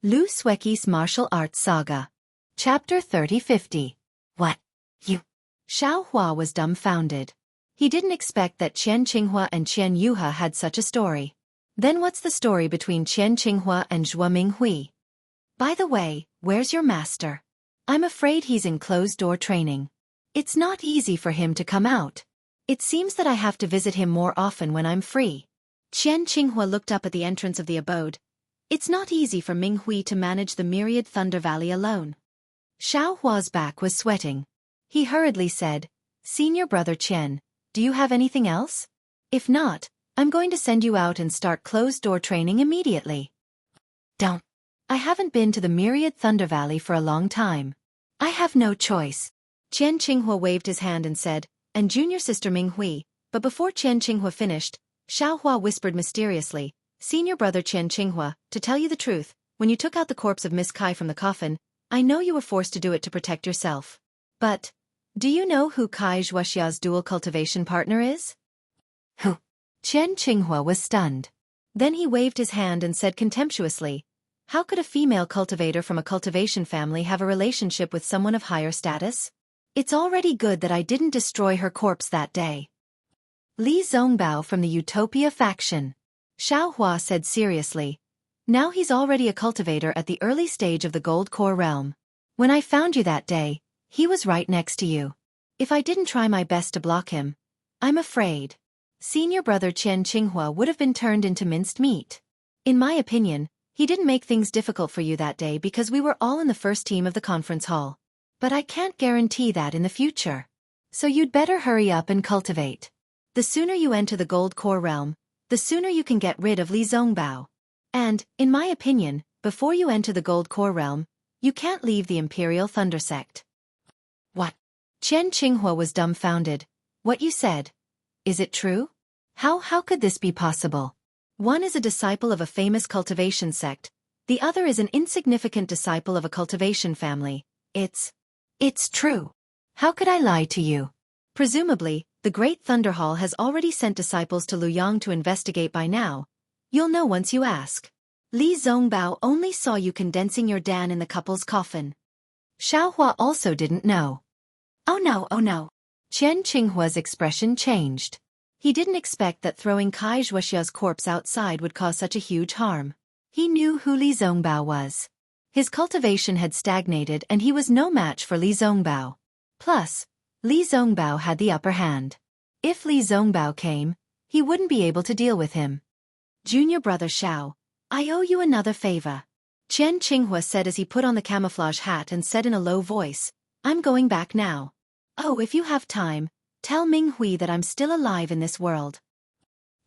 Xueqi's Martial Arts Saga. Chapter 30-50. What? You? Xiao Hua was dumbfounded. He didn't expect that Qian Qinghua and Qian Yuhe had such a story. Then what's the story between Qian Qinghua and Zhuo Minghui? By the way, where's your master? I'm afraid he's in closed-door training. It's not easy for him to come out. It seems that I have to visit him more often when I'm free. Qian Qinghua looked up at the entrance of the abode. It's not easy for Minghui to manage the myriad Thunder Valley alone. Xiao Hua's back was sweating. He hurriedly said, Senior brother Qian, do you have anything else? If not, I'm going to send you out and start closed-door training immediately. Don't. I haven't been to the myriad Thunder Valley for a long time. I have no choice. Qian Qinghua waved his hand and said, and junior sister Minghui, but before Qian Qinghua finished, Xiao Hua whispered mysteriously, Senior brother Qian Qinghua, to tell you the truth, when you took out the corpse of Miss Kai from the coffin, I know you were forced to do it to protect yourself. But, do you know who Kai Zhuoxia's dual cultivation partner is? Who? Qian Qinghua was stunned. Then he waved his hand and said contemptuously, how could a female cultivator from a cultivation family have a relationship with someone of higher status? It's already good that I didn't destroy her corpse that day. Li Zongbao from the Utopia faction. Xiao Hua said seriously. Now he's already a cultivator at the early stage of the Gold Core realm. When I found you that day, he was right next to you. If I didn't try my best to block him, I'm afraid Senior brother Qian Qinghua would have been turned into minced meat. In my opinion, he didn't make things difficult for you that day because we were all in the first team of the conference hall. But I can't guarantee that in the future. So you'd better hurry up and cultivate. The sooner you enter the Gold Core realm, the sooner you can get rid of Li Zongbao. And, in my opinion, before you enter the Gold Core realm, you can't leave the Imperial Thunder Sect. What? Qian Qinghua was dumbfounded. What you said? Is it true? How could this be possible? One is a disciple of a famous cultivation sect, the other is an insignificant disciple of a cultivation family. It's true. How could I lie to you? Presumably, the Great Thunder Hall has already sent disciples to Luoyang to investigate by now. You'll know once you ask. Li Zongbao only saw you condensing your Dan in the couple's coffin. Xiao Hua also didn't know. Oh no. Qian Qinghua's expression changed. He didn't expect that throwing Kai Zhuoxia's corpse outside would cause such a huge harm. He knew who Li Zongbao was. His cultivation had stagnated and he was no match for Li Zongbao. Plus, Li Zongbao had the upper hand. If Li Zongbao came, he wouldn't be able to deal with him. Junior brother Xiao, I owe you another favor. Qian Qinghua said as he put on the camouflage hat and said in a low voice, I'm going back now. Oh, if you have time, tell Minghui that I'm still alive in this world.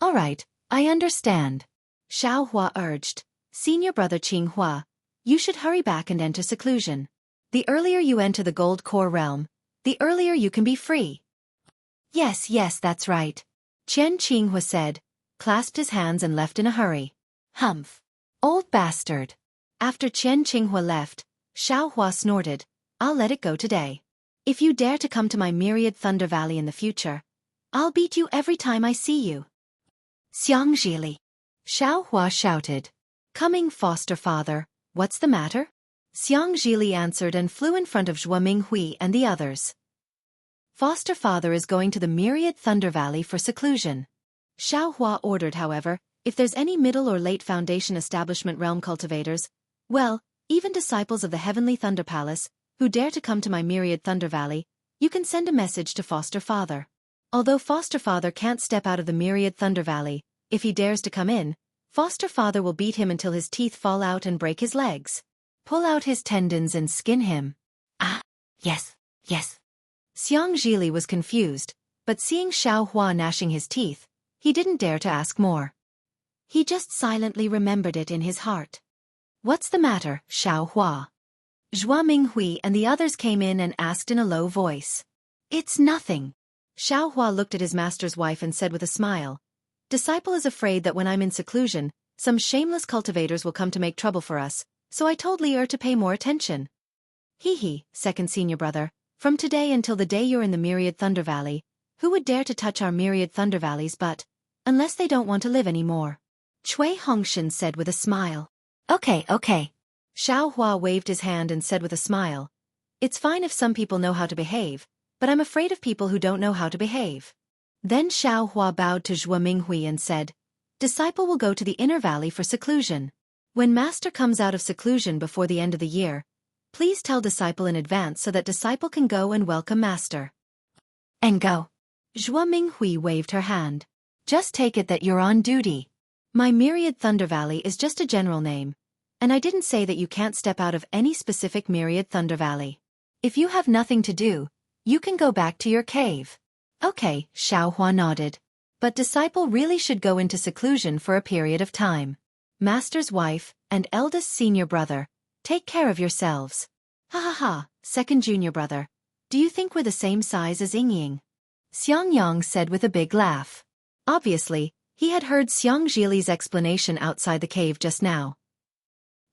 All right, I understand. Xiao Hua urged, Senior brother Qinghua, you should hurry back and enter seclusion. The earlier you enter the Gold Core realm, the earlier you can be free. Yes, that's right. Qian Qinghua said, clasped his hands and left in a hurry. Humph. Old bastard. After Qian Qinghua left, Xiao Hua snorted, I'll let it go today. If you dare to come to my myriad Thunder Valley in the future, I'll beat you every time I see you. Xiangzhili. Xiao Hua shouted. Coming, foster father, what's the matter? Xiangzhili answered and flew in front of Zhuo Minghui and the others. Foster father is going to the myriad Thunder Valley for seclusion. Xiao Hua ordered, however, if there's any middle or late Foundation Establishment realm cultivators, well, even disciples of the Heavenly Thunder Palace, who dare to come to my myriad Thunder Valley, you can send a message to Foster Father. Although Foster Father can't step out of the myriad Thunder Valley, if he dares to come in, Foster Father will beat him until his teeth fall out and break his legs. Pull out his tendons and skin him. Ah, yes. Xiangzhili was confused, but seeing Xiao Hua gnashing his teeth, he didn't dare to ask more. He just silently remembered it in his heart. What's the matter, Xiao Hua? Zhuo Minghui and the others came in and asked in a low voice. It's nothing. Xiao Hua looked at his master's wife and said with a smile, Disciple is afraid that when I'm in seclusion, some shameless cultivators will come to make trouble for us, so I told Li to pay more attention. Hee, second senior brother, from today until the day you're in the myriad Thunder Valley, who would dare to touch our myriad Thunder Valleys but, unless they don't want to live anymore? Cui Hongshan said with a smile. Okay. Xiao Hua waved his hand and said with a smile, "It's fine if some people know how to behave, but I'm afraid of people who don't know how to behave." Then Xiao Hua bowed to Zhuo Minghui and said, "Disciple will go to the inner valley for seclusion. When master comes out of seclusion before the end of the year, please tell disciple in advance so that disciple can go and welcome master." "And go." Zhuo Minghui waved her hand. "Just take it that you're on duty. My Myriad Thunder Valley is just a general name, and I didn't say that you can't step out of any specific Myriad Thunder Valley. If you have nothing to do, you can go back to your cave." "Okay," Xiao Hua nodded. "But disciple really should go into seclusion for a period of time. Master's wife and eldest senior brother, take care of yourselves." "Ha ha ha, second junior brother. Do you think we're the same size as Yingying?" Xiang Yang said with a big laugh. Obviously, he had heard Xiang Zhili's explanation outside the cave just now.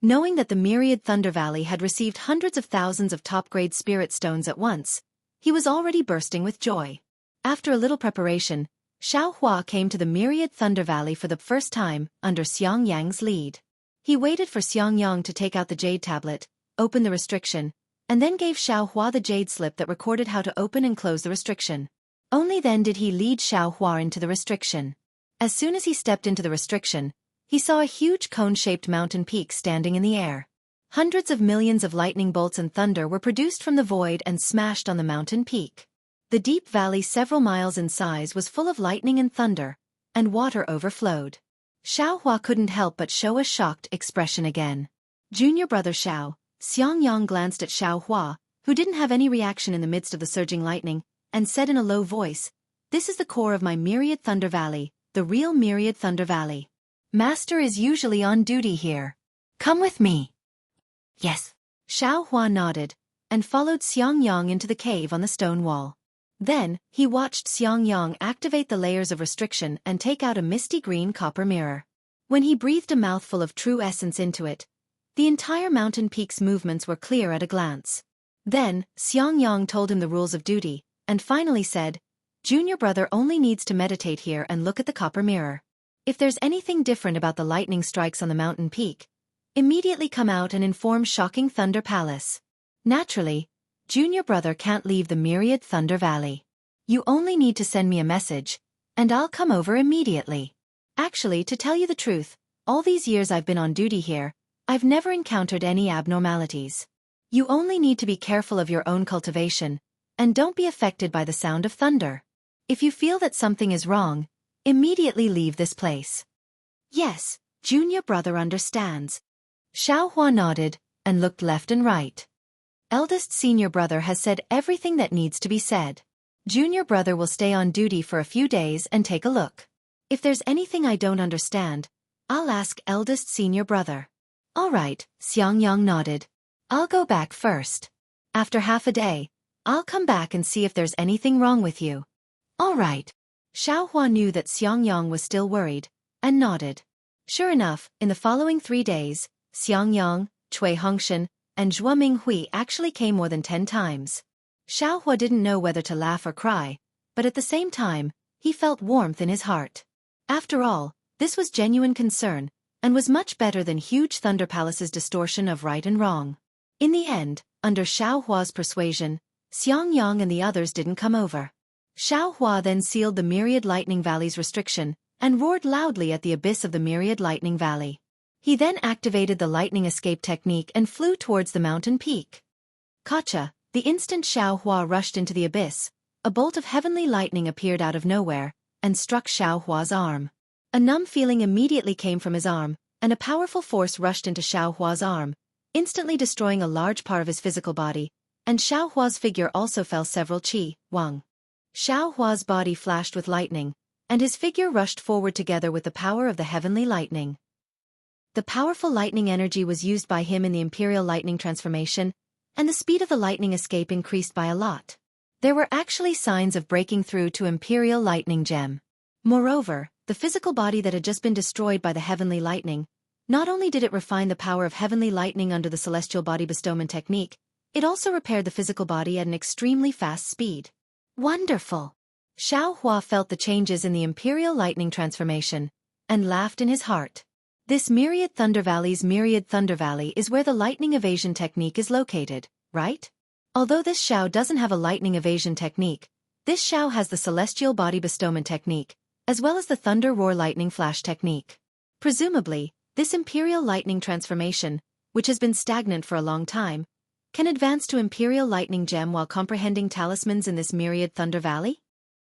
Knowing that the Myriad Thunder Valley had received hundreds of thousands of top-grade spirit stones at once, he was already bursting with joy. After a little preparation, Xiao Hua came to the Myriad Thunder Valley for the first time, under Xiang Yang's lead. He waited for Xiang Yang to take out the jade tablet, open the restriction, and then gave Xiao Hua the jade slip that recorded how to open and close the restriction. Only then did he lead Xiao Hua into the restriction. As soon as he stepped into the restriction, he saw a huge cone-shaped mountain peak standing in the air. Hundreds of millions of lightning bolts and thunder were produced from the void and smashed on the mountain peak. The deep valley several miles in size was full of lightning and thunder, and water overflowed. Xiao Hua couldn't help but show a shocked expression again. Junior brother Xiao, Xiang Yang glanced at Xiao Hua, who didn't have any reaction in the midst of the surging lightning, and said in a low voice, "This is the core of my Myriad Thunder Valley, the real Myriad Thunder Valley. Master is usually on duty here. Come with me." "Yes." Xiao Hua nodded, and followed Xiang Yang into the cave on the stone wall. Then, he watched Xiang Yang activate the layers of restriction and take out a misty green copper mirror. When he breathed a mouthful of true essence into it, the entire mountain peak's movements were clear at a glance. Then, Xiang Yang told him the rules of duty, and finally said, "Junior brother only needs to meditate here and look at the copper mirror. If there's anything different about the lightning strikes on the mountain peak, immediately come out and inform Shocking Thunder Palace. Naturally, Junior brother can't leave the Myriad Thunder Valley. You only need to send me a message, and I'll come over immediately. Actually, to tell you the truth, all these years I've been on duty here, I've never encountered any abnormalities. You only need to be careful of your own cultivation, and don't be affected by the sound of thunder. If you feel that something is wrong, immediately leave this place." "Yes, junior brother understands." Xiao Hua nodded, and looked left and right. Eldest senior brother has said everything that needs to be said. Junior brother will stay on duty for a few days and take a look. If there's anything I don't understand, I'll ask eldest senior brother. "All right," Xiang Yang nodded. "I'll go back first. After half a day, I'll come back and see if there's anything wrong with you." "All right." Xiao Hua knew that Xiang Yang was still worried, and nodded. Sure enough, in the following 3 days, Xiang Yang, Cui Hongshan, and Zhuo Minghui actually came more than 10 times. Xiao Hua didn't know whether to laugh or cry, but at the same time, he felt warmth in his heart. After all, this was genuine concern, and was much better than huge Thunder Palace's distortion of right and wrong. In the end, under Xiao Hua's persuasion, Xiang Yang and the others didn't come over. Xiao Hua then sealed the Myriad Lightning Valley's restriction, and roared loudly at the abyss of the Myriad Lightning Valley. He then activated the lightning escape technique and flew towards the mountain peak. Gotcha! The instant Xiao Hua rushed into the abyss, a bolt of heavenly lightning appeared out of nowhere, and struck Xiao Hua's arm. A numb feeling immediately came from his arm, and a powerful force rushed into Xiao Hua's arm, instantly destroying a large part of his physical body, and Xiao Hua's figure also fell several qi, wang. Xiao Hua's body flashed with lightning, and his figure rushed forward together with the power of the heavenly lightning. The powerful lightning energy was used by him in the Imperial Lightning transformation, and the speed of the lightning escape increased by a lot. There were actually signs of breaking through to Imperial Lightning Gem. Moreover, the physical body that had just been destroyed by the heavenly lightning, not only did it refine the power of heavenly lightning under the celestial body bestowment technique, it also repaired the physical body at an extremely fast speed. Wonderful! Xiao Hua felt the changes in the Imperial Lightning transformation, and laughed in his heart. This Myriad Thunder Valley's Myriad Thunder Valley is where the lightning evasion technique is located, right? Although this Xiao doesn't have a lightning evasion technique, this Xiao has the celestial body bestowment technique, as well as the thunder roar lightning flash technique. Presumably, this imperial lightning transformation, which has been stagnant for a long time, can advance to imperial lightning gem while comprehending talismans in this Myriad Thunder Valley?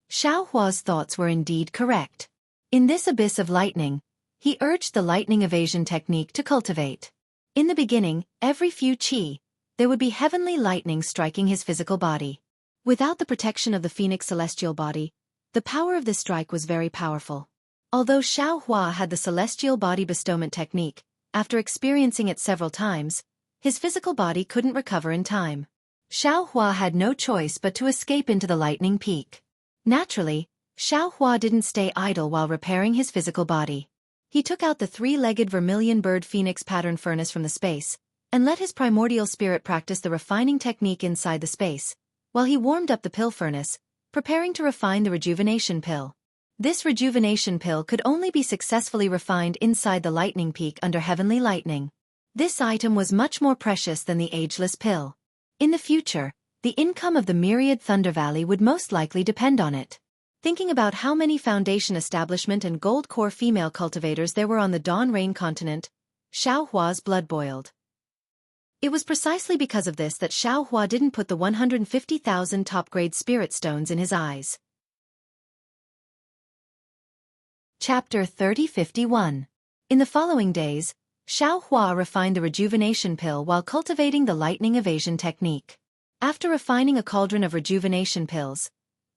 Xiao Hua's thoughts were indeed correct. In this abyss of lightning, he urged the lightning evasion technique to cultivate. In the beginning, every few qi, there would be heavenly lightning striking his physical body. Without the protection of the phoenix celestial body, the power of this strike was very powerful. Although Xiao Hua had the celestial body bestowment technique, after experiencing it several times, his physical body couldn't recover in time. Xiao Hua had no choice but to escape into the lightning peak. Naturally, Xiao Hua didn't stay idle while repairing his physical body. He took out the three-legged vermilion bird phoenix pattern furnace from the space, and let his primordial spirit practice the refining technique inside the space, while he warmed up the pill furnace, preparing to refine the rejuvenation pill. This rejuvenation pill could only be successfully refined inside the lightning peak under heavenly lightning. This item was much more precious than the ageless pill. In the future, the income of the Myriad Thunder Valley would most likely depend on it. Thinking about how many foundation establishment and gold core female cultivators there were on the Dawn Rain continent, Xiao Hua's blood boiled. It was precisely because of this that Xiao Hua didn't put the 150,000 top-grade spirit stones in his eyes. Chapter 3051. In the following days, Xiao Hua refined the rejuvenation pill while cultivating the lightning evasion technique. After refining a cauldron of rejuvenation pills,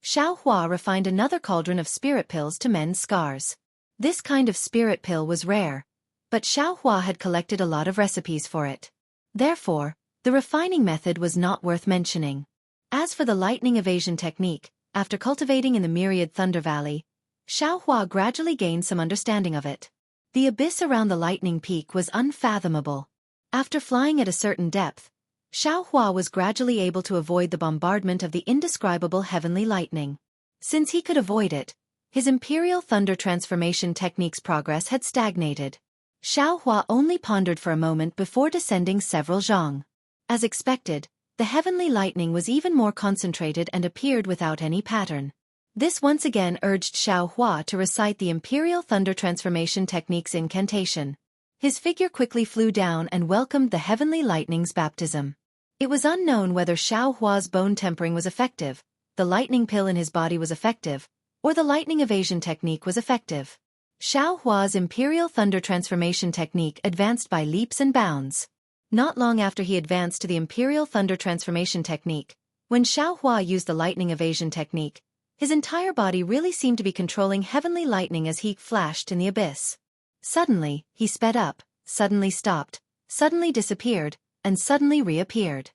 Xiao Hua refined another cauldron of spirit pills to mend scars. This kind of spirit pill was rare, but Xiao Hua had collected a lot of recipes for it. Therefore, the refining method was not worth mentioning. As for the lightning evasion technique, after cultivating in the Myriad Thunder Valley, Xiao Hua gradually gained some understanding of it. The abyss around the lightning peak was unfathomable. After flying at a certain depth, Xiao Hua was gradually able to avoid the bombardment of the indescribable heavenly lightning. Since he could avoid it, his imperial thunder transformation technique's progress had stagnated. Xiao Hua only pondered for a moment before descending several zhang. As expected, the heavenly lightning was even more concentrated and appeared without any pattern. This once again urged Xiao Hua to recite the imperial thunder transformation technique's incantation. His figure quickly flew down and welcomed the heavenly lightning's baptism. It was unknown whether Xiao Hua's bone tempering was effective, the lightning pill in his body was effective, or the lightning evasion technique was effective. Xiao Hua's imperial thunder transformation technique advanced by leaps and bounds. Not long after he advanced to the imperial thunder transformation technique, when Xiao Hua used the lightning evasion technique, his entire body really seemed to be controlling heavenly lightning as he flashed in the abyss. Suddenly, he sped up, suddenly stopped, suddenly disappeared, and suddenly reappeared.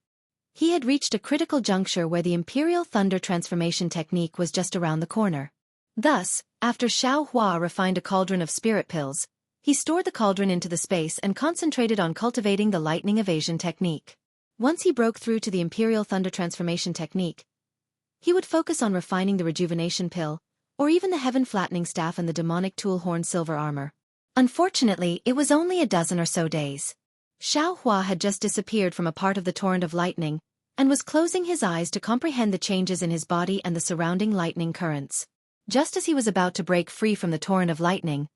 He had reached a critical juncture where the imperial thunder transformation technique was just around the corner. Thus, after Xiao Hua refined a cauldron of spirit pills, he stored the cauldron into the space and concentrated on cultivating the lightning evasion technique. Once he broke through to the imperial thunder transformation technique, he would focus on refining the rejuvenation pill, or even the heaven flattening staff and the demonic tool horn silver armor. Unfortunately, it was only a dozen or so days. Xiao Hua had just disappeared from a part of the torrent of lightning, and was closing his eyes to comprehend the changes in his body and the surrounding lightning currents. Just as he was about to break free from the torrent of lightning,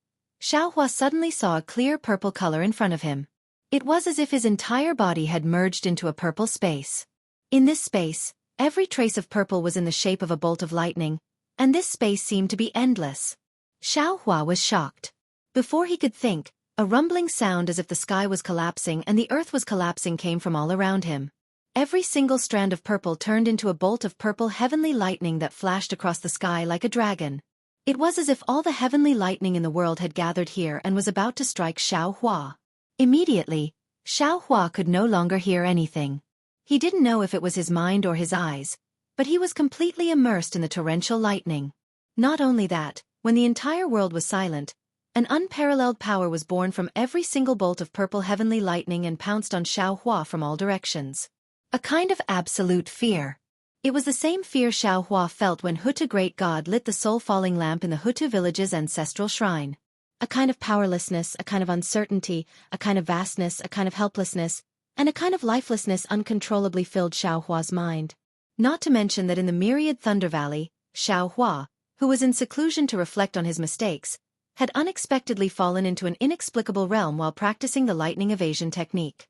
Xiao Hua suddenly saw a clear purple color in front of him. It was as if his entire body had merged into a purple space. In this space, every trace of purple was in the shape of a bolt of lightning, and this space seemed to be endless. Xiao Hua was shocked. Before he could think, a rumbling sound as if the sky was collapsing and the earth was collapsing came from all around him. Every single strand of purple turned into a bolt of purple heavenly lightning that flashed across the sky like a dragon. It was as if all the heavenly lightning in the world had gathered here and was about to strike Xiao Hua. Immediately, Xiao Hua could no longer hear anything. He didn't know if it was his mind or his eyes, but he was completely immersed in the torrential lightning. Not only that, when the entire world was silent, an unparalleled power was born from every single bolt of purple heavenly lightning and pounced on Xiao Hua from all directions. A kind of absolute fear. It was the same fear Xiao Hua felt when Hutu Great God lit the soul-falling lamp in the Hutu village's ancestral shrine. a kind of powerlessness, a kind of uncertainty, a kind of vastness, a kind of helplessness, and a kind of lifelessness uncontrollably filled Xiaohua's mind. Not to mention that in the myriad Thunder Valley, Xiaohua, who was in seclusion to reflect on his mistakes, had unexpectedly fallen into an inexplicable realm while practicing the lightning evasion technique.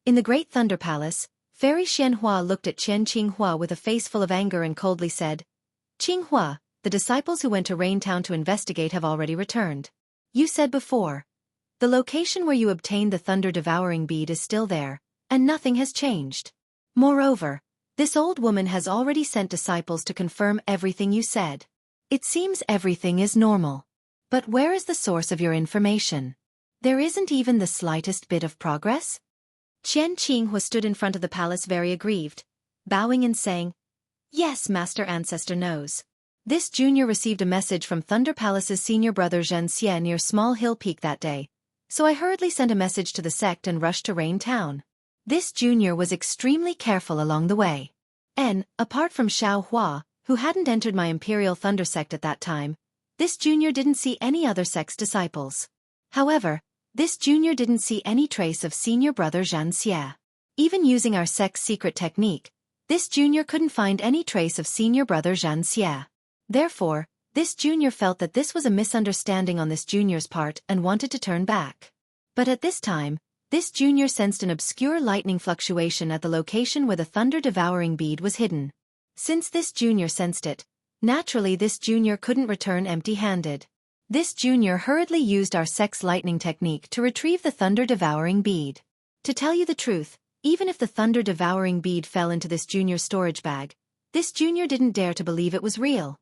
In the Great Thunder Palace, Fairy Xianhua looked at Qian Qinghua with a face full of anger and coldly said, "Qinghua, the disciples who went to Rain Town to investigate have already returned. You said before. The location where you obtained the thunder-devouring bead is still there, and nothing has changed. Moreover, this old woman has already sent disciples to confirm everything you said. It seems everything is normal. But where is the source of your information? There isn't even the slightest bit of progress?" Qian Qinghua stood in front of the palace very aggrieved, bowing and saying, "Yes, Master Ancestor knows. This junior received a message from Thunder Palace's senior brother Zhen Xie near Small Hill Peak that day, so I hurriedly sent a message to the sect and rushed to Rain Town. This junior was extremely careful along the way. And, apart from Xiao Hua, who hadn't entered my Imperial Thunder sect at that time, this junior didn't see any other sect's disciples. However, this junior didn't see any trace of senior brother Zhen Xie. Even using our sect's secret technique, this junior couldn't find any trace of senior brother Zhen Xie. Therefore, this junior felt that this was a misunderstanding on this junior's part and wanted to turn back. But at this time, this junior sensed an obscure lightning fluctuation at the location where the thunder-devouring bead was hidden. Since this junior sensed it, naturally this junior couldn't return empty-handed. This junior hurriedly used our sect's lightning technique to retrieve the thunder-devouring bead. To tell you the truth, even if the thunder-devouring bead fell into this junior's storage bag, this junior didn't dare to believe it was real.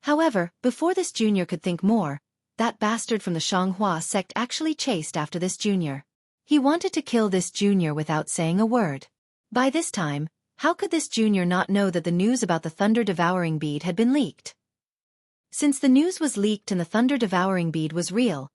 However, before this junior could think more, that bastard from the Shanghua sect actually chased after this junior. He wanted to kill this junior without saying a word. By this time, how could this junior not know that the news about the thunder-devouring bead had been leaked? Since the news was leaked and the thunder-devouring bead was real,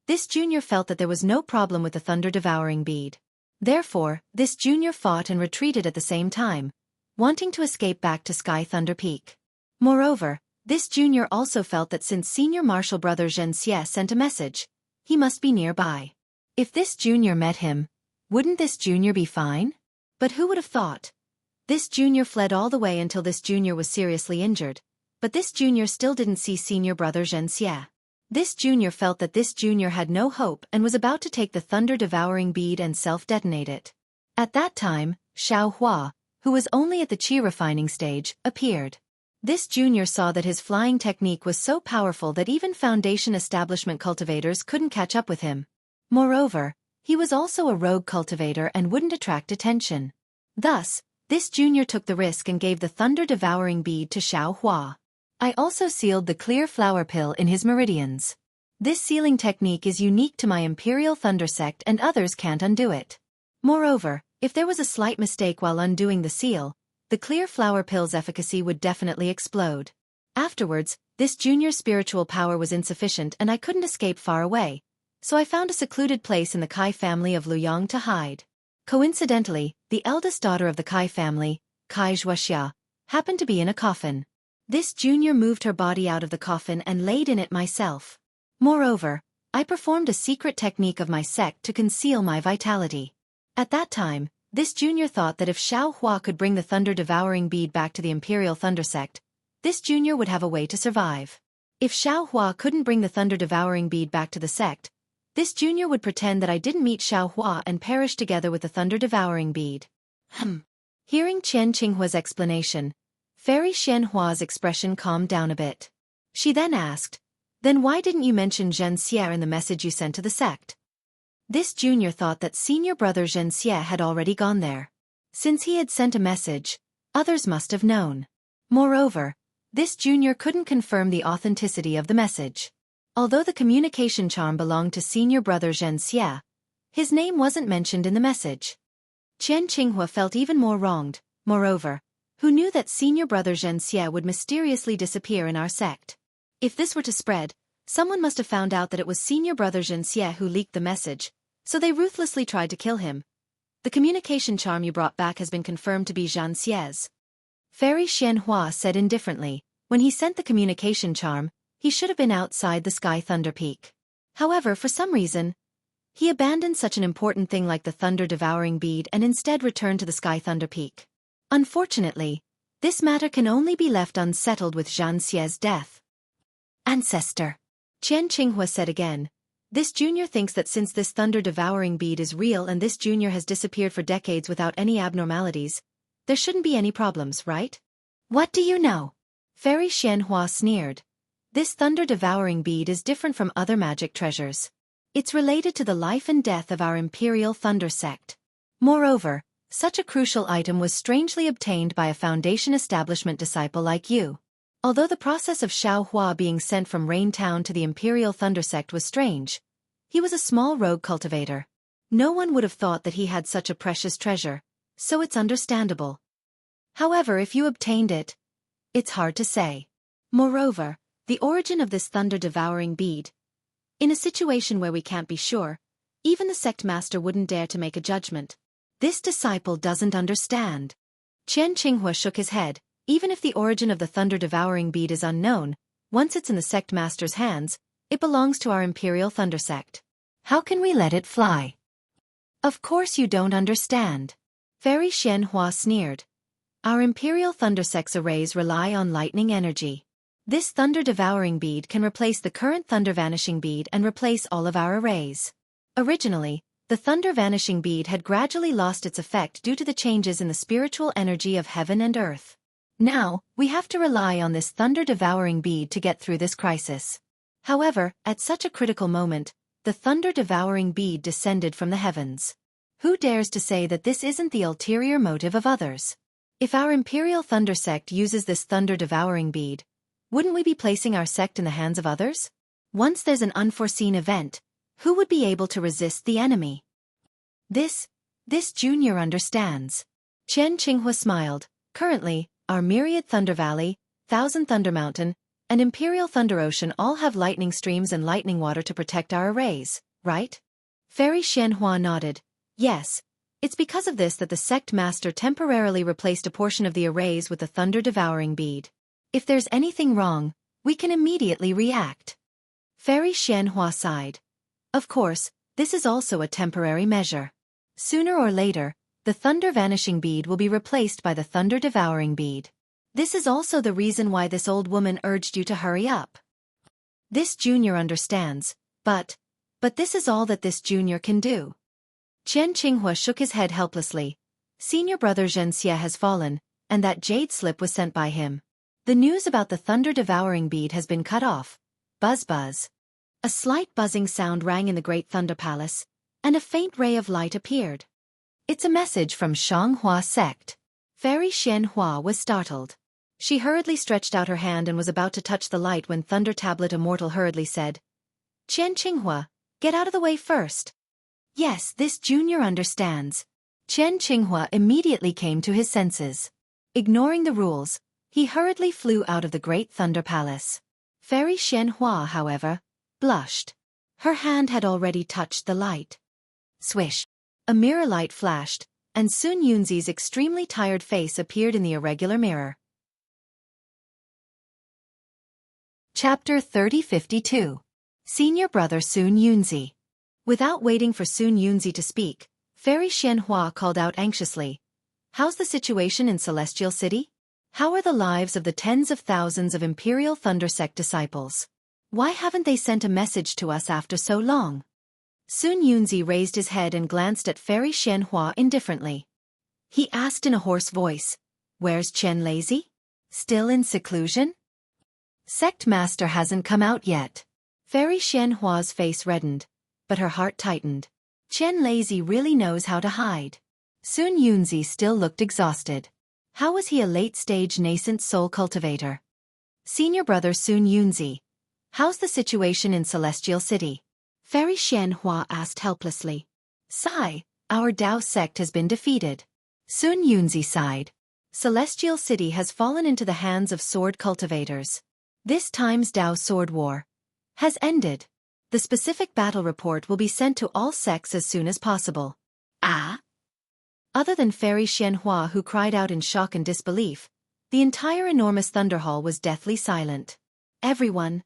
this junior felt that there was no problem with the thunder-devouring bead. Therefore, this junior fought and retreated at the same time, wanting to escape back to Sky Thunder Peak. Moreover, this junior also felt that since senior martial brother Zhen Xie sent a message, he must be nearby. If this junior met him, wouldn't this junior be fine? But who would have thought? This junior fled all the way until this junior was seriously injured, but this junior still didn't see senior brother Zhen Xie. This junior felt that this junior had no hope and was about to take the thunder-devouring bead and self-detonate it. At that time, Xiao Hua, who was only at the qi refining stage, appeared. This junior saw that his flying technique was so powerful that even Foundation establishment cultivators couldn't catch up with him. Moreover, he was also a rogue cultivator and wouldn't attract attention. Thus, this junior took the risk and gave the thunder-devouring bead to Xiao Hua. I also sealed the clear flower pill in his meridians. This sealing technique is unique to my Imperial Thunder sect and others can't undo it. Moreover, if there was a slight mistake while undoing the seal, the clear flower pill's efficacy would definitely explode. Afterwards, this junior's spiritual power was insufficient and I couldn't escape far away, so I found a secluded place in the Kai family of Luyang to hide. Coincidentally, the eldest daughter of the Kai family, Kai Xueqi, happened to be in a coffin. This junior moved her body out of the coffin and laid in it myself. Moreover, I performed a secret technique of my sect to conceal my vitality. At that time, this junior thought that if Xiao Hua could bring the thunder-devouring bead back to the Imperial Thunder sect, this junior would have a way to survive. If Xiao Hua couldn't bring the thunder-devouring bead back to the sect, this junior would pretend that I didn't meet Xiao Hua and perish together with the thunder-devouring bead. Hearing Qian Qinghua's explanation, Fairy Xianhua's expression calmed down a bit. She then asked, "Then why didn't you mention Zhen Xie in the message you sent to the sect?" This junior thought that senior brother Zhen Xie had already gone there. Since he had sent a message, others must have known. Moreover, this junior couldn't confirm the authenticity of the message. Although the communication charm belonged to senior brother Zhen Xie, his name wasn't mentioned in the message. Qian Qinghua felt even more wronged. Moreover, who knew that senior brother Zhen Xie would mysteriously disappear in our sect? If this were to spread, someone must have found out that it was senior brother Zhen Xie who leaked the message, so they ruthlessly tried to kill him. The communication charm you brought back has been confirmed to be Zhen Xie's. Fairy Xianhua said indifferently, when he sent the communication charm, he should have been outside the Sky Thunder Peak. However, for some reason, he abandoned such an important thing like the thunder-devouring bead and instead returned to the Sky Thunder Peak. Unfortunately, this matter can only be left unsettled with Zhan Xie's death. Ancestor. Qian Qinghua said again. This junior thinks that since this thunder-devouring bead is real and this junior has disappeared for decades without any abnormalities, there shouldn't be any problems, right? What do you know? Fairy Xianhua sneered. This thunder-devouring bead is different from other magic treasures. It's related to the life and death of our Imperial Thunder Sect. Moreover, such a crucial item was strangely obtained by a Foundation establishment disciple like you. Although the process of Xiaohua being sent from Rain Town to the Imperial Thunder Sect was strange, he was a small rogue cultivator. No one would have thought that he had such a precious treasure, so it's understandable. However, if you obtained it, it's hard to say. Moreover, the origin of this thunder-devouring bead. In a situation where we can't be sure, even the sect master wouldn't dare to make a judgment. This disciple doesn't understand. Qian Qinghua shook his head. Even if the origin of the thunder-devouring bead is unknown, once it's in the sect master's hands, it belongs to our Imperial Thunder Sect. How can we let it fly? Of course you don't understand. Fairy Xianhua sneered. Our Imperial Thunder Sect's arrays rely on lightning energy. This thunder-devouring bead can replace the current thunder-vanishing bead and replace all of our arrays. Originally, the thunder-vanishing bead had gradually lost its effect due to the changes in the spiritual energy of heaven and earth. Now, we have to rely on this thunder-devouring bead to get through this crisis. However, at such a critical moment, the thunder-devouring bead descended from the heavens. Who dares to say that this isn't the ulterior motive of others? If our Imperial Thunder Sect uses this thunder-devouring bead, wouldn't we be placing our sect in the hands of others? Once there's an unforeseen event, who would be able to resist the enemy? This junior understands. Qian Qinghua smiled. Currently, our myriad Thunder Valley, Thousand Thunder Mountain, and Imperial Thunder Ocean all have lightning streams and lightning water to protect our arrays, right? Fairy Xianhua nodded. Yes, it's because of this that the sect master temporarily replaced a portion of the arrays with the thunder-devouring bead. If there's anything wrong, we can immediately react. Fairy Xianhua sighed. Of course, this is also a temporary measure. Sooner or later, the thunder-vanishing bead will be replaced by the thunder-devouring bead. This is also the reason why this old woman urged you to hurry up. This junior understands, but this is all that this junior can do. Qian Qinghua shook his head helplessly. Senior brother Zhen Xie has fallen, and that jade slip was sent by him. The news about the thunder-devouring bead has been cut off. Buzz buzz. A slight buzzing sound rang in the Great Thunder Palace, and a faint ray of light appeared. It's a message from Xianghua Sect. Fairy Xianhua was startled. She hurriedly stretched out her hand and was about to touch the light when Thunder Tablet Immortal hurriedly said, Qian Qinghua, get out of the way first. Yes, this junior understands. Qian Qinghua immediately came to his senses. Ignoring the rules, he hurriedly flew out of the Great Thunder Palace. Fairy Xianhua, however, blushed. Her hand had already touched the light. Swish. A mirror light flashed, and Sun Yunzi's extremely tired face appeared in the irregular mirror. Chapter 3052. Senior Brother Sun Yunzi. Without waiting for Sun Yunzi to speak, Fairy Xianhua called out anxiously, How's the situation in Celestial City? How are the lives of the tens of thousands of Imperial Thunder Sect disciples? Why haven't they sent a message to us after so long? Sun Yunzi raised his head and glanced at Fairy Xianhua indifferently. He asked in a hoarse voice, Where's Chen Lazy? Still in seclusion? Sect Master hasn't come out yet. Fairy Xianhua's face reddened, but her heart tightened. Chen Lazy really knows how to hide. Sun Yunzi still looked exhausted. How was he a late-stage nascent soul cultivator? Senior Brother Sun Yunzi. How's the situation in Celestial City? Fairy Xianhua asked helplessly. Sigh, our Dao sect has been defeated. Sun Yunzi sighed. Celestial City has fallen into the hands of sword cultivators. This time's Dao sword war has ended. The specific battle report will be sent to all sects as soon as possible. Ah? Other than Fairy Xianhua, who cried out in shock and disbelief, the entire enormous Thunder Hall was deathly silent. Everyone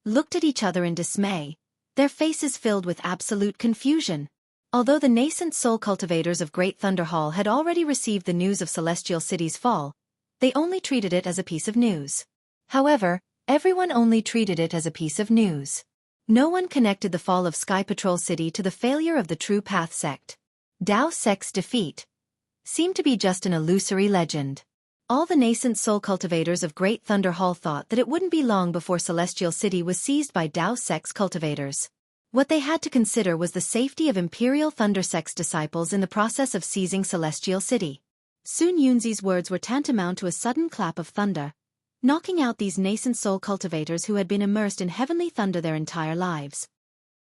looked at each other in dismay, their faces filled with absolute confusion. Although the nascent soul cultivators of Great Thunder Hall had already received the news of Celestial City's fall, they only treated it as a piece of news. However, everyone only treated it as a piece of news. No one connected the fall of Sky Patrol City to the failure of the True Path sect. Dao Sect's defeat seemed to be just an illusory legend. All the nascent soul cultivators of Great Thunder Hall thought that it wouldn't be long before Celestial City was seized by Dao Sect's cultivators. What they had to consider was the safety of Imperial Thunder Sect's disciples in the process of seizing Celestial City. Sun Yunzi's words were tantamount to a sudden clap of thunder, knocking out these nascent soul cultivators who had been immersed in heavenly thunder their entire lives.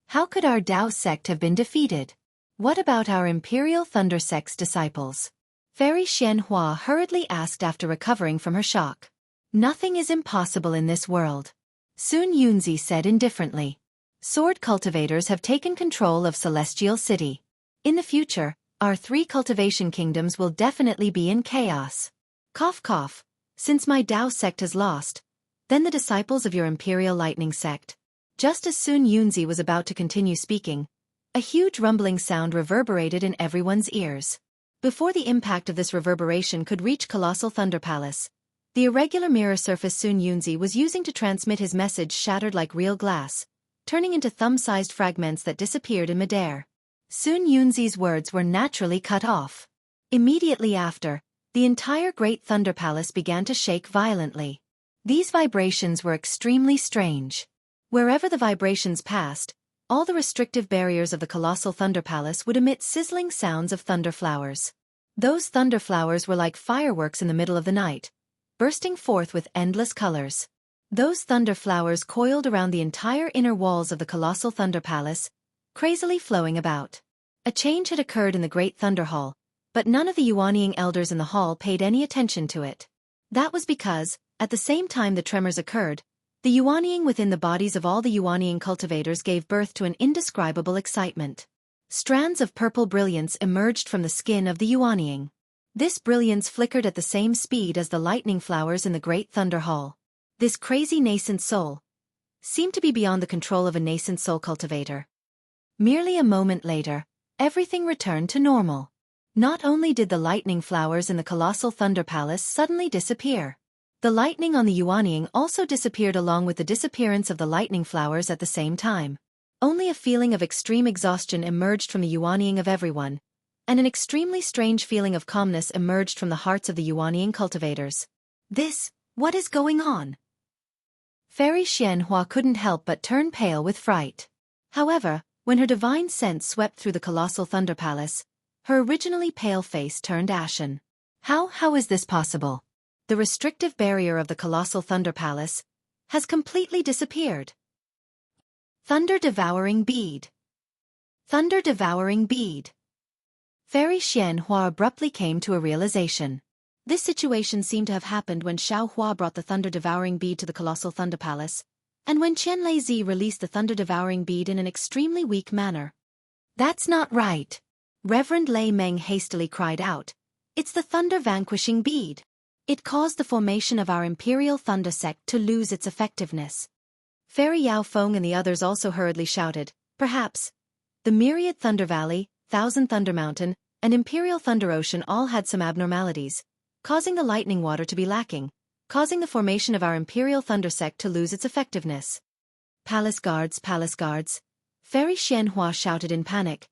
How could our Dao sect have been defeated? What about our Imperial Thunder Sect's disciples? Fairy Xianhua hurriedly asked after recovering from her shock. Nothing is impossible in this world, Sun Yunzi said indifferently. Sword cultivators have taken control of Celestial City. In the future, our 3 cultivation kingdoms will definitely be in chaos. Cough cough. Since my Dao sect has lost, then the disciples of your Imperial Lightning sect. Just as Sun Yunzi was about to continue speaking, a huge rumbling sound reverberated in everyone's ears. Before the impact of this reverberation could reach Colossal Thunder Palace, the irregular mirror surface Sun Yunzi was using to transmit his message shattered like real glass, turning into thumb-sized fragments that disappeared in midair. Sun Yunzi's words were naturally cut off. Immediately after, the entire Great Thunder Palace began to shake violently. These vibrations were extremely strange. Wherever the vibrations passed, all the restrictive barriers of the Colossal Thunder Palace would emit sizzling sounds of thunder flowers. Those thunder flowers were like fireworks in the middle of the night, bursting forth with endless colors. Those thunder flowers coiled around the entire inner walls of the Colossal Thunder Palace, crazily flowing about. A change had occurred in the Great Thunder Hall, but none of the Yuanying elders in the hall paid any attention to it. That was because, at the same time the tremors occurred, the Yuanying within the bodies of all the Yuanying cultivators gave birth to an indescribable excitement. Strands of purple brilliance emerged from the skin of the Yuanying. This brilliance flickered at the same speed as the lightning flowers in the Great Thunder Hall. This crazy nascent soul seemed to be beyond the control of a nascent soul cultivator. Merely a moment later, everything returned to normal. Not only did the lightning flowers in the Colossal Thunder Palace suddenly disappear, the lightning on the Yuanying also disappeared along with the disappearance of the lightning flowers at the same time. Only a feeling of extreme exhaustion emerged from the Yuanying of everyone, and an extremely strange feeling of calmness emerged from the hearts of the Yuanying cultivators. What is going on? Fairy Xianhua couldn't help but turn pale with fright. However, when her divine sense swept through the Colossal Thunder Palace, her originally pale face turned ashen. How is this possible? The restrictive barrier of the Colossal Thunder Palace has completely disappeared. Thunder-devouring bead. Thunder-devouring bead. Fairy Xianhua abruptly came to a realization. This situation seemed to have happened when Xiaohua brought the thunder-devouring bead to the Colossal Thunder Palace, and when Chen Lei released the thunder-devouring bead in an extremely weak manner. That's not right. Reverend Lei Meng hastily cried out. It's the thunder-vanquishing bead. It caused the formation of our Imperial Thunder Sect to lose its effectiveness. Fairy Yao Feng and the others also hurriedly shouted, perhaps. The myriad Thunder Valley, Thousand Thunder Mountain, and Imperial Thunder Ocean all had some abnormalities, causing the lightning water to be lacking, causing the formation of our Imperial Thunder Sect to lose its effectiveness. Palace guards, Fairy Xianhua shouted in panic.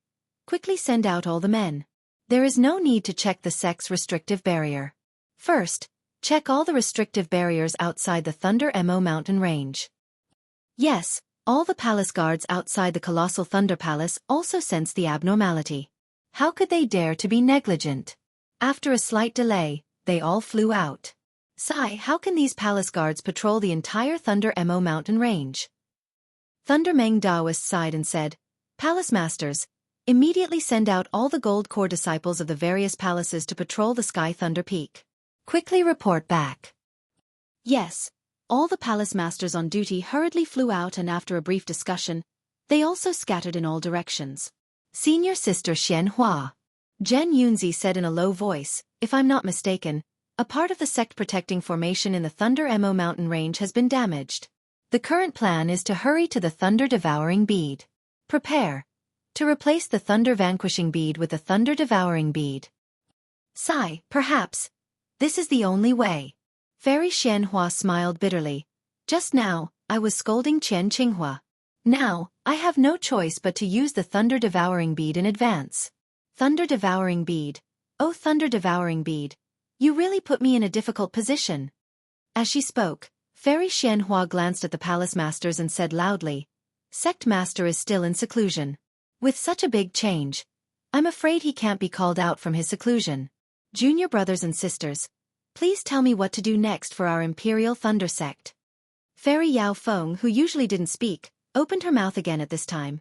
Quickly send out all the men. There is no need to check the sect's restrictive barrier. First, check all the restrictive barriers outside the Thunder Mo mountain range. Yes, all the palace guards outside the Colossal Thunder Palace also sensed the abnormality. How could they dare to be negligent? After a slight delay, they all flew out. Sigh, how can these palace guards patrol the entire Thunder Mo mountain range? Thunder Meng Daoist sighed and said, Palace Masters, immediately send out all the Gold Core disciples of the various palaces to patrol the Sky Thunder Peak. Quickly report back. Yes, all the palace masters on duty hurriedly flew out, and after a brief discussion, they also scattered in all directions. Senior Sister Xianhua. Zhen Yunzi said in a low voice, if I'm not mistaken, a part of the sect protecting formation in the Thunder Mo mountain range has been damaged. The current plan is to hurry to the Thunder Devouring Bead. Prepare to replace the Thunder Vanquishing Bead with the Thunder Devouring Bead. Sigh, perhaps. This is the only way. Fairy Xianhua smiled bitterly. Just now, I was scolding Qian Qinghua. Now, I have no choice but to use the Thunder Devouring Bead in advance. Thunder Devouring Bead. Oh, Thunder Devouring Bead. You really put me in a difficult position. As she spoke, Fairy Xianhua glanced at the palace masters and said loudly, Sect Master is still in seclusion. With such a big change, I'm afraid he can't be called out from his seclusion. Junior brothers and sisters, please tell me what to do next for our Imperial Thunder Sect. Fairy Yao Feng, who usually didn't speak, opened her mouth again at this time.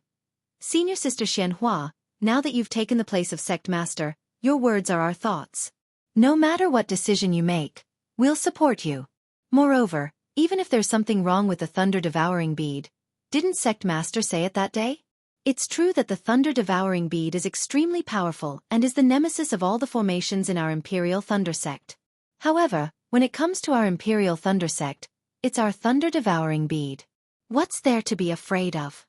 Senior Sister Xianhua, now that you've taken the place of Sect Master, your words are our thoughts. No matter what decision you make, we'll support you. Moreover, even if there's something wrong with the Thunder Devouring Bead, didn't Sect Master say it that day? It's true that the Thunder Devouring Bead is extremely powerful and is the nemesis of all the formations in our Imperial Thunder Sect. However, when it comes to our Imperial Thunder Sect, it's our Thunder Devouring Bead. What's there to be afraid of?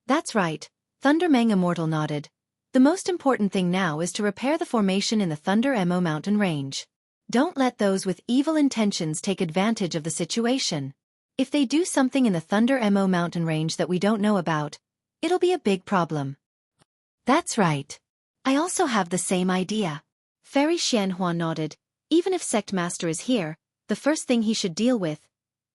That's right, Thunder Meng Immortal nodded. The most important thing now is to repair the formation in the Thunder Mo mountain range. Don't let those with evil intentions take advantage of the situation. If they do something in the Thunder Mo mountain range that we don't know about, it'll be a big problem. That's right. I also have the same idea. Fairy Xianhua nodded. Even if Sect Master is here, the first thing he should deal with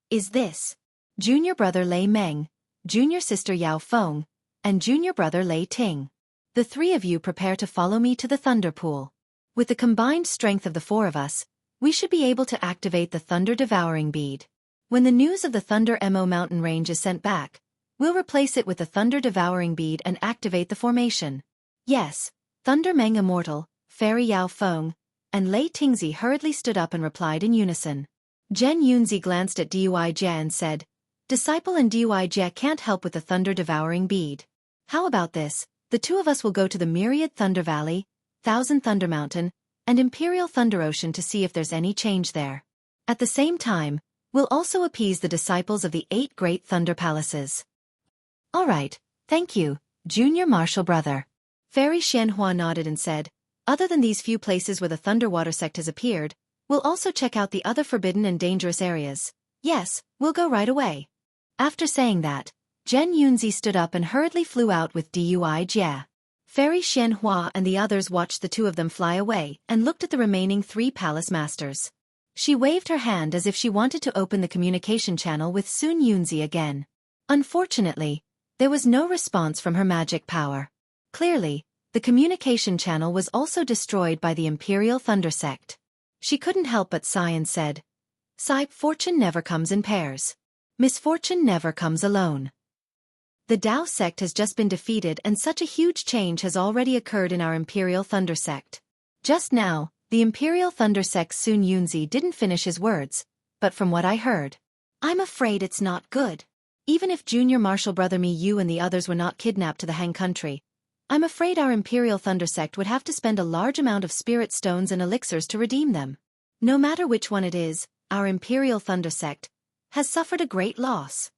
is this. Junior brother Lei Meng, junior sister Yao Feng, and junior brother Lei Ting. The three of you prepare to follow me to the Thunder Pool. With the combined strength of the four of us, we should be able to activate the Thunder Devouring Bead. When the news of the Thunder Mo mountain range is sent back, we'll replace it with the Thunder Devouring Bead and activate the formation. Yes, Thunder Meng Immortal, Fairy Yao Feng, and Lei Tingzi hurriedly stood up and replied in unison. Zhen Yunzi glanced at Dui Jie and said, Disciple and Dui Jie can't help with the Thunder Devouring Bead. How about this? The two of us will go to the Myriad Thunder Valley, Thousand Thunder Mountain, and Imperial Thunder Ocean to see if there's any change there. At the same time, we'll also appease the disciples of the 8 great Thunder Palaces. All right, thank you, Junior Martial Brother. Fairy Xianhua nodded and said, Other than these few places where the Thunderwater sect has appeared, we'll also check out the other forbidden and dangerous areas. Yes, we'll go right away. After saying that, Zhen Yunzi stood up and hurriedly flew out with Dui Jie. Fairy Xianhua and the others watched the two of them fly away and looked at the remaining 3 palace masters. She waved her hand as if she wanted to open the communication channel with Sun Yunzi again. Unfortunately, there was no response from her magic power. Clearly, the communication channel was also destroyed by the Imperial Thunder Sect. She couldn't help but sigh and said, Sigh, fortune never comes in pairs. Misfortune never comes alone. The Tao sect has just been defeated and such a huge change has already occurred in our Imperial Thunder Sect. Just now, the Imperial Thunder Sect's Sun Yunzi didn't finish his words, but from what I heard, I'm afraid it's not good. Even if Junior Martial Brother Mi Yu and the others were not kidnapped to the Han country, I'm afraid our Imperial Thunder Sect would have to spend a large amount of spirit stones and elixirs to redeem them. No matter which one it is, our Imperial Thunder Sect has suffered a great loss.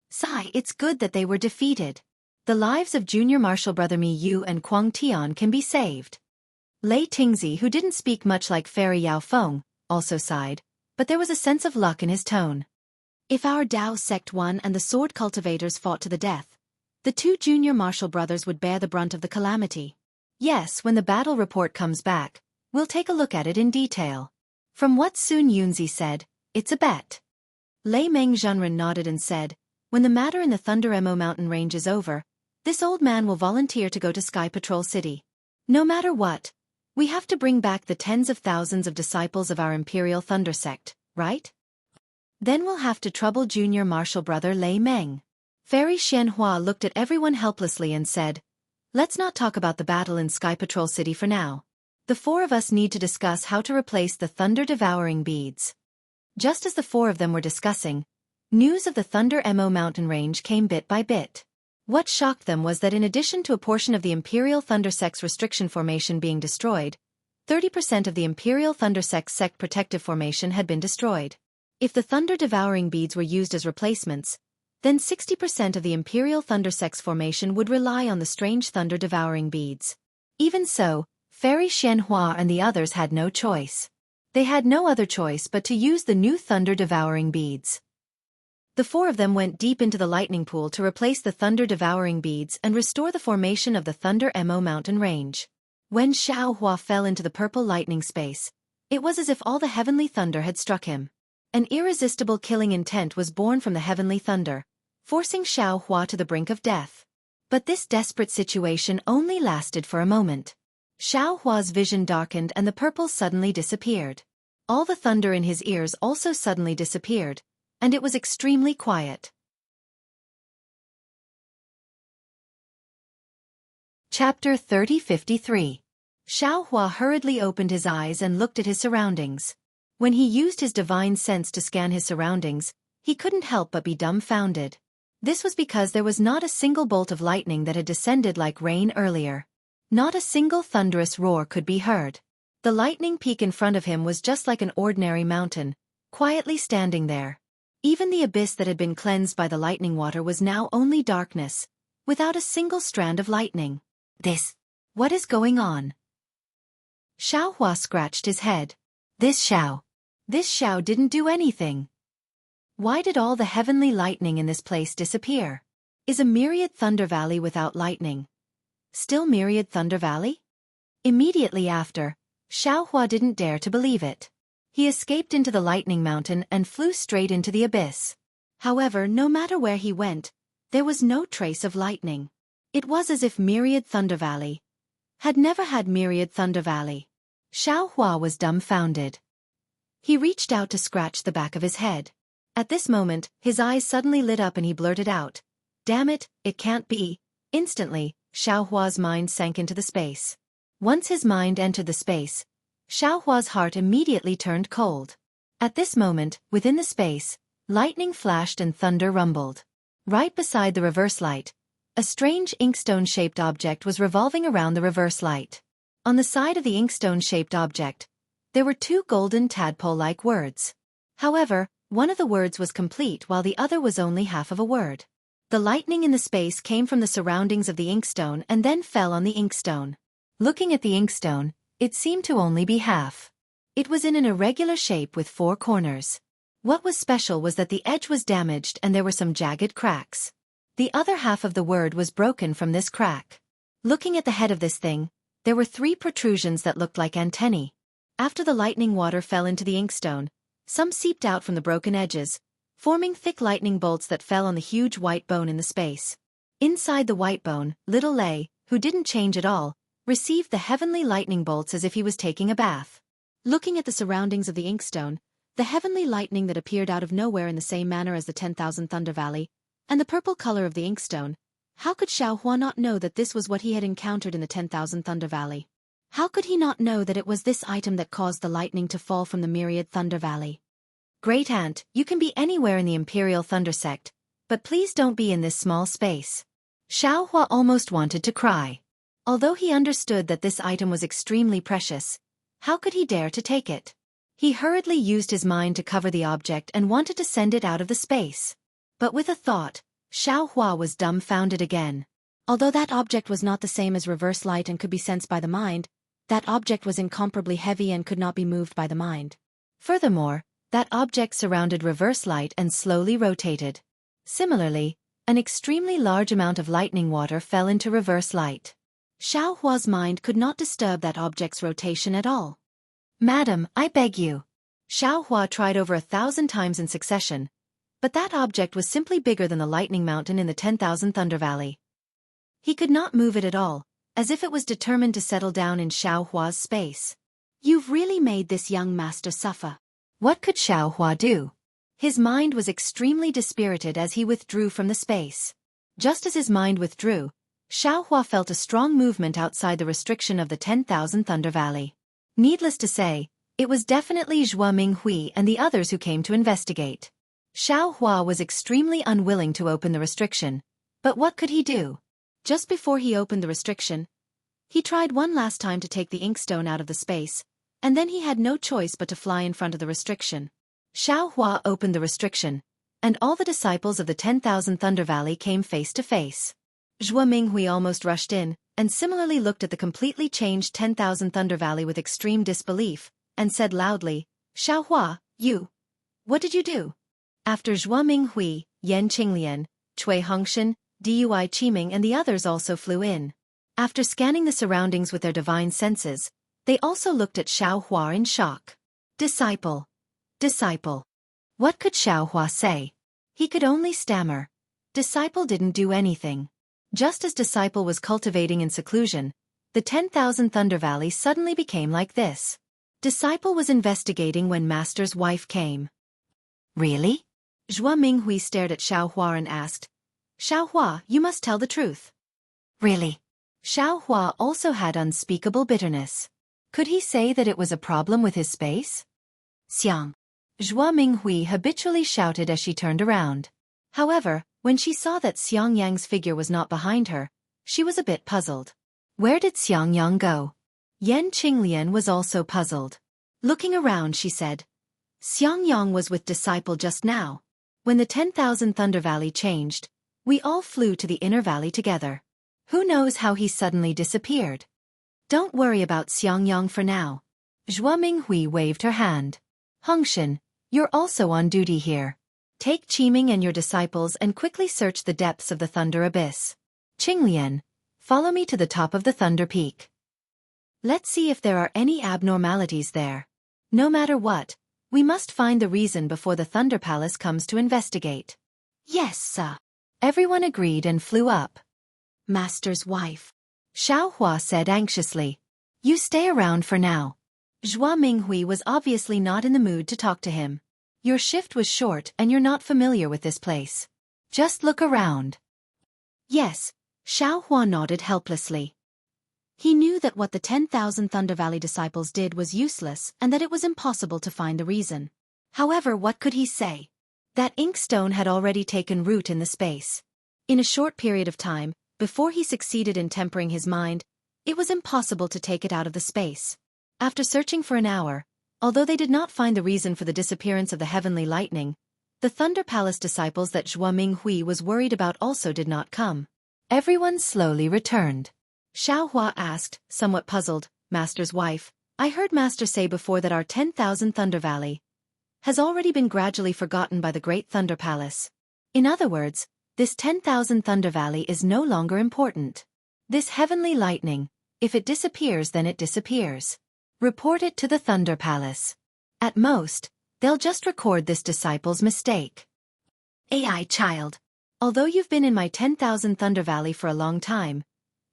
Sigh, it's good that they were defeated. The lives of Junior Martial Brother Mi Yu and Kuang Tian can be saved. Lei Tingzi, who didn't speak much like Fairy Yao Feng, also sighed, but there was a sense of luck in his tone. If our Tao sect won and the sword cultivators fought to the death, the 2 junior martial brothers would bear the brunt of the calamity. Yes, when the battle report comes back, we'll take a look at it in detail. From what Sun Yunzi said, it's a bet. Lei Meng Zhenren nodded and said, When the matter in the Thunder Mo mountain range is over, this old man will volunteer to go to Sky Patrol City. No matter what, we have to bring back the tens of thousands of disciples of our Imperial Thunder Sect, right? Then we'll have to trouble Junior Martial Brother Lei Meng. Fairy Xianhua looked at everyone helplessly and said, Let's not talk about the battle in Sky Patrol City for now. The 4 of us need to discuss how to replace the Thunder Devouring Beads. Just as the 4 of them were discussing, news of the Thunder Mo mountain range came bit by bit. What shocked them was that in addition to a portion of the Imperial Thunder Sect's restriction formation being destroyed, 30% of the Imperial Thunder Sect's sect protective formation had been destroyed. If the Thunder Devouring Beads were used as replacements, then 60% of the Imperial Thundersex formation would rely on the strange thunder-devouring beads. Even so, Fairy Xianhua and the others had no choice. They had no other choice but to use the new thunder-devouring beads. The four of them went deep into the lightning pool to replace the thunder-devouring beads and restore the formation of the Thunder Mo mountain range. When Xiaohua fell into the purple lightning space, it was as if all the heavenly thunder had struck him. An irresistible killing intent was born from the heavenly thunder, forcing Xiaohua to the brink of death. But this desperate situation only lasted for a moment. Xiaohua's vision darkened and the purple suddenly disappeared. All the thunder in his ears also suddenly disappeared, and it was extremely quiet. Chapter 3053. Xiaohua hurriedly opened his eyes and looked at his surroundings. When he used his divine sense to scan his surroundings, he couldn't help but be dumbfounded. This was because there was not a single bolt of lightning that had descended like rain earlier. Not a single thunderous roar could be heard. The lightning peak in front of him was just like an ordinary mountain, quietly standing there. Even the abyss that had been cleansed by the lightning water was now only darkness, without a single strand of lightning. What is going on? Xiaohua scratched his head. This Xiao didn't do anything. Why did all the heavenly lightning in this place disappear? Is a myriad Thunder Valley without lightning still Myriad Thunder Valley? Immediately after, Xiaohua didn't dare to believe it. He escaped into the lightning mountain and flew straight into the abyss. However, no matter where he went, there was no trace of lightning. It was as if Myriad Thunder Valley had never had Myriad Thunder Valley. Xiaohua was dumbfounded. He reached out to scratch the back of his head. At this moment, his eyes suddenly lit up and he blurted out, "Damn it, it can't be." Instantly, Xiaohua's mind sank into the space. Once his mind entered the space, Xiaohua's heart immediately turned cold. At this moment, within the space, lightning flashed and thunder rumbled. Right beside the reverse light, a strange inkstone-shaped object was revolving around the reverse light. On the side of the inkstone-shaped object, there were two golden tadpole-like words. However, one of the words was complete while the other was only half of a word. The lightning in the space came from the surroundings of the inkstone and then fell on the inkstone. Looking at the inkstone, it seemed to only be half. It was in an irregular shape with 4 corners. What was special was that the edge was damaged and there were some jagged cracks. The other half of the word was broken from this crack. Looking at the head of this thing, there were 3 protrusions that looked like antennae. After the lightning water fell into the inkstone, some seeped out from the broken edges, forming thick lightning bolts that fell on the huge white bone in the space. Inside the white bone, little Lei, who didn't change at all, received the heavenly lightning bolts as if he was taking a bath. Looking at the surroundings of the inkstone, the heavenly lightning that appeared out of nowhere in the same manner as the 10,000 Thunder Valley, and the purple color of the inkstone, how could Xiaohua not know that this was what he had encountered in the 10,000 Thunder Valley? How could he not know that it was this item that caused the lightning to fall from the Myriad Thunder Valley? Great Aunt, you can be anywhere in the Imperial Thunder Sect, but please don't be in this small space. Xiaohua almost wanted to cry. Although he understood that this item was extremely precious, how could he dare to take it? He hurriedly used his mind to cover the object and wanted to send it out of the space. But with a thought, Xiaohua was dumbfounded again. Although that object was not the same as reverse light and could be sensed by the mind, that object was incomparably heavy and could not be moved by the mind. Furthermore, that object surrounded reverse light and slowly rotated. Similarly, an extremely large amount of lightning water fell into reverse light. Xiaohua's mind could not disturb that object's rotation at all. "Madam, I beg you." Xiaohua tried over 1,000 times in succession, but that object was simply bigger than the lightning mountain in the 10,000 Thunder Valley. He could not move it at all, as if it was determined to settle down in Xiaohua's space. "You've really made this young master suffer." What could Xiaohua do? His mind was extremely dispirited as he withdrew from the space. Just as his mind withdrew, Xiaohua felt a strong movement outside the restriction of the 10,000 Thunder Valley. Needless to say, it was definitely Zhuo Minghui and the others who came to investigate. Xiaohua was extremely unwilling to open the restriction, but what could he do? Just before he opened the restriction, he tried one last time to take the inkstone out of the space, and then he had no choice but to fly in front of the restriction. Xiaohua opened the restriction, and all the disciples of the 10,000 Thunder Valley came face to face. Zhuo Minghui almost rushed in, and similarly looked at the completely changed 10,000 Thunder Valley with extreme disbelief, and said loudly, "Xiaohua, you. What did you do?" After Zhuo Minghui, Yan Qinglian, Cui Hongshan, Dui Qiming and the others also flew in. After scanning the surroundings with their divine senses, they also looked at Xiaohua in shock. Disciple. Disciple. What could Xiaohua say? He could only stammer. Disciple didn't do anything. Just as Disciple was cultivating in seclusion, the 10,000 Thunder Valley suddenly became like this. Disciple was investigating when Master's wife came. Really? Zhuo Minghui stared at Xiaohua and asked, "Xiaohua, you must tell the truth." Really? Xiaohua also had unspeakable bitterness. Could he say that it was a problem with his space? Xiang. Zhuo Minghui habitually shouted as she turned around. However, when she saw that Xiang Yang's figure was not behind her, she was a bit puzzled. Where did Xiang Yang go? Yan Qinglian was also puzzled. Looking around, she said, "Xiang Yang was with Disciple just now. When the 10,000 Thunder Valley changed, we all flew to the inner valley together. Who knows how he suddenly disappeared? Don't worry about Xiang Yang for now." Zhuo Minghui waved her hand. "Hongshan, you're also on duty here. Take Qiming and your disciples and quickly search the depths of the Thunder Abyss. Qinglian, follow me to the top of the Thunder Peak. Let's see if there are any abnormalities there. No matter what, we must find the reason before the Thunder Palace comes to investigate." "Yes, sir." Everyone agreed and flew up. "Master's wife," Xiaohua said anxiously. "You stay around for now." Zhuo Minghui was obviously not in the mood to talk to him. "Your shift was short and you're not familiar with this place. Just look around." "Yes," Xiaohua nodded helplessly. He knew that what the 10,000 Thunder Valley disciples did was useless and that it was impossible to find the reason. However, what could he say? That inkstone had already taken root in the space. In a short period of time, before he succeeded in tempering his mind, it was impossible to take it out of the space. After searching for an hour, although they did not find the reason for the disappearance of the heavenly lightning, the Thunder Palace disciples that Zhuo Minghui was worried about also did not come. Everyone slowly returned. Xiaohua asked, somewhat puzzled, "Master's wife, I heard Master say before that our 10,000 Thunder Valley has already been gradually forgotten by the Great Thunder Palace. In other words, this 10,000 Thunder Valley is no longer important. This heavenly lightning, if it disappears then it disappears. Report it to the Thunder Palace. At most, they'll just record this disciple's mistake." "AI child, although you've been in my 10,000 Thunder Valley for a long time,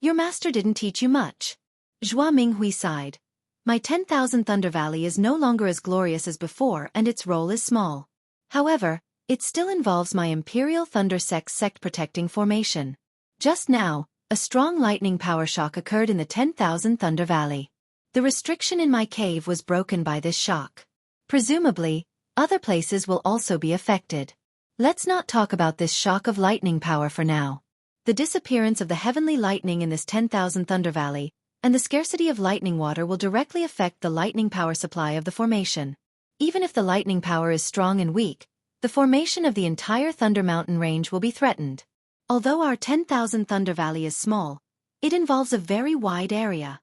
your master didn't teach you much." Zhuo Minghui sighed. "My 10,000 Thunder Valley is no longer as glorious as before and its role is small. However, it still involves my Imperial Thunder sect protecting formation. Just now, a strong lightning power shock occurred in the 10,000 Thunder Valley. The restriction in my cave was broken by this shock. Presumably, other places will also be affected. Let's not talk about this shock of lightning power for now. The disappearance of the heavenly lightning in this 10,000 Thunder Valley, and the scarcity of lightning water will directly affect the lightning power supply of the formation. Even if the lightning power is strong and weak, the formation of the entire Thunder Mountain range will be threatened. Although our 10,000 Thunder Valley is small, it involves a very wide area.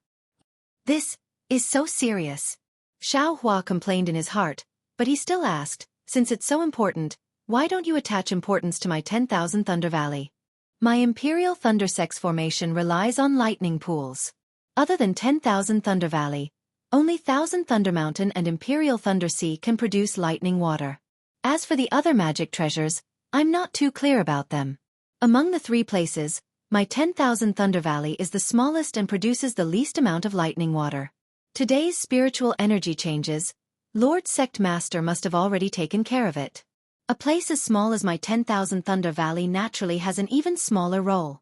This is so serious." Xiaohua complained in his heart, but he still asked, "Since it's so important, why don't you attach importance to my 10,000 Thunder Valley? My Imperial Thunder Sex formation relies on lightning pools. Other than 10,000 Thunder Valley, only 1,000 Thunder Mountain and Imperial Thunder Sea can produce lightning water. As for the other magic treasures, I'm not too clear about them. Among the three places, my 10,000 Thunder Valley is the smallest and produces the least amount of lightning water. Today's spiritual energy changes, Lord Sect Master must have already taken care of it. A place as small as my 10,000 Thunder Valley naturally has an even smaller role.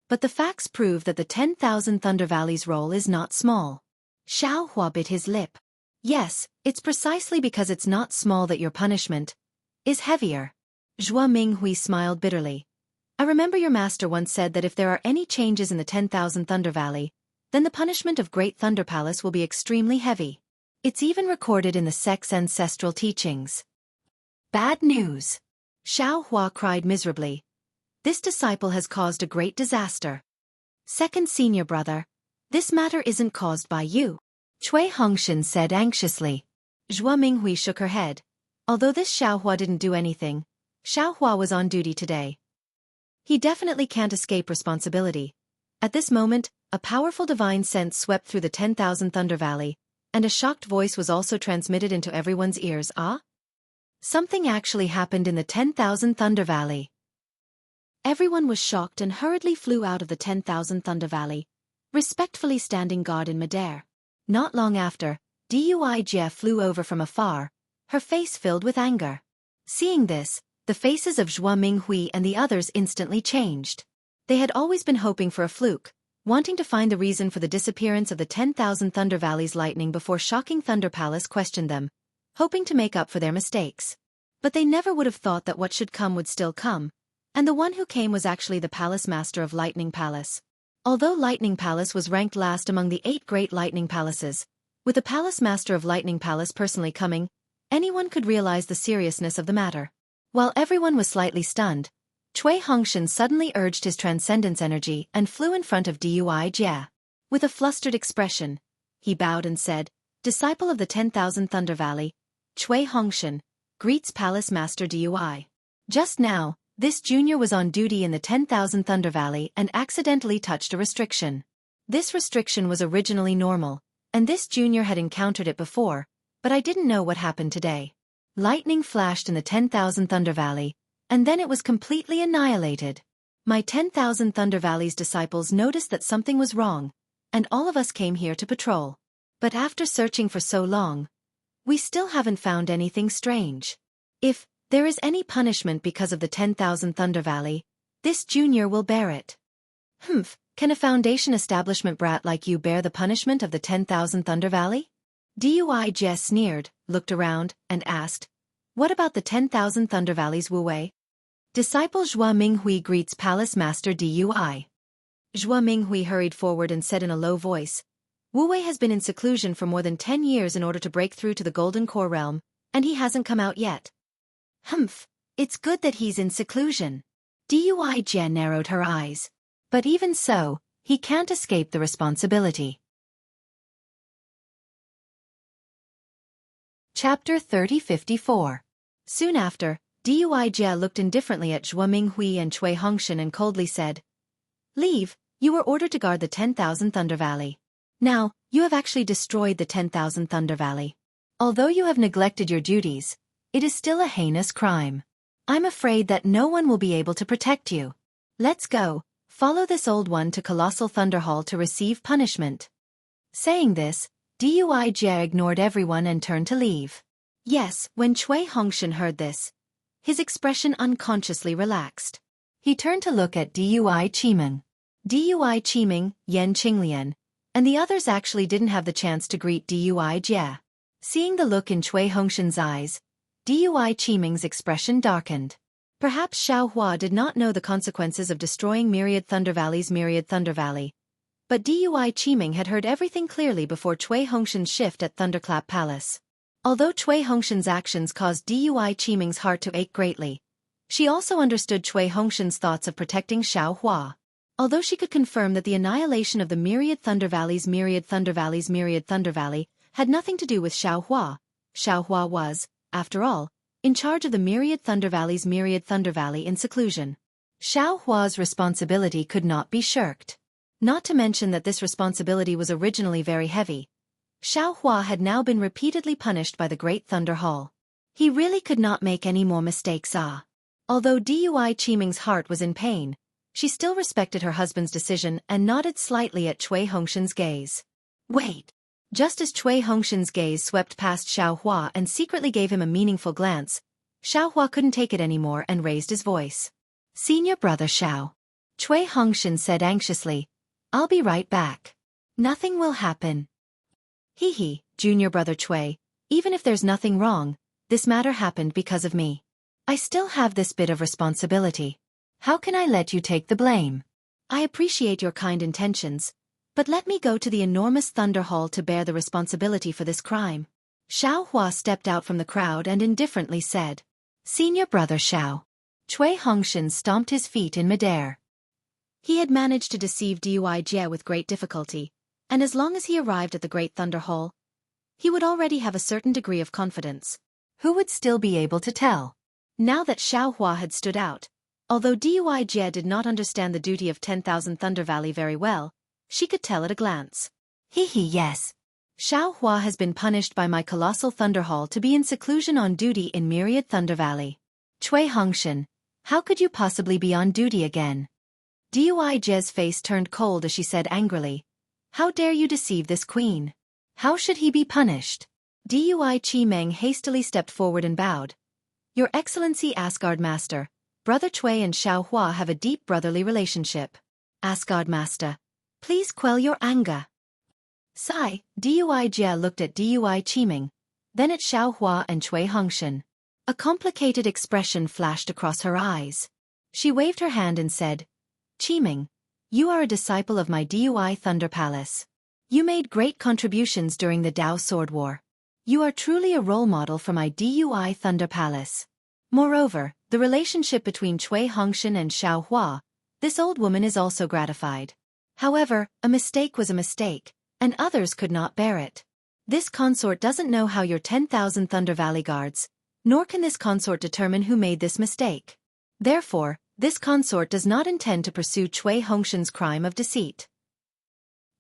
But the facts prove that the 10,000 Thunder Valley's role is not small." Xiaohua bit his lip. "Yes, it's precisely because it's not small that your punishment is heavier." Zhuo Minghui smiled bitterly. "I remember your master once said that if there are any changes in the 10,000 Thunder Valley, then the punishment of Great Thunder Palace will be extremely heavy. It's even recorded in the sect's ancestral teachings." "Bad news." Xiao Hua cried miserably. This disciple has caused a great disaster. Second senior brother, this matter isn't caused by you, Cui Hongshan said anxiously. Zhua Minghui shook her head. Although this Xiao Hua didn't do anything, Xiao Hua was on duty today. He definitely can't escape responsibility. At this moment, a powerful divine sense swept through the 10,000 Thunder Valley, and a shocked voice was also transmitted into everyone's ears. Ah? Something actually happened in the 10,000 Thunder Valley. Everyone was shocked and hurriedly flew out of the 10,000 Thunder Valley, respectfully standing guard in midair. Not long after, Dui Jie flew over from afar, her face filled with anger. Seeing this, the faces of Zhua Minghui and the others instantly changed. They had always been hoping for a fluke, wanting to find the reason for the disappearance of the 10,000 Thunder Valley's lightning before shocking Thunder Palace questioned them, hoping to make up for their mistakes. But they never would have thought that what should come would still come, and the one who came was actually the Palace Master of Lightning Palace. Although Lightning Palace was ranked last among the 8 great Lightning Palaces, with the Palace Master of Lightning Palace personally coming, anyone could realize the seriousness of the matter. While everyone was slightly stunned, Cui Hongshan suddenly urged his transcendence energy and flew in front of Dui Jie. With a flustered expression, he bowed and said, Disciple of the 10,000 Thunder Valley, Cui Hongshan, greets Palace Master Dui. Just now, this junior was on duty in the 10,000 Thunder Valley and accidentally touched a restriction. This restriction was originally normal, and this junior had encountered it before, but I didn't know what happened today. Lightning flashed in the 10,000 Thunder Valley, and then it was completely annihilated. My 10,000 Thunder Valley's disciples noticed that something was wrong, and all of us came here to patrol. But after searching for so long, we still haven't found anything strange. If there is any punishment because of the 10,000 Thunder Valley, this junior will bear it. Can a foundation establishment brat like you bear the punishment of the 10,000 Thunder Valley? Dui Jie sneered, looked around, and asked, What about the 10,000 Thunder Valleys Wu Wei? Disciple Zhua Minghui greets Palace Master Dui. Zhua Minghui hurried forward and said in a low voice, Wu Wei has been in seclusion for more than 10 years in order to break through to the Golden Core Realm, and he hasn't come out yet. It's good that he's in seclusion. Dui Jie narrowed her eyes. But even so, he can't escape the responsibility. Chapter 3054. Soon after, Dui Jie looked indifferently at Zhua Minghui and Cui Hongshan and coldly said, Leave, you were ordered to guard the 10,000 Thunder Valley. Now, you have actually destroyed the 10,000 Thunder Valley. Although you have neglected your duties, it is still a heinous crime. I'm afraid that no one will be able to protect you. Let's go, follow this old one to Colossal Thunder Hall to receive punishment. Saying this, Dui Jie ignored everyone and turned to leave. Yes, when Cui Hongshan heard this, his expression unconsciously relaxed. He turned to look at Dui Qiming. Dui Qiming, Yan Qinglian, and the others actually didn't have the chance to greet Dui Jie. Seeing the look in Cui Hongshan's eyes, Dui Qiming's expression darkened. Perhaps Xiao Hua did not know the consequences of destroying Myriad Thunder Valley's Myriad Thunder Valley, but Dui Qiming had heard everything clearly before Cui Hongshan's shift at Thunderclap Palace. Although Cui Hongshan's actions caused Dui Qiming's heart to ache greatly, she also understood Cui Hongshan's thoughts of protecting Xiao Hua. Although she could confirm that the annihilation of the Myriad Thunder Valley's Myriad Thunder Valley had nothing to do with Xiao Hua was, after all, in charge of the Myriad Thunder Valley's Myriad Thunder Valley in seclusion. Xiao Hua's responsibility could not be shirked. Not to mention that this responsibility was originally very heavy. Xiao Hua had now been repeatedly punished by the Great Thunder Hall. He really could not make any more mistakes. Although Dui Qiming's heart was in pain, she still respected her husband's decision and nodded slightly at Cui Hongshan's gaze. Wait! Just as Cui Hongshan's gaze swept past Xiao Hua and secretly gave him a meaningful glance, Xiao Hua couldn't take it anymore and raised his voice. Senior brother Xiao. Cui Hongshan said anxiously, I'll be right back. Nothing will happen. Junior brother Cui, even if there's nothing wrong, this matter happened because of me. I still have this bit of responsibility. How can I let you take the blame? I appreciate your kind intentions, but let me go to the enormous Thunder Hall to bear the responsibility for this crime. Xiao Hua stepped out from the crowd and indifferently said, Senior brother Xiao. Cui Hongshan stomped his feet in midair. He had managed to deceive Dui Jie with great difficulty, and as long as he arrived at the Great Thunder Hall, he would already have a certain degree of confidence. Who would still be able to tell? Now that Xiaohua had stood out, although Dui Jie did not understand the duty of 10,000 Thunder Valley very well, she could tell at a glance. Yes. Xiaohua has been punished by my colossal Thunder Hall to be in seclusion on duty in Myriad Thunder Valley. Cui Hongshan, how could you possibly be on duty again? Dui Jie's face turned cold as she said angrily, how dare you deceive this queen? How should he be punished? Dui Qimeng hastily stepped forward and bowed. Your Excellency Asgard Master, Brother Cui and Xiaohua have a deep brotherly relationship. Asgard Master, please quell your anger. Sigh, Dui Jie looked at Dui Qimeng, then at Xiaohua and Cui Hongshan. A complicated expression flashed across her eyes. She waved her hand and said, Qimeng, you are a disciple of my Dui Thunder Palace. You made great contributions during the Dao Sword War. You are truly a role model for my Dui Thunder Palace. Moreover, the relationship between Cui Hongshan and Xiaohua, this old woman is also gratified. However, a mistake was a mistake, and others could not bear it. This consort doesn't know how your 10,000 Thunder Valley guards, nor can this consort determine who made this mistake. Therefore, this consort does not intend to pursue Cui Hongshan's crime of deceit.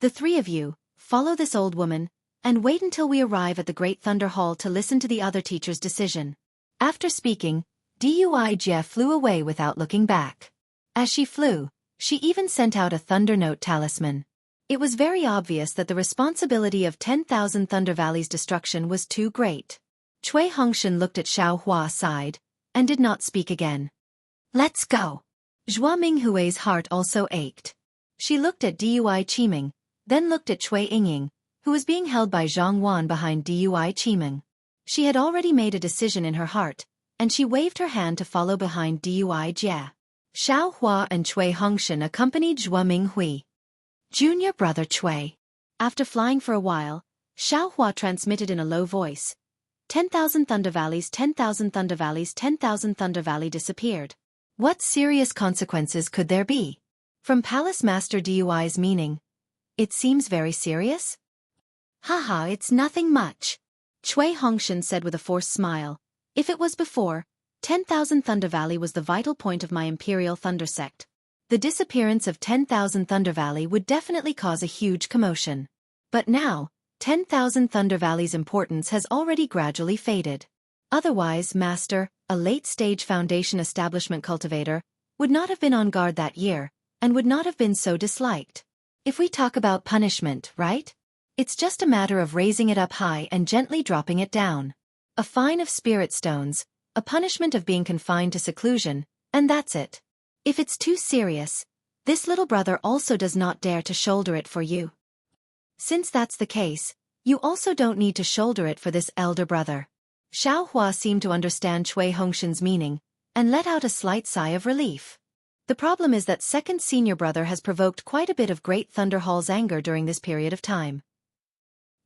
The three of you, follow this old woman, and wait until we arrive at the Great Thunder Hall to listen to the other teacher's decision. After speaking, Dui Jie flew away without looking back. As she flew, she even sent out a Thunder Note talisman. It was very obvious that the responsibility of 10,000 Thunder Valley's destruction was too great. Cui Hongshan looked at Xiaohua, sighed, and did not speak again. Let's go. Zhua Minghui's heart also ached. She looked at Dui Qimeng, then looked at Cui Yingying, who was being held by Zhang Wan behind Dui Qimeng. She had already made a decision in her heart, and she waved her hand to follow behind Dui Jie. Xiaohua and Cui Hongshan accompanied Zhua Minghui. Junior brother Cui. After flying for a while, Xiaohua transmitted in a low voice. 10,000 Thunder Valleys, 10,000 Thunder Valleys, 10,000 Thunder Valley disappeared. What serious consequences could there be? From Palace Master Dui's meaning. It seems very serious? Haha, it's nothing much. Cui Hongshan said with a forced smile. If it was before, 10,000 Thunder Valley was the vital point of my Imperial Thunder Sect. The disappearance of 10,000 Thunder Valley would definitely cause a huge commotion. But now, 10,000 Thunder Valley's importance has already gradually faded. Otherwise, Master, a late-stage Foundation establishment cultivator, would not have been on guard that year, and would not have been so disliked. If we talk about punishment, right? It's just a matter of raising it up high and gently dropping it down. A fine of spirit stones, a punishment of being confined to seclusion, and that's it. If it's too serious, this little brother also does not dare to shoulder it for you. Since that's the case, you also don't need to shoulder it for this elder brother. Xiaohua seemed to understand Cui Hongshan's meaning, and let out a slight sigh of relief. The problem is that second senior brother has provoked quite a bit of Great Thunder Hall's anger during this period of time.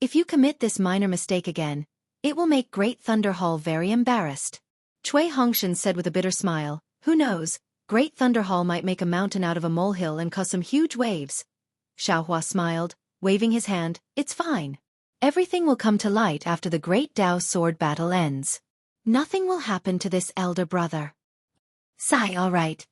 If you commit this minor mistake again, it will make Great Thunder Hall very embarrassed. Cui Hongshan said with a bitter smile, who knows, Great Thunder Hall might make a mountain out of a molehill and cause some huge waves. Xiaohua smiled, waving his hand, it's fine. Everything will come to light after the Great Dao Sword battle ends. Nothing will happen to this elder brother. Sigh, all right.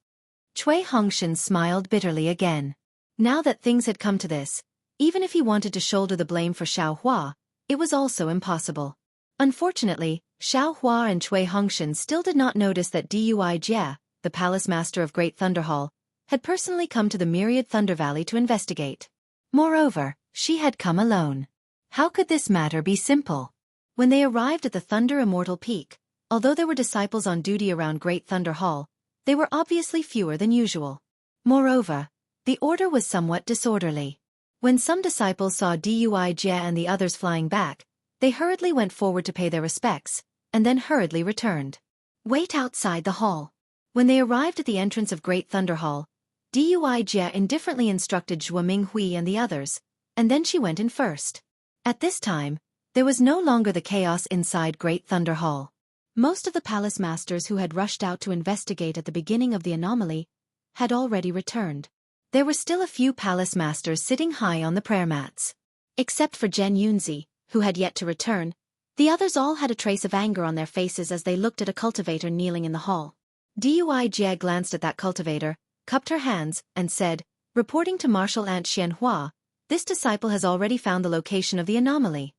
Cui Hongshan smiled bitterly again. Now that things had come to this, even if he wanted to shoulder the blame for Xiaohua, it was also impossible. Unfortunately, Xiaohua and Cui Hongshan still did not notice that Dui Jie, the Palace Master of Great Thunder Hall, had personally come to the Myriad Thunder Valley to investigate. Moreover, she had come alone. How could this matter be simple? When they arrived at the Thunder Immortal Peak, although there were disciples on duty around Great Thunder Hall, they were obviously fewer than usual. Moreover, the order was somewhat disorderly. When some disciples saw Dui Jie and the others flying back, they hurriedly went forward to pay their respects, and then hurriedly returned. Wait outside the hall. When they arrived at the entrance of Great Thunder Hall, Dui Jie indifferently instructed Zhua Minghui and the others, and then she went in first. At this time, there was no longer the chaos inside Great Thunder Hall. Most of the palace masters who had rushed out to investigate at the beginning of the anomaly had already returned. There were still a few palace masters sitting high on the prayer mats. Except for Zhen Yunzi, who had yet to return, the others all had a trace of anger on their faces as they looked at a cultivator kneeling in the hall. Dui Jie glanced at that cultivator, cupped her hands, and said, "Reporting to Martial Ant Xianhua, this disciple has already found the location of the anomaly."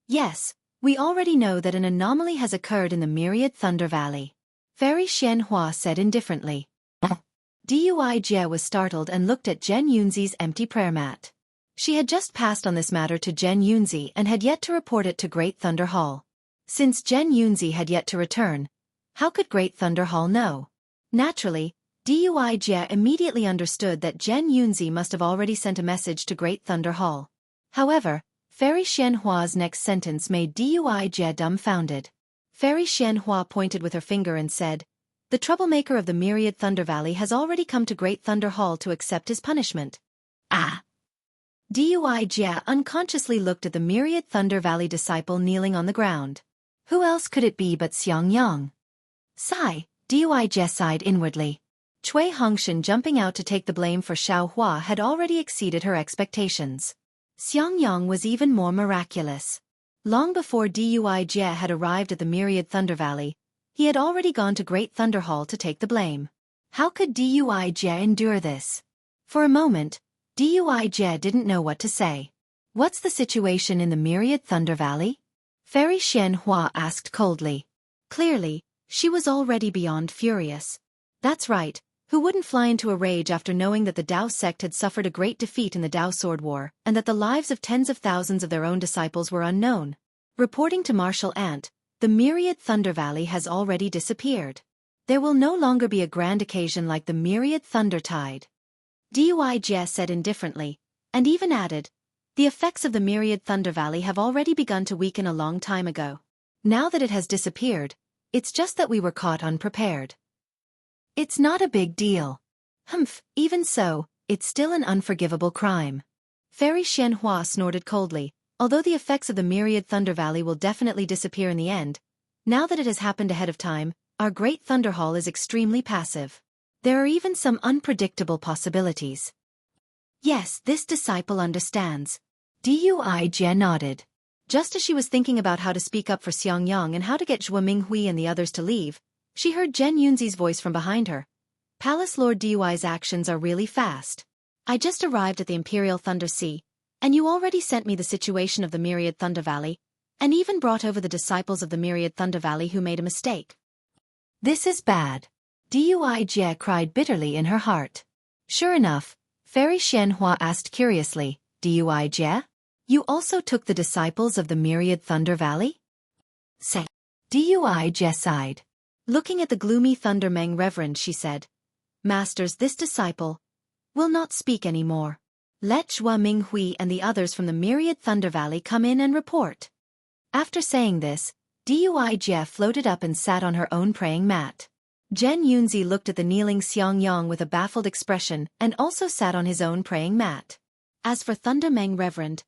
"Yes, we already know that an anomaly has occurred in the Myriad Thunder Valley," Fairy Xianhua said indifferently. Dui Jie was startled and looked at Zhen Yunzi's empty prayer mat. She had just passed on this matter to Zhen Yunzi and had yet to report it to Great Thunder Hall. Since Zhen Yunzi had yet to return, how could Great Thunder Hall know? Naturally, Dui Jie immediately understood that Zhen Yunzi must have already sent a message to Great Thunder Hall. However, Fairy Xianhua's next sentence made Dui Jie dumbfounded. Fairy Xianhua pointed with her finger and said, "The troublemaker of the Myriad Thunder Valley has already come to Great Thunder Hall to accept his punishment." Ah! Dui Jie unconsciously looked at the Myriad Thunder Valley disciple kneeling on the ground. Who else could it be but Xiang Yang? Sigh, Dui Jie sighed inwardly. Cui Hongshan jumping out to take the blame for Xiao Hua had already exceeded her expectations. Xiang Yang was even more miraculous. Long before Dui Jie had arrived at the Myriad Thunder Valley, he had already gone to Great Thunder Hall to take the blame. How could Dui Jie endure this? For a moment, Dui Jie didn't know what to say. "What's the situation in the Myriad Thunder Valley?" Fairy Xianhua asked coldly. Clearly, she was already beyond furious. That's right, who wouldn't fly into a rage after knowing that the Dao sect had suffered a great defeat in the Dao Sword War, and that the lives of tens of thousands of their own disciples were unknown? Reporting to Martial Ant, the Myriad Thunder Valley has already disappeared. There will no longer be a grand occasion like the Myriad Thunder Tide. Dui Jie said indifferently, and even added, "The effects of the Myriad Thunder Valley have already begun to weaken a long time ago. Now that it has disappeared, it's just that we were caught unprepared. It's not a big deal." "Humph, even so, it's still an unforgivable crime." Fairy Xianhua snorted coldly. "Although the effects of the Myriad Thunder Valley will definitely disappear in the end, now that it has happened ahead of time, our Great Thunder Hall is extremely passive. There are even some unpredictable possibilities." "Yes, this disciple understands." Dui Jie nodded. Just as she was thinking about how to speak up for Xiang Yang and how to get Zhuo Minghui and the others to leave, she heard Zhen Yunzi's voice from behind her. "Palace Lord Dui's actions are really fast. I just arrived at the Imperial Thunder Sea, and you already sent me the situation of the Myriad Thunder Valley, and even brought over the disciples of the Myriad Thunder Valley who made a mistake. This is bad." Dui Jie cried bitterly in her heart. Sure enough, Fairy Xianhua asked curiously, "Dui Jie? You also took the disciples of the Myriad Thunder Valley?" Say. Dui Jie sighed. Looking at the gloomy Thunder Meng Reverend, she said, "Masters, this disciple will not speak any more. Let Zhuo Minghui and the others from the Myriad Thunder Valley come in and report." After saying this, Dui Jie floated up and sat on her own praying mat. Zhen Yunzi looked at the kneeling Xiang Yang with a baffled expression and also sat on his own praying mat. As for Thunder Meng Reverend,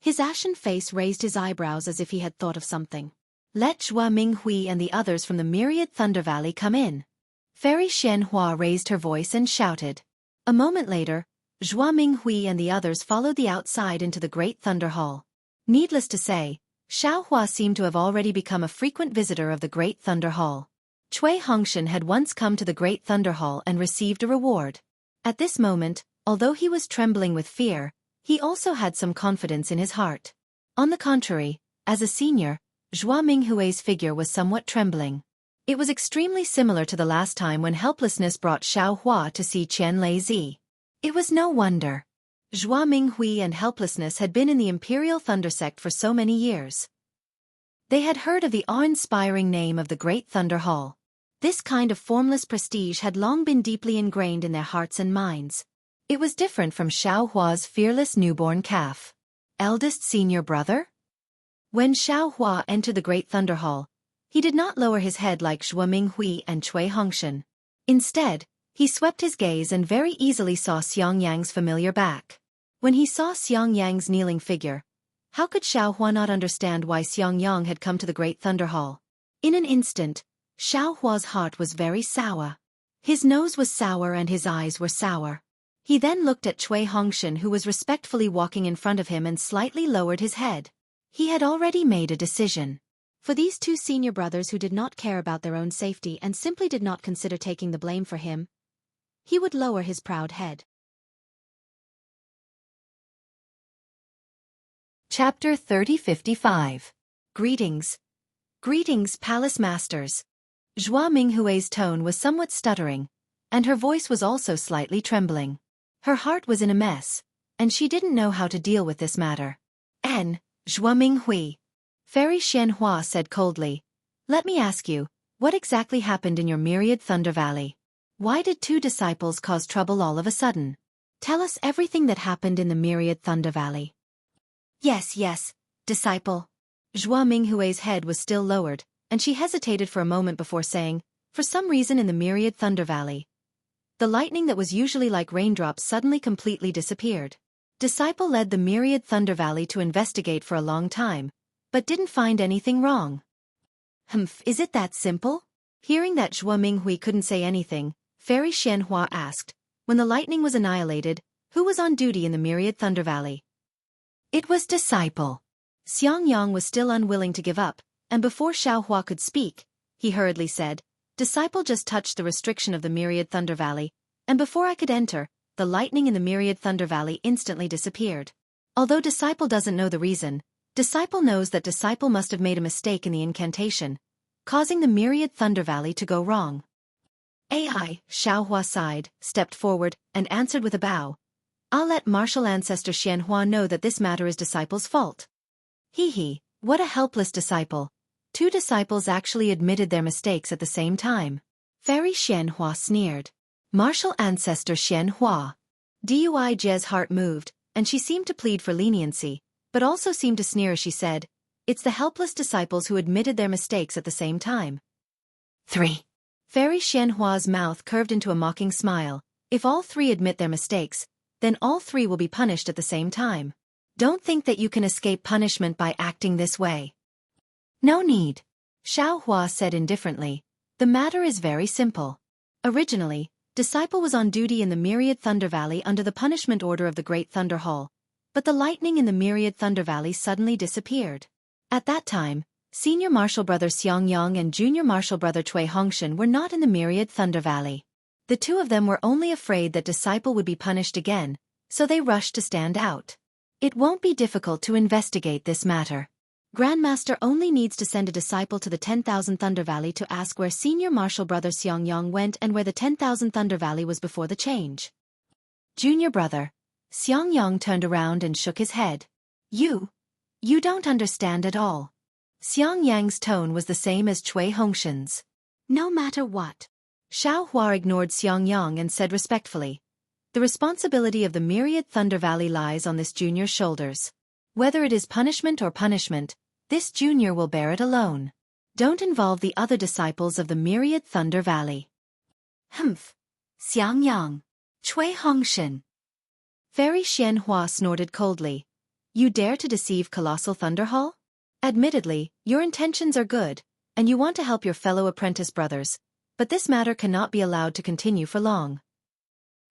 his ashen face raised his eyebrows as if he had thought of something. "Let Zhuo Minghui and the others from the Myriad Thunder Valley come in." Fairy Xianhua raised her voice and shouted. A moment later, Zhuo Minghui and the others followed the outside into the Great Thunder Hall. Needless to say, Xiao Hua seemed to have already become a frequent visitor of the Great Thunder Hall. Cui Hongshan had once come to the Great Thunder Hall and received a reward. At this moment, although he was trembling with fear, he also had some confidence in his heart. On the contrary, as a senior, Zhuo Minghui's figure was somewhat trembling. It was extremely similar to the last time when helplessness brought Xiao Hua to see Chen Leizi. It was no wonder. Zhuo Minghui and helplessness had been in the Imperial Thunder Sect for so many years. They had heard of the awe-inspiring name of the Great Thunder Hall. This kind of formless prestige had long been deeply ingrained in their hearts and minds. It was different from Xiao Hua's fearless newborn calf. Eldest senior brother? When Xiao Hua entered the Great Thunder Hall, he did not lower his head like Zhuo Minghui and Cui Hongshan. Instead, he swept his gaze and very easily saw Xiang Yang's familiar back. When he saw Xiang Yang's kneeling figure, how could Xiao Hua not understand why Xiang Yang had come to the Great Thunder Hall? In an instant, Xiaohua's heart was very sour. His nose was sour and his eyes were sour. He then looked at Cui Hongshan, who was respectfully walking in front of him, and slightly lowered his head. He had already made a decision. For these two senior brothers who did not care about their own safety and simply did not consider taking the blame for him, he would lower his proud head. Chapter 3055. Greetings. Greetings, Palace Masters. Zhua Minghui's tone was somewhat stuttering, and her voice was also slightly trembling. Her heart was in a mess, and she didn't know how to deal with this matter. Zhua Minghui. Fairy Xianhua said coldly, "Let me ask you, what exactly happened in your Myriad Thunder Valley? Why did two disciples cause trouble all of a sudden? Tell us everything that happened in the Myriad Thunder Valley." Yes, disciple. Zhua Minghui's head was still lowered, and she hesitated for a moment before saying, "For some reason in the Myriad Thunder Valley, the lightning that was usually like raindrops suddenly completely disappeared. Disciple led the Myriad Thunder Valley to investigate for a long time, but didn't find anything wrong." Is it that simple? Hearing that Zhua Minghui couldn't say anything, Fairy Xianhua asked, "When the lightning was annihilated, who was on duty in the Myriad Thunder Valley?" "It was disciple." Xiangyang was still unwilling to give up, and before Xiaohua could speak, he hurriedly said, "Disciple just touched the restriction of the Myriad Thunder Valley, and before I could enter, the lightning in the Myriad Thunder Valley instantly disappeared. Although Disciple doesn't know the reason, Disciple knows that Disciple must have made a mistake in the incantation, causing the Myriad Thunder Valley to go wrong." "AI," Xiaohua sighed, stepped forward, and answered with a bow, "I'll let martial ancestor Xianhua know that this matter is Disciple's fault." He, what a helpless disciple. Two disciples actually admitted their mistakes at the same time. Fairy Xianhua sneered. Martial ancestor Xianhua. Dui Jie's heart moved, and she seemed to plead for leniency, but also seemed to sneer as she said, "It's the helpless disciples who admitted their mistakes at the same time." 3. Fairy Xianhua's mouth curved into a mocking smile. "If all three admit their mistakes, then all three will be punished at the same time. Don't think that you can escape punishment by acting this way." "No need," Xiaohua said indifferently. "The matter is very simple. Originally, Disciple was on duty in the Myriad Thunder Valley under the punishment order of the Great Thunder Hall, but the lightning in the Myriad Thunder Valley suddenly disappeared. At that time, Senior Martial Brother Xiangyang and Junior Martial Brother Cui Hongshan were not in the Myriad Thunder Valley. The two of them were only afraid that Disciple would be punished again, so they rushed to stand out. It won't be difficult to investigate this matter. Grandmaster only needs to send a disciple to the 10,000 Thunder Valley to ask where Senior Martial Brother Xiangyang went and where the 10,000 Thunder Valley was before the change." Junior brother. Xiangyang turned around and shook his head. You don't understand at all." Xiangyang's tone was the same as Cui Hongshan's. "No matter what." Xiaohua ignored Xiangyang and said respectfully, "The responsibility of the Myriad Thunder Valley lies on this junior's shoulders. Whether it is punishment or punishment, this junior will bear it alone. Don't involve the other disciples of the Myriad Thunder Valley." Xiangyang. Cui Hongshan. Fairy Xianhua snorted coldly. "You dare to deceive Colossal Thunder Hall? Admittedly, your intentions are good, and you want to help your fellow apprentice brothers, but this matter cannot be allowed to continue for long.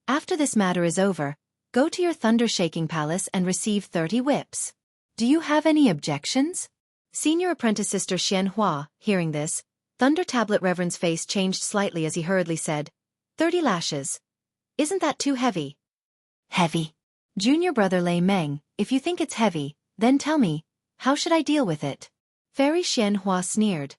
After this matter is over, go to your thunder-shaking palace and receive 30 whips. Do you have any objections?" Senior apprentice sister Xianhua, hearing this, Thunder Tablet Reverend's face changed slightly as he hurriedly said, 30 lashes. Isn't that too heavy?" "Heavy." Junior brother Lei Meng, if you think it's heavy, then tell me, how should I deal with it?" Fairy Xianhua sneered.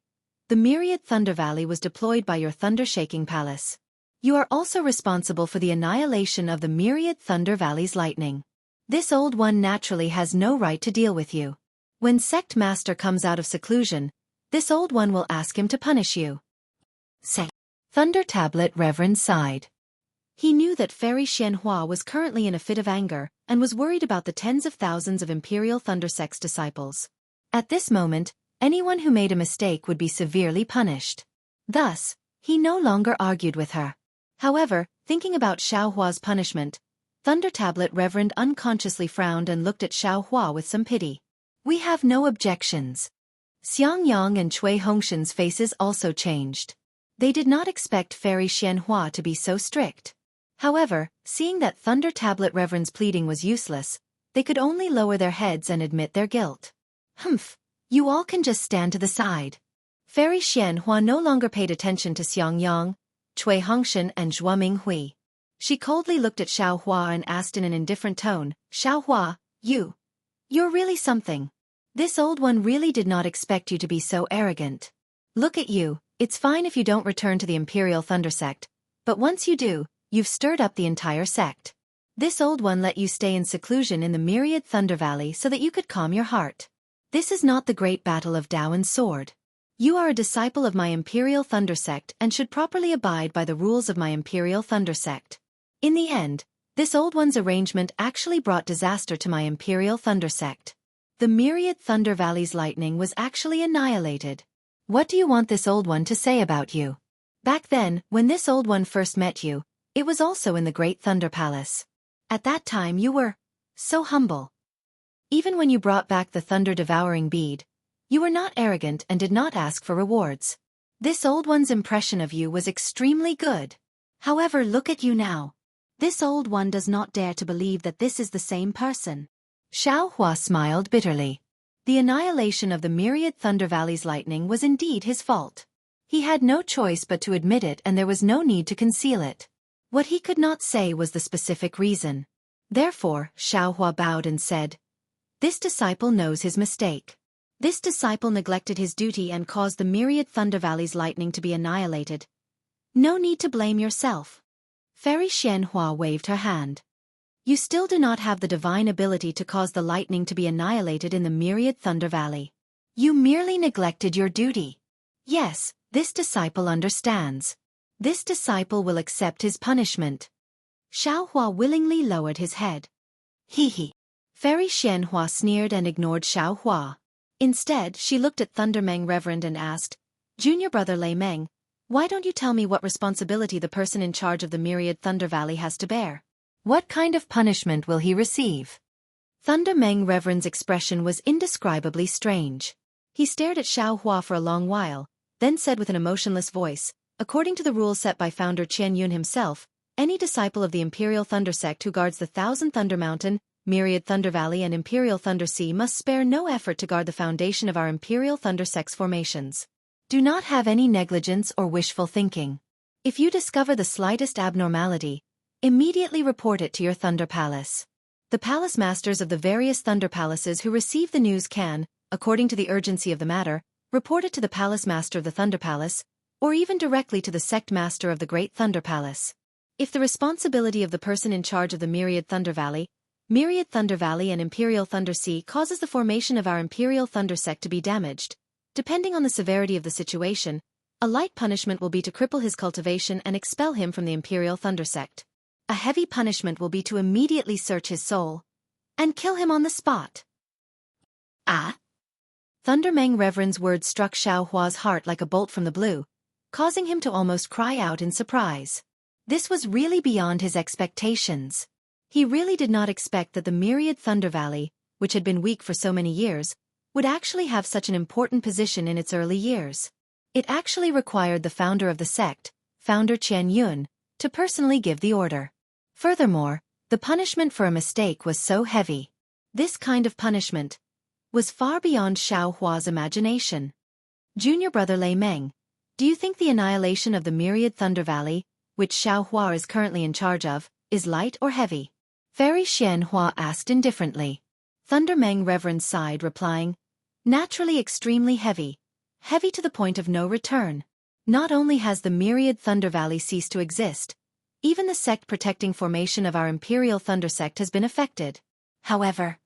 "The Myriad Thunder Valley was deployed by your thunder-shaking palace. You are also responsible for the annihilation of the Myriad Thunder Valley's lightning. This old one naturally has no right to deal with you. When Sect Master comes out of seclusion, this old one will ask him to punish you." Say. Thunder Tablet Reverend sighed. He knew that Fairy Xianhua was currently in a fit of anger and was worried about the tens of thousands of Imperial Thunder Sect's disciples. At this moment, anyone who made a mistake would be severely punished. Thus, he no longer argued with her. However, thinking about Xiaohua's punishment, Thunder Tablet Reverend unconsciously frowned and looked at Xiaohua with some pity. "We have no objections." Xiangyang and Cui Hongshan's faces also changed. They did not expect Fairy Xianhua to be so strict. However, seeing that Thunder Tablet Reverend's pleading was useless, they could only lower their heads and admit their guilt. Humph, you all can just stand to the side. Fairy Xianhua no longer paid attention to Xiangyang, Cui Hongshan and Zhuo Minghui. She coldly looked at Xiaohua and asked in an indifferent tone, Xiaohua, you're really something. This old one really did not expect you to be so arrogant. Look at you, it's fine if you don't return to the Imperial Thunder Sect, but once you do, you've stirred up the entire sect. This old one let you stay in seclusion in the myriad Thunder Valley so that you could calm your heart. This is not the great battle of Daowen's sword. You are a disciple of my Imperial Thunder Sect and should properly abide by the rules of my Imperial Thunder Sect. In the end, this old one's arrangement actually brought disaster to my Imperial Thunder Sect. The myriad Thunder Valley's lightning was actually annihilated. What do you want this old one to say about you? Back then, when this old one first met you, it was also in the Great Thunder Palace. At that time you were so humble. Even when you brought back the thunder-devouring bead, you were not arrogant and did not ask for rewards. This old one's impression of you was extremely good. However, look at you now. This old one does not dare to believe that this is the same person. Xiaohua smiled bitterly. The annihilation of the myriad Thunder Valley's lightning was indeed his fault. He had no choice but to admit it and there was no need to conceal it. What he could not say was the specific reason. Therefore, Xiaohua bowed and said, This disciple knows his mistake. This disciple neglected his duty and caused the myriad Thunder Valley's lightning to be annihilated. No need to blame yourself. Fairy Xianhua waved her hand. You still do not have the divine ability to cause the lightning to be annihilated in the myriad Thunder Valley. You merely neglected your duty. Yes, this disciple understands. This disciple will accept his punishment. Xiaohua willingly lowered his head. Hee. Fairy Xianhua sneered and ignored Xiaohua. Instead, she looked at Thunder Meng Reverend and asked, Junior brother Lei Meng, why don't you tell me what responsibility the person in charge of the myriad Thunder Valley has to bear? What kind of punishment will he receive? Thunder Meng Reverend's expression was indescribably strange. He stared at Xiaohua for a long while, then said with an emotionless voice, according to the rules set by founder Qian Yun himself, any disciple of the Imperial Thunder Sect who guards the Thousand Thunder Mountain, Myriad Thunder Valley and Imperial Thunder Sea must spare no effort to guard the foundation of our Imperial Thunder Sect's formations. Do not have any negligence or wishful thinking. If you discover the slightest abnormality, immediately report it to your Thunder Palace. The palace masters of the various Thunder Palaces who receive the news can, according to the urgency of the matter, report it to the Palace Master of the Thunder Palace, or even directly to the Sect Master of the Great Thunder Palace. If the responsibility of the person in charge of the Myriad Thunder Valley and Imperial Thunder Sea causes the formation of our Imperial Thunder Sect to be damaged, depending on the severity of the situation, a light punishment will be to cripple his cultivation and expel him from the Imperial Thunder Sect. A heavy punishment will be to immediately search his soul and kill him on the spot. Ah! Thunder Meng Reverend's words struck Xiaohua's heart like a bolt from the blue, causing him to almost cry out in surprise. This was really beyond his expectations. He really did not expect that the myriad Thunder Valley, which had been weak for so many years, would actually have such an important position in its early years. It actually required the founder of the sect, Founder Qian Yun, to personally give the order. Furthermore, the punishment for a mistake was so heavy. This kind of punishment was far beyond Xiaohua's imagination. Junior brother Lei Meng, do you think the annihilation of the myriad Thunder Valley, which Xiaohua is currently in charge of, is light or heavy? Fairy Xianhua asked indifferently. Thunder Meng Reverend sighed, replying, Naturally extremely heavy. Heavy to the point of no return. Not only has the myriad Thunder Valley ceased to exist, even the sect protecting formation of our Imperial Thunder Sect has been affected. However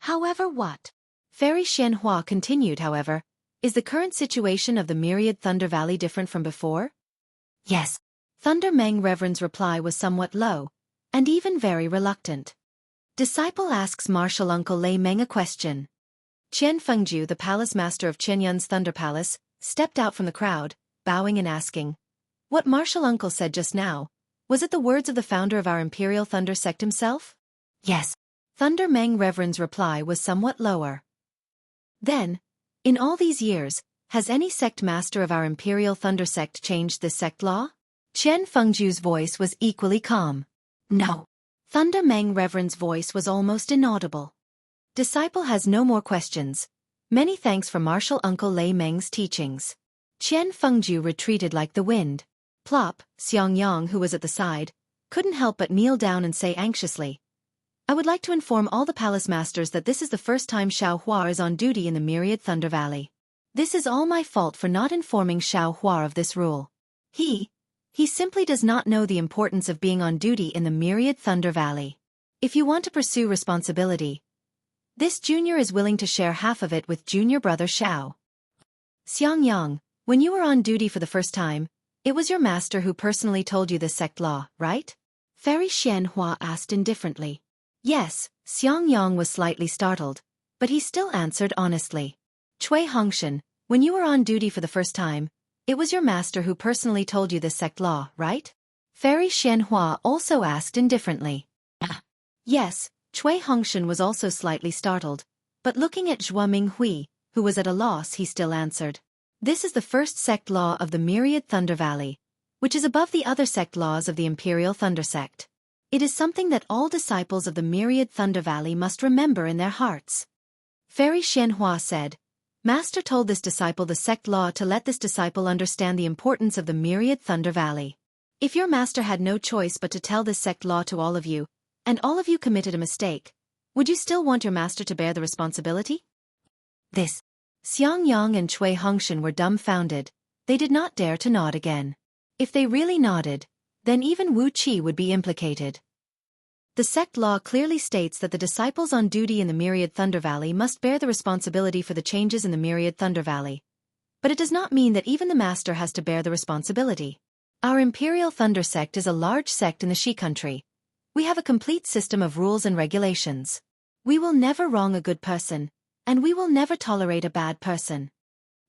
what? Fairy Xianhua continued, however, is the current situation of the myriad Thunder Valley different from before? Yes. Thunder Meng Reverend's reply was somewhat low, and even very reluctant. Disciple asks martial uncle Lei Meng a question. Qian Fengju, the palace master of Qian Yun's Thunder Palace, stepped out from the crowd, bowing and asking, What martial uncle said just now, was it the words of the founder of our Imperial Thunder Sect himself? Yes. Thunder Meng Reverend's reply was somewhat lower. Then, In all these years, has any sect master of our Imperial Thunder Sect changed this sect law? Qian Fengju's voice was equally calm. No. Thunder Meng Reverend's voice was almost inaudible. Disciple has no more questions. Many thanks for Martial Uncle Lei Meng's teachings. Qian Fengju retreated like the wind. Plop, Xiangyang, who was at the side, couldn't help but kneel down and say anxiously, I would like to inform all the palace masters that this is the first time Xiao Hua is on duty in the Myriad Thunder Valley. This is all my fault for not informing Xiao Hua of this rule. He simply does not know the importance of being on duty in the Myriad Thunder Valley. If you want to pursue responsibility, this junior is willing to share half of it with junior brother Xiao. Xiangyang, when you were on duty for the first time, it was your master who personally told you this sect law, right? Fairy Xianhua asked indifferently. Yes, Xiangyang was slightly startled, but he still answered honestly. Cui Hongshan, when you were on duty for the first time, it was your master who personally told you this sect law, right? Fairy Xianhua also asked indifferently. Yes, Cui Hongshan was also slightly startled, but looking at Zhuo Minghui, who was at a loss, he still answered. This is the first sect law of the Myriad Thunder Valley, which is above the other sect laws of the Imperial Thunder Sect. It is something that all disciples of the Myriad Thunder Valley must remember in their hearts. Fairy Xianhua said, Master told this disciple the sect law to let this disciple understand the importance of the Myriad Thunder Valley. If your master had no choice but to tell this sect law to all of you, and all of you committed a mistake, would you still want your master to bear the responsibility? This. Xiangyang and Cui Hongshan were dumbfounded. They did not dare to nod again. If they really nodded, then even Wu Qi would be implicated. The sect law clearly states that the disciples on duty in the Myriad Thunder Valley must bear the responsibility for the changes in the Myriad Thunder Valley. But it does not mean that even the master has to bear the responsibility. Our Imperial Thunder Sect is a large sect in the Shi country. We have a complete system of rules and regulations. We will never wrong a good person, and we will never tolerate a bad person.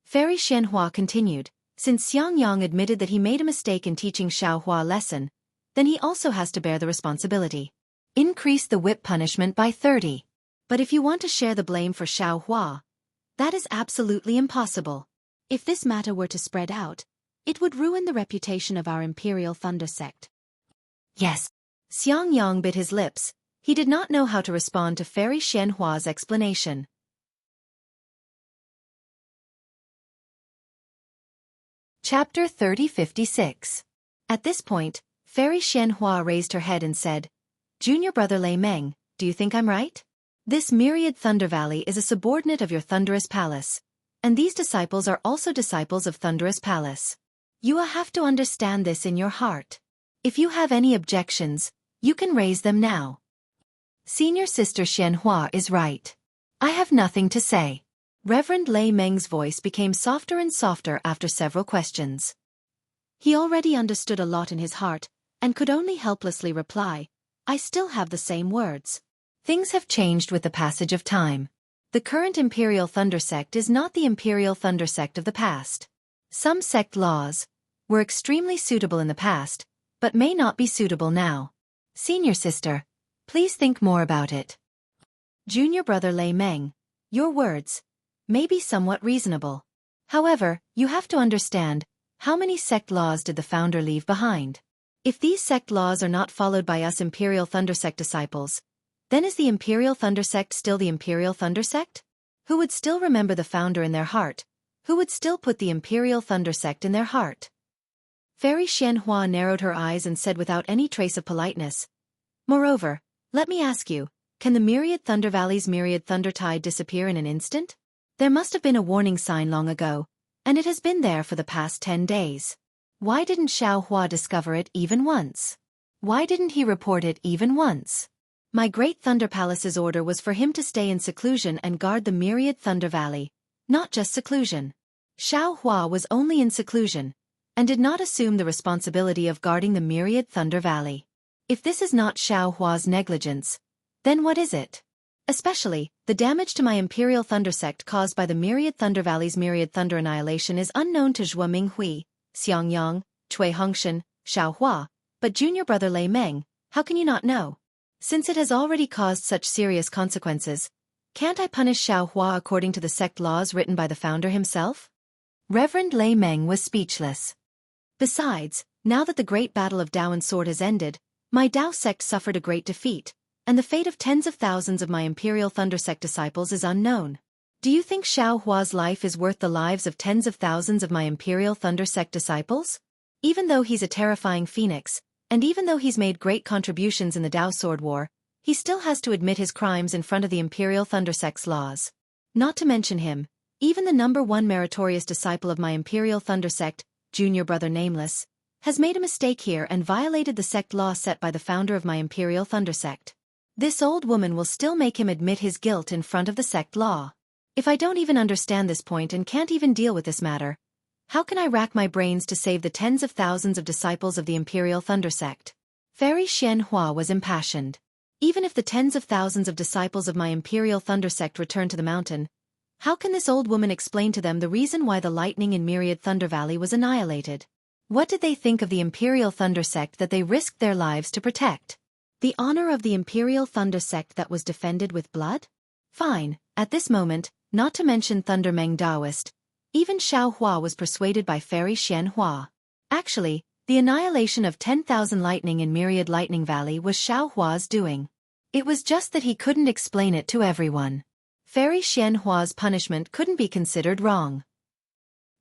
Fairy Xianhua continued, since Xiangyang admitted that he made a mistake in teaching Xiao Hua a lesson, then he also has to bear the responsibility. Increase the whip punishment by 30. But if you want to share the blame for Xiao Hua, that is absolutely impossible. If this matter were to spread out, it would ruin the reputation of our Imperial Thunder Sect. Yes. Xiangyang bit his lips. He did not know how to respond to Fairy Xianhua's explanation. Chapter 3056. At this point, Fairy Xianhua raised her head and said, Junior brother Lei Meng, do you think I'm right? This Myriad Thunder Valley is a subordinate of your Thunderous Palace, and these disciples are also disciples of Thunderous Palace. You will have to understand this in your heart. If you have any objections, you can raise them now. Senior Sister Xianhua is right. I have nothing to say. Reverend Lei Meng's voice became softer and softer after several questions. He already understood a lot in his heart, and could only helplessly reply, I still have the same words. Things have changed with the passage of time. The current Imperial Thunder Sect is not the Imperial Thunder Sect of the past. Some sect laws were extremely suitable in the past, but may not be suitable now. Senior Sister, please think more about it. Junior brother Lei Meng, your words may be somewhat reasonable. However, you have to understand, how many sect laws did the founder leave behind? If these sect laws are not followed by us Imperial Thunder Sect disciples, then is the Imperial Thunder Sect still the Imperial Thunder Sect? Who would still remember the founder in their heart? Who would still put the Imperial Thunder Sect in their heart? Fairy Xianhua narrowed her eyes and said without any trace of politeness, Moreover, let me ask you, can the Myriad Thunder Valley's Myriad Thunder Tide disappear in an instant? There must have been a warning sign long ago, and it has been there for the past 10 days. Why didn't Xiao Hua discover it even once? Why didn't he report it even once? My Great Thunder Palace's order was for him to stay in seclusion and guard the Myriad Thunder Valley, not just seclusion. Xiao Hua was only in seclusion, and did not assume the responsibility of guarding the Myriad Thunder Valley. If this is not Xiao Hua's negligence, then what is it? Especially, the damage to my Imperial Thunder Sect caused by the Myriad Thunder Valley's Myriad Thunder Annihilation is unknown to Zhuo Minghui, Xiangyang, Cui Hongshan, Xiao Hua, but junior brother Lei Meng, how can you not know? Since it has already caused such serious consequences, Can't I punish Xiaohua according to the sect laws written by the founder himself? Reverend Lei Meng was speechless. Besides, now that the great battle of Dao and Sword has ended, my Dao sect suffered a great defeat, and the fate of tens of thousands of my Imperial Thunder sect disciples is unknown. Do you think Xiaohua's life is worth the lives of tens of thousands of my Imperial Thunder sect disciples? Even though he's a terrifying phoenix, and even though he's made great contributions in the Dao Sword War, he still has to admit his crimes in front of the Imperial Thunder sect's laws. Not to mention him, even the #1 meritorious disciple of my Imperial Thunder sect, Junior Brother Nameless, has made a mistake here and violated the sect law set by the founder of my Imperial Thunder sect. This old woman will still make him admit his guilt in front of the sect law. If I don't even understand this point and can't even deal with this matter, how can I rack my brains to save the tens of thousands of disciples of the Imperial Thunder sect? Fairy Xianhua was impassioned. Even if the tens of thousands of disciples of my Imperial Thunder sect return to the mountain, how can this old woman explain to them the reason why the lightning in Myriad Thunder Valley was annihilated? What did they think of the Imperial Thunder sect that they risked their lives to protect? The honor of the Imperial Thunder sect that was defended with blood? Fine, at this moment, not to mention Thunder Meng Daoist, even Xiaohua was persuaded by Fairy Xianhua. Actually, the annihilation of 10,000 lightning in Myriad Lightning Valley was Xiaohua's doing. It was just that he couldn't explain it to everyone. Fairy Xianhua's punishment couldn't be considered wrong.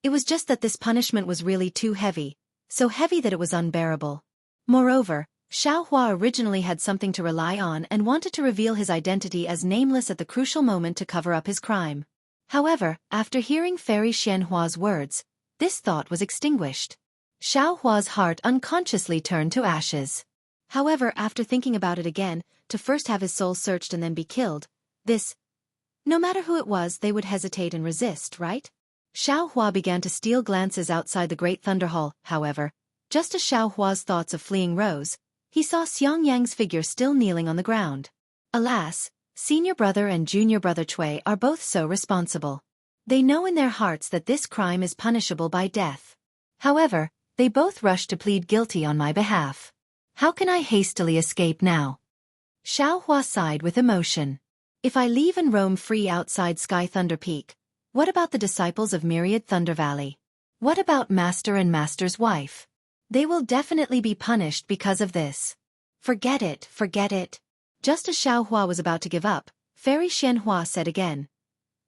It was just that this punishment was really too heavy, so heavy that it was unbearable. Moreover, Xiaohua originally had something to rely on and wanted to reveal his identity as Nameless at the crucial moment to cover up his crime. However, after hearing Fairy Xianhua's words, this thought was extinguished. Xiaohua's heart unconsciously turned to ashes. However, after thinking about it again, to first have his soul searched and then be killed, no matter who it was, they would hesitate and resist, right? Xiaohua began to steal glances outside the Great Thunder Hall. However, just as Xiaohua's thoughts of fleeing rose, he saw Xiangyang's figure still kneeling on the ground. Alas, Senior Brother and Junior Brother Cui are both so responsible. They know in their hearts that this crime is punishable by death. However, they both rush to plead guilty on my behalf. How can I hastily escape now? Xiaohua sighed with emotion. If I leave and roam free outside Sky Thunder Peak, what about the disciples of Myriad Thunder Valley? What about Master and Master's wife? They will definitely be punished because of this. Forget it, forget it. Just as Xiaohua was about to give up, Fairy Xianhua said again.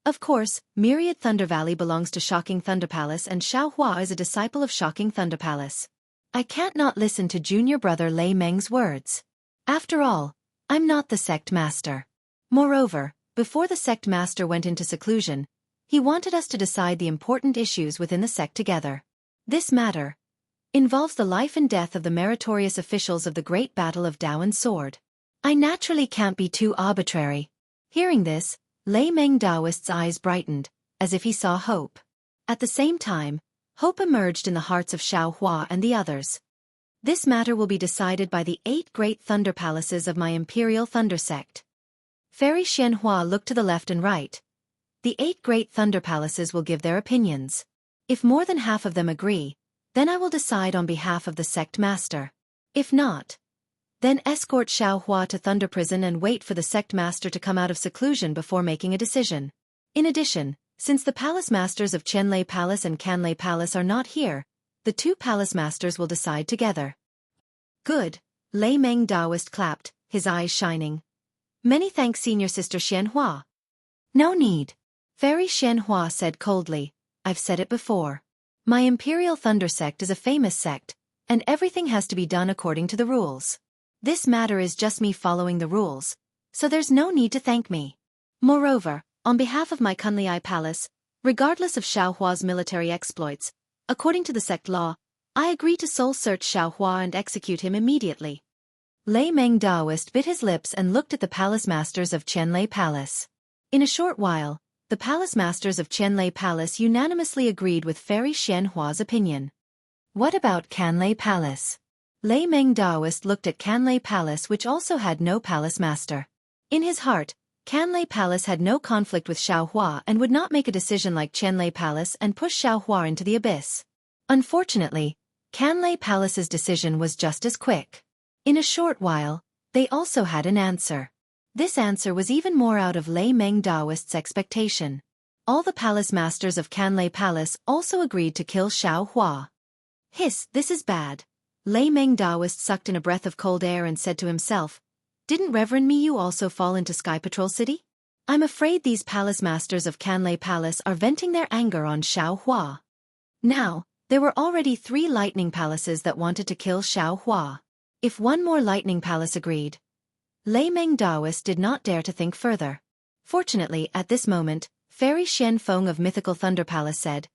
Of course, Myriad Thunder Valley belongs to Shocking Thunder Palace and Xiaohua is a disciple of Shocking Thunder Palace. I can't not listen to Junior Brother Lei Meng's words. After all, I'm not the sect master. Moreover, before the sect master went into seclusion, he wanted us to decide the important issues within the sect together. This matter involves the life and death of the meritorious officials of the great battle of Dao and Sword. I naturally can't be too arbitrary. Hearing this, Lei Meng Daoist's eyes brightened, as if he saw hope. At the same time, hope emerged in the hearts of Xiaohua and the others. This matter will be decided by the 8 great thunder palaces of my Imperial Thunder sect. Fairy Xianhua looked to the left and right. The 8 great thunder palaces will give their opinions. If more than half of them agree, then I will decide on behalf of the sect master. If not, then escort Xiaohua to Thunder Prison and wait for the sect master to come out of seclusion before making a decision. In addition, since the palace masters of Qianlei Palace and Canlei Palace are not here, the 2 palace masters will decide together. Good, Lei Meng Daoist clapped, his eyes shining. Many thanks, Senior Sister Xianhua. No need. Fairy Xianhua said coldly, I've said it before. My Imperial Thunder sect is a famous sect, and everything has to be done according to the rules. This matter is just me following the rules, so there's no need to thank me. Moreover, on behalf of my Kunlei Palace, regardless of Xiaohua's military exploits, according to the sect law, I agree to soul search Xiaohua and execute him immediately. Lei Meng Daoist bit his lips and looked at the palace masters of Qianlei Palace. In a short while, the palace masters of Qianlei Palace unanimously agreed with Fairy Xianhua's opinion. What about Canlei Palace? Lei Meng Daoist looked at Canlei Palace, which also had no palace master. In his heart, Canlei Palace had no conflict with Xiaohua and would not make a decision like Qianlei Palace and push Xiaohua into the abyss. Unfortunately, Canlei Palace's decision was just as quick. In a short while, they also had an answer. This answer was even more out of Lei Meng Daoist's expectation. All the palace masters of Canlei Palace also agreed to kill Xiaohua. Hiss, this is bad. Lei Meng Daoist sucked in a breath of cold air and said to himself, "Didn't Reverend Miyu also fall into Sky Patrol City? I'm afraid these palace masters of Canlei Palace are venting their anger on Xiaohua." Now, there were already 3 lightning palaces that wanted to kill Xiaohua. If one more lightning palace agreed, Lei Meng Daoist did not dare to think further. Fortunately, at this moment, Fairy Xian Feng of Mythical Thunder Palace said,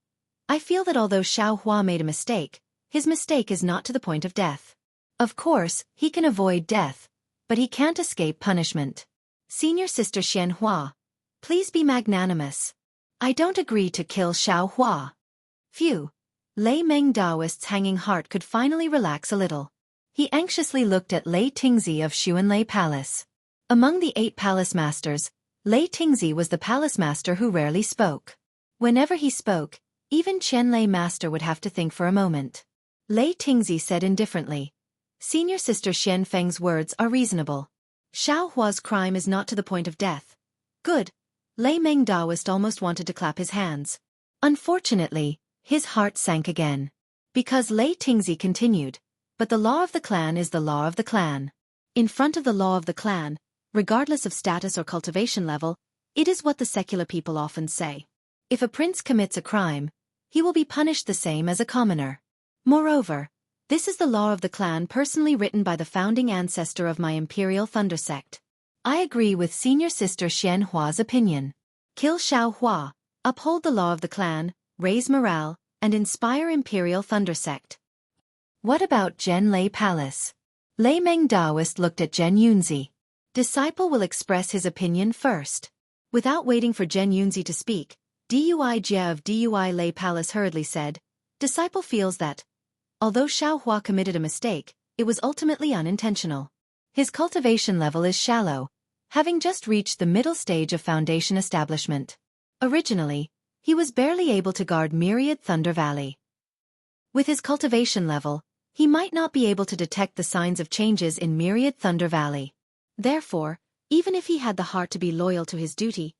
"I feel that although Xiaohua made a mistake, his mistake is not to the point of death. Of course, he can avoid death, but he can't escape punishment. Senior Sister Xianhua, please be magnanimous. I don't agree to kill Xiaohua." Phew. Lei Meng Daoist's hanging heart could finally relax a little. He anxiously looked at Lei Tingzi of Xuanlei Palace. Among the 8 palace masters, Lei Tingzi was the palace master who rarely spoke. Whenever he spoke, even Qianlei Master would have to think for a moment. Lei Tingzi said indifferently, "Senior Sister Xian Feng's words are reasonable. Xiaohua's crime is not to the point of death." Good. Lei Meng Daoist almost wanted to clap his hands. Unfortunately, his heart sank again. Because Lei Tingzi continued, "But the law of the clan is the law of the clan. In front of the law of the clan, regardless of status or cultivation level, it is what the secular people often say. If a prince commits a crime, he will be punished the same as a commoner. Moreover, this is the law of the clan personally written by the founding ancestor of my Imperial Thunder Sect. I agree with Senior Sister Xianhua's opinion. Kill Xiaohua, uphold the law of the clan, raise morale, and inspire Imperial Thunder Sect." What about Zhenlei Palace? Lei Meng Daoist looked at Zhen Yunzi. Disciple will express his opinion first. Without waiting for Zhen Yunzi to speak, Dui Jie of Dui Lei Palace hurriedly said, "Disciple feels that, although Xiaohua committed a mistake, it was ultimately unintentional. His cultivation level is shallow, having just reached the middle stage of foundation establishment. Originally, he was barely able to guard Myriad Thunder Valley. With his cultivation level, he might not be able to detect the signs of changes in Myriad Thunder Valley. Therefore, even if he had the heart to be loyal to his duty,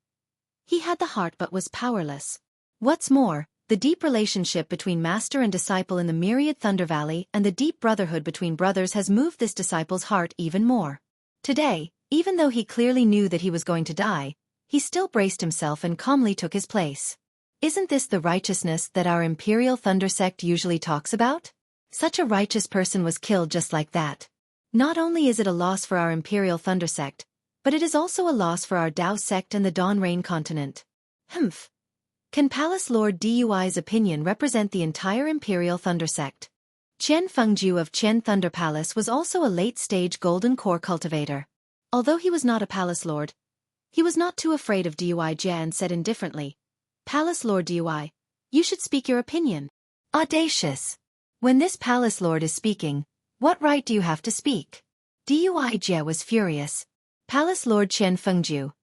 he had the heart but was powerless. What's more, the deep relationship between master and disciple in the Myriad Thunder Valley and the deep brotherhood between brothers has moved this disciple's heart even more. Today, even though he clearly knew that he was going to die, he still braced himself and calmly took his place. Isn't this the righteousness that our Imperial Thunder Sect usually talks about? Such a righteous person was killed just like that. Not only is it a loss for our Imperial Thunder Sect, but it is also a loss for our Dao Sect and the Dawn Rain continent. Humph. Can Palace Lord Dui's opinion represent the entire Imperial Thunder Sect? Qian Fengju of Qian Thunder Palace was also a late-stage Golden Core cultivator. Although he was not a Palace Lord, he was not too afraid of Dui Jie and said indifferently, "Palace Lord Dui, you should speak your opinion." Audacious. When this Palace Lord is speaking, what right do you have to speak? Dui Jie was furious. Palace Lord Qian Fengju,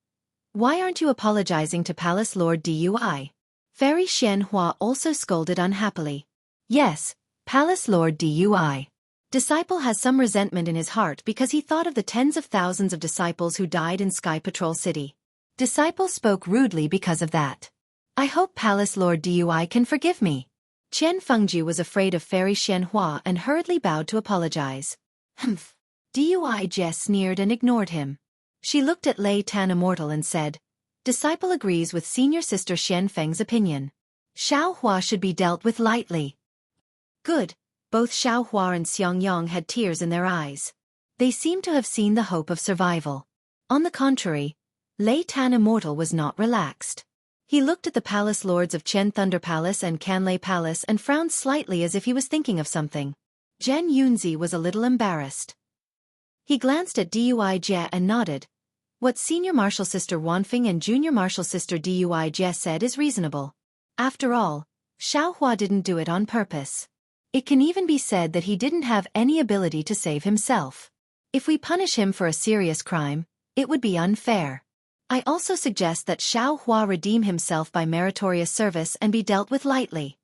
why aren't you apologizing to Palace Lord Dui? Fairy Xianhua also scolded unhappily. Yes, Palace Lord Dui. Disciple has some resentment in his heart because he thought of the tens of thousands of disciples who died in Sky Patrol City. Disciple spoke rudely because of that. I hope Palace Lord Dui can forgive me. Qian Fengju was afraid of Fairy Xianhua and hurriedly bowed to apologize. Humph. Dui Jie sneered and ignored him. She looked at Lei Tan Immortal and said, "Disciple agrees with Senior Sister Xian Feng's opinion. Xiaohua should be dealt with lightly." Good. Both Xiaohua and Xiangyang had tears in their eyes. They seemed to have seen the hope of survival. On the contrary, Lei Tan Immortal was not relaxed. He looked at the Palace Lords of Qian Thunder Palace and Canlei Palace and frowned slightly as if he was thinking of something. Zhen Yunzi was a little embarrassed. He glanced at Dui Jie and nodded. What Senior Martial Sister Wanfeng and Junior Martial Sister Dui Jie said is reasonable. After all, Xiaohua didn't do it on purpose. It can even be said that he didn't have any ability to save himself. If we punish him for a serious crime, it would be unfair. I also suggest that Xiaohua redeem himself by meritorious service and be dealt with lightly.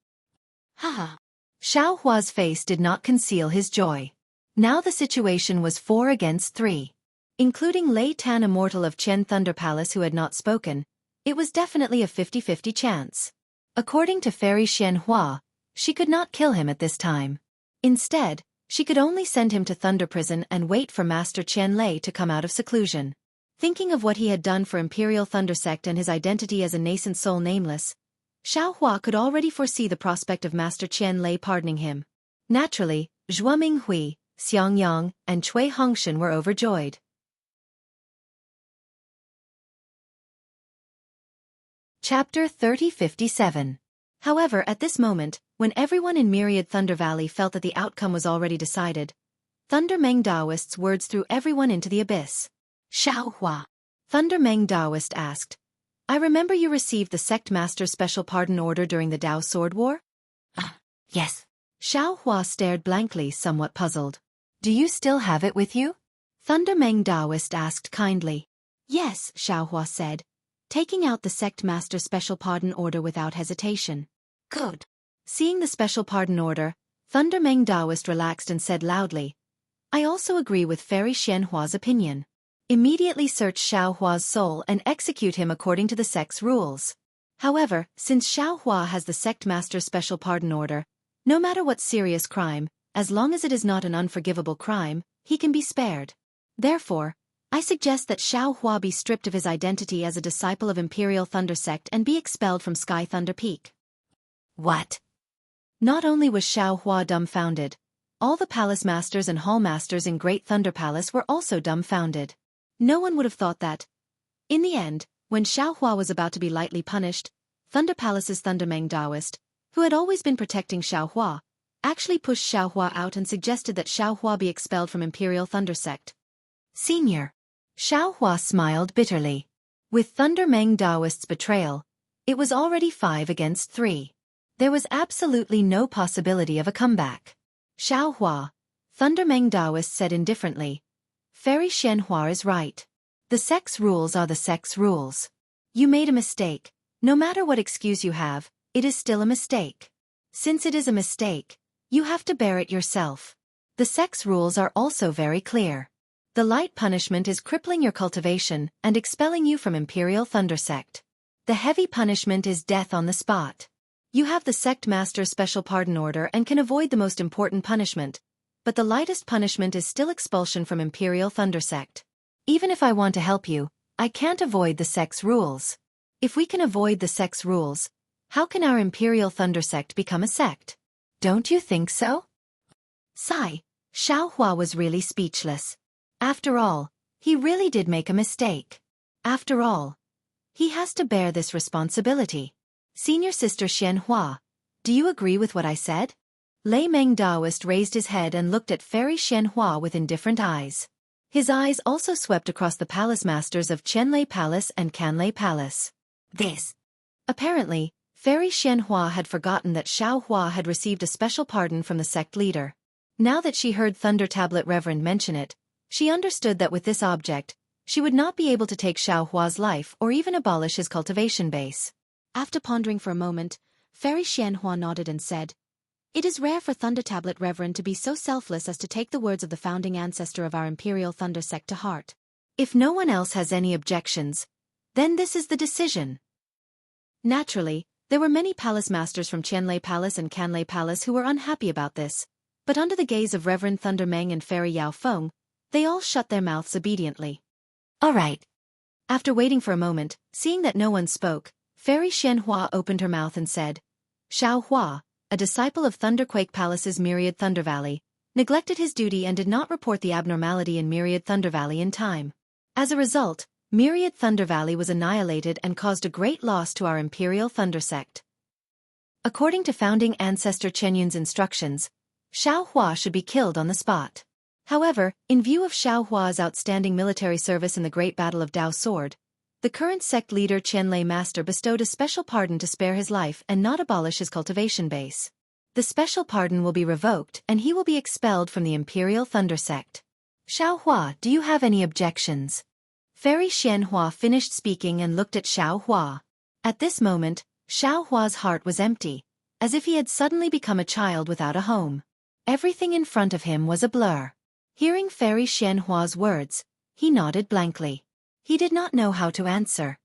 Haha. Xiaohua's face did not conceal his joy. Now the situation was 4 against 3. including Lei Tan, immortal of Qian Thunder Palace, who had not spoken. It was definitely a 50-50 chance. According to Fairy Xianhua, she could not kill him at this time. Instead, she could only send him to Thunder Prison and wait for Master Qian Lei to come out of seclusion. Thinking of what he had done for Imperial Thunder Sect and his identity as a nascent soul nameless, Xiaohua could already foresee the prospect of Master Qian Lei pardoning him. Naturally, Zhuo Minghui, Xiang Yang, and Cui Hongshan were overjoyed. Chapter 3057. However, at this moment, when everyone in Myriad Thunder Valley felt that the outcome was already decided, Thunder Meng Daoist's words threw everyone into the abyss. Xiaohua, Thunder Meng Daoist asked, I remember you received the Sect Master's special pardon order during the Dao Sword War? Yes. Xiaohua stared blankly, somewhat puzzled. Do you still have it with you? Thunder Meng Daoist asked kindly. Yes, Xiaohua said, taking out the Sect Master's special pardon order without hesitation. Good. Seeing the special pardon order, Thunder Meng Daoist relaxed and said loudly, I also agree with Fairy Xianhua's opinion. Immediately search Xiaohua's soul and execute him according to the sect's rules. However, since Xiaohua has the Sect Master's special pardon order, no matter what serious crime, as long as it is not an unforgivable crime, he can be spared. Therefore, I suggest that Xiaohua be stripped of his identity as a disciple of Imperial Thunder Sect and be expelled from Sky Thunder Peak. What? Not only was Xiaohua dumbfounded, all the palace masters and hall masters in Great Thunder Palace were also dumbfounded. No one would have thought that. In the end, when Xiaohua was about to be lightly punished, Thunder Palace's Thunder Meng Daoist, who had always been protecting Xiaohua, actually pushed Xiaohua out and suggested that Xiaohua be expelled from Imperial Thunder Sect. Senior. Xiaohua smiled bitterly. With Thunder Meng Daoist's betrayal, it was already 5 against 3. There was absolutely no possibility of a comeback. Xiaohua, Thunder Meng Daoist said indifferently, Fairy Xianhua is right. The sect's rules are the sect's rules. You made a mistake. No matter what excuse you have, it is still a mistake. Since it is a mistake, you have to bear it yourself. The sect's rules are also very clear. The light punishment is crippling your cultivation and expelling you from Imperial Thunder Sect. The heavy punishment is death on the spot. You have the Sect Master's special pardon order and can avoid the most important punishment, but the lightest punishment is still expulsion from Imperial Thunder Sect. Even if I want to help you, I can't avoid the sect's rules. If we can avoid the sect's rules, how can our Imperial Thunder Sect become a sect? Don't you think so? Sigh, Xiaohua was really speechless. After all, he really did make a mistake. After all, he has to bear this responsibility. Senior Sister Xianhua, do you agree with what I said? Lei Meng Daoist raised his head and looked at Fairy Xianhua with indifferent eyes. His eyes also swept across the palace masters of Qianlei Palace and Canlei Palace. This. Apparently, Fairy Xianhua had forgotten that Xiaohua had received a special pardon from the sect leader. Now that she heard Thunder Tablet Reverend mention it, she understood that with this object, she would not be able to take Xiaohua's life or even abolish his cultivation base. After pondering for a moment, Fairy Xianhua nodded and said, It is rare for Thunder Tablet Reverend to be so selfless as to take the words of the founding ancestor of our Imperial Thunder Sect to heart. If no one else has any objections, then this is the decision. Naturally, there were many palace masters from Qianlei Palace and Canlei Palace who were unhappy about this, but under the gaze of Reverend Thunder Meng and Fairy Yao Feng, they all shut their mouths obediently. All right. After waiting for a moment, seeing that no one spoke, Fairy Xianhua opened her mouth and said, Xiaohua, a disciple of Thunderquake Palace's Myriad Thunder Valley, neglected his duty and did not report the abnormality in Myriad Thunder Valley in time. As a result, Myriad Thunder Valley was annihilated and caused a great loss to our Imperial Thunder Sect. According to founding ancestor Chenyun's instructions, Xiaohua should be killed on the spot. However, in view of Xiaohua's outstanding military service in the Great Battle of Dao Sword, the current sect leader Qianlei Master bestowed a special pardon to spare his life and not abolish his cultivation base. The special pardon will be revoked and he will be expelled from the Imperial Thunder Sect. Xiaohua, do you have any objections? Fairy Xianhua finished speaking and looked at Xiaohua. At this moment, Xiaohua's heart was empty, as if he had suddenly become a child without a home. Everything in front of him was a blur. Hearing Fairy Xianhua's words, He nodded blankly. He did not know how to answer.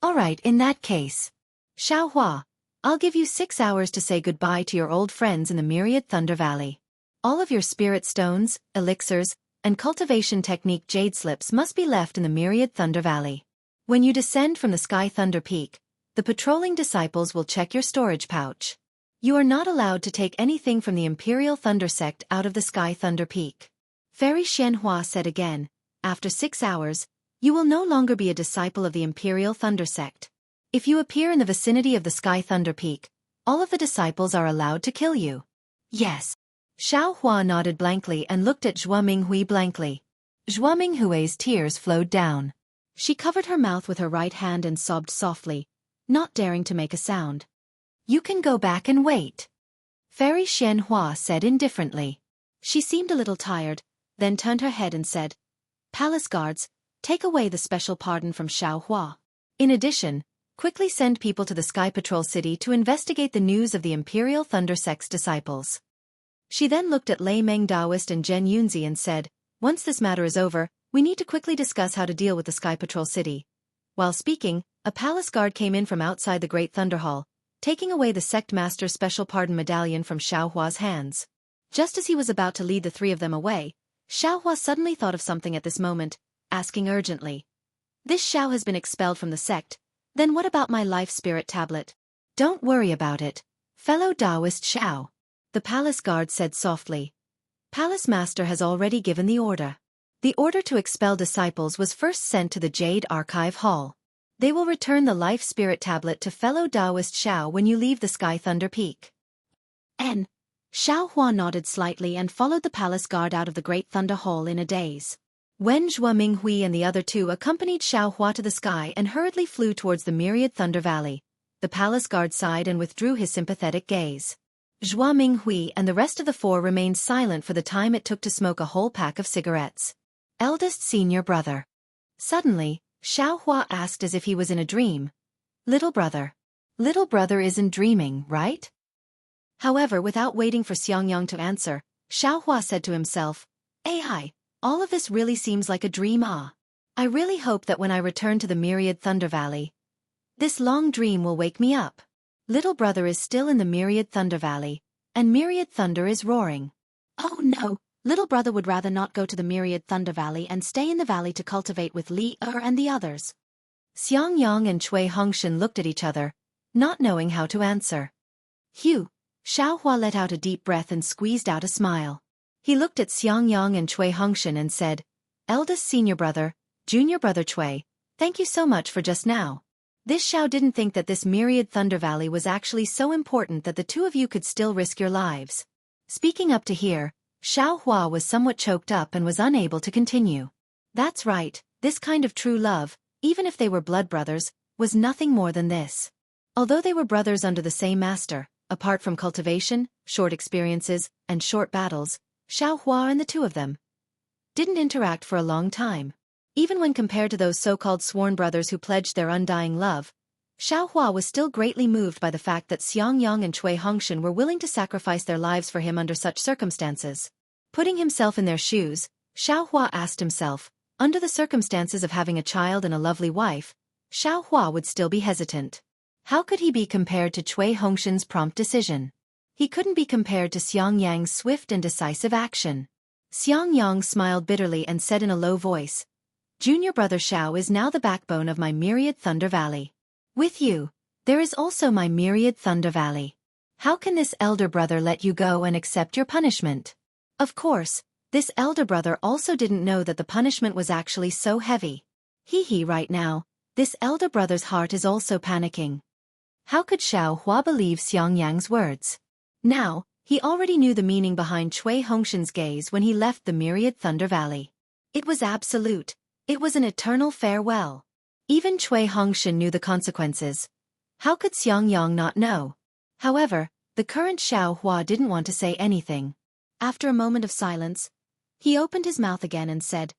All right, in that case. Xiaohua, I'll give you 6 hours to say goodbye to your old friends in the Myriad Thunder Valley. All of your spirit stones, elixirs, and cultivation technique jade slips must be left in the Myriad Thunder Valley. When you descend from the Sky Thunder Peak, the patrolling disciples will check your storage pouch. You are not allowed to take anything from the Imperial Thunder Sect out of the Sky Thunder Peak. Fairy Xianhua said again, after 6 hours, you will no longer be a disciple of the Imperial Thunder Sect. If you appear in the vicinity of the Sky Thunder Peak, all of the disciples are allowed to kill you. Yes. Xiaohua nodded blankly and looked at Zhuo Minghui blankly. Zhuo Minghui's tears flowed down. She covered her mouth with her right hand and sobbed softly, not daring to make a sound. You can go back and wait. Fairy Xianhua said indifferently. She seemed a little tired, then turned her head and said, Palace guards, take away the special pardon from Xiaohua. In addition, quickly send people to the Sky Patrol City to investigate the news of the Imperial Thunder Sect's disciples. She then looked at Lei Meng Daoist and Zhen Yunzi and said, once this matter is over, we need to quickly discuss how to deal with the Sky Patrol City. While speaking, a palace guard came in from outside the Great Thunder Hall, taking away the Sect Master's special pardon medallion from Xiaohua's hands. Just as he was about to lead the three of them away, Xiaohua suddenly thought of something at this moment, asking urgently. This Xiao has been expelled from the sect, then what about my life spirit tablet? Don't worry about it, fellow Taoist Xiao. The palace guard said softly. Palace Master has already given the order. The order to expel disciples was first sent to the Jade Archive Hall. They will return the life spirit tablet to fellow Taoist Xiao when you leave the Sky Thunder Peak. N. Xiaohua nodded slightly and followed the palace guard out of the Great Thunder Hall in a daze. Wen Zhuo Minghui and the other two accompanied Xiaohua to the sky and hurriedly flew towards the Myriad Thunder Valley. The palace guard sighed and withdrew his sympathetic gaze. Zhuo Minghui and the rest of the four remained silent for the time it took to smoke a whole pack of cigarettes. Eldest senior brother. Suddenly, Xiaohua asked as if he was in a dream. Little brother. Little brother isn't dreaming, right? However, without waiting for Xiangyang to answer, Xiaohua said to himself, AI, all of this really seems like a dream. I really hope that when I return to the Myriad Thunder Valley, this long dream will wake me up. Little brother is still in the Myriad Thunder Valley, and Myriad Thunder is roaring. Oh no, little brother would rather not go to the Myriad Thunder Valley and stay in the valley to cultivate with Li and the others. Xiangyang and Cui Hongshan looked at each other, not knowing how to answer. Hugh, Xiaohua let out a deep breath and squeezed out a smile. He looked at Xiangyang and Cui Hongshan and said, Eldest senior brother, junior brother Cui, thank you so much for just now. This Xiao didn't think that this Myriad Thunder Valley was actually so important that the two of you could still risk your lives. Speaking up to here, Xiaohua was somewhat choked up and was unable to continue. That's right, this kind of true love, even if they were blood brothers, was nothing more than this. Although they were brothers under the same master, apart from cultivation, short experiences, and short battles, Xiaohua and the two of them didn't interact for a long time. Even when compared to those so-called sworn brothers who pledged their undying love, Xiaohua was still greatly moved by the fact that Xiangyang and Cui Hongshan were willing to sacrifice their lives for him under such circumstances. Putting himself in their shoes, Xiaohua asked himself, under the circumstances of having a child and a lovely wife, Xiaohua would still be hesitant. How could he be compared to Cui Hongshan's prompt decision? He couldn't be compared to Xiangyang's swift and decisive action. Xiangyang smiled bitterly and said in a low voice, Junior brother Xiao is now the backbone of my Myriad Thunder Valley. With you, there is also my Myriad Thunder Valley. How can this elder brother let you go and accept your punishment? Of course, this elder brother also didn't know that the punishment was actually so heavy. Right now, this elder brother's heart is also panicking. How could Xiaohua believe Xiangyang's words? Now, he already knew the meaning behind Cui Hongshan's gaze when he left the Myriad Thunder Valley. It was absolute. It was an eternal farewell. Even Cui Hongshan knew the consequences. How could Xiangyang not know? However, the current Xiaohua didn't want to say anything. After a moment of silence, he opened his mouth again and said,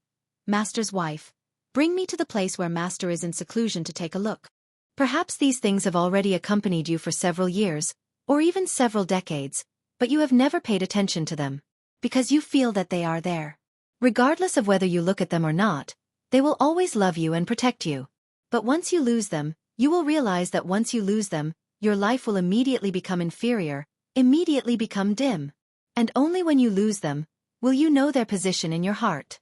Master's wife, bring me to the place where Master is in seclusion to take a look. Perhaps these things have already accompanied you for several years, or even several decades, but you have never paid attention to them, because you feel that they are there. Regardless of whether you look at them or not, They will always love you and protect you. But once you lose them, you will realize that once you lose them, your life will immediately become inferior, immediately become dim. And only when you lose them, will you know their position in your heart.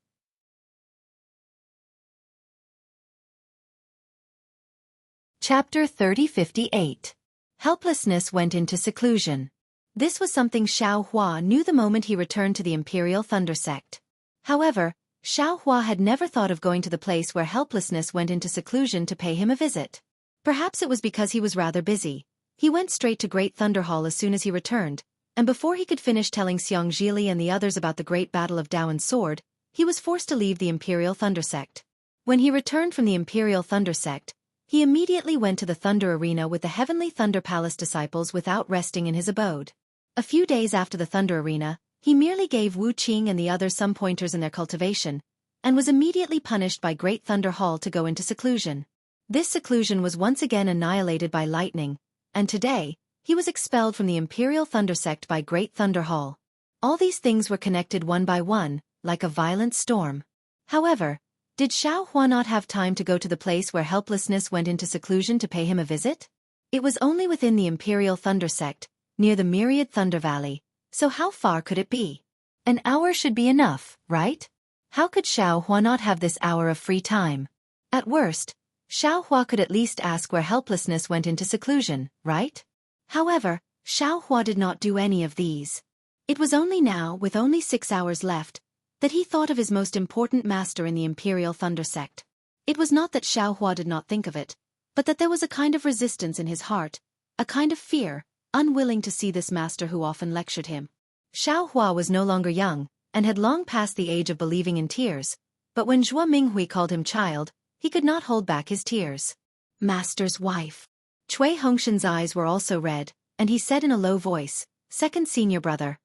Chapter 3058. Helplessness went into seclusion. This was something Xueqi knew the moment he returned to the Imperial Thunder Sect. However, Xueqi had never thought of going to the place where helplessness went into seclusion to pay him a visit. Perhaps it was because he was rather busy. He went straight to Great Thunder Hall as soon as he returned, and before he could finish telling Xueqi and the others about the Great Battle of Dowan's Sword, he was forced to leave the Imperial Thunder Sect. When he returned from the Imperial Thunder Sect, he immediately went to the Thunder Arena with the Heavenly Thunder Palace disciples without resting in his abode. A few days after the Thunder Arena, he merely gave Wu Qing and the others some pointers in their cultivation, and was immediately punished by Great Thunder Hall to go into seclusion. This seclusion was once again annihilated by lightning, and today, he was expelled from the Imperial Thunder Sect by Great Thunder Hall. All these things were connected one by one, like a violent storm. However, did Xueqi not have time to go to the place where helplessness went into seclusion to pay him a visit? It was only within the Imperial Thunder Sect, near the Myriad Thunder Valley, so how far could it be? An hour should be enough, right? How could Xueqi not have this hour of free time? At worst, Xueqi could at least ask where helplessness went into seclusion, right? However, Xueqi did not do any of these. It was only now, with only 6 hours left, that he thought of his most important master in the Imperial Thunder Sect. It was not that Xueqi did not think of it, but that there was a kind of resistance in his heart, a kind of fear, unwilling to see this master who often lectured him. Xueqi was no longer young, and had long passed the age of believing in tears, but when Zhuo Minghui called him child, he could not hold back his tears. Master's wife. Cui Hongshan's eyes were also red, and he said in a low voice, "Second senior brother.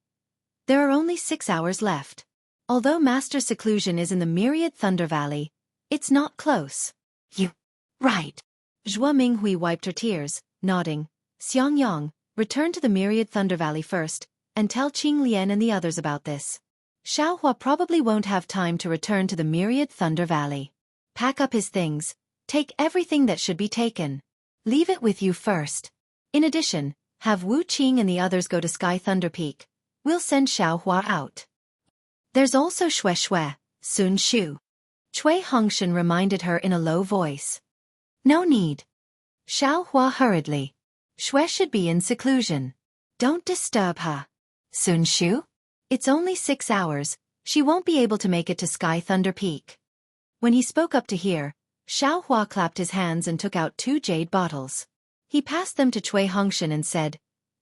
There are only 6 hours left. Although Master's seclusion is in the Myriad Thunder Valley, it's not close." "You. Right." Zhuo Minghui wiped her tears, nodding. "Xiangyang, return to the Myriad Thunder Valley first, and tell Qing Lian and the others about this. Xueqi probably won't have time to return to the Myriad Thunder Valley. Pack up his things, take everything that should be taken. Leave it with you first. In addition, have Wu Qing and the others go to Sky Thunder Peak. We'll send Xueqi out. There's also Xueqi, Sun Shu." Cui Hongshan reminded her in a low voice. "No need." Xueqi hurriedly. "Xue should be in seclusion. Don't disturb her." "Sun Shu? It's only 6 hours, she won't be able to make it to Sky Thunder Peak." When he spoke up to hear, Xueqi clapped his hands and took out 2 jade bottles. He passed them to Cui Hongshan and said,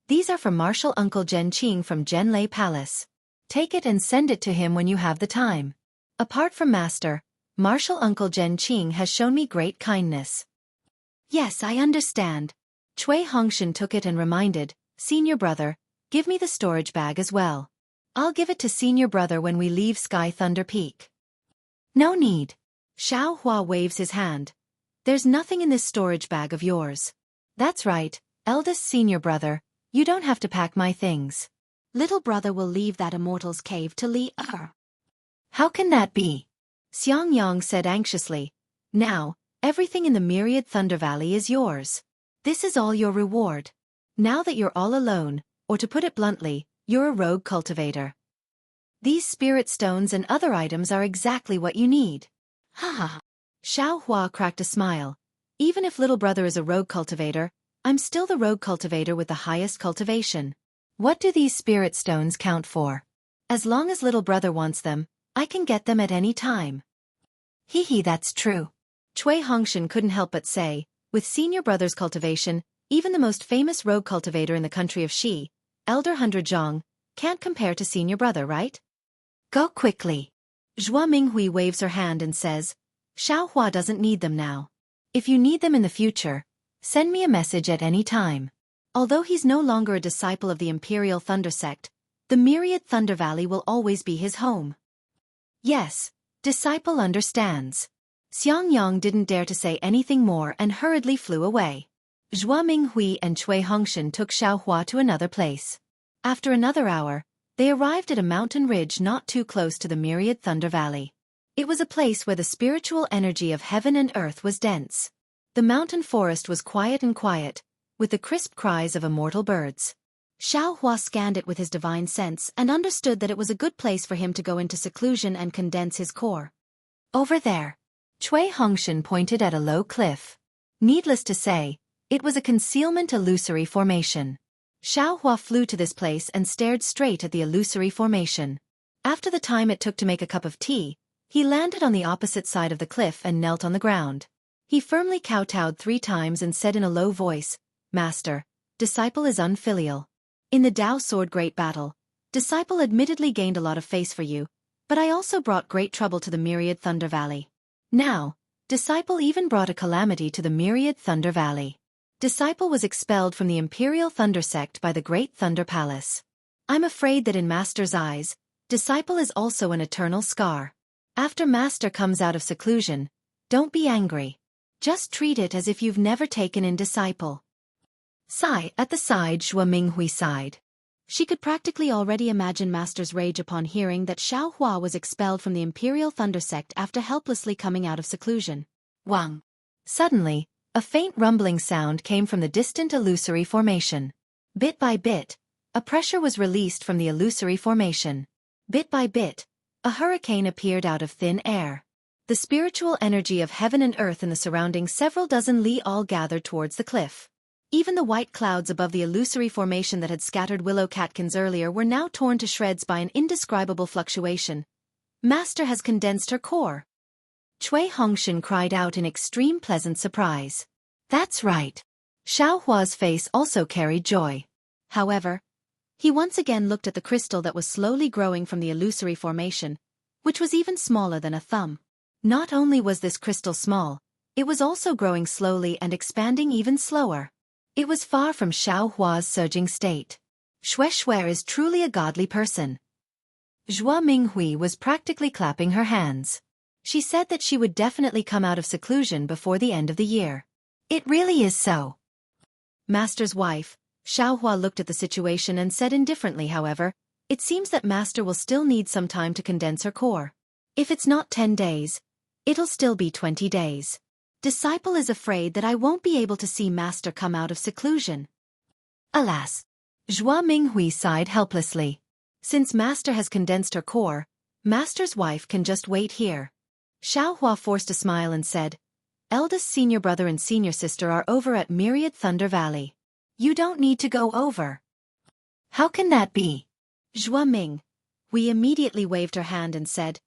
"These are for Martial Uncle Zhen Qing from Zhenlei Palace. Take it and send it to him when you have the time. Apart from Master, Martial Uncle Zhen Qing has shown me great kindness." "Yes, I understand." Cui Hongshan took it and reminded, "Senior brother, give me the storage bag as well. I'll give it to senior brother when we leave Sky Thunder Peak." "No need." Xueqi waves his hand. "There's nothing in this storage bag of yours." "That's right, eldest senior brother, you don't have to pack my things. Little brother will leave that immortal's cave to Li Er." "How can that be?" Xiangyang said anxiously. "Now, everything in the Myriad Thunder Valley is yours. This is all your reward. Now that you're all alone, or to put it bluntly, you're a rogue cultivator. These spirit stones and other items are exactly what you need." "Ha!" Xueqi cracked a smile. "Even if little brother is a rogue cultivator, I'm still the rogue cultivator with the highest cultivation. What do these spirit stones count for? As long as little brother wants them, I can get them at any time." "Hee, that's true." Cui Hongshan couldn't help but say, with senior brother's cultivation, even the most famous rogue cultivator in the country of Xi, Elder Hundred Zhang, can't compare to senior brother, right? "Go quickly." Zhuo Minghui waves her hand and says, "Xueqi doesn't need them now. If you need them in the future, send me a message at any time." Although he's no longer a disciple of the Imperial Thunder Sect, the Myriad Thunder Valley will always be his home. "Yes, disciple understands." Xiangyang didn't dare to say anything more and hurriedly flew away. Zhuo Minghui and Cui Hongshan took Xueqi to another place. After another hour, they arrived at a mountain ridge not too close to the Myriad Thunder Valley. It was a place where the spiritual energy of heaven and earth was dense. The mountain forest was quiet, with the crisp cries of immortal birds. Xiaohua scanned it with his divine sense and understood that it was a good place for him to go into seclusion and condense his core. Over there. Cui Hongshan pointed at a low cliff. Needless to say, it was a concealment illusory formation. Xiaohua flew to this place and stared straight at the illusory formation. After the time it took to make a cup of tea, he landed on the opposite side of the cliff and knelt on the ground. He firmly kowtowed 3 times and said in a low voice, "Master, disciple is unfilial. In the Tao Sword Great Battle, disciple admittedly gained a lot of face for you, but I also brought great trouble to the Myriad Thunder Valley. Now, disciple even brought a calamity to the Myriad Thunder Valley. Disciple was expelled from the Imperial Thunder Sect by the Great Thunder Palace. I'm afraid that in Master's eyes, disciple is also an eternal scar. After Master comes out of seclusion, don't be angry. Just treat it as if you've never taken in disciple." Sigh. At the side, Xue Minghui sighed. She could practically already imagine Master's rage upon hearing that Xiaohua was expelled from the Imperial Thunder Sect after helplessly coming out of seclusion. Wang. Suddenly, a faint rumbling sound came from the distant illusory formation. Bit by bit, a pressure was released from the illusory formation. Bit by bit, a hurricane appeared out of thin air. The spiritual energy of heaven and earth in the surrounding several dozen li all gathered towards the cliff. Even the white clouds above the illusory formation that had scattered willow catkins earlier were now torn to shreds by an indescribable fluctuation. Master has condensed her core. Cui Hongshan cried out in extreme pleasant surprise. That's right. Xiaohua's face also carried joy. However, he once again looked at the crystal that was slowly growing from the illusory formation, which was even smaller than a thumb. Not only was this crystal small, it was also growing slowly and expanding even slower. It was far from Xiaohua's surging state. Xueqi is truly a godly person. Xue Minghui was practically clapping her hands. She said that she would definitely come out of seclusion before the end of the year. It really is so. Master's wife, Xiaohua looked at the situation and said indifferently, however, it seems that Master will still need some time to condense her core. If it's not 10 days, it'll still be 20 days. Disciple is afraid that I won't be able to see Master come out of seclusion. Alas. Xue Minghui sighed helplessly. Since Master has condensed her core, Master's wife can just wait here. Xiaohua forced a smile and said, Eldest senior brother and senior sister are over at Myriad Thunder Valley. You don't need to go over. How can that be? Xue Ming. We immediately waved her hand and said,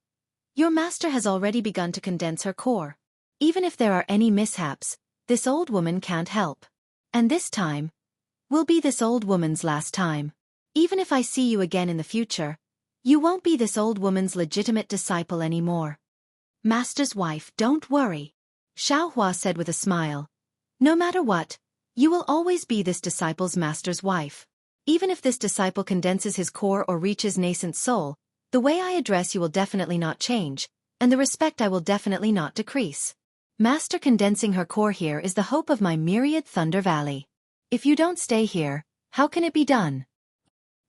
Your master has already begun to condense her core. Even if there are any mishaps, this old woman can't help. And this time will be this old woman's last time. Even if I see you again in the future, you won't be this old woman's legitimate disciple anymore. Master's wife, don't worry. Xiaohua said with a smile. No matter what, you will always be this disciple's master's wife. Even if this disciple condenses his core or reaches nascent soul, the way I address you will definitely not change, and the respect I will definitely not decrease. Master condensing her core here is the hope of my Myriad Thunder Valley. If you don't stay here, how can it be done?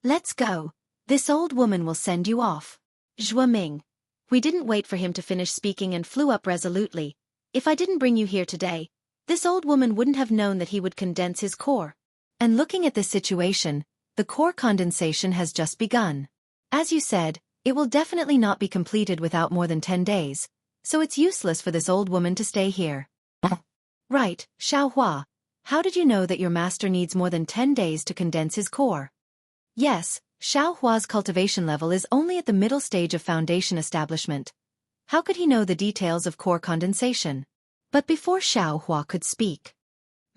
Let's go. This old woman will send you off. Xue Ming. We didn't wait for him to finish speaking and flew up resolutely. If I didn't bring you here today, this old woman wouldn't have known that he would condense his core. And looking at this situation, the core condensation has just begun. As you said, it will definitely not be completed without more than 10 days, so it's useless for this old woman to stay here. Right, Xiaohua. How did you know that your master needs more than 10 days to condense his core? Yes, Xiaohua's cultivation level is only at the middle stage of foundation establishment. How could he know the details of core condensation? But before Xiaohua could speak,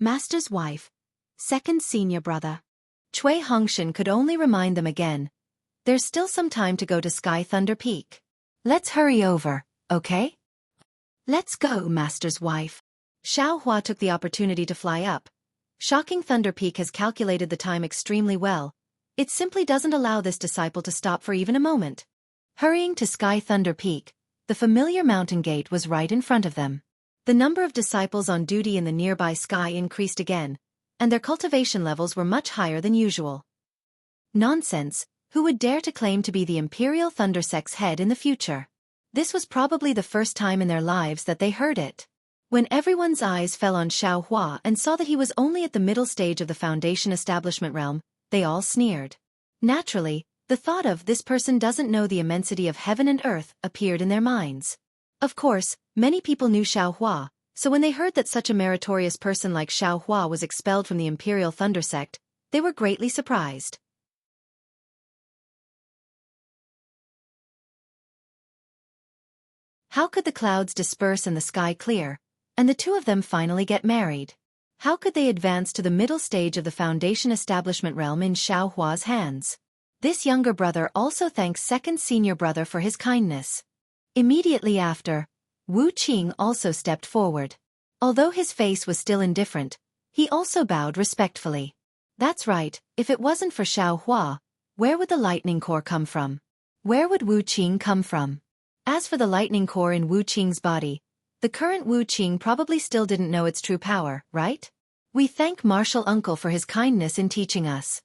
Master's wife, second senior brother, Cui Hongshan could only remind them again. There's still some time to go to Sky Thunder Peak. Let's hurry over, okay? Let's go, Master's wife. Xiaohua took the opportunity to fly up. Shocking Thunder Peak has calculated the time extremely well. It simply doesn't allow this disciple to stop for even a moment. Hurrying to Sky Thunder Peak, the familiar mountain gate was right in front of them. The number of disciples on duty in the nearby sky increased again, and their cultivation levels were much higher than usual. Nonsense, who would dare to claim to be the Imperial Thunder Sect's head in the future? This was probably the first time in their lives that they heard it. When everyone's eyes fell on Xueqi and saw that he was only at the middle stage of the Foundation establishment realm, they all sneered. Naturally, the thought of "this person doesn't know the immensity of heaven and earth" appeared in their minds. Of course, many people knew Xueqi, so when they heard that such a meritorious person like Xueqi was expelled from the Imperial Thunder Sect, they were greatly surprised. How could the clouds disperse and the sky clear, and the two of them finally get married? How could they advance to the middle stage of the Foundation establishment realm in Xueqi's hands? This younger brother also thanks second senior brother for his kindness. Immediately after, Wu Qing also stepped forward. Although his face was still indifferent, he also bowed respectfully. That's right, if it wasn't for Xueqi, where would the lightning core come from? Where would Wu Qing come from? As for the lightning core in Wu Qing's body, the current Wu Qing probably still didn't know its true power, right? We thank Martial Uncle for his kindness in teaching us.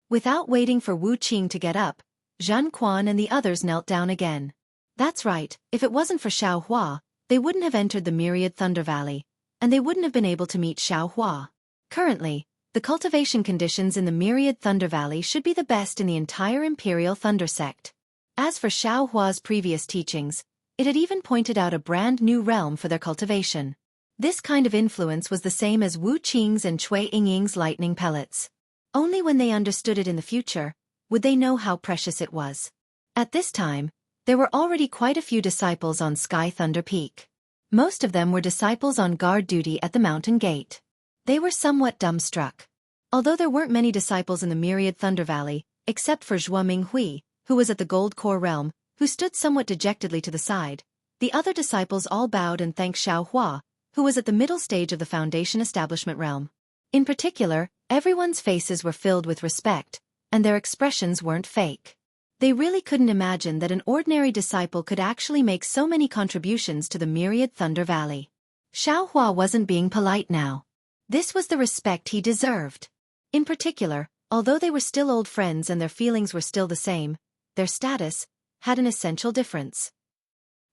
Without waiting for Wu Qing to get up, Zhan Quan and the others knelt down again. That's right, if it wasn't for Xueqi, they wouldn't have entered the Myriad Thunder Valley, and they wouldn't have been able to meet Xueqi. Currently, the cultivation conditions in the Myriad Thunder Valley should be the best in the entire Imperial Thunder Sect. As for Xueqi's previous teachings, it had even pointed out a brand new realm for their cultivation. This kind of influence was the same as Wu Qing's and Cui Yingying's lightning pellets. Only when they understood it in the future, would they know how precious it was. At this time, there were already quite a few disciples on Sky Thunder Peak. Most of them were disciples on guard duty at the mountain gate. They were somewhat dumbstruck. Although there weren't many disciples in the Myriad Thunder Valley, except for Zhuo Minghui, who was at the Gold Core realm, who stood somewhat dejectedly to the side, the other disciples all bowed and thanked Xueqi, who was at the middle stage of the Foundation establishment realm. In particular, everyone's faces were filled with respect, and their expressions weren't fake. They really couldn't imagine that an ordinary disciple could actually make so many contributions to the Myriad Thunder Valley. Xueqi wasn't being polite now. This was the respect he deserved. In particular, although they were still old friends and their feelings were still the same, their status had an essential difference.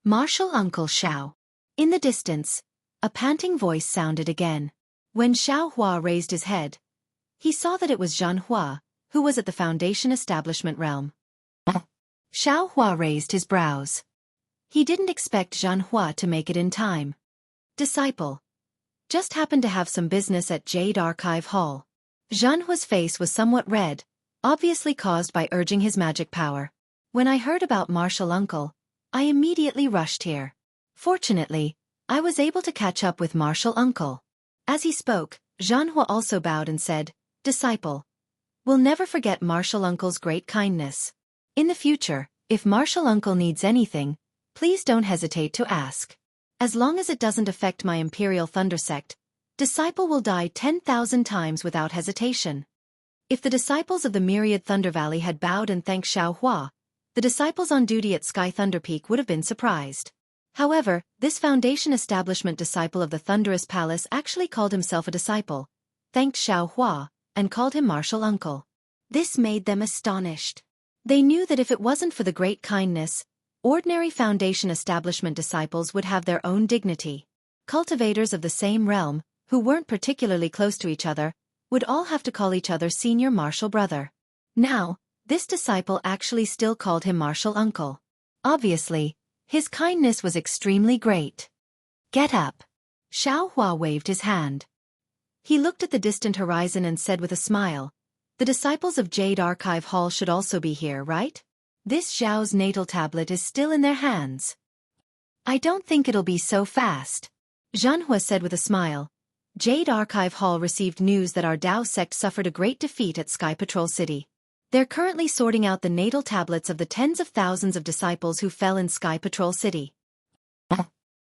Martial Uncle Xiao. In the distance, a panting voice sounded again. When Xueqi raised his head, he saw that it was Zhan Hua, who was at the Foundation establishment realm. Xueqi raised his brows. He didn't expect Zhan Hua to make it in time. Disciple. Just happened to have some business at Jade Archive Hall. Zhan Hua's face was somewhat red, obviously caused by urging his magic power. When I heard about Martial Uncle, I immediately rushed here. Fortunately, I was able to catch up with Martial Uncle. As he spoke, Zhan Hua also bowed and said, Disciple. We'll never forget Martial Uncle's great kindness. In the future, if Martial Uncle needs anything, please don't hesitate to ask. As long as it doesn't affect my Imperial Thunder Sect, Disciple will die 10,000 times without hesitation. If the disciples of the Myriad Thunder Valley had bowed and thanked Xueqi, the disciples on duty at Sky Thunder Peak would have been surprised. However, this Foundation establishment disciple of the Thunderous Palace actually called himself a disciple, thanked Xueqi, and called him Martial Uncle. This made them astonished. They knew that if it wasn't for the great kindness, ordinary Foundation establishment disciples would have their own dignity. Cultivators of the same realm, who weren't particularly close to each other, would all have to call each other senior martial brother. Now, this disciple actually still called him Martial Uncle. Obviously, his kindness was extremely great. Get up. Xueqi waved his hand. He looked at the distant horizon and said with a smile, The disciples of Jade Archive Hall should also be here, right? This Zhao's natal tablet is still in their hands. I don't think it'll be so fast. Zhan Hua said with a smile. Jade Archive Hall received news that our Dao sect suffered a great defeat at Sky Patrol City. They're currently sorting out the natal tablets of the tens of thousands of disciples who fell in Sky Patrol City.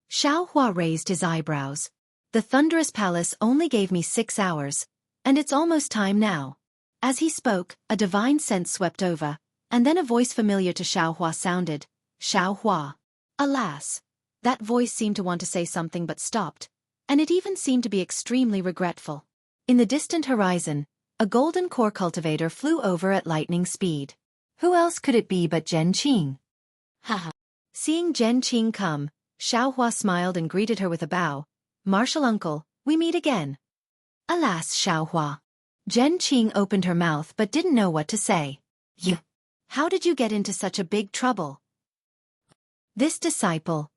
Xueqi raised his eyebrows. The Thunderous Palace only gave me 6 hours, and it's almost time now. As he spoke, a divine sense swept over, and then a voice familiar to Xueqi sounded, Xueqi. Alas! That voice seemed to want to say something but stopped, and it even seemed to be extremely regretful. In the distant horizon, a golden core cultivator flew over at lightning speed. Who else could it be but Zhen Qing? Haha. Seeing Zhen Qing come, Xiaohua smiled and greeted her with a bow. "Martial uncle, we meet again." Alas, Xiaohua. Zhen Qing opened her mouth but didn't know what to say. You. How did you get into such a big trouble? This disciple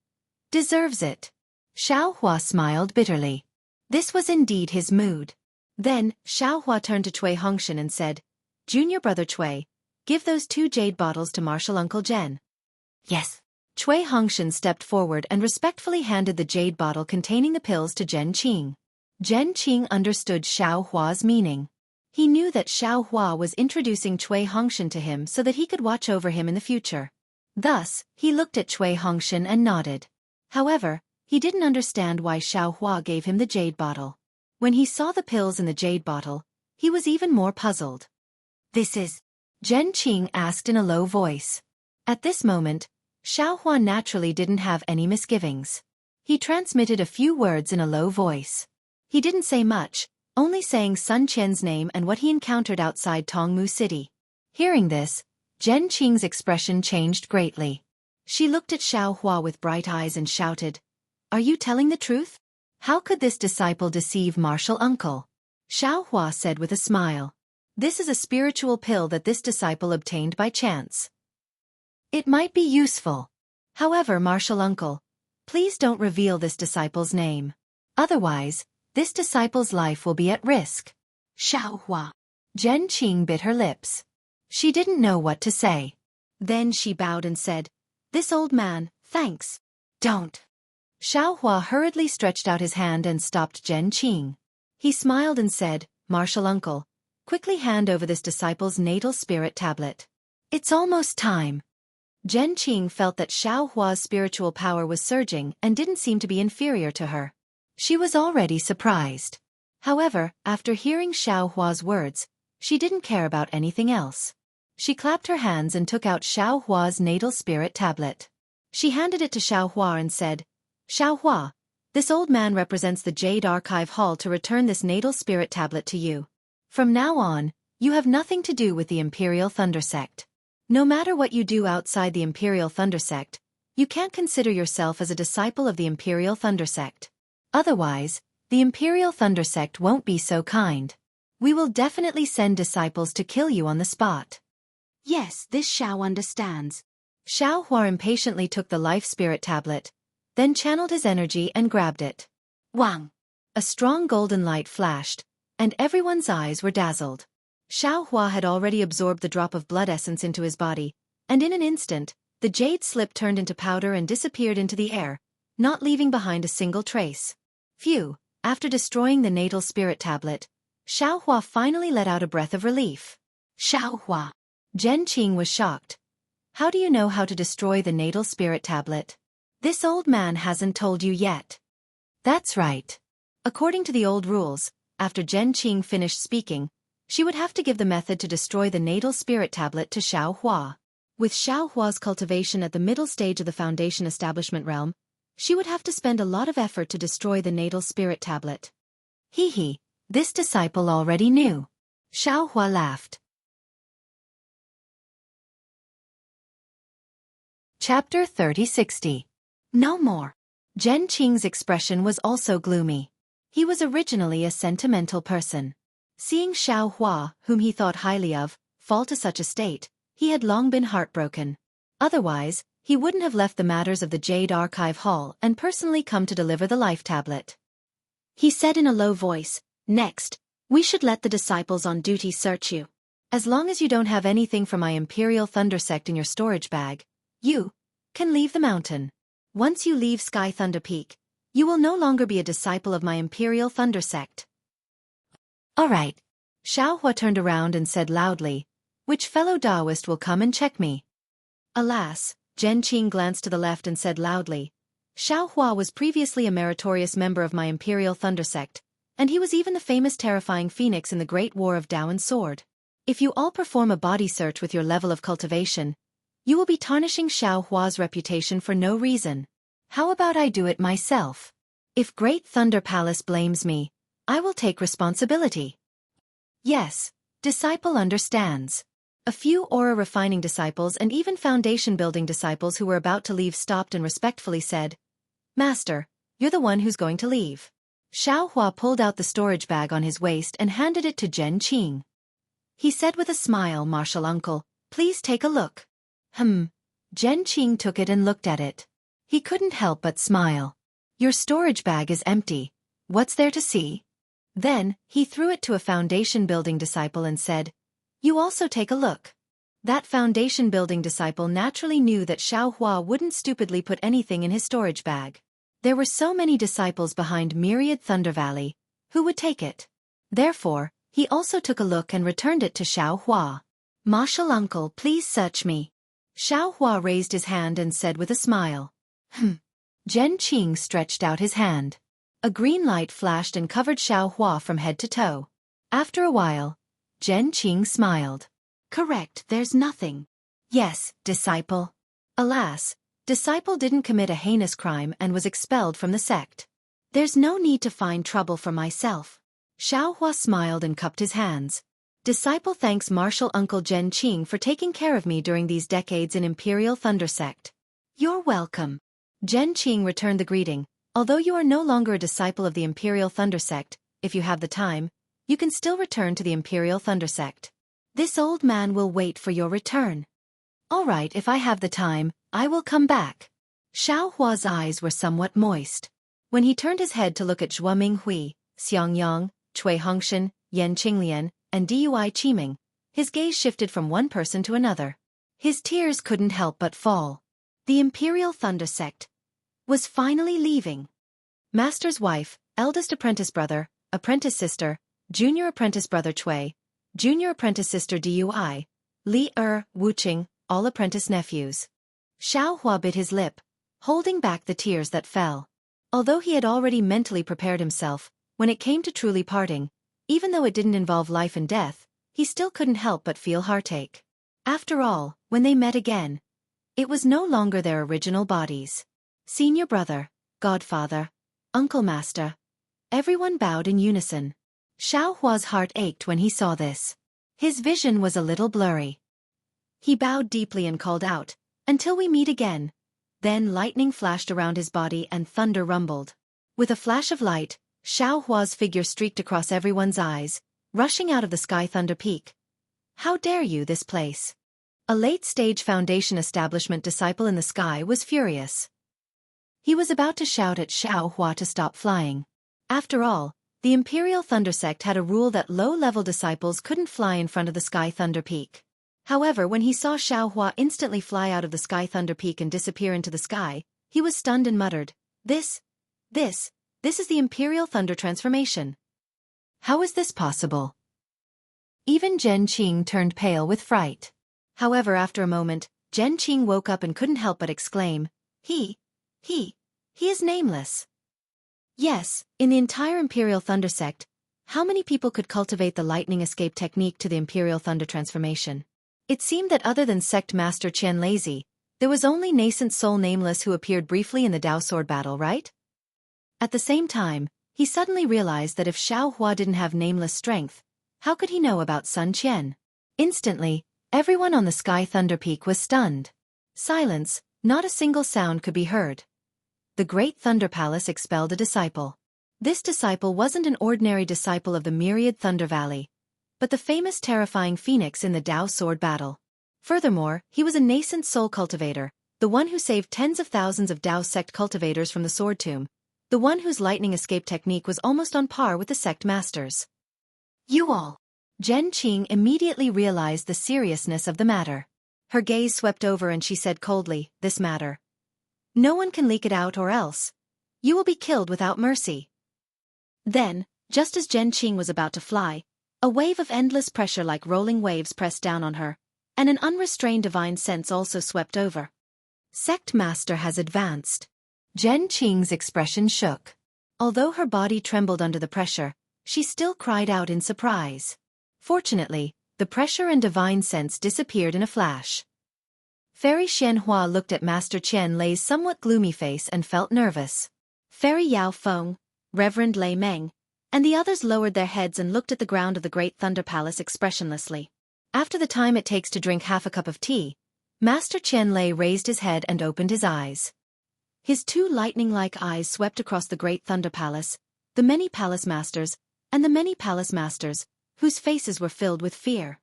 deserves it. Xiaohua smiled bitterly. This was indeed his mood. Then, Xiaohua turned to Cui Hongshan and said, "Junior brother Cui, give those 2 jade bottles to Martial Uncle Zhen." Yes. Cui Hongshan stepped forward and respectfully handed the jade bottle containing the pills to Zhen Qing. Zhen Qing understood Xiaohua's meaning. He knew that Xiaohua was introducing Cui Hongshan to him so that he could watch over him in the future. Thus, he looked at Cui Hongshan and nodded. However, he didn't understand why Xiaohua gave him the jade bottle. When he saw the pills in the jade bottle, he was even more puzzled. This is... Zhen Qing asked in a low voice. At this moment, Xiaohua naturally didn't have any misgivings. He transmitted a few words in a low voice. He didn't say much, only saying Sun Qian's name and what he encountered outside Tongmu City. Hearing this, Zhen Qing's expression changed greatly. She looked at Xiaohua with bright eyes and shouted, "Are you telling the truth? How could this disciple deceive Martial Uncle?" Xiaohua said with a smile. "This is a spiritual pill that this disciple obtained by chance. It might be useful. However, Martial Uncle, please don't reveal this disciple's name. Otherwise, this disciple's life will be at risk." Xiaohua. Zhen Qing bit her lips. She didn't know what to say. Then she bowed and said, "This old man, thanks." Don't. Xiaohua hurriedly stretched out his hand and stopped Zhen Qing. He smiled and said, "Martial Uncle, quickly hand over this disciple's natal spirit tablet. It's almost time." Zhen Qing felt that Xiaohua's spiritual power was surging and didn't seem to be inferior to her. She was already surprised. However, after hearing Xiaohua's words, she didn't care about anything else. She clapped her hands and took out Xiaohua's natal spirit tablet. She handed it to Xiaohua and said, "Xiaohua, this old man represents the Jade Archive Hall to return this natal spirit tablet to you. From now on, you have nothing to do with the Imperial Thunder Sect. No matter what you do outside the Imperial Thunder Sect, you can't consider yourself as a disciple of the Imperial Thunder Sect. Otherwise, the Imperial Thunder Sect won't be so kind. We will definitely send disciples to kill you on the spot." Yes, this Xiao understands. Xiaohua impatiently took the life spirit tablet, then channeled his energy and grabbed it. Wang. A strong golden light flashed, and everyone's eyes were dazzled. Xiaohua had already absorbed the drop of blood essence into his body, and in an instant, the jade slip turned into powder and disappeared into the air, not leaving behind a single trace. Phew, after destroying the natal spirit tablet, Xiaohua finally let out a breath of relief. Xiaohua. Zhen Qing was shocked. "How do you know how to destroy the natal spirit tablet? This old man hasn't told you yet." "That's right. According to the old rules, after Zhen Qing finished speaking, she would have to give the method to destroy the natal spirit tablet to Xiaohua. With Xiaohua's cultivation at the middle stage of the Foundation establishment realm, she would have to spend a lot of effort to destroy the natal spirit tablet." Hee, this disciple already knew. Xiaohua laughed. Chapter 3060. No more. Zhen Qing's expression was also gloomy. He was originally a sentimental person. Seeing Xiaohua, whom he thought highly of, fall to such a state, he had long been heartbroken. Otherwise, he wouldn't have left the matters of the Jade Archive Hall and personally come to deliver the life tablet. He said in a low voice, "Next, we should let the disciples on duty search you. As long as you don't have anything from my Imperial Thunder Sect in your storage bag, you can leave the mountain. Once you leave Sky Thunder Peak, you will no longer be a disciple of my Imperial Thunder Sect." All right. Xiaohua turned around and said loudly, "Which fellow Taoist will come and check me?" Alas, Zhen Qing glanced to the left and said loudly, "Xiaohua was previously a meritorious member of my Imperial Thunder Sect, and he was even the famous terrifying phoenix in the Great War of Tao and Sword. If you all perform a body search with your level of cultivation, you will be tarnishing Xiaohua's reputation for no reason. How about I do it myself? If Great Thunder Palace blames me, I will take responsibility." Yes, disciple understands. A few aura refining disciples and even foundation building disciples who were about to leave stopped and respectfully said, "Master, you're the one who's going to leave." Xiaohua pulled out the storage bag on his waist and handed it to Zhen Qing. He said with a smile, "Martial uncle, please take a look." Zhen Qing took it and looked at it. He couldn't help but smile. "Your storage bag is empty. What's there to see?" Then, he threw it to a foundation-building disciple and said, "You also take a look." That foundation-building disciple naturally knew that Xiaohua wouldn't stupidly put anything in his storage bag. There were so many disciples behind Myriad Thunder Valley. Who would take it? Therefore, he also took a look and returned it to Xiaohua. "Martial uncle, please search me." Xiaohua raised his hand and said with a smile. Zhen Qing stretched out his hand. A green light flashed and covered Xiaohua from head to toe. After a while, Zhen Qing smiled. "Correct, there's nothing." "Yes, disciple." Alas, disciple didn't commit a heinous crime and was expelled from the sect. "There's no need to find trouble for myself." Xiaohua smiled and cupped his hands. "Disciple thanks martial uncle Zhen Qing for taking care of me during these decades in Imperial Thunder Sect." "You're welcome." Zhen Qing returned the greeting. "Although you are no longer a disciple of the Imperial Thunder Sect, if you have the time, you can still return to the Imperial Thunder Sect. This old man will wait for your return." "All right, if I have the time, I will come back." Xiaohua's eyes were somewhat moist. When he turned his head to look at Zhuo Minghui, Xiang Yang, Cui Hongshan, Yan Qinglian, and Dui Qiming, his gaze shifted from one person to another. His tears couldn't help but fall. The Imperial Thunder Sect was finally leaving. Master's wife, eldest apprentice brother, apprentice sister, junior apprentice brother Cui, junior apprentice sister Dui, Li Wuqing, all apprentice nephews. Xiaohua bit his lip, holding back the tears that fell. Although he had already mentally prepared himself, when it came to truly parting, even though it didn't involve life and death, he still couldn't help but feel heartache. After all, when they met again, it was no longer their original bodies. Senior brother, godfather, uncle master. Everyone bowed in unison. Xiaohua's heart ached when he saw this. His vision was a little blurry. He bowed deeply and called out, "Until we meet again." Then lightning flashed around his body and thunder rumbled. With a flash of light, Xiaohua's figure streaked across everyone's eyes, rushing out of the Sky Thunder Peak. "How dare you, this place!" A late-stage Foundation establishment disciple in the sky was furious. He was about to shout at Xiaohua to stop flying. After all, the Imperial Thunder Sect had a rule that low-level disciples couldn't fly in front of the Sky Thunder Peak. However, when he saw Xiaohua instantly fly out of the Sky Thunder Peak and disappear into the sky, he was stunned and muttered, This is the Imperial Thunder transformation. How is this possible?" Even Zhen Qing turned pale with fright. However, after a moment, Zhen Qing woke up and couldn't help but exclaim, He is nameless." Yes, in the entire Imperial Thunder Sect, how many people could cultivate the lightning escape technique to the Imperial Thunder transformation? It seemed that other than Sect Master Qian Lazy, there was only nascent soul Nameless who appeared briefly in the Dao Sword battle, right? At the same time, he suddenly realized that if Xiaohua didn't have Nameless strength, how could he know about Sun Qian? Instantly, everyone on the Sky Thunder Peak was stunned. Silence, not a single sound could be heard. The Great Thunder Palace expelled a disciple. This disciple wasn't an ordinary disciple of the Myriad Thunder Valley, but the famous terrifying phoenix in the Dao Sword battle. Furthermore, he was a nascent soul cultivator, the one who saved tens of thousands of Dao sect cultivators from the sword tomb, the one whose lightning escape technique was almost on par with the sect masters. "You all." Zhen Qing immediately realized the seriousness of the matter. Her gaze swept over and she said coldly, "This matter. No one can leak it out or else you will be killed without mercy." Then, just as Zhen Qing was about to fly, a wave of endless pressure like rolling waves pressed down on her, and an unrestrained divine sense also swept over. Sect Master has advanced. Zhen Qing's expression shook. Although her body trembled under the pressure, she still cried out in surprise. Fortunately, the pressure and divine sense disappeared in a flash. Fairy Xianhua looked at Master Qian Lei's somewhat gloomy face and felt nervous. Fairy Yao Feng, Reverend Lei Meng, and the others lowered their heads and looked at the ground of the Great Thunder Palace expressionlessly. After the time it takes to drink half a cup of tea, Master Qianlei raised his head and opened his eyes. His two lightning-like eyes swept across the great Thunder Palace, the many palace masters, and the many palace masters, whose faces were filled with fear.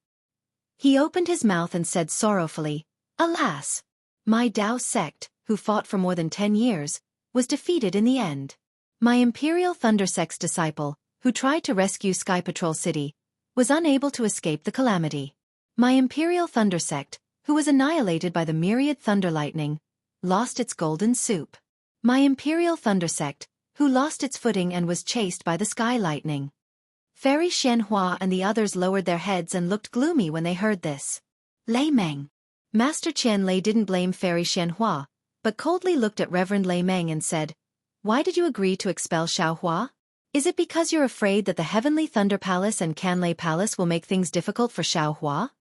He opened his mouth and said sorrowfully, "Alas! My Dao sect, who fought for more than 10 years, was defeated in the end. My Imperial Thunder Sect's disciple, who tried to rescue Sky Patrol City, was unable to escape the calamity. My Imperial Thunder Sect, who was annihilated by the myriad thunder lightning, lost its golden soup. My Imperial Thunder Sect, who lost its footing and was chased by the sky lightning." Fairy Xianhua and the others lowered their heads and looked gloomy when they heard this. Lei Meng. Master Qianlei didn't blame Fairy Xianhua, but coldly looked at Reverend Lei Meng and said, "Why did you agree to expel Xiaohua? Is it because you're afraid that the Heavenly Thunder Palace and Canlei Palace will make things difficult for Xiaohua?"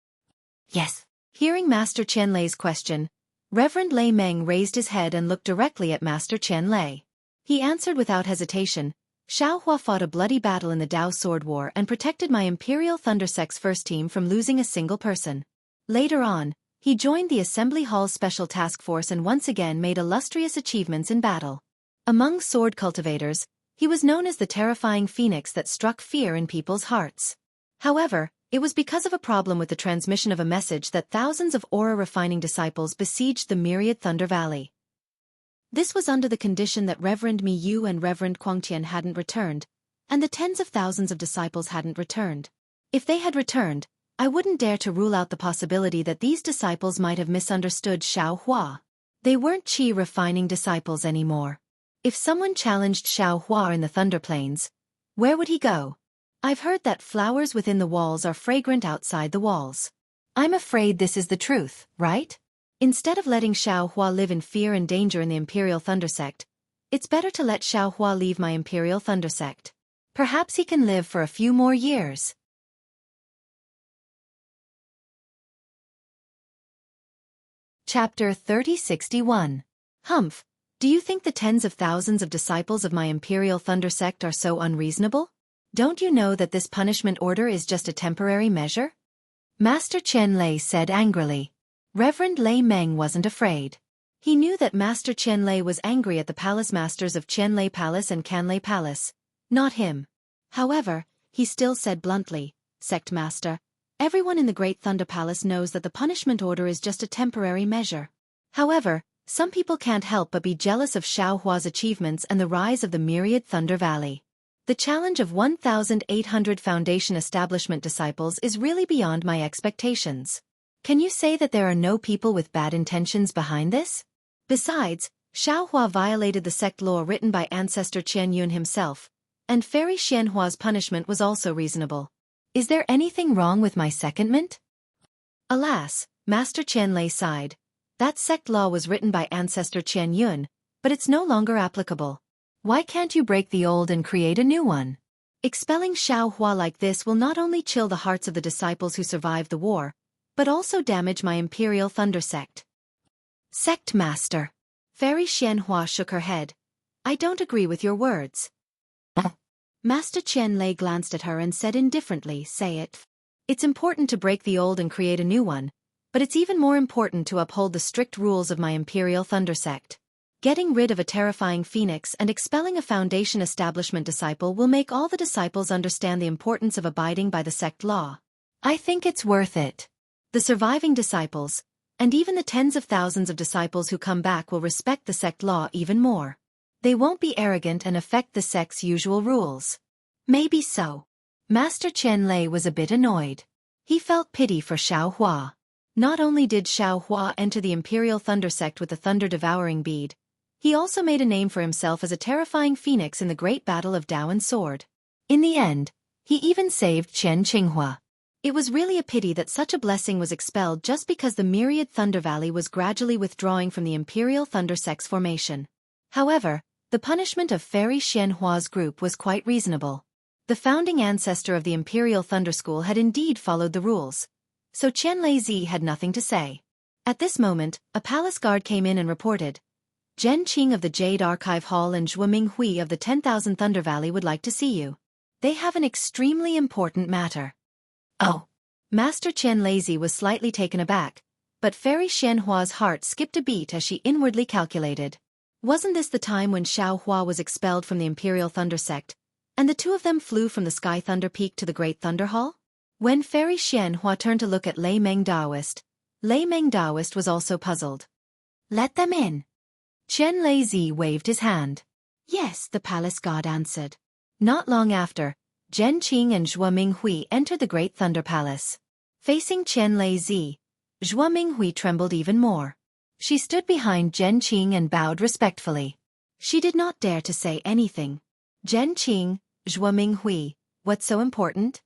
"Yes." Hearing Master Qianlei's question, Reverend Lei Meng raised his head and looked directly at Master Qianlei. He answered without hesitation, "Xiaohua fought a bloody battle in the Dao Sword War and protected my Imperial Thunder Sect's first team from losing a single person. Later on, he joined the Assembly Hall's Special Task Force and once again made illustrious achievements in battle. Among sword cultivators, he was known as the terrifying phoenix that struck fear in people's hearts. However, it was because of a problem with the transmission of a message that thousands of aura-refining disciples besieged the myriad Thunder Valley. This was under the condition that Reverend Mi Yu and Reverend Quangtian hadn't returned, and the tens of thousands of disciples hadn't returned. If they had returned, I wouldn't dare to rule out the possibility that these disciples might have misunderstood Xiaohua. They weren't qi-refining disciples anymore. If someone challenged Xiaohua in the Thunder Plains, where would he go? I've heard that flowers within the walls are fragrant outside the walls. I'm afraid this is the truth, right? Instead of letting Xiaohua live in fear and danger in the Imperial Thunder Sect, it's better to let Xiaohua leave my Imperial Thunder Sect. Perhaps he can live for a few more years." Chapter 3061. Humph, do you think the tens of thousands of disciples of my Imperial Thunder Sect are so unreasonable? Don't you know that this punishment order is just a temporary measure? Master Qianlei said angrily. Reverend Lei Meng wasn't afraid. He knew that Master Qianlei was angry at the palace masters of Qianlei Palace and Canlei Palace, not him. However, he still said bluntly, "Sect Master, everyone in the Great Thunder Palace knows that the punishment order is just a temporary measure. However, some people can't help but be jealous of Xiaohua's achievements and the rise of the myriad Thunder Valley. The challenge of 1,800 Foundation Establishment disciples is really beyond my expectations. Can you say that there are no people with bad intentions behind this? Besides, Xiaohua violated the sect law written by Ancestor Qianyun himself, and Fairy Xianhua's punishment was also reasonable. Is there anything wrong with my secondment?" Alas, Master Qianlei sighed. That sect law was written by Ancestor Qianyun, but it's no longer applicable. Why can't you break the old and create a new one? Expelling Xiaohua like this will not only chill the hearts of the disciples who survived the war, but also damage my Imperial Thunder Sect. Sect Master. Fairy Xianhua shook her head. "I don't agree with your words." Master Qianlei glanced at her and said indifferently, "Say it. It's important to break the old and create a new one, but it's even more important to uphold the strict rules of my Imperial Thunder Sect. Getting rid of a terrifying phoenix and expelling a Foundation Establishment disciple will make all the disciples understand the importance of abiding by the sect law. I think it's worth it. The surviving disciples, and even the tens of thousands of disciples who come back will respect the sect law even more. They won't be arrogant and affect the sect's usual rules." Maybe so. Master Qianlei was a bit annoyed. He felt pity for Xiaohua. Not only did Xiaohua enter the Imperial Thunder Sect with the thunder-devouring bead, he also made a name for himself as a terrifying phoenix in the great battle of Dao and Sword. In the end, he even saved Chen Qinghua. It was really a pity that such a blessing was expelled just because the myriad Thunder Valley was gradually withdrawing from the Imperial Thunder Sect's formation. However, the punishment of Fairy Xianhua's group was quite reasonable. The founding ancestor of the Imperial Thunder School had indeed followed the rules, so Qianlei Zi had nothing to say. At this moment, a palace guard came in and reported, "Zhen Qing of the Jade Archive Hall and Zhuo Minghui of the 10,000 Thunder Valley would like to see you. They have an extremely important matter." "Oh." Master Qian Lazy was slightly taken aback, but Fairy Xianhua's heart skipped a beat as she inwardly calculated. Wasn't this the time when Xiaohua was expelled from the Imperial Thunder Sect, and the two of them flew from the Sky Thunder Peak to the Great Thunder Hall? When Fairy Xianhua turned to look at Lei Meng Daoist was also puzzled. Let them in. Qian Lazy waved his hand. Yes, the palace guard answered. Not long after, Zhen Qing and Zhuo Minghui entered the Great Thunder Palace. Facing Qian Lazy, Zhuo Minghui trembled even more. She stood behind Zhen Qing and bowed respectfully. She did not dare to say anything. Zhen Qing, Zhuo Minghui, what's so important?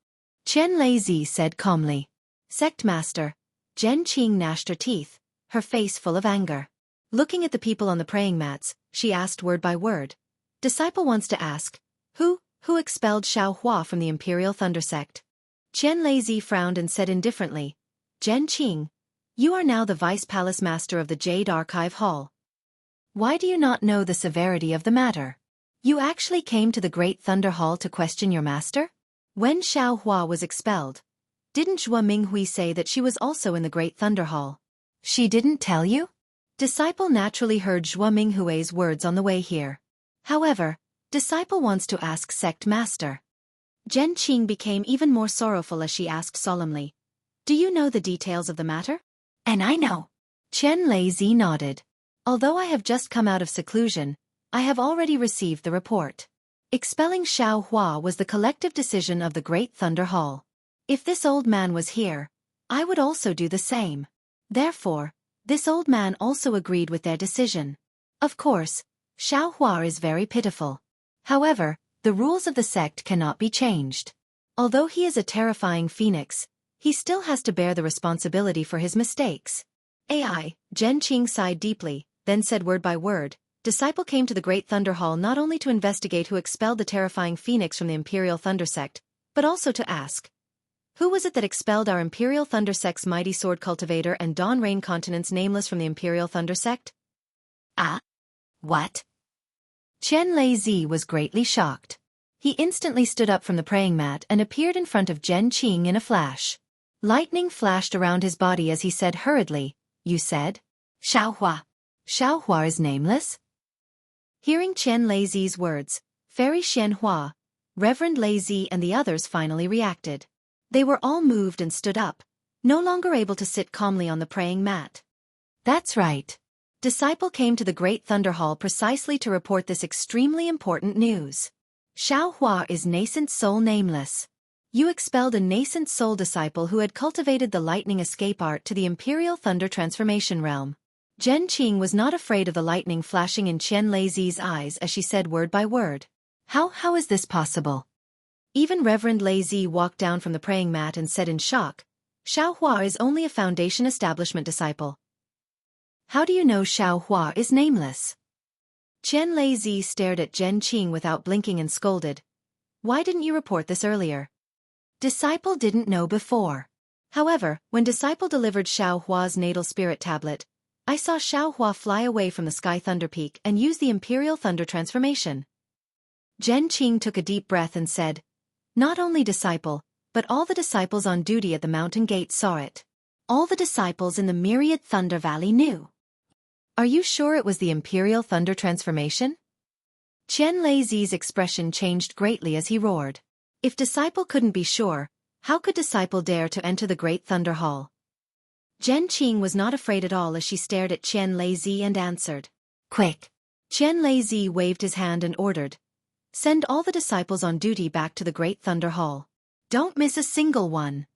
Qian Lazy said calmly. Sect Master. Zhen Qing gnashed her teeth, her face full of anger. Looking at the people on the praying mats, she asked word by word. Disciple wants to ask, who expelled Xiaohua from the Imperial Thunder Sect? Qian Lazy frowned and said indifferently, Zhen Qing, you are now the Vice Palace Master of the Jade Archive Hall. Why do you not know the severity of the matter? You actually came to the Great Thunder Hall to question your master? When Xiaohua was expelled, didn't Zhuo Minghui say that she was also in the Great Thunder Hall? She didn't tell you? Disciple naturally heard Zhuo Minghui's words on the way here. However, Disciple wants to ask Sect Master. Zhen Qing became even more sorrowful as she asked solemnly, do you know the details of the matter? And I know. Qian Lazy nodded. Although I have just come out of seclusion, I have already received the report. Expelling Xiaohua was the collective decision of the Great Thunder Hall. If this old man was here, I would also do the same. Therefore, this old man also agreed with their decision. Of course, Xiaohua is very pitiful. However, the rules of the sect cannot be changed. Although he is a terrifying phoenix, he still has to bear the responsibility for his mistakes. Zhen Qing sighed deeply, then said word by word, Disciple came to the Great Thunder Hall not only to investigate who expelled the terrifying phoenix from the Imperial Thunder Sect, but also to ask, who was it that expelled our Imperial Thunder Sect's mighty sword cultivator and Dawn Rain Continent's nameless from the Imperial Thunder Sect? Ah? What? Qian Lazy was greatly shocked. He instantly stood up from the praying mat and appeared in front of Zhen Qing in a flash. Lightning flashed around his body as he said hurriedly, You said? Xiaohua. Xiaohua is nameless? Hearing Qian Lazy's words, Fairy Xianhua, Reverend Lazy and the others finally reacted. They were all moved and stood up, no longer able to sit calmly on the praying mat. That's right. Disciple came to the Great Thunder Hall precisely to report this extremely important news. Xiaohua is nascent soul nameless. You expelled a nascent soul disciple who had cultivated the lightning escape art to the Imperial Thunder Transformation Realm. Zhen Qing was not afraid of the lightning flashing in Qian Lazy's eyes as she said word by word. How is this possible? Even Reverend Lazy walked down from the praying mat and said in shock, Xiaohua is only a Foundation Establishment disciple. How do you know Xiaohua is nameless? Qian Lazy stared at Zhen Qing without blinking and scolded. Why didn't you report this earlier? Disciple didn't know before. However, when Disciple delivered Xiaohua's natal spirit tablet, I saw Xiaohua fly away from the Sky Thunder Peak and use the Imperial Thunder Transformation. Zhen Qing took a deep breath and said, Not only Disciple, but all the disciples on duty at the mountain gate saw it. All the disciples in the Myriad Thunder Valley knew. Are you sure it was the Imperial Thunder Transformation? Qian Lazy's expression changed greatly as he roared. If Disciple couldn't be sure, how could Disciple dare to enter the Great Thunder Hall? Zhen Qing was not afraid at all as she stared at Qian Lazy and answered. Quick! Qian Lazy waved his hand and ordered. Send all the disciples on duty back to the Great Thunder Hall. Don't miss a single one.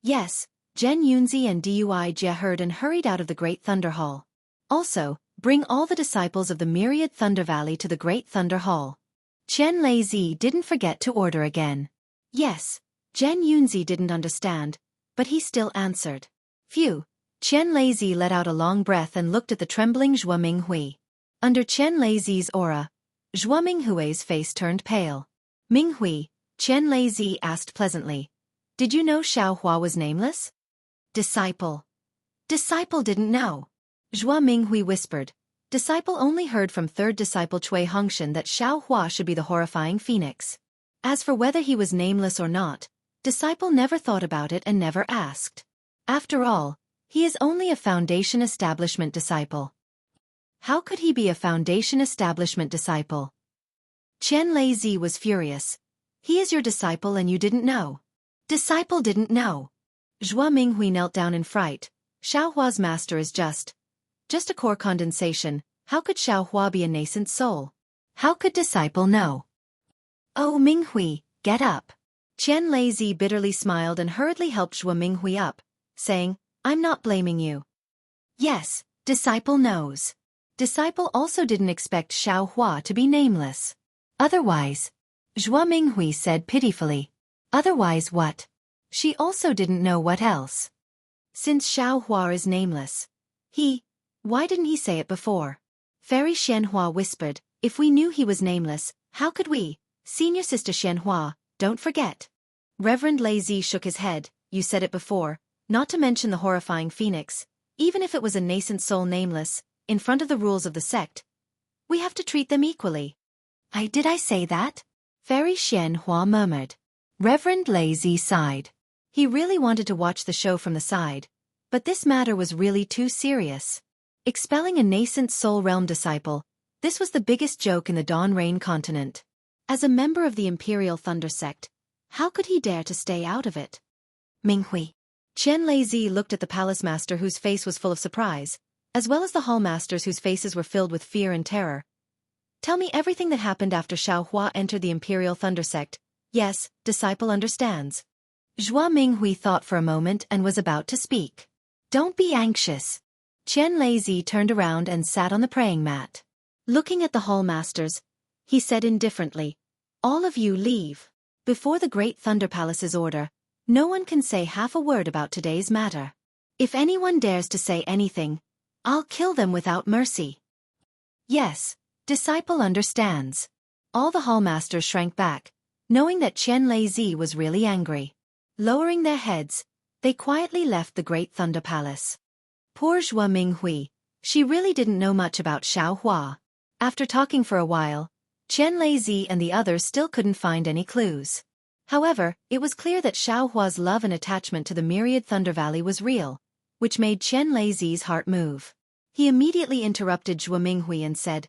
Yes, Zhen Yunzi and Dui Jia heard and hurried out of the Great Thunder Hall. Also, bring all the disciples of the Myriad Thunder Valley to the Great Thunder Hall. Qian Lazy didn't forget to order again. Yes, Zhen Yunzi didn't understand, but he still answered. Phew! Qian Lazy let out a long breath and looked at the trembling Zhuo Minghui. Under Qian Lazy's aura, Zhuo Minghui's face turned pale. Minghui, Qian Lazy asked pleasantly. Did you know Xiaohua was nameless? Disciple. Disciple didn't know. Zhuo Minghui whispered. Disciple only heard from third disciple Cui Hongshan that Xiaohua should be the horrifying phoenix. As for whether he was nameless or not, Disciple never thought about it and never asked. After all, he is only a Foundation Establishment disciple. How could he be a Foundation Establishment disciple? Qian Lei was furious. He is your disciple and you didn't know. Disciple didn't know. Zhua Minghui knelt down in fright. Xiaohua's master is just a core condensation. How could Xiaohua be a nascent soul? How could disciple know? Oh Minghui, get up. Qian Lei bitterly smiled and hurriedly helped Zhua Minghui up, saying, I'm not blaming you. Yes, disciple knows. Disciple also didn't expect Xiaohua to be nameless. Otherwise, Zhua Minghui said pitifully. Otherwise what? She also didn't know what else. Since Xiaohua is nameless. Why didn't he say it before? Fairy Xianhua whispered, if we knew he was nameless, how could we? Senior Sister Xianhua, don't forget. Reverend Lei shook his head, you said it before, not to mention the horrifying phoenix, even if it was a nascent soul nameless, in front of the rules of the sect. We have to treat them equally. Did I say that? Fairy Xianhua murmured. Reverend Lei sighed. He really wanted to watch the show from the side, but this matter was really too serious. Expelling a nascent soul realm disciple, this was the biggest joke in the Dawn Rain continent. As a member of the Imperial Thunder sect, how could he dare to stay out of it? Minghui. Qian Lei looked at the palace master whose face was full of surprise, as well as the hall masters whose faces were filled with fear and terror. Tell me everything that happened after Xiaohua entered the Imperial Thunder sect. Yes, disciple understands. Zhua Minghui thought for a moment and was about to speak. Don't be anxious. Qian Lei turned around and sat on the praying mat. Looking at the hall masters, he said indifferently, all of you leave. Before the Great Thunder Palace's order, no one can say half a word about today's matter. If anyone dares to say anything, I'll kill them without mercy. Yes, disciple understands. All the hall masters shrank back, knowing that Qian Lei was really angry. Lowering their heads, they quietly left the Great Thunder Palace. Poor Zhua Minghui, she really didn't know much about Xiaohua. After talking for a while, Qian Lei and the others still couldn't find any clues. However, it was clear that Xiaohua's love and attachment to the myriad Thunder Valley was real, which made Qian Lei's heart move. He immediately interrupted Zhua Minghui and said,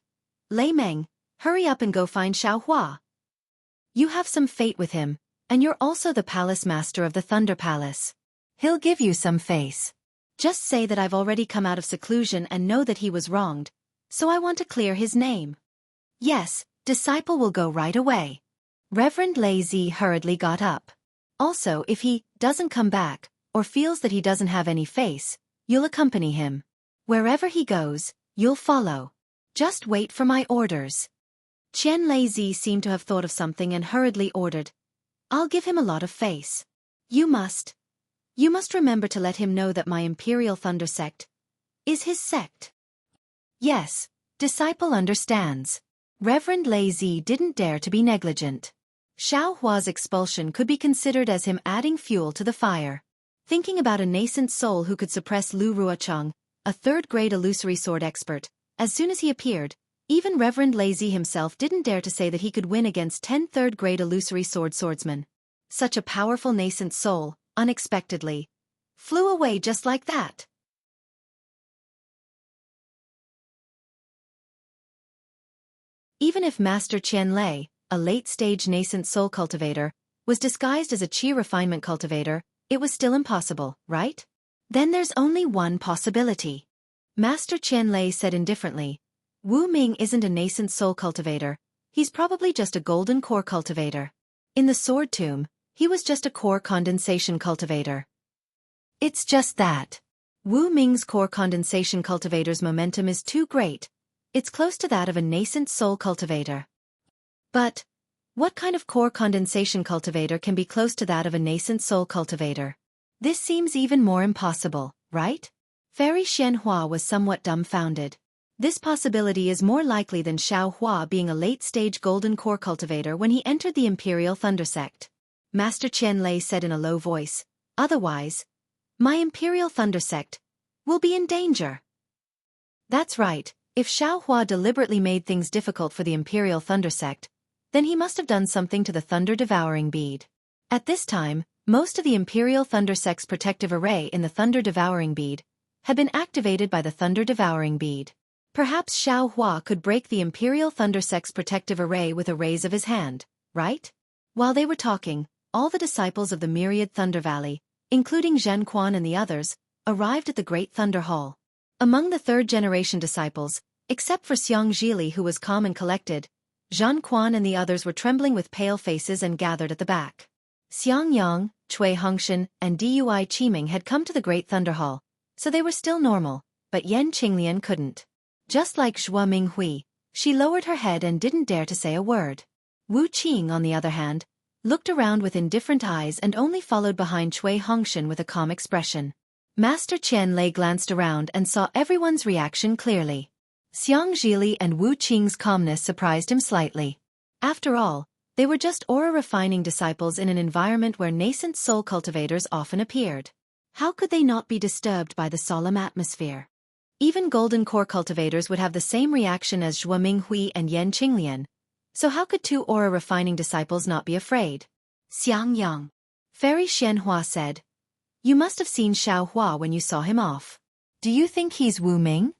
Lei Meng, hurry up and go find Xiaohua. You have some fate with him, and you're also the palace master of the Thunder Palace. He'll give you some face. Just say that I've already come out of seclusion and know that he was wronged, so I want to clear his name. Yes, disciple will go right away. Reverend Lei hurriedly got up. Also, if he doesn't come back, or feels that he doesn't have any face, you'll accompany him. Wherever he goes, you'll follow. Just wait for my orders. Qian Lei seemed to have thought of something and hurriedly ordered, I'll give him a lot of face. You must remember to let him know that my Imperial Thunder sect is his sect. Yes, disciple understands. Reverend Lei didn't dare to be negligent. Xiaohua's expulsion could be considered as him adding fuel to the fire. Thinking about a nascent soul who could suppress Lu Ruocheng, a third-grade illusory sword expert, as soon as he appeared, even Reverend Lei himself didn't dare to say that he could win against 10 third-grade illusory swordsmen. Such a powerful nascent soul, unexpectedly, flew away just like that. Even if Master Qian Lei, a late-stage nascent soul cultivator, was disguised as a qi refinement cultivator, it was still impossible, right? Then there's only one possibility. Master Qian Lei said indifferently, Wu Ming isn't a nascent soul cultivator, he's probably just a golden core cultivator. In the Sword Tomb, he was just a core condensation cultivator. It's just that. Wu Ming's core condensation cultivator's momentum is too great. It's close to that of a nascent soul cultivator. But, what kind of core condensation cultivator can be close to that of a nascent soul cultivator? This seems even more impossible, right? Fairy Xianhua was somewhat dumbfounded. This possibility is more likely than Xiaohua being a late-stage golden core cultivator when he entered the Imperial Thunder sect. Master Qian Lei said in a low voice, otherwise, my Imperial Thunder sect will be in danger. That's right, if Xiaohua deliberately made things difficult for the Imperial Thunder sect, then he must have done something to the Thunder Devouring Bead. At this time, Most of the Imperial Thunder Sect's protective array in the Thunder Devouring Bead had been activated by the Thunder Devouring Bead. Perhaps Xiao Hua could break the Imperial Thunder Sect's protective array with a raise of his hand, right? While they were talking, all the disciples of the Myriad Thunder Valley, including Zhen Quan and the others, arrived at the Great Thunder Hall. Among the third-generation disciples, except for Xiang Zhili who was calm and collected, Zhen Quan and the others were trembling with pale faces and gathered at the back. Xiang Yang, Cui Hongshan, and Dui Qiming had come to the Great Thunder Hall, so they were still normal, but Yan Qinglian couldn't. Just like Zhuo Minghui, she lowered her head and didn't dare to say a word. Wu Qing, on the other hand, looked around with indifferent eyes and only followed behind Cui Hongshan with a calm expression. Master Qian Lei glanced around and saw everyone's reaction clearly. Xiang Zhili and Wu Qing's calmness surprised him slightly. After all, they were just aura-refining disciples in an environment where nascent soul cultivators often appeared. How could they not be disturbed by the solemn atmosphere? Even golden core cultivators would have the same reaction as Zhuo Minghui and Yan Qinglian, so how could two aura-refining disciples not be afraid? Xiang Yang. Fairy Xianhua said, "You must have seen Xiao Hua when you saw him off. Do you think he's Wu Ming?"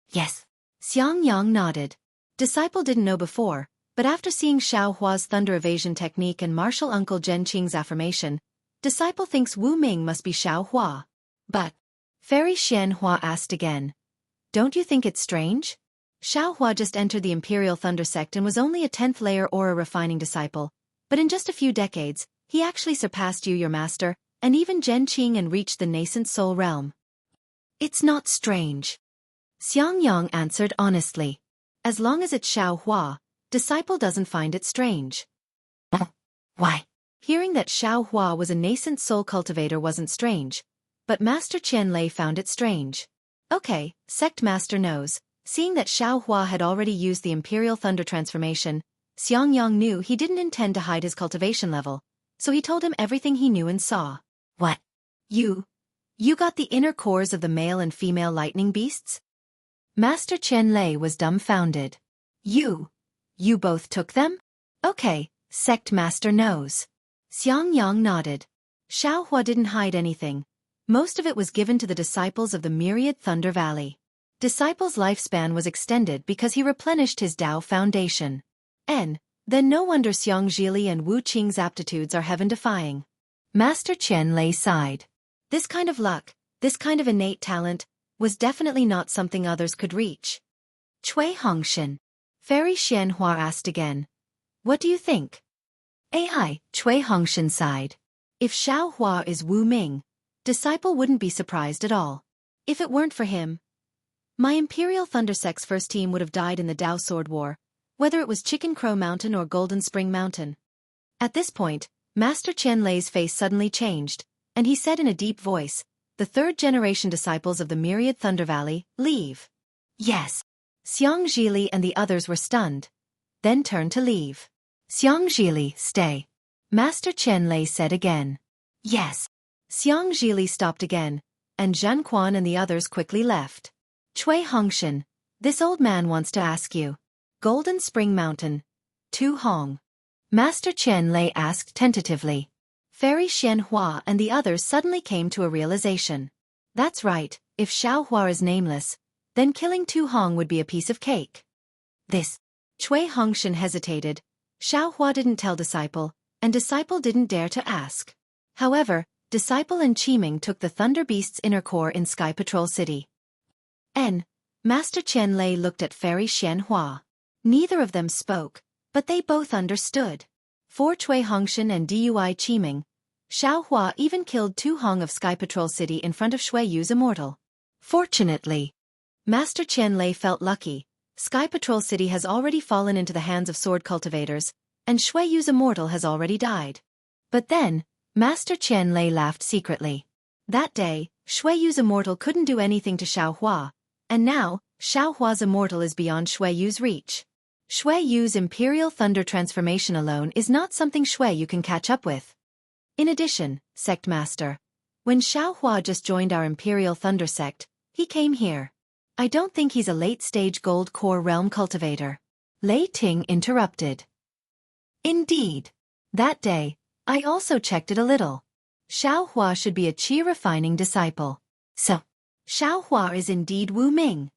"Yes." Xiang Yang nodded. Disciple didn't know before, but after seeing Xiao Hua's thunder evasion technique and martial uncle Zhen Qing's affirmation, Disciple thinks Wu Ming must be Xiao Hua. But, Fairy Xianhua asked again, "Don't you think it's strange? Xiao Hua just entered the Imperial Thunder Sect and was only a 10th layer aura refining disciple, but in just a few decades, he actually surpassed you, your master, and even Zhen Qing and reached the nascent soul realm." "It's not strange." Xiang Yang answered honestly. "As long as it's Xiao Hua, Disciple doesn't find it strange." "Why?" Hearing that Xiao Hua was a nascent soul cultivator wasn't strange, but Master Qian Lei found it strange. Okay, Sect Master knows. Seeing that Xiao Hua had already used the Imperial Thunder transformation, Xiang Yang knew he didn't intend to hide his cultivation level, so he told him everything he knew and saw. "What? You got the inner cores of the male and female lightning beasts?" Master Qian Lei was dumbfounded. You both took them? Okay, Sect Master knows." Xiang Yang nodded. Xiao Hua didn't hide anything. Most of it was given to the disciples of the Myriad Thunder Valley. Disciple's lifespan was extended because he replenished his Dao foundation. Then no wonder Xiang Zhili and Wu Qing's aptitudes are heaven-defying. Master Qian Lei sighed. This kind of luck, this kind of innate talent, was definitely not something others could reach. Cui Hongshan. Fairy Xianhua asked again. "What do you think?" "AI," Cui Hongshan sighed. "If Xiao Hua is Wu Ming, Disciple wouldn't be surprised at all. If it weren't for him, my Imperial Thunder Sect's first team would have died in the Dao Sword War, whether it was Chicken Crow Mountain or Golden Spring Mountain." At this point, Master Qian Lei's face suddenly changed, and he said in a deep voice, "The third-generation disciples of the Myriad Thunder Valley, leave." "Yes." Xiang Zhili and the others were stunned, then turned to leave. "Xiang Zhili, stay." Master Qian Lei said again. "Yes." Xiang Zhili stopped again, and Zhen Quan and the others quickly left. "Cui Hongshan, this old man wants to ask you. Golden Spring Mountain. Tu Hong." Master Qian Lei asked tentatively. Fairy Xianhua and the others suddenly came to a realization. That's right, if Xiao Hua is nameless, then killing Tu Hong would be a piece of cake. This. Cui Hongshan hesitated. Xiao Hua didn't tell Disciple, and Disciple didn't dare to ask. However, Disciple and Qiming took the Thunder Beast's inner core in Sky Patrol City. Master Qian Lei looked at Fairy Xianhua. Neither of them spoke, but they both understood. For Cui Hongshan and Dui Qiming, Xiao Hua even killed Tu Hong of Sky Patrol City in front of Xueyu's immortal. Fortunately, Master Qian Lei felt lucky. Sky Patrol City has already fallen into the hands of sword cultivators, and Xueyu's immortal has already died. But then, Master Qian Lei laughed secretly. That day, Xueyu's immortal couldn't do anything to Xiao Hua, and now, Xiao Hua's immortal is beyond Xueyu's reach. Xueyu's Imperial Thunder transformation alone is not something Xueyu can catch up with. In addition, Sect Master, when Xiao Hua just joined our Imperial Thunder Sect, he came here. I don't think he's a late-stage gold core realm cultivator. Lei Ting interrupted. Indeed. That day, I also checked it a little. Xiaohua should be a qi refining disciple. So, Xiaohua is indeed Wu Ming.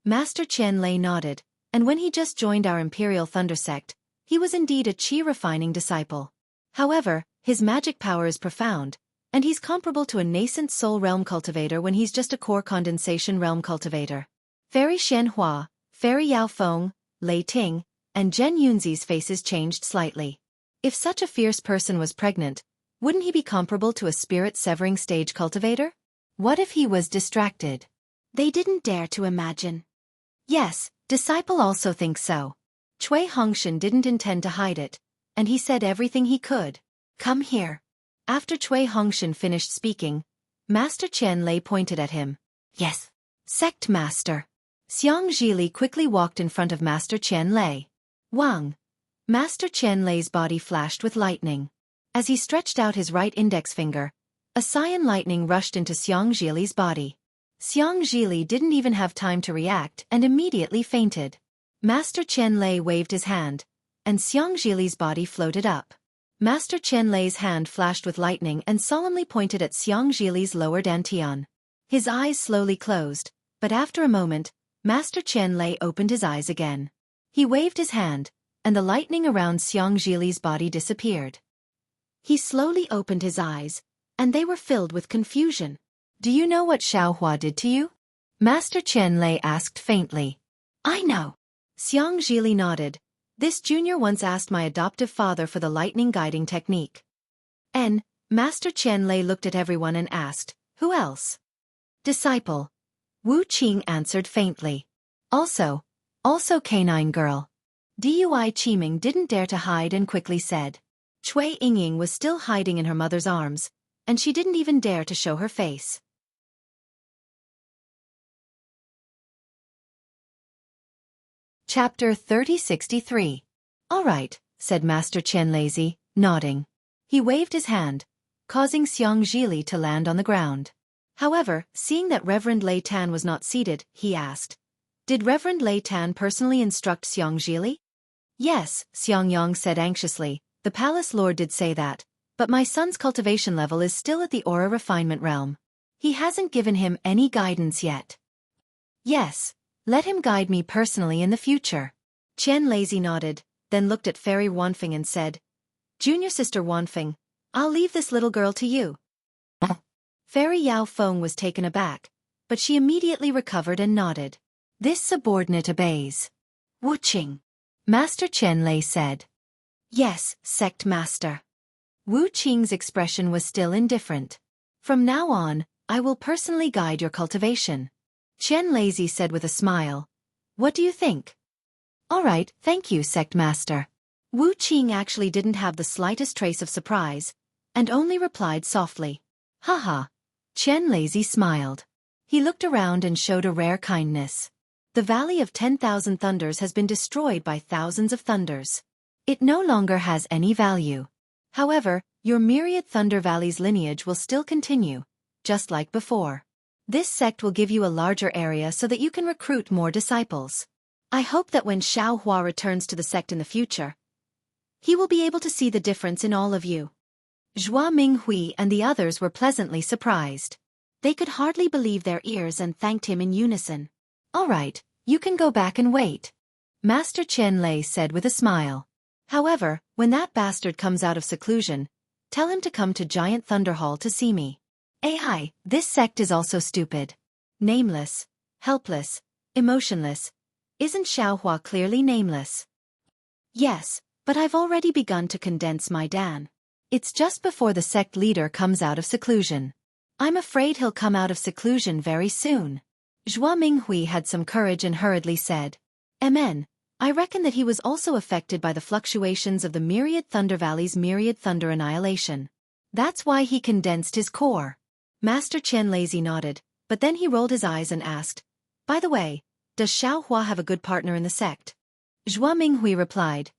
Master Qianlei nodded, and when he just joined our Imperial Thunder sect, he was indeed a qi refining disciple. However, his magic power is profound, and he's comparable to a nascent soul realm cultivator when he's just a core condensation realm cultivator. Fairy Xianhua, Fairy Yao Feng, Lei Ting, and Zhen Yunzi's faces changed slightly. If such a fierce person was pregnant, wouldn't he be comparable to a spirit-severing stage cultivator? What if he was distracted? They didn't dare to imagine. Yes, disciple also thinks so. Cui Hongshan didn't intend to hide it, and he said everything he could. Come here. After Cui Hongshan finished speaking, Master Qianlei pointed at him. Yes. Sect Master. Xiang Zhili quickly walked in front of Master Qianlei. Wang. Master Qianlei's body flashed with lightning. As he stretched out his right index finger, a cyan lightning rushed into Xiang Zhili's body. Xiang Zhili didn't even have time to react and immediately fainted. Master Qianlei waved his hand, and Xiang Zhili's body floated up. Master Qianlei's hand flashed with lightning and solemnly pointed at Xiang Zhili's lower dantian. His eyes slowly closed, but after a moment, Master Qianlei opened his eyes again. He waved his hand, and the lightning around Xiang Zhili's body disappeared. He slowly opened his eyes, and they were filled with confusion. Do you know what Xiaohua did to you? Master Qianlei asked faintly. I know. Xiang Zhili nodded. This junior once asked my adoptive father for the lightning guiding technique. And Master Qianlei looked at everyone and asked, who else? Disciple. Wu Qing answered faintly. Also canine girl. Dui Qiming didn't dare to hide and quickly said. Cui Yingying was still hiding in her mother's arms, and she didn't even dare to show her face. Chapter 3063. All right, said Master Qianlei, nodding. He waved his hand, causing Xiang Zhili to land on the ground. However, seeing that Reverend Lei Tan was not seated, he asked, did Reverend Lei Tan personally instruct Xiang Zhili? Yes, Xiang Yang said anxiously, the palace lord did say that, but my son's cultivation level is still at the aura refinement realm. He hasn't given him any guidance yet. Yes, let him guide me personally in the future. Qianlei nodded, then looked at Fairy Wanfeng and said, Junior Sister Wanfeng, I'll leave this little girl to you. Fairy Yao Feng was taken aback, but she immediately recovered and nodded. This subordinate obeys. Wu Qing. Master Qianlei said. Yes, Sect Master. Wu Qing's expression was still indifferent. From now on, I will personally guide your cultivation. Qianlei said with a smile. What do you think? All right, thank you, Sect Master. Wu Qing actually didn't have the slightest trace of surprise, and only replied softly. Haha. Qianlei smiled. He looked around and showed a rare kindness. The Valley of 10,000 Thunders has been destroyed by thousands of thunders. It no longer has any value. However, your myriad Thunder Valley's lineage will still continue, just like before. This sect will give you a larger area so that you can recruit more disciples. I hope that when Xiaohua returns to the sect in the future, he will be able to see the difference in all of you. Zhua Minghui and the others were pleasantly surprised. They could hardly believe their ears and thanked him in unison. All right, you can go back and wait. Master Qianlei said with a smile. However, when that bastard comes out of seclusion, tell him to come to Giant Thunder Hall to see me. AI, this sect is also stupid. Nameless, helpless, emotionless. Isn't Xiaohua clearly nameless? Yes, but I've already begun to condense my Dan. It's just before the sect leader comes out of seclusion. I'm afraid he'll come out of seclusion very soon. Zhua Minghui had some courage and hurriedly said. MN, I reckon that he was also affected by the fluctuations of the Myriad Thunder Valley's Myriad Thunder Annihilation. That's why he condensed his core. Master Qianlei nodded, but then he rolled his eyes and asked, by the way, does Xiaohua have a good partner in the sect? Zhua Minghui replied.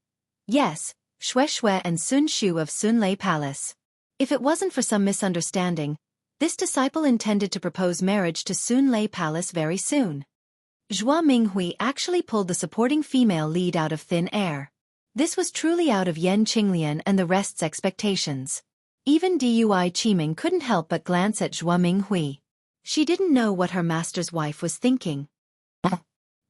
Yes, Xueqi and Sun Shu of Sun Lei Palace. If it wasn't for some misunderstanding, this disciple intended to propose marriage to Sun Lei Palace very soon. Zhua Minghui actually pulled the supporting female lead out of thin air. This was truly out of Yan Qinglian and the rest's expectations. Even Dui Qiming couldn't help but glance at Zhuo Minghui. She didn't know what her master's wife was thinking.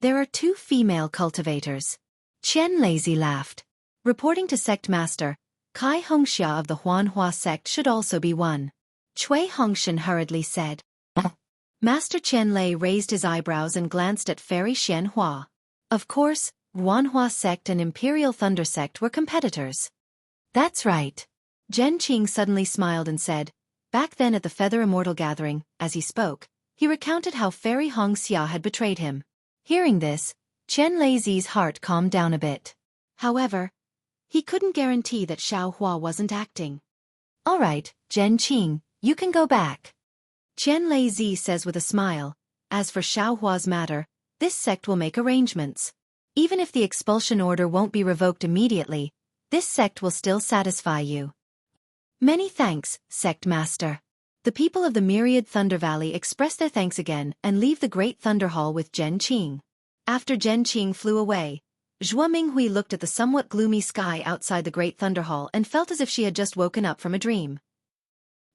There are 2 female cultivators. Qian Lazy laughed. Reporting to sect master, Kai Hongxia of the Huanhua sect should also be one. Cui Hongshan hurriedly said. Master Qianlei raised his eyebrows and glanced at Fairy Xianhua. Of course, Huanhua sect and Imperial Thunder sect were competitors. That's right. Zhen Qing suddenly smiled and said, back then at the Feather Immortal Gathering, as he spoke, he recounted how Fairy Hongxia had betrayed him. Hearing this, Qianlei Zi's heart calmed down a bit. However, he couldn't guarantee that Xiaohua wasn't acting. All right, Zhen Qing, you can go back. Qianlei Zi says with a smile, as for Xiaohua's matter, this sect will make arrangements. Even if the expulsion order won't be revoked immediately, this sect will still satisfy you. Many thanks, sect master. The people of the Myriad Thunder Valley express their thanks again and leave the Great Thunder Hall with Zhen Qing. After Zhen Qing flew away, Zhuo Minghui looked at the somewhat gloomy sky outside the Great Thunder Hall and felt as if she had just woken up from a dream.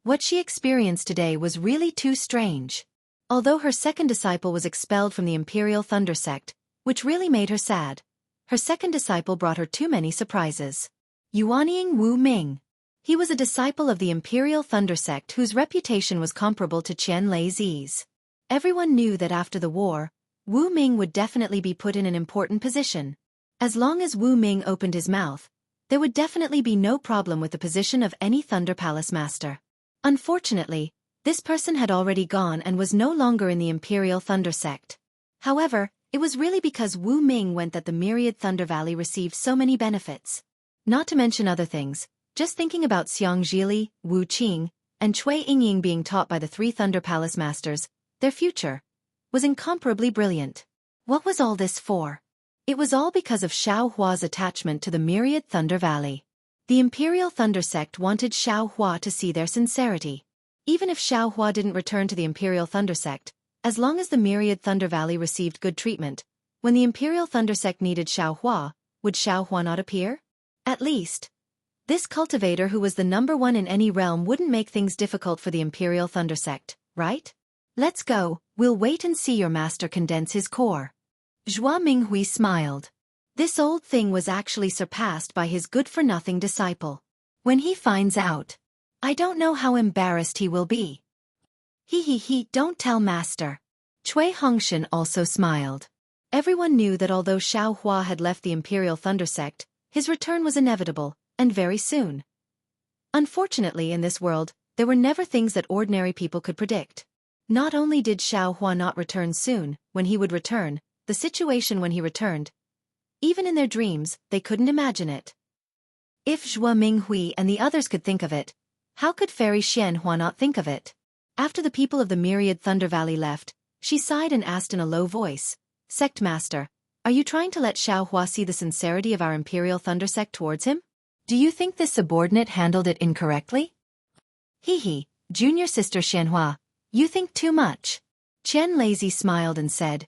What she experienced today was really too strange. Although her second disciple was expelled from the Imperial Thunder sect, which really made her sad, her second disciple brought her too many surprises. Yuanying Wu Ming. He was a disciple of the Imperial Thunder sect whose reputation was comparable to Qianlei Zi's. Everyone knew that after the war, Wu Ming would definitely be put in an important position. As long as Wu Ming opened his mouth, there would definitely be no problem with the position of any Thunder Palace master. Unfortunately, this person had already gone and was no longer in the Imperial Thunder sect. However, it was really because Wu Ming went that the Myriad Thunder Valley received so many benefits. Not to mention other things, just thinking about Xiang Zhili, Wu Qing, and Cui Yingying being taught by the 3 Thunder Palace masters, their future was incomparably brilliant. What was all this for? It was all because of Xiao Hua's attachment to the Myriad Thunder Valley. The Imperial Thunder sect wanted Xiao Hua to see their sincerity. Even if Xiao Hua didn't return to the Imperial Thunder sect, as long as the Myriad Thunder Valley received good treatment, when the Imperial Thunder sect needed Xiao Hua, would Xiao Hua not appear? At least, this cultivator who was the #1 in any realm wouldn't make things difficult for the Imperial Thunder sect, right? Let's go, we'll wait and see your master condense his core. Zhuo Minghui smiled. This old thing was actually surpassed by his good-for-nothing disciple. When he finds out, I don't know how embarrassed he will be. He, don't tell master. Cui Hongshan also smiled. Everyone knew that although Xiao Hua had left the Imperial Thunder sect, his return was inevitable, and very soon. Unfortunately in this world, there were never things that ordinary people could predict. Not only did Xiao Hua not return soon, when he would return, the situation when he returned, even in their dreams, they couldn't imagine it. If Zhuo Minghui and the others could think of it, how could Fairy Xianhua not think of it? After the people of the Myriad Thunder Valley left, she sighed and asked in a low voice, Sect Master, are you trying to let Xiao Hua see the sincerity of our Imperial Thunder sect towards him? Do you think this subordinate handled it incorrectly? Junior sister Xianhua, you think too much. Qianlei Zi smiled and said,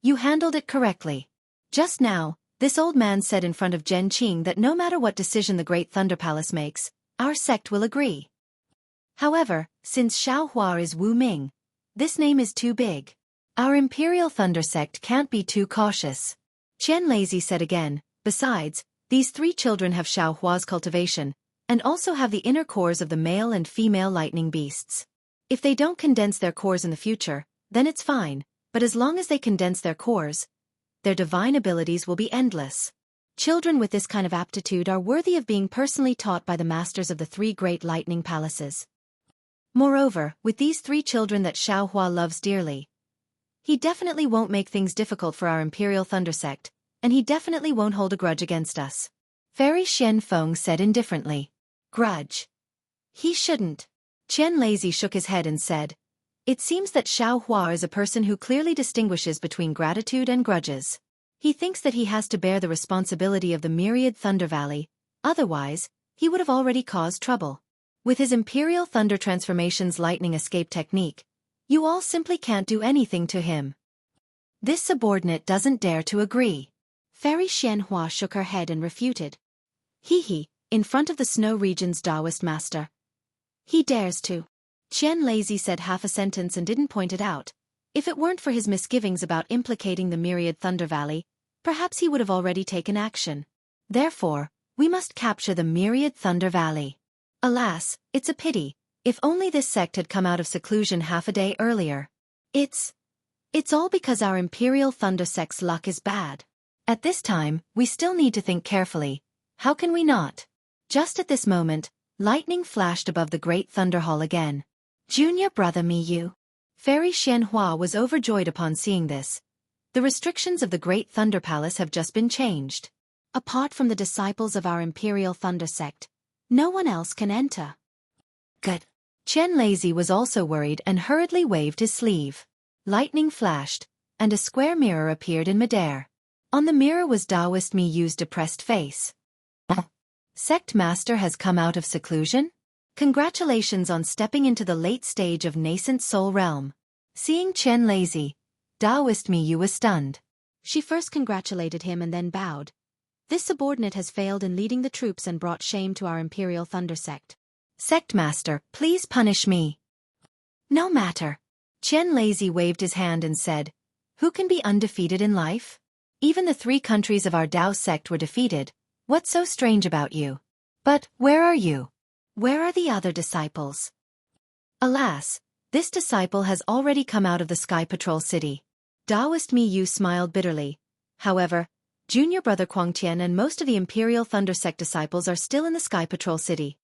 you handled it correctly. Just now, this old man said in front of Zhen Qing that no matter what decision the Great Thunder Palace makes, our sect will agree. However, since Xiao Hua is Wu Ming, this name is too big. Our Imperial Thunder sect can't be too cautious. Qianlei Zi said again, besides, these 3 children have Xiao Hua's cultivation, and also have the inner cores of the male and female lightning beasts. If they don't condense their cores in the future, then it's fine, but as long as they condense their cores, their divine abilities will be endless. Children with this kind of aptitude are worthy of being personally taught by the masters of the 3 great lightning palaces. Moreover, with these 3 children that Xiao Hua loves dearly, he definitely won't make things difficult for our Imperial Thunder sect, and he definitely won't hold a grudge against us. Fairy Xian Feng said indifferently. Grudge. He shouldn't. Qianlei Zi shook his head and said, it seems that Xiao Hua is a person who clearly distinguishes between gratitude and grudges. He thinks that he has to bear the responsibility of the Myriad Thunder Valley, otherwise, he would have already caused trouble. With his Imperial Thunder Transformation's lightning escape technique, you all simply can't do anything to him. This subordinate doesn't dare to agree. Fairy Xianhua shook her head and refuted. He, in front of the Snow Region's Taoist master. He dares to. Qian Lazy said half a sentence and didn't point it out. If it weren't for his misgivings about implicating the myriad Thunder Valley, perhaps he would have already taken action. Therefore, we must capture the myriad Thunder Valley. Alas, it's a pity. If only this sect had come out of seclusion half a day earlier. It's all because our Imperial Thunder sect's luck is bad. At this time, we still need to think carefully. How can we not? Just at this moment, lightning flashed above the Great Thunder Hall again. Junior brother Miyu. Fairy Xianhua was overjoyed upon seeing this. The restrictions of the Great Thunder Palace have just been changed. Apart from the disciples of our Imperial Thunder sect, no one else can enter. Good. Qian Lazy was also worried and hurriedly waved his sleeve. Lightning flashed, and a square mirror appeared in midair. On the mirror was Taoist Miyu's depressed face. Sect Master has come out of seclusion? Congratulations on stepping into the late stage of nascent soul realm. Seeing Qian Lazy, Taoist Miyu was stunned. She first congratulated him and then bowed. This subordinate has failed in leading the troops and brought shame to our Imperial Thunder sect. Sect Master, please punish me. No matter. Qian Lazy waved his hand and said, who can be undefeated in life? Even the 3 countries of our Tao sect were defeated. What's so strange about you? But, where are you? Where are the other disciples? Alas, this disciple has already come out of the Sky Patrol City. Taoist Miyu smiled bitterly. However, Junior Brother Quangtian and most of the Imperial Thunder Sect disciples are still in the Sky Patrol City.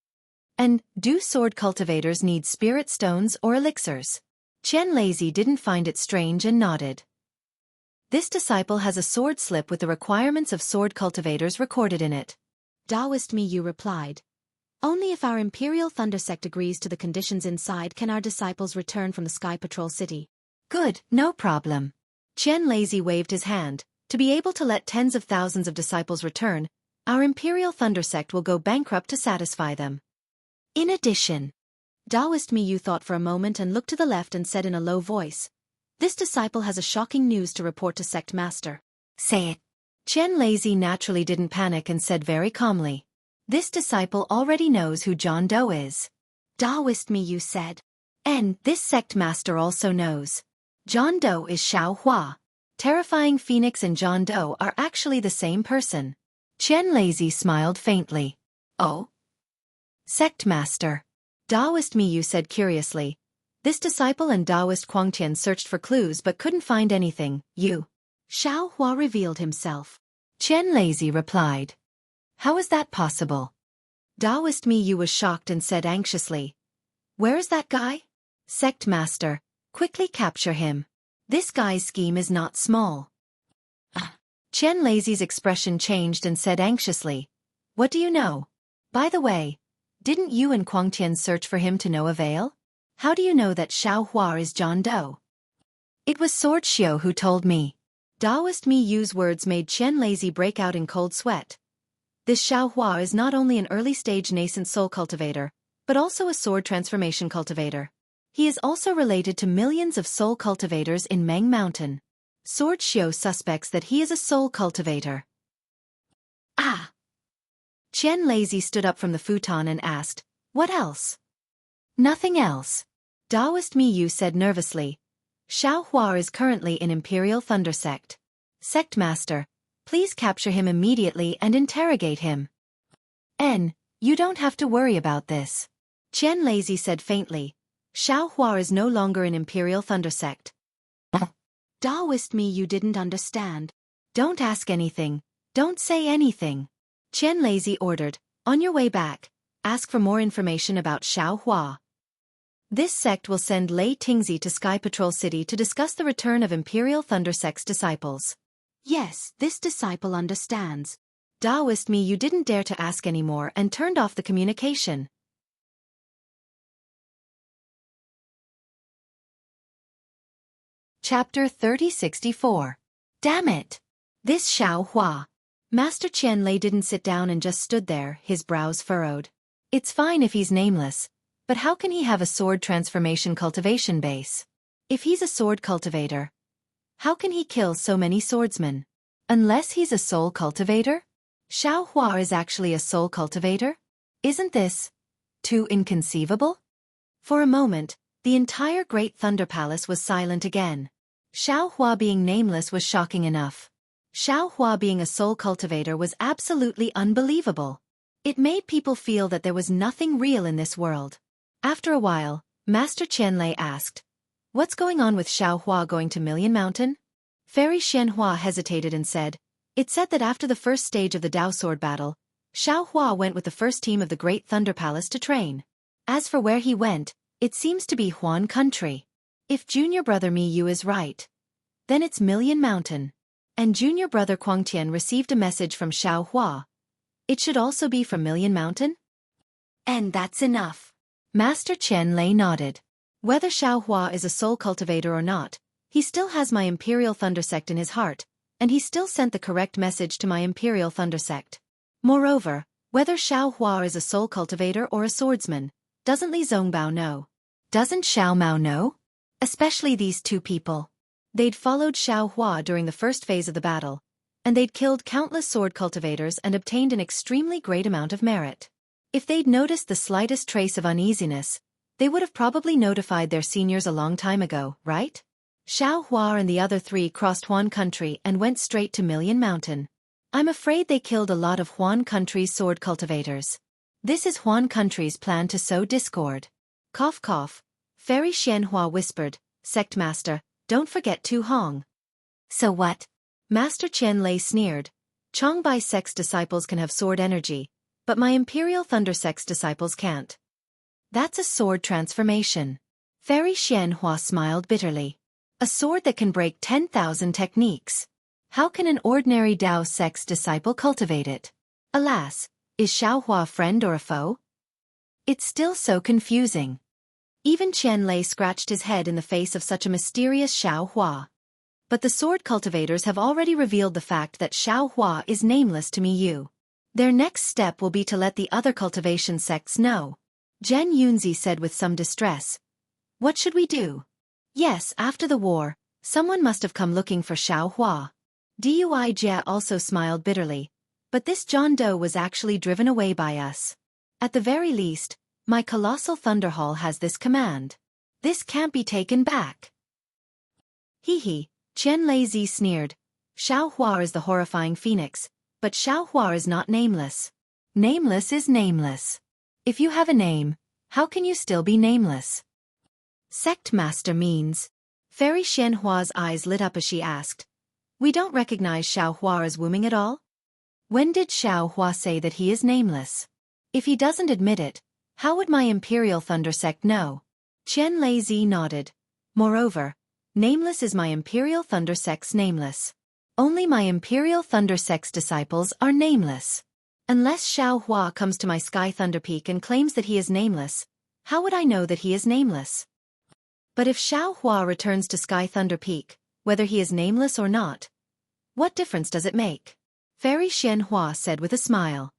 And, do sword cultivators need spirit stones or elixirs? Qian Lazy didn't find it strange and nodded. This disciple has a sword slip with the requirements of sword cultivators recorded in it. Taoist Miyu replied. Only if our Imperial Thunder Sect agrees to the conditions inside can our disciples return from the Sky Patrol City. Good, no problem. Qian Lazy waved his hand. To be able to let tens of thousands of disciples return, our Imperial Thunder Sect will go bankrupt to satisfy them. In addition, Taoist Miyu thought for a moment and looked to the left and said in a low voice, this disciple has a shocking news to report to Sect Master. Say it. Qian Lazy naturally didn't panic and said very calmly. This disciple already knows who John Doe is. Taoist Miyu said. And this Sect Master also knows. John Doe is Xiao Hua. Terrifying Phoenix and John Doe are actually the same person. Qian Lazy smiled faintly. Oh? Sect Master. Taoist Miyu said curiously. This disciple and Taoist Quangtian searched for clues but couldn't find anything. You. Xiao Hua revealed himself. Qian Lazy replied. How is that possible? Taoist Miyu was shocked and said anxiously. Where is that guy? Sect Master, quickly capture him. This guy's scheme is not small. Qian Lazy's expression changed and said anxiously. What do you know? By the way, didn't you and Quangtian search for him to no avail? How do you know that Xiao Hua is John Doe? It was Sword Xiu who told me. Taoist Miyu's words made Qian Lazy break out in cold sweat. This Xiao Hua is not only an early-stage nascent soul cultivator, but also a sword transformation cultivator. He is also related to millions of soul cultivators in Meng Mountain. Sword Xiu suspects that he is a soul cultivator. Ah! Qian Lazy stood up from the futon and asked, what else? Nothing else. Taoist Miyu said nervously. Xiao Hua is currently in Imperial Thunder Sect. Sect Master, please capture him immediately and interrogate him. You don't have to worry about this. Qian Lazy said faintly. Xiao Hua is no longer in Imperial Thunder Sect. Taoist Miyu didn't understand. Don't ask anything. Don't say anything. Qian Lazy ordered, on your way back, ask for more information about Xiao Hua. This sect will send Lei Tingzi to Sky Patrol City to discuss the return of Imperial Thunder Sect's disciples. Yes, this disciple understands. Taoist Miyu didn't dare to ask anymore and turned off the communication. Chapter 3064. Damn it! This Xiao Hua. Master Qian Lei didn't sit down and just stood there, his brows furrowed. It's fine if he's nameless, but how can he have a sword transformation cultivation base? If he's a sword cultivator, how can he kill so many swordsmen? Unless he's a soul cultivator? Xiao Hua is actually a soul cultivator? Isn't this too inconceivable? For a moment, the entire Great Thunder Palace was silent again. Xiao Hua being nameless was shocking enough. Xiao Hua being a soul cultivator was absolutely unbelievable. It made people feel that there was nothing real in this world. After a while, Master Qianlei asked, "What's going on with Xiao Hua going to Million Mountain?" Fairy Xianhua hesitated and said, "It said that after the first stage of the Dao Sword battle, Xiao Hua went with the first team of the Great Thunder Palace to train. As for where he went, it seems to be Huan Country. If junior brother Mi Yu is right, then it's Million Mountain. And junior brother Quangtian received a message from Xiao Hua. It should also be from Million Mountain?" "And that's enough." Master Qianlei nodded. "Whether Xiao Hua is a soul cultivator or not, he still has my Imperial Thunder Sect in his heart, and he still sent the correct message to my Imperial Thunder Sect. Moreover, whether Xiao Hua is a soul cultivator or a swordsman, doesn't Li Zongbao know? Doesn't Xiao Mao know? Especially these two people. They'd followed Xiao Hua during the first phase of the battle, and they'd killed countless sword cultivators and obtained an extremely great amount of merit. If they'd noticed the slightest trace of uneasiness, they would have probably notified their seniors a long time ago, right? Xiao Hua and the other three crossed Huan Country and went straight to Million Mountain. I'm afraid they killed a lot of Huan Country's sword cultivators. This is Huan Country's plan to sow discord." Cough cough. Fairy Xianhua whispered, "Sect Master, don't forget Tu Hong." "So what?" Master Qianlei sneered. "Chongbai Sect's disciples can have sword energy, but my Imperial Thunder Sect's disciples can't." "That's a sword transformation." Fairy Xianhua smiled bitterly. "A sword that can break 10,000 techniques. How can an ordinary Dao Sect's disciple cultivate it? Alas, is Xiao Hua a friend or a foe? It's still so confusing." Even Qianlei scratched his head in the face of such a mysterious Xiao Hua. But the sword cultivators have already revealed the fact that Xiao Hua is nameless to Mi Yu. Their next step will be to let the other cultivation sects know. Zhen Yunzi said with some distress. "What should we do?" "Yes, after the war, someone must have come looking for Xiao Hua." Dui Jia also smiled bitterly. "But this John Doe was actually driven away by us. At the very least, my colossal Thunder Hall has this command. This can't be taken back." "Hee hee," Qianlei Zi sneered. "Xiao Hua is the horrifying phoenix, but Xiao Hua is not nameless. Nameless is nameless. If you have a name, how can you still be nameless?" "Sect Master means..." Fairy Xianhua's eyes lit up as she asked. "We don't recognize Xiao Hua as Wuming at all? When did Xiao Hua say that he is nameless? If he doesn't admit it, how would my Imperial Thunder Sect know?" Qianlei Zi nodded. "Moreover, nameless is my Imperial Thunder Sect's nameless. Only my Imperial Thunder Sect's disciples are nameless. Unless Xiao Hua comes to my Sky Thunder Peak and claims that he is nameless, how would I know that he is nameless? But if Xiao Hua returns to Sky Thunder Peak, whether he is nameless or not, what difference does it make?" Fairy Xianhua said with a smile.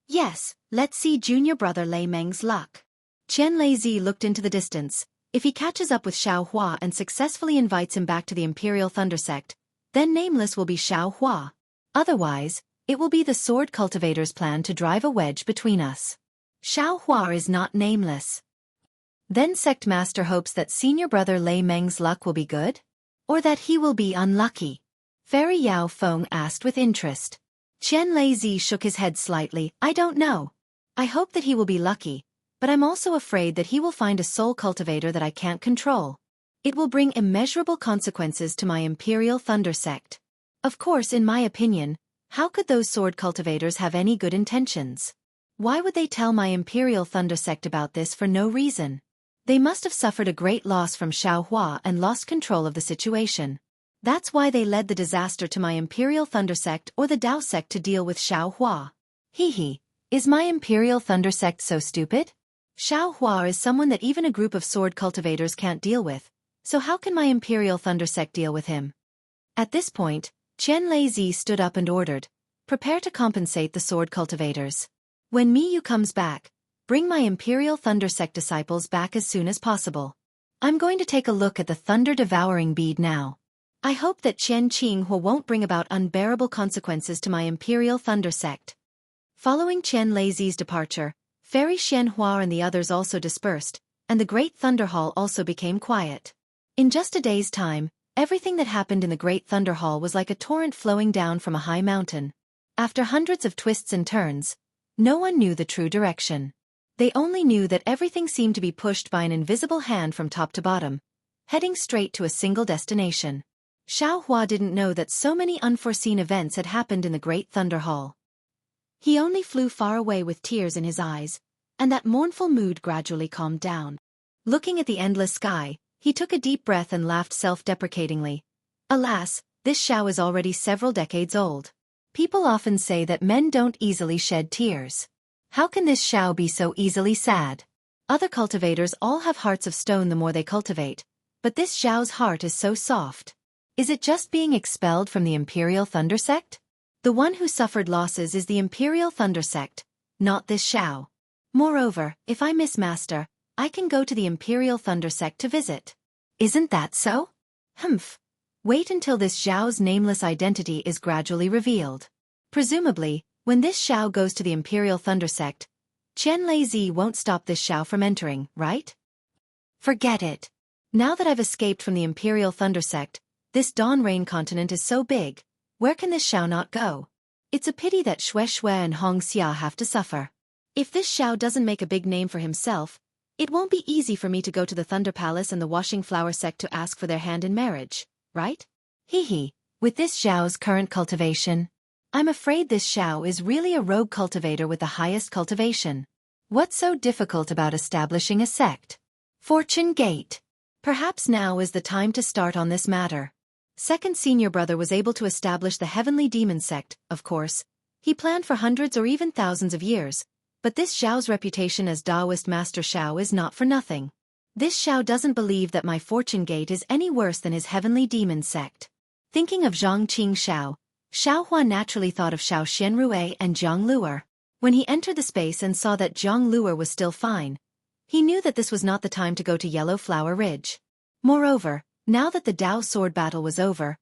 "Yes, let's see junior brother Lei Meng's luck." Qianlei Zi looked into the distance. If he catches up with Xiao Hua and successfully invites him back to the Imperial Thunder Sect, then nameless will be Xiao Hua. Otherwise, it will be the sword cultivator's plan to drive a wedge between us. Xiao Hua is not nameless. Then Sect Master hopes that senior brother Lei Meng's luck will be good? Or that he will be unlucky? Fairy Yao Feng asked with interest. Qianlei Zi shook his head slightly. "I don't know. I hope that he will be lucky, but I'm also afraid that he will find a soul cultivator that I can't control. It will bring immeasurable consequences to my Imperial Thunder Sect. Of course, in my opinion, how could those sword cultivators have any good intentions? Why would they tell my Imperial Thunder Sect about this for no reason? They must have suffered a great loss from Xiao Hua and lost control of the situation. That's why they led the disaster to my Imperial Thunder Sect or the Dao Sect to deal with Xiao Hua. Hee hee, is my Imperial Thunder Sect so stupid? Xiao Hua is someone that even a group of sword cultivators can't deal with, so how can my Imperial Thunder Sect deal with him?" At this point, Qianlei Zi stood up and ordered, "Prepare to compensate the sword cultivators. When Mi Yu comes back, bring my Imperial Thunder Sect disciples back as soon as possible. I'm going to take a look at the Thunder Devouring Bead now." I hope that Qian Qinghua won't bring about unbearable consequences to my Imperial Thunder sect. Following Qian Leizi's departure, Fairy Xianhua and the others also dispersed, and the Great Thunder Hall also became quiet. In just a day's time, everything that happened in the Great Thunder Hall was like a torrent flowing down from a high mountain. After hundreds of twists and turns, no one knew the true direction. They only knew that everything seemed to be pushed by an invisible hand from top to bottom, heading straight to a single destination. Xiaohua didn't know that so many unforeseen events had happened in the Great Thunder Hall. He only flew far away with tears in his eyes, and that mournful mood gradually calmed down. Looking at the endless sky, he took a deep breath and laughed self-deprecatingly. Alas, this Xiao is already several decades old. People often say that men don't easily shed tears. How can this Xiao be so easily sad? Other cultivators all have hearts of stone the more they cultivate, but this Xiao's heart is so soft. Is it just being expelled from the Imperial Thunder sect? The one who suffered losses is the Imperial Thunder sect, not this Xiao. Moreover, if I miss Master, I can go to the Imperial Thunder sect to visit. Isn't that so? Humph. Wait until this Xiao's nameless identity is gradually revealed. Presumably, when this Xiao goes to the Imperial Thunder sect, Qian Leizi won't stop this Xiao from entering, right? Forget it. Now that I've escaped from the Imperial Thunder sect, this Dawn Rain continent is so big, where can this Xiao not go? It's a pity that Xueqi and Hong Xia have to suffer. If this Xiao doesn't make a big name for himself, it won't be easy for me to go to the Thunder Palace and the Washing Flower sect to ask for their hand in marriage, right? With this Xiao's current cultivation, I'm afraid this Xiao is really a rogue cultivator with the highest cultivation. What's so difficult about establishing a sect? Fortune Gate. Perhaps now is the time to start on this matter. Second senior brother was able to establish the Heavenly Demon sect, of course. He planned for hundreds or even thousands of years, but this Xiao's reputation as Taoist Master Xiao is not for nothing. This Xiao doesn't believe that my Fortune Gate is any worse than his Heavenly Demon sect. Thinking of Zhangqing Xiao, Xiaohua naturally thought of Xiao Xianrui and Zhang Luer. When he entered the space and saw that Zhang Luer was still fine, he knew that this was not the time to go to Yellow Flower Ridge. Moreover, now that the Dao sword battle was over,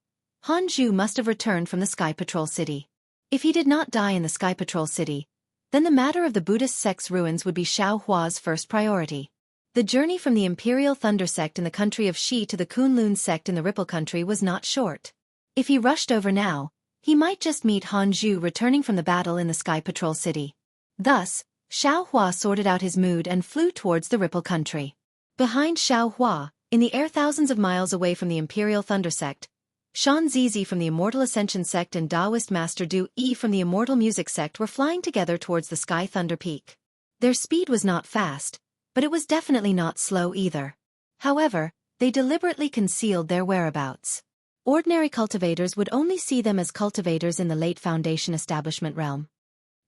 Han Zhu must have returned from the Sky Patrol City. If he did not die in the Sky Patrol City, then the matter of the Buddhist sect's ruins would be Xiaohua's first priority. The journey from the Imperial Thunder sect in the country of Shi to the Kunlun sect in the Ripple country was not short. If he rushed over now, he might just meet Han Zhu returning from the battle in the Sky Patrol City. Thus, Xiaohua sorted out his mood and flew towards the Ripple country. Behind Xiaohua, in the air thousands of miles away from the Imperial Thunder sect, Shan Zizi from the Immortal Ascension sect and Taoist Master Du Yi from the Immortal Music sect were flying together towards the Sky Thunder Peak. Their speed was not fast, but it was definitely not slow either. However, they deliberately concealed their whereabouts. Ordinary cultivators would only see them as cultivators in the late Foundation establishment realm.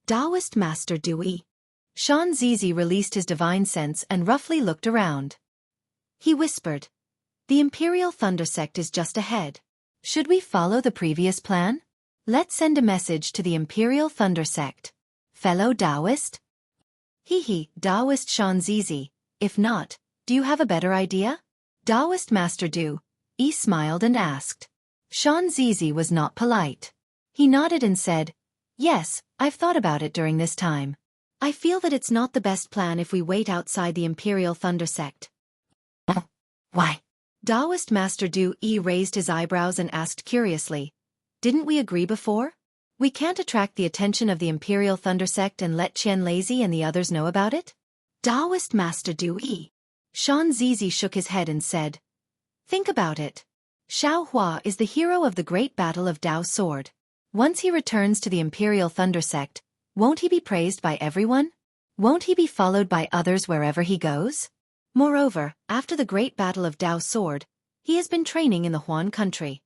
Taoist Master Du Yi. Shan Zizi released his divine sense and roughly looked around. He whispered, "The Imperial Thunder sect is just ahead. Should we follow the previous plan? Let's send a message to the Imperial Thunder sect. Fellow Taoist?" Taoist Shan Zizi. If not, do you have a better idea? Taoist Master Du Yi smiled and asked. Shan Zizi was not polite. He nodded and said, "Yes, I've thought about it during this time. I feel that it's not the best plan if we wait outside the Imperial Thunder sect." Why? Taoist Master Du Yi raised his eyebrows and asked curiously, "Didn't we agree before? We can't attract the attention of the Imperial Thunder sect and let Qian Leizi and the others know about it?" Taoist Master Du Yi. Shan Zizi shook his head and said, "Think about it. Xiaohua is the hero of the great battle of Dao Sword. Once he returns to the Imperial Thunder sect, won't he be praised by everyone? Won't he be followed by others wherever he goes? Moreover, after the great battle of Dao Sword, he has been training in the Huan country.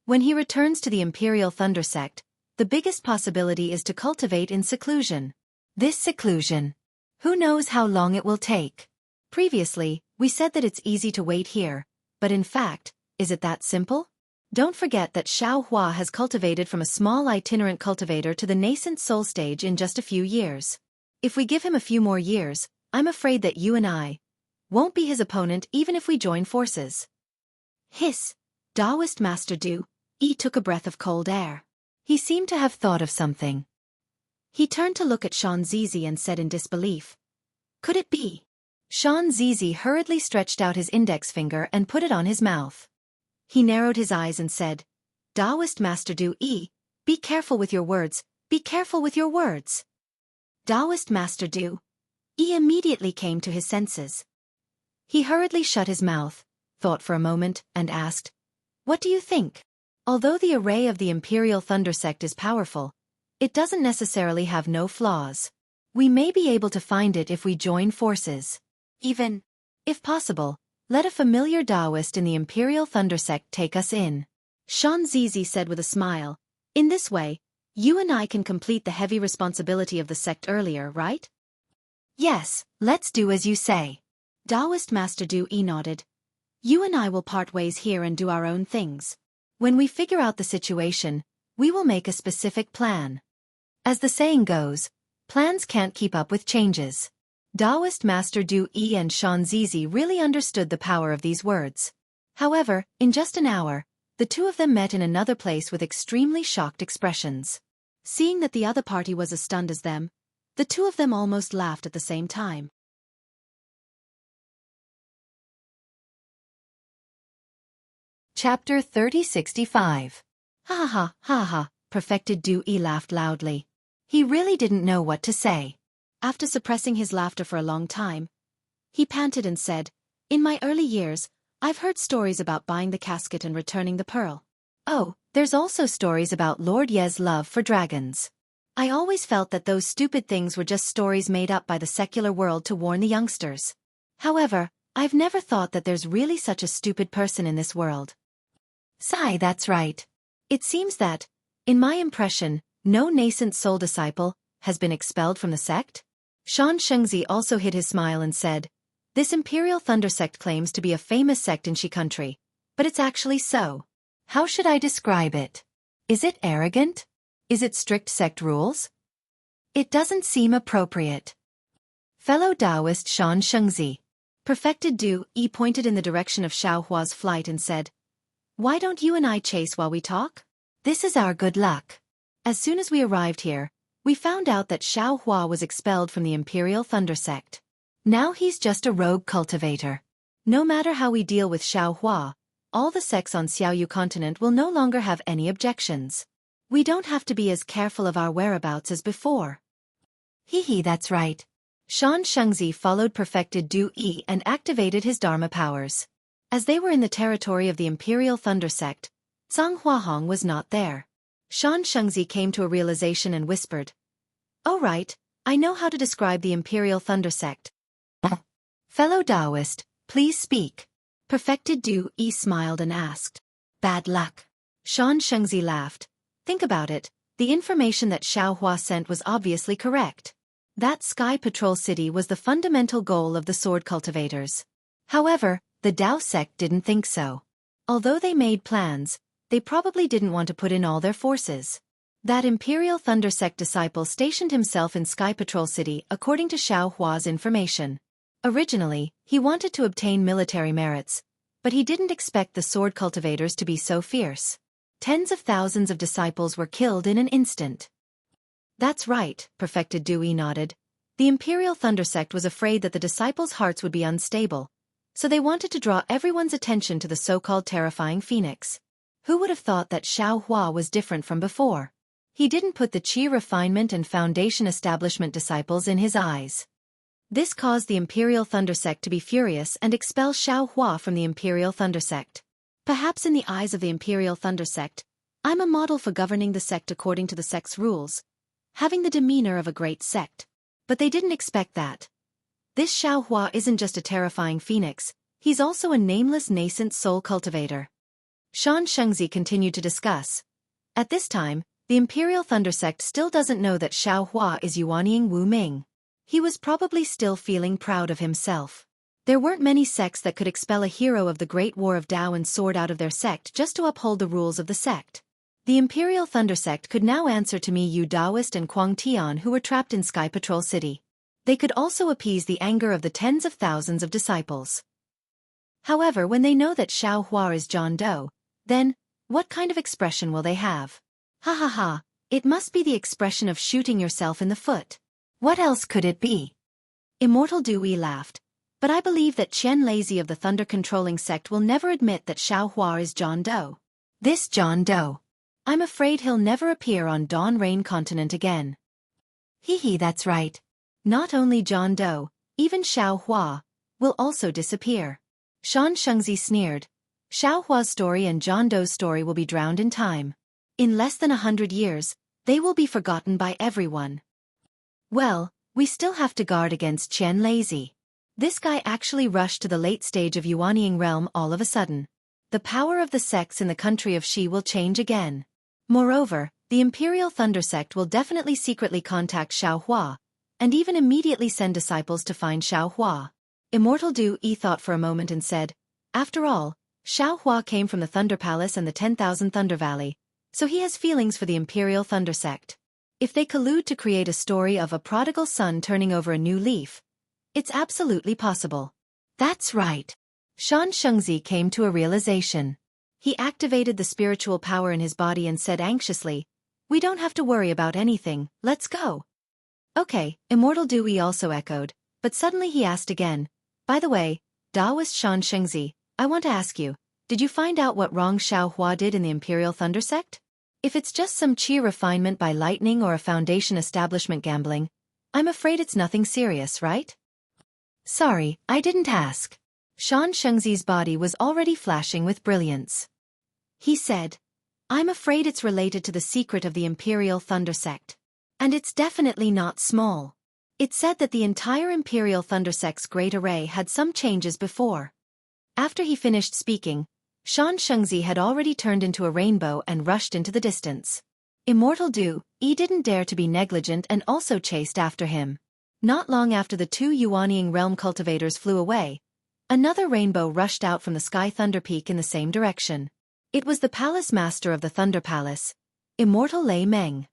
When he returns to the Imperial Thunder sect, the biggest possibility is to cultivate in seclusion. This seclusion. Who knows how long it will take? Previously, we said that it's easy to wait here, but in fact, is it that simple? Don't forget that Xiaohua has cultivated from a small itinerant cultivator to the nascent soul stage in just a few years. If we give him a few more years, I'm afraid that you and I won't be his opponent even if we join forces." Hiss. Taoist Master Du Yi took a breath of cold air. He seemed to have thought of something. He turned to look at Shan Zizi and said in disbelief, "Could it be?" Shan Zizi hurriedly stretched out his index finger and put it on his mouth. He narrowed his eyes and said, "Taoist Master Du Yi, be careful with your words, be careful with your words." Taoist Master Du Yi immediately came to his senses. He hurriedly shut his mouth, thought for a moment, and asked, "What do you think?" Although the array of the Imperial Thunder Sect is powerful, it doesn't necessarily have no flaws. We may be able to find it if we join forces. Even, if possible, let a familiar Taoist in the Imperial Thunder Sect take us in. Shan Zizi said with a smile, "In this way, you and I can complete the heavy responsibility of the sect earlier, right?" "Yes, let's do as you say." Taoist Master Du Yi nodded. "You and I will part ways here and do our own things. When we figure out the situation, we will make a specific plan." As the saying goes, plans can't keep up with changes. Taoist Master Du Yi and Shan Zizi really understood the power of these words. However, in just an hour, the two of them met in another place with extremely shocked expressions. Seeing that the other party was as stunned as them, the two of them almost laughed at the same time. Chapter 3065. Ha ha ha ha, Perfected Du Yi laughed loudly. He really didn't know what to say. After suppressing his laughter for a long time, he panted and said, "In my early years, I've heard stories about buying the casket and returning the pearl. Oh, there's also stories about Lord Ye's love for dragons. I always felt that those stupid things were just stories made up by the secular world to warn the youngsters. However, I've never thought that there's really such a stupid person in this world." Sigh, that's right. It seems that, in my impression, no nascent soul disciple has been expelled from the sect? Shan Shengzi also hid his smile and said, "This Imperial Thunder Sect claims to be a famous sect in Xi country, but it's actually so. How should I describe it? Is it arrogant? Is it strict sect rules? It doesn't seem appropriate." Fellow Taoist Shan Shengzi. Perfected Du Yi pointed in the direction of Xiaohua's flight and said, "Why don't you and I chase while we talk? This is our good luck." As soon as we arrived here, we found out that Xiaohua was expelled from the Imperial Thunder Sect. Now he's just a rogue cultivator. No matter how we deal with Xiaohua, all the sects on Xiaoyu continent will no longer have any objections. We don't have to be as careful of our whereabouts as before. Hee, that's right. Shan Shengzi followed Perfected Du Yi and activated his Dharma powers. As they were in the territory of the Imperial Thunder Sect, Zhang Huahong was not there. Shan Shengzi came to a realization and whispered, "Oh right, I know how to describe the Imperial Thunder Sect. Fellow Taoist, please speak." Perfected Du Yi smiled and asked, "Bad luck." Shan Shengzi laughed. "Think about it, the information that Xiaohua sent was obviously correct. That Sky Patrol City was the fundamental goal of the sword cultivators. However, the Tao sect didn't think so. Although they made plans, they probably didn't want to put in all their forces. That Imperial Thunder Sect disciple stationed himself in Sky Patrol City according to Xiaohua's information. Originally, he wanted to obtain military merits, but he didn't expect the sword cultivators to be so fierce. Tens of thousands of disciples were killed in an instant." "That's right," Perfected Du Yi nodded. "The Imperial Thunder Sect was afraid that the disciples' hearts would be unstable, so they wanted to draw everyone's attention to the so-called terrifying phoenix. Who would have thought that Xiaohua was different from before? He didn't put the Qi refinement and foundation establishment disciples in his eyes. This caused the Imperial Thunder Sect to be furious and expel Xiaohua from the Imperial Thunder Sect. Perhaps in the eyes of the Imperial Thunder Sect, I'm a model for governing the sect according to the sect's rules, having the demeanor of a great sect. But they didn't expect that. This Xiaohua isn't just a terrifying phoenix, he's also a nameless nascent soul cultivator." Shan Shengzi continued to discuss. At this time, the Imperial Thunder Sect still doesn't know that Xiaohua is Yuanying Wu Ming. He was probably still feeling proud of himself. There weren't many sects that could expel a hero of the Great War of Tao and sword out of their sect just to uphold the rules of the sect. The Imperial Thunder Sect could now answer to me Yu Daoist and Kuang Tian who were trapped in Sky Patrol City. They could also appease the anger of the tens of thousands of disciples. However, when they know that Xiaohua is John Doe, Then, what kind of expression will they have? Ha ha ha, it must be the expression of shooting yourself in the foot. What else could it be? Immortal Dewey laughed. But I believe that Qian Lazy of the thunder-controlling sect will never admit that Xiaohua is John Doe. This John Doe. I'm afraid he'll never appear on Dawn Rain Continent again. Hee, that's right. Not only John Doe, even Xiaohua, will also disappear. Shan Shengzi sneered. Xiaohua's story and John Doe's story will be drowned in time. In less than 100 years, they will be forgotten by everyone. Well, we still have to guard against Qian Lazy. This guy actually rushed to the late stage of Yuanying realm all of a sudden. The power of the sects in the country of Xi will change again. Moreover, the Imperial Thunder Sect will definitely secretly contact Xiaohua, and even immediately send disciples to find Xiaohua. Immortal Du Yi thought for a moment and said, after all, Xiaohua came from the Thunder Palace and the 10,000 Thunder Valley, so he has feelings for the Imperial Thunder Sect. If they collude to create a story of a prodigal son turning over a new leaf, it's absolutely possible. That's right. Shan Shengzi came to a realization. He activated the spiritual power in his body and said anxiously, we don't have to worry about anything, let's go. Okay, Immortal Du Yi also echoed, but suddenly he asked again, by the way, Taoist Shan Shengzi, I want to ask you, did you find out what wrong Xiaohua did in the Imperial Thunder Sect? If it's just some qi refinement by lightning or a foundation establishment gambling, I'm afraid it's nothing serious, right? Sorry, I didn't ask. Shan Shengzi's body was already flashing with brilliance. He said, I'm afraid it's related to the secret of the Imperial Thunder Sect. And it's definitely not small. It said that the entire Imperial Thunder Sect's great array had some changes before. After he finished speaking, Shan Shengzi had already turned into a rainbow and rushed into the distance. Immortal Du Yi didn't dare to be negligent and also chased after him. Not long after the two Yuanying realm cultivators flew away, another rainbow rushed out from the Sky Thunder Peak in the same direction. It was the palace master of the Thunder Palace, Immortal Lei Meng.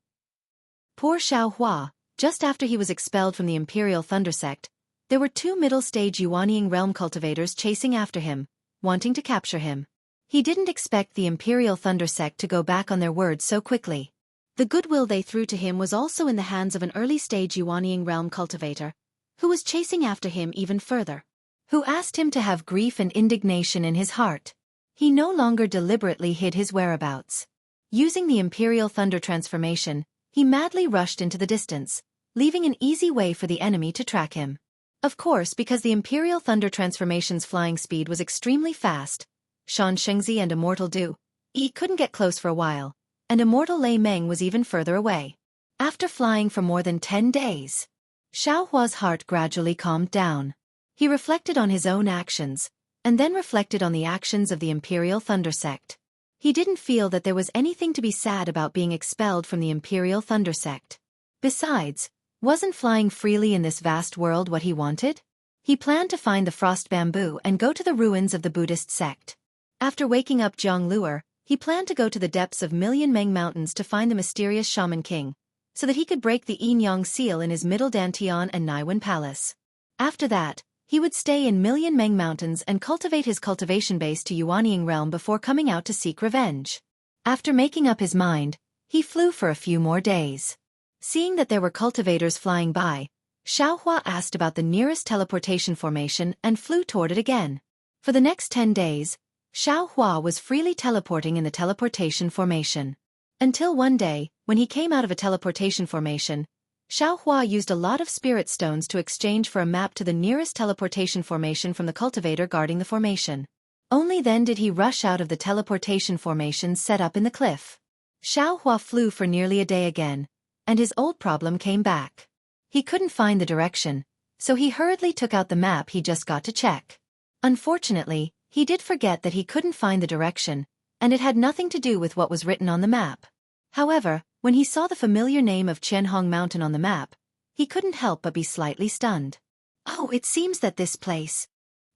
Poor Xiaohua, just after he was expelled from the Imperial Thunder Sect, there were two middle-stage Yuanying realm cultivators chasing after him, wanting to capture him. He didn't expect the Imperial Thunder Sect to go back on their word so quickly. The goodwill they threw to him was also in the hands of an early-stage Yuanying realm cultivator, who was chasing after him even further, who asked him to have grief and indignation in his heart. He no longer deliberately hid his whereabouts. Using the Imperial Thunder transformation, he madly rushed into the distance, leaving an easy way for the enemy to track him. Of course, because the Imperial Thunder transformation's flying speed was extremely fast, Shan Shengzi and Immortal Du Yi couldn't get close for a while, and Immortal Lei Meng was even further away. After flying for more than 10 days, Xiaohua's heart gradually calmed down. He reflected on his own actions, and then reflected on the actions of the Imperial Thunder Sect. He didn't feel that there was anything to be sad about being expelled from the Imperial Thunder Sect. Besides, wasn't flying freely in this vast world what he wanted? He planned to find the frost bamboo and go to the ruins of the Buddhist sect. After waking up Zhang Luer, he planned to go to the depths of Million Meng Mountains to find the mysterious Shaman King, so that he could break the Yin Yang seal in his Middle Dantian and Naiwan Palace. After that, he would stay in Million Meng Mountains and cultivate his cultivation base to Yuanying realm before coming out to seek revenge. After making up his mind, he flew for a few more days. Seeing that there were cultivators flying by, Xiaohua asked about the nearest teleportation formation and flew toward it again. For the next 10 days, Xiaohua was freely teleporting in the teleportation formation. Until one day, when he came out of a teleportation formation, Xiaohua used a lot of spirit stones to exchange for a map to the nearest teleportation formation from the cultivator guarding the formation. Only then did he rush out of the teleportation formation set up in the cliff. Xiaohua flew for nearly a day again, and his old problem came back. He couldn't find the direction, so he hurriedly took out the map he just got to check. Unfortunately, he did forget that he couldn't find the direction, and it had nothing to do with what was written on the map. However, when he saw the familiar name of Qianhong Mountain on the map, he couldn't help but be slightly stunned. Oh, it seems that this place.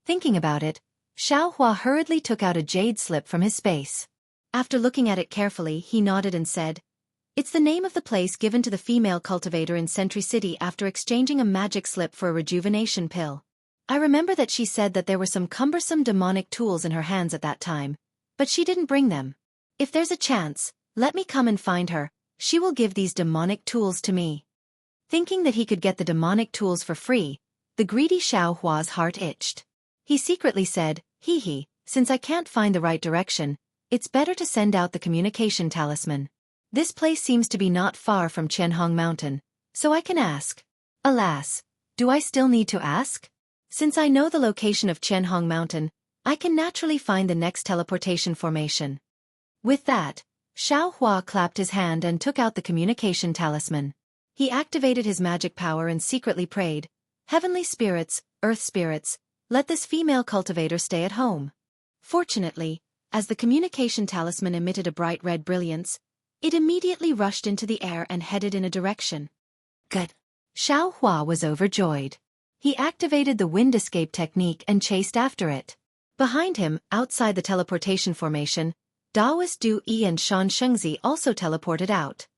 Thinking about it, Xiaohua hurriedly took out a jade slip from his space. After looking at it carefully, he nodded and said, "It's the name of the place given to the female cultivator in Sentry City after exchanging a magic slip for a rejuvenation pill. I remember that she said that there were some cumbersome demonic tools in her hands at that time, but she didn't bring them. If there's a chance, let me come and find her, she will give these demonic tools to me. Thinking that he could get the demonic tools for free, the greedy Xiaohua's heart itched. He secretly said, hee, since I can't find the right direction, it's better to send out the communication talisman. This place seems to be not far from Qianhong Mountain, so I can ask. Alas, do I still need to ask? Since I know the location of Qianhong Mountain, I can naturally find the next teleportation formation. With that, Xiaohua clapped his hand and took out the communication talisman. He activated his magic power and secretly prayed, Heavenly spirits, earth spirits, let this female cultivator stay at home. Fortunately, as the communication talisman emitted a bright red brilliance, it immediately rushed into the air and headed in a direction. Good. Xiaohua was overjoyed. He activated the wind escape technique and chased after it. Behind him, outside the teleportation formation, Daoist Du Yi and Shan Shengzi also teleported out.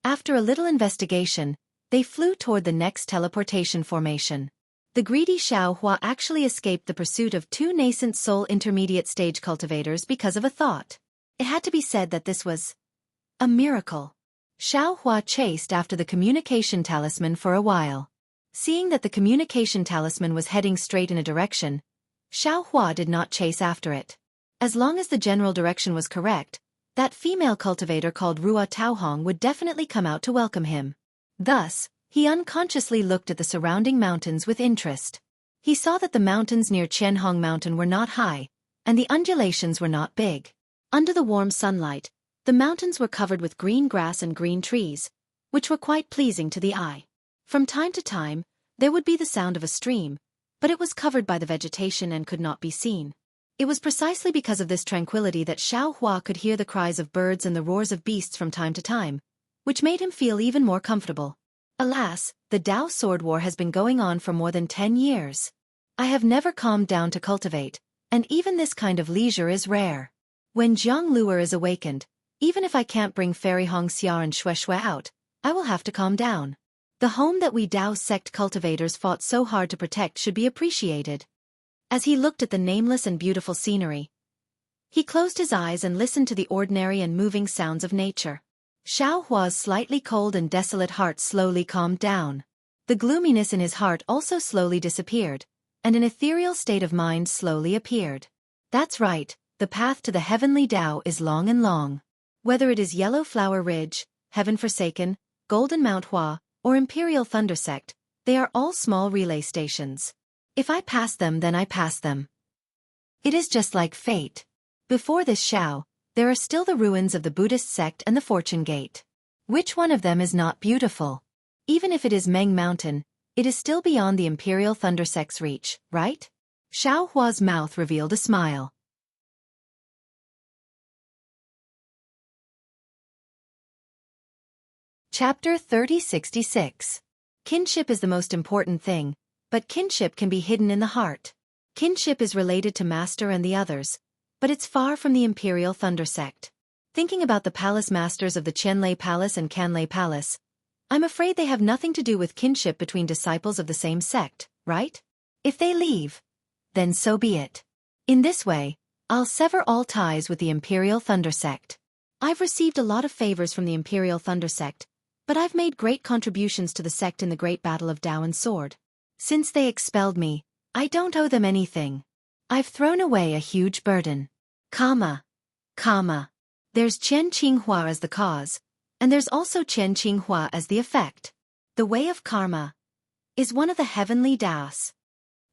After a little investigation, they flew toward the next teleportation formation. The greedy Xiaohua actually escaped the pursuit of two nascent soul intermediate stage cultivators because of a thought. It had to be said that this was a miracle. Xiaohua chased after the communication talisman for a while. Seeing that the communication talisman was heading straight in a direction, Xiaohua did not chase after it. As long as the general direction was correct, that female cultivator called Rua Taohong would definitely come out to welcome him. Thus, he unconsciously looked at the surrounding mountains with interest. He saw that the mountains near Qianhong Mountain were not high, and the undulations were not big. Under the warm sunlight, the mountains were covered with green grass and green trees, which were quite pleasing to the eye. From time to time, there would be the sound of a stream, but it was covered by the vegetation and could not be seen. It was precisely because of this tranquility that Xiaohua could hear the cries of birds and the roars of beasts from time to time, which made him feel even more comfortable. Alas, the Dao sword war has been going on for more than 10 years. I have never calmed down to cultivate, and even this kind of leisure is rare. When Jiang Luer is awakened, even if I can't bring Fairy Hong Xia and Xueqi out, I will have to calm down. The home that we Dao sect cultivators fought so hard to protect should be appreciated. As he looked at the nameless and beautiful scenery, he closed his eyes and listened to the ordinary and moving sounds of nature. Xiaohua's slightly cold and desolate heart slowly calmed down. The gloominess in his heart also slowly disappeared, and an ethereal state of mind slowly appeared. That's right, the path to the heavenly Dao is long and long. Whether it is Yellow Flower Ridge, Heaven Forsaken, Golden Mount Hua, or Imperial Thunder Sect, they are all small relay stations. If I pass them, then I pass them. It is just like fate. Before this Xiao, there are still the ruins of the Buddhist sect and the Fortune Gate. Which one of them is not beautiful? Even if it is Meng Mountain, it is still beyond the Imperial Thunder Sect's reach, right? Xiaohua's mouth revealed a smile. Chapter 3066. Kinship is the most important thing, but kinship can be hidden in the heart. Kinship is related to Master and the others, but it's far from the Imperial Thunder Sect. Thinking about the palace masters of the Qianlei Palace and Canlei Palace, I'm afraid they have nothing to do with kinship between disciples of the same sect, right? If they leave, then so be it. In this way, I'll sever all ties with the Imperial Thunder Sect. I've received a lot of favors from the Imperial Thunder Sect, but I've made great contributions to the sect in the Great Battle of Dao and Sword. Since they expelled me, I don't owe them anything. I've thrown away a huge burden. There's Qian Qinghua as the cause, and there's also Qian Qinghua as the effect. The way of karma is one of the heavenly Daos.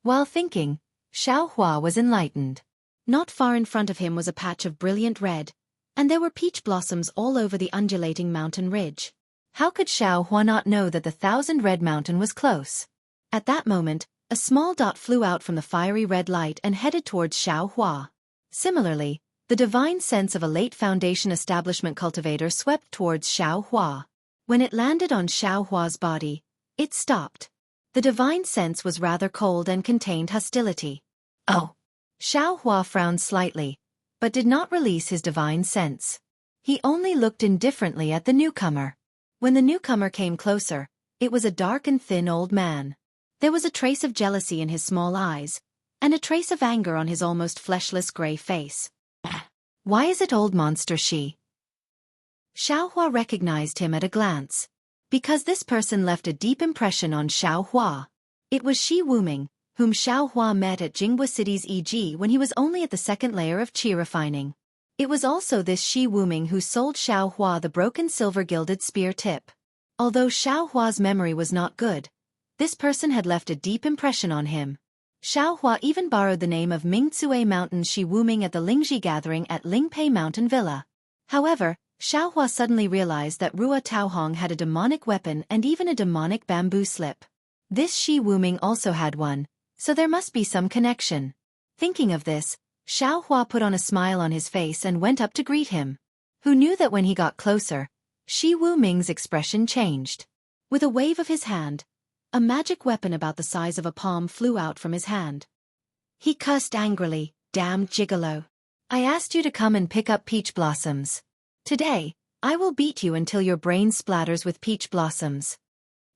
While thinking, Xiaohua was enlightened. Not far in front of him was a patch of brilliant red, and there were peach blossoms all over the undulating mountain ridge. How could Xiaohua not know that the Thousand Red Mountain was close? At that moment, a small dot flew out from the fiery red light and headed towards Xiaohua. Similarly, the divine sense of a late Foundation establishment cultivator swept towards Xiaohua. When it landed on Xiaohua's body, it stopped. The divine sense was rather cold and contained hostility. Oh! Xiaohua frowned slightly, but did not release his divine sense. He only looked indifferently at the newcomer. When the newcomer came closer, it was a dark and thin old man. There was a trace of jealousy in his small eyes, and a trace of anger on his almost fleshless gray face. Why is it old monster she? Xiaohua recognized him at a glance. Because this person left a deep impression on Xiaohua. It was Shi Wuming, whom Xiaohua met at Jinghua City's EG when he was only at the second layer of qi refining. It was also this Shi Wuming who sold Xiaohua the broken silver-gilded spear tip. Although Xiaohua's memory was not good, this person had left a deep impression on him. Xiaohua even borrowed the name of Mingcue Mountain Shi Wuming at the Lingji gathering at Lingpei Mountain Villa. However, Xiaohua suddenly realized that Ruo Taohong had a demonic weapon and even a demonic bamboo slip. This Shi Wuming also had one, so there must be some connection. Thinking of this, Xiaohua put on a smile on his face and went up to greet him. Who knew that when he got closer, Shi Wuming's expression changed. With a wave of his hand, a magic weapon about the size of a palm flew out from his hand. He cussed angrily, "Damn gigolo. I asked you to come and pick up peach blossoms. Today, I will beat you until your brain splatters with peach blossoms."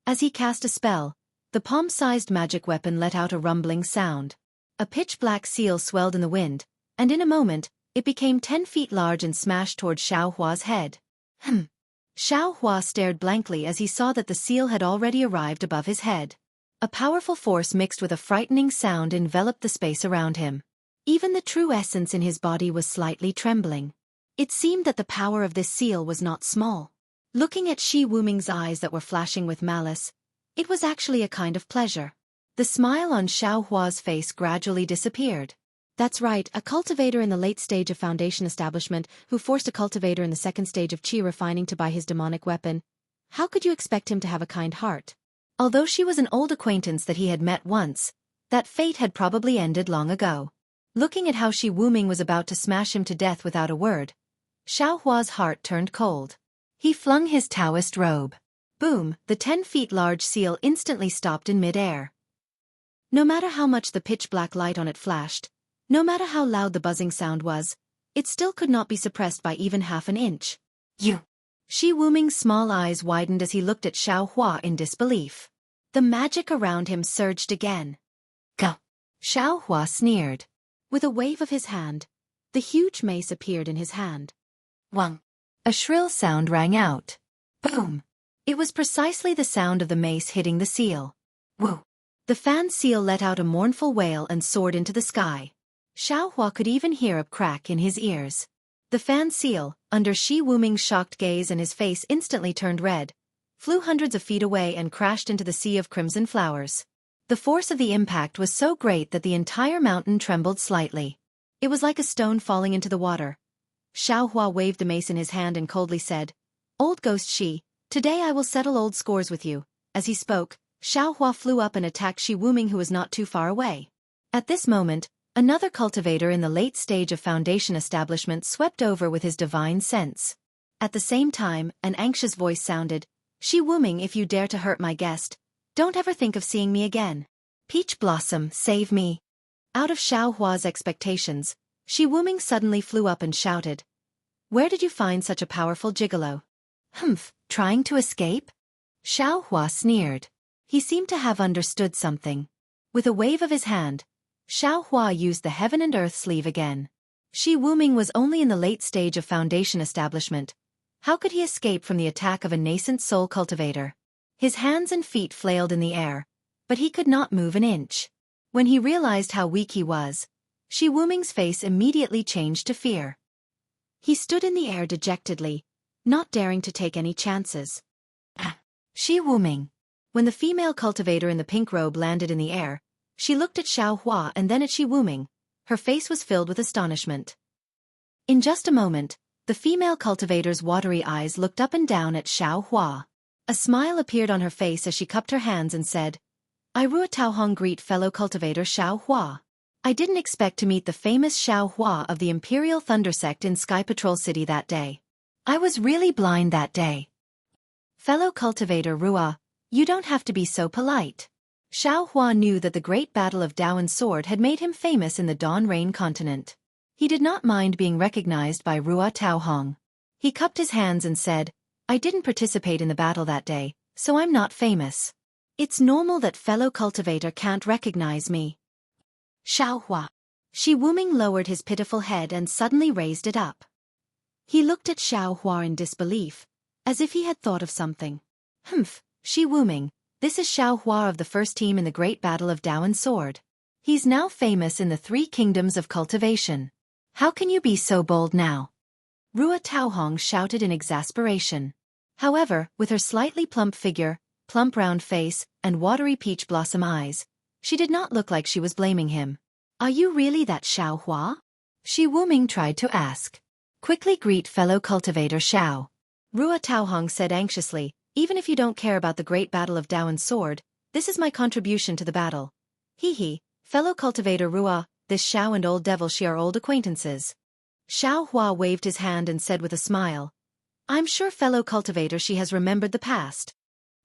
As he cast a spell, the palm-sized magic weapon let out a rumbling sound. A pitch-black seal swelled in the wind, and in a moment, it became 10 feet large and smashed toward Xiaohua's head. Xiaohua stared blankly as he saw that the seal had already arrived above his head. A powerful force mixed with a frightening sound enveloped the space around him. Even the true essence in his body was slightly trembling. It seemed that the power of this seal was not small. Looking at Shi Wuming's eyes that were flashing with malice, it was actually a kind of pleasure. The smile on Xiaohua's face gradually disappeared. That's right, a cultivator in the late stage of foundation establishment who forced a cultivator in the second stage of qi refining to buy his demonic weapon. How could you expect him to have a kind heart? Although she was an old acquaintance that he had met once, that fate had probably ended long ago. Looking at how Shi Wuming was about to smash him to death without a word, Xiaohua's heart turned cold. He flung his Taoist robe. Boom, the 10 feet large seal instantly stopped in mid-air. No matter how much the pitch-black light on it flashed, no matter how loud the buzzing sound was, it still could not be suppressed by even half an inch. You! Shi Wuming's small eyes widened as he looked at Xiaohua in disbelief. The magic around him surged again. Go! Xiaohua sneered. With a wave of his hand, the huge mace appeared in his hand. Wang! A shrill sound rang out. Boom! It was precisely the sound of the mace hitting the seal. Woo! The fan seal let out a mournful wail and soared into the sky. Xiaohua could even hear a crack in his ears. The fan seal, under Shi Wuming's shocked gaze and his face instantly turned red, flew hundreds of feet away and crashed into the sea of crimson flowers. The force of the impact was so great that the entire mountain trembled slightly. It was like a stone falling into the water. Xiaohua waved the mace in his hand and coldly said, "Old ghost Shi, today I will settle old scores with you." As he spoke, Xiaohua flew up and attacked Shi Wuming, who was not too far away. At this moment, another cultivator in the late stage of foundation establishment swept over with his divine sense. At the same time, an anxious voice sounded, "Shi Wuming, if you dare to hurt my guest, don't ever think of seeing me again. Peach Blossom, save me." Out of Xiaohua's expectations, Shi Wuming suddenly flew up and shouted, "Where did you find such a powerful gigolo?" Trying to escape?" Xiaohua sneered. He seemed to have understood something. With a wave of his hand, Xiaohua used the heaven and earth sleeve again. Shi Wuming was only in the late stage of foundation establishment. How could he escape from the attack of a nascent soul cultivator? His hands and feet flailed in the air, but he could not move an inch. When he realized how weak he was, Shi Wuming's face immediately changed to fear. He stood in the air dejectedly, not daring to take any chances. Shi Wuming. When the female cultivator in the pink robe landed in the air, she looked at Xiaohua and then at Shi Wuming. Her face was filled with astonishment. In just a moment, the female cultivator's watery eyes looked up and down at Xiaohua. A smile appeared on her face as she cupped her hands and said, "I Ruo Taohong greet fellow cultivator Xiaohua. I didn't expect to meet the famous Xiaohua of the Imperial Thunder Sect in Sky Patrol City that day. I was really blind that day." "Fellow cultivator Ruo, you don't have to be so polite." Xiaohua knew that the great battle of Daoan's sword had made him famous in the Dawn Rain continent. He did not mind being recognized by Ruo Taohong. He cupped his hands and said, "I didn't participate in the battle that day, so I'm not famous. It's normal that fellow cultivator can't recognize me." Xiaohua. Shi Wuming lowered his pitiful head and suddenly raised it up. He looked at Xiao Hua in disbelief, as if he had thought of something. Humph, Shi Wuming, this is Xiao Hua of the first team in the Great Battle of Dowan Sword. He's now famous in the 3 kingdoms of cultivation. How can you be so bold now? Rua Taohong shouted in exasperation. However, with her slightly plump figure, plump round face, and watery peach blossom eyes, she did not look like she was blaming him. Are you really that Xiao Hua? Shi Wuming tried to ask. Quickly greet fellow cultivator Xiao. Rua Taohong said anxiously, even if you don't care about the Great Battle of Dowan Sword, this is my contribution to the battle. Hee, fellow cultivator Rua, this Xiao and old devil she are old acquaintances. Xiao Hua waved his hand and said with a smile, I'm sure fellow cultivator she has remembered the past.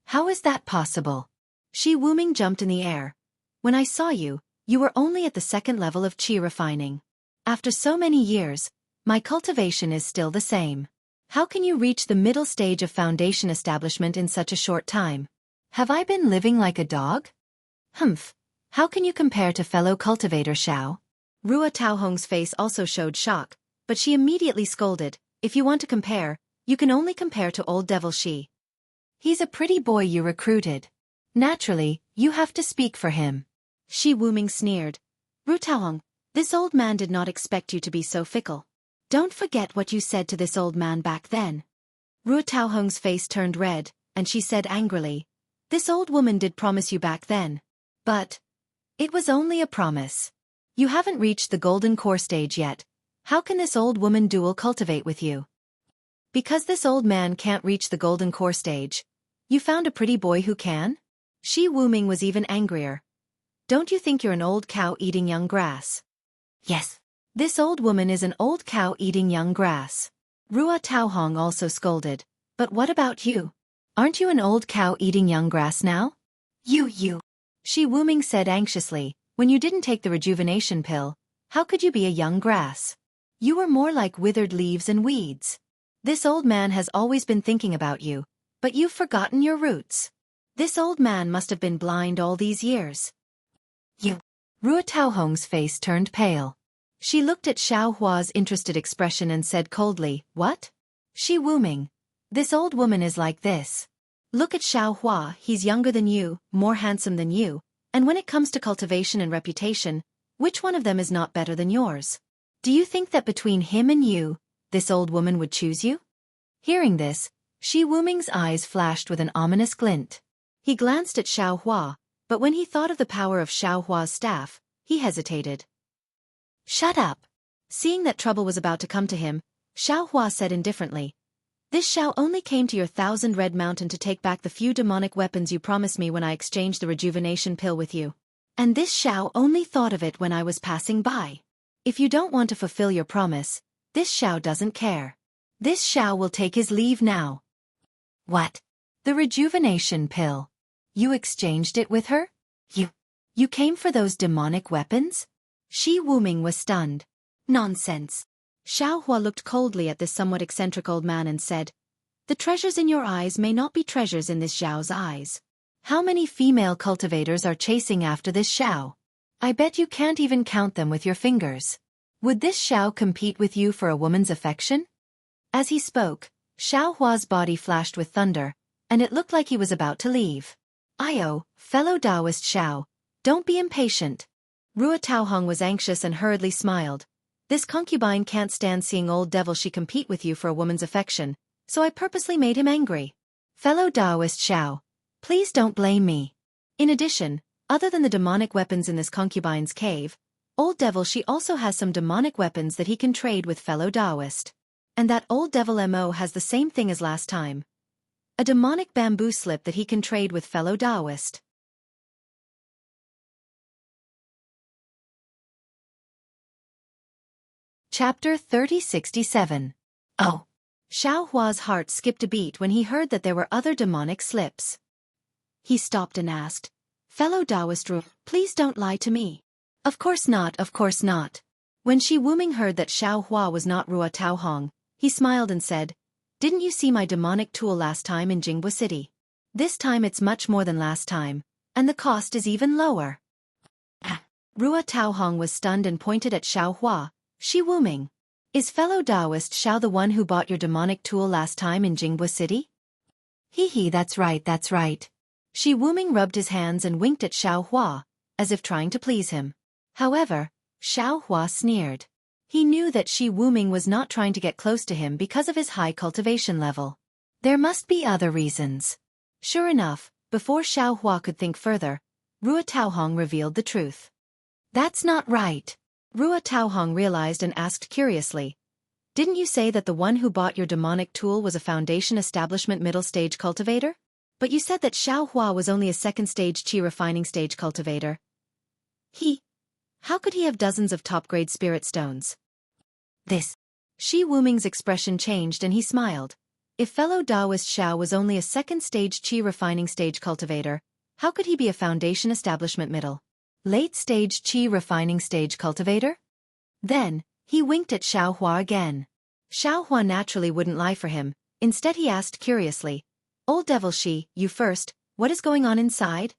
How is that possible? Shi Wuming jumped in the air. When I saw you, you were only at the 2nd level of qi refining. After so many years, my cultivation is still the same. How can you reach the middle stage of foundation establishment in such a short time? Have I been living like a dog? Humph. How can you compare to fellow cultivator Xiao? Rua Taohong's face also showed shock, but she immediately scolded, if you want to compare, you can only compare to old devil Shi. He's a pretty boy you recruited. Naturally, you have to speak for him. Shi Wuming sneered. Ru Taohong, this old man did not expect you to be so fickle. Don't forget what you said to this old man back then. Ru Taohong's face turned red, and she said angrily, this old woman did promise you back then. But it was only a promise. You haven't reached the golden core stage yet. How can this old woman dual cultivate with you? Because this old man can't reach the golden core stage. You found a pretty boy who can? Shi Wuming was even angrier. Don't you think you're an old cow eating young grass? Yes. This old woman is an old cow eating young grass. Rua Taohong also scolded. But what about you? Aren't you an old cow eating young grass now? You. Shi Wuming said anxiously, when you didn't take the rejuvenation pill, how could you be a young grass? You were more like withered leaves and weeds. This old man has always been thinking about you, but you've forgotten your roots. This old man must have been blind all these years. You. Rua Taohong's face turned pale. She looked at Xiao Hua's interested expression and said coldly, what? Shi Wuming. This old woman is like this. Look at Xiao Hua, he's younger than you, more handsome than you, and when it comes to cultivation and reputation, which one of them is not better than yours? Do you think that between him and you, this old woman would choose you? Hearing this, Shi Wuming's eyes flashed with an ominous glint. He glanced at Xiao Hua, but when he thought of the power of Xiao Hua's staff, he hesitated. Shut up. Seeing that trouble was about to come to him, Xiao Hua said indifferently, this Xiao only came to your 1000 Red Mountain to take back the few demonic weapons you promised me when I exchanged the rejuvenation pill with you. And this Xiao only thought of it when I was passing by. If you don't want to fulfill your promise, this Xiao doesn't care. This Xiao will take his leave now. What? The rejuvenation pill. You exchanged it with her? You came for those demonic weapons? Shi Wuming was stunned. Nonsense. Xiao Hua looked coldly at this somewhat eccentric old man and said, the treasures in your eyes may not be treasures in this Xiao's eyes. How many female cultivators are chasing after this Xiao? I bet you can't even count them with your fingers. Would this Xiao compete with you for a woman's affection? As he spoke, Xiao Hua's body flashed with thunder, and it looked like he was about to leave. Io, fellow Taoist Xiao, don't be impatient. Rua Taohong was anxious and hurriedly smiled. This concubine can't stand seeing old devil she compete with you for a woman's affection, so I purposely made him angry. Fellow Taoist Xiao, please don't blame me. In addition, other than the demonic weapons in this concubine's cave, old devil she also has some demonic weapons that he can trade with fellow Taoist. And that old devil Mo has the same thing as last time. A demonic bamboo slip that he can trade with fellow Taoist. Chapter 3067. Oh. Xiao Hua's heart skipped a beat when he heard that there were other demonic slips. He stopped and asked, fellow Taoist Ru, please don't lie to me. Of course not, of course not. When Shi Wuming heard that Xiao Hua was not Rua Taohong, he smiled and said, didn't you see my demonic tool last time in Jingbo City? This time it's much more than last time, and the cost is even lower. Ruo Taohong was stunned and pointed at Xiaohua. Shi Wuming. Is fellow Taoist Xiao the one who bought your demonic tool last time in Jingbua City? Hee, that's right, that's right. Shi Wuming rubbed his hands and winked at Xiaohua, as if trying to please him. However, Xiaohua sneered. He knew that Shi Wuming was not trying to get close to him because of his high cultivation level. There must be other reasons. Sure enough, before Xiaohua could think further, Ruo Taohong revealed the truth. That's not right. Ruo Taohong realized and asked curiously. Didn't you say that the one who bought your demonic tool was a Foundation Establishment middle stage cultivator? But you said that Xiaohua was only a second stage qi refining stage cultivator. How could he have dozens of top-grade spirit stones? Shi Wuming's expression changed and he smiled. If fellow Taoist Xiao was only a second stage qi refining stage cultivator, how could he be a Foundation Establishment middle late stage qi refining stage cultivator? Then, he winked at Xiaohua again. Xiaohua naturally wouldn't lie for him. Instead he asked curiously, Old Devil Shi, you first, what is going on inside?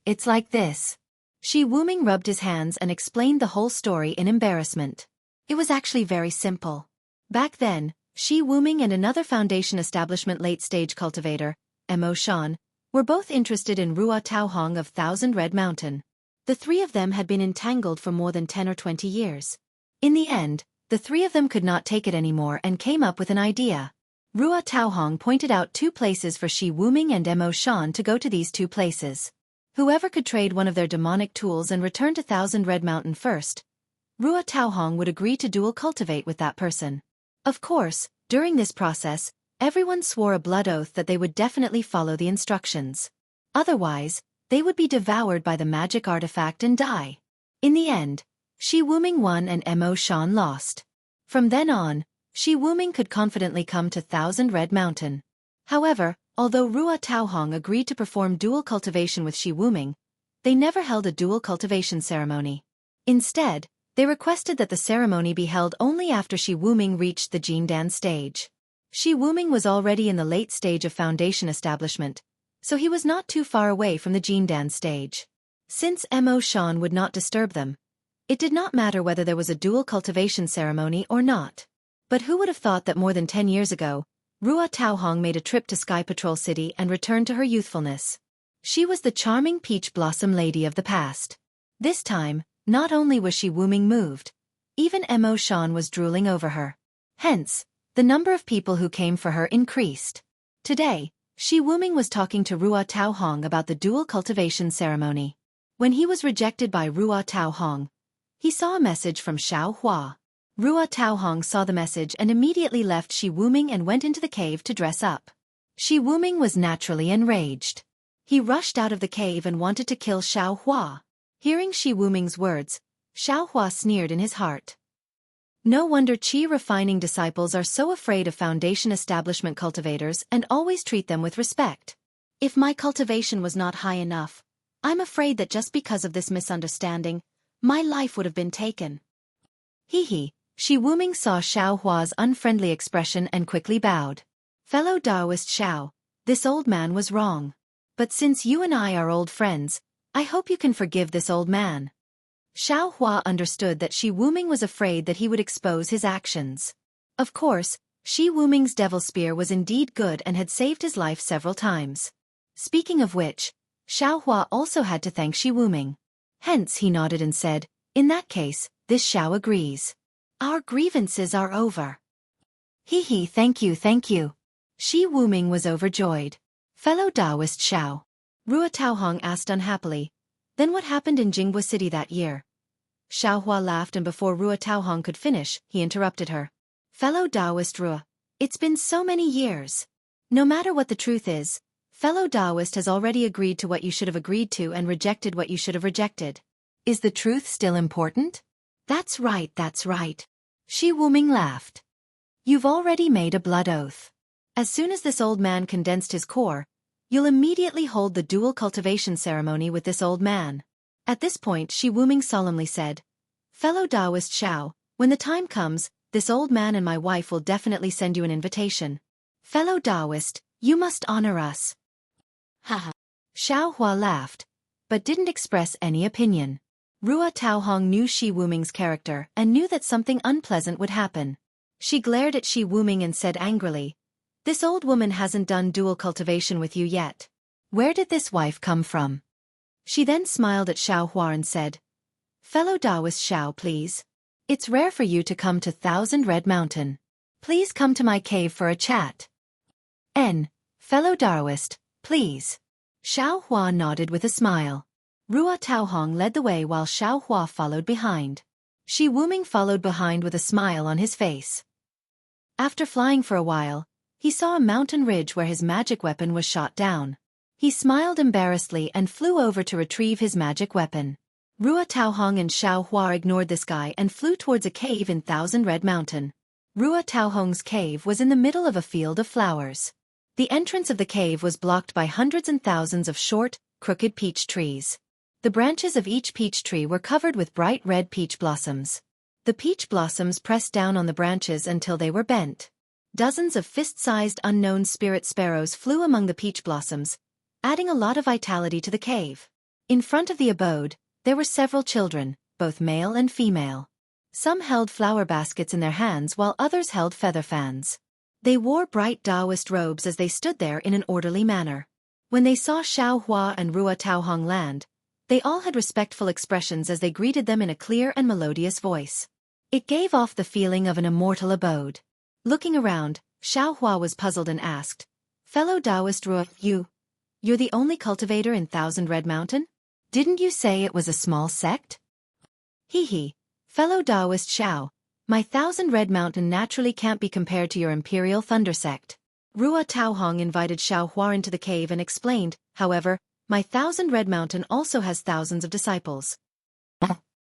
It's like this. Shi Wuming rubbed his hands and explained the whole story in embarrassment. It was actually very simple. Back then, Shi Wuming and another Foundation Establishment late-stage cultivator, Mo Shan, were both interested in Ruo Taohong of Thousand Red Mountain. The three of them had been entangled for more than 10 or 20 years. In the end, the three of them could not take it anymore and came up with an idea. Ruo Taohong pointed out 2 places for Shi Wuming and Mo Shan to go to these 2 places. Whoever could trade one of their demonic tools and return to Thousand Red Mountain first, Ruo Taohong would agree to dual cultivate with that person. Of course, during this process, everyone swore a blood oath that they would definitely follow the instructions. Otherwise, they would be devoured by the magic artifact and die. In the end, Shi Wuming won and Mo Shan lost. From then on, Shi Wuming could confidently come to Thousand Red Mountain. However, although Ruo Taohong agreed to perform dual cultivation with Shi Wuming, they never held a dual cultivation ceremony. Instead, they requested that the ceremony be held only after Shi Wuming reached the Jindan stage. Shi Wuming was already in the late stage of Foundation Establishment, so he was not too far away from the Jindan stage. Since Mo Shan would not disturb them, it did not matter whether there was a dual cultivation ceremony or not. But who would have thought that more than 10 years ago, Ruo Taohong made a trip to Sky Patrol City and returned to her youthfulness. She was the charming peach blossom lady of the past. This time, not only was Shi Wuming moved, even Mo Shan was drooling over her. Hence, the number of people who came for her increased. Today, Shi Wuming was talking to Ruo Taohong about the dual cultivation ceremony. When he was rejected by Ruo Taohong, he saw a message from Xiaohua. Ruo Taohong saw the message and immediately left Shi Wuming and went into the cave to dress up. Shi Wuming was naturally enraged. He rushed out of the cave and wanted to kill Xiaohua. Hearing Shi Wuming's words, Xiaohua sneered in his heart. No wonder qi refining disciples are so afraid of Foundation Establishment cultivators and always treat them with respect. If my cultivation was not high enough, I'm afraid that just because of this misunderstanding, my life would have been taken. Shi Wuming saw Xiaohua's unfriendly expression and quickly bowed. Fellow Taoist Xiao, this old man was wrong. But since you and I are old friends, I hope you can forgive this old man. Xiaohua understood that Shi Wuming was afraid that he would expose his actions. Of course, Shi Wuming's devil spear was indeed good and had saved his life several times. Speaking of which, Xiaohua also had to thank Shi Wuming. Hence he nodded and said, in that case, this Xiao agrees. Our grievances are over. Thank you. Shi Wuming was overjoyed. Fellow Taoist Xiao, Ruo Taohong asked unhappily, then what happened in Jingbua City that year? Xiaohua laughed and before Ruo Taohong could finish, he interrupted her. Fellow Taoist Ruo, it's been so many years. No matter what the truth is, fellow Taoist has already agreed to what you should have agreed to and rejected what you should have rejected. Is the truth still important? That's right. Shi Wuming laughed. You've already made a blood oath. As soon as this old man condensed his core, you'll immediately hold the dual cultivation ceremony with this old man. At this point Shi Wuming solemnly said, Fellow Taoist Xiao, when the time comes, this old man and my wife will definitely send you an invitation. Fellow Taoist, you must honor us. Haha. Xiaohua laughed, but didn't express any opinion. Ruo Taohong knew Shi Wuming's character and knew that something unpleasant would happen. She glared at Shi Wuming and said angrily, "This old woman hasn't done dual cultivation with you yet. Where did this wife come from?" She then smiled at Xiao Hua and said, "Fellow Taoist Xiao, please. It's rare for you to come to Thousand Red Mountain. Please come to my cave for a chat." Fellow Taoist, please." Xiao Hua nodded with a smile. Ruo Taohong led the way while Xiao Hua followed behind. Shi Wuming followed behind with a smile on his face. After flying for a while, he saw a mountain ridge where his magic weapon was shot down. He smiled embarrassedly and flew over to retrieve his magic weapon. Ruo Taohong and Xiao Hua ignored this guy and flew towards a cave in Thousand Red Mountain. Ruo Taohong's cave was in the middle of a field of flowers. The entrance of the cave was blocked by hundreds and thousands of short, crooked peach trees. The branches of each peach tree were covered with bright red peach blossoms. The peach blossoms pressed down on the branches until they were bent. Dozens of fist-sized unknown spirit sparrows flew among the peach blossoms, adding a lot of vitality to the cave. In front of the abode, there were several children, both male and female. Some held flower baskets in their hands while others held feather fans. They wore bright Taoist robes as they stood there in an orderly manner. When they saw Xiao Hua and Ruo Taohong land, they all had respectful expressions as they greeted them in a clear and melodious voice. It gave off the feeling of an immortal abode. Looking around, Xiao Hua was puzzled and asked, "Fellow Taoist Ruo, you're the only cultivator in Thousand Red Mountain? Didn't you say it was a small sect?" Fellow Taoist Xiao, my Thousand Red Mountain naturally can't be compared to your Imperial Thunder sect." Ruo Taohong invited Xiao Hua into the cave and explained, "However, my Thousand Red Mountain also has thousands of disciples."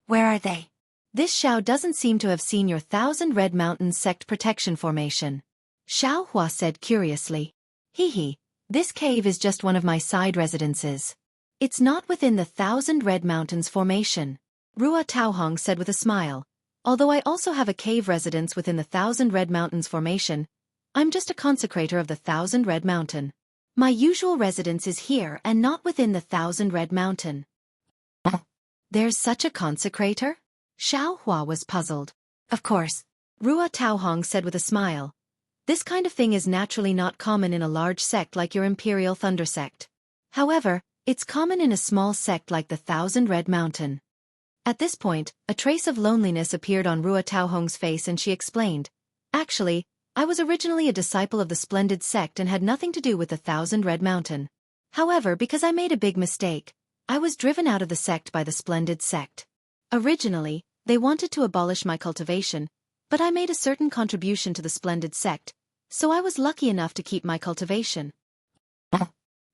Where are they? This Xiao doesn't seem to have seen your Thousand Red Mountain sect protection formation. Xiao Hua said curiously. This cave is just one of my side residences. It's not within the Thousand Red Mountains formation. Ruo Taohong said with a smile. Although I also have a cave residence within the Thousand Red Mountains formation, I'm just a consecrator of the Thousand Red Mountain. My usual residence is here and not within the Thousand Red Mountain. There's such a consecrator? Xiao Hua was puzzled. Of course. Ruo Taohong said with a smile. This kind of thing is naturally not common in a large sect like your Imperial Thunder sect. However, it's common in a small sect like the Thousand Red Mountain. At this point, a trace of loneliness appeared on Ruo Taohong's face and she explained, "Actually, I was originally a disciple of the Splendid sect and had nothing to do with the Thousand Red Mountain. However, because I made a big mistake, I was driven out of the sect by the Splendid sect. Originally, they wanted to abolish my cultivation, but I made a certain contribution to the Splendid sect, so I was lucky enough to keep my cultivation."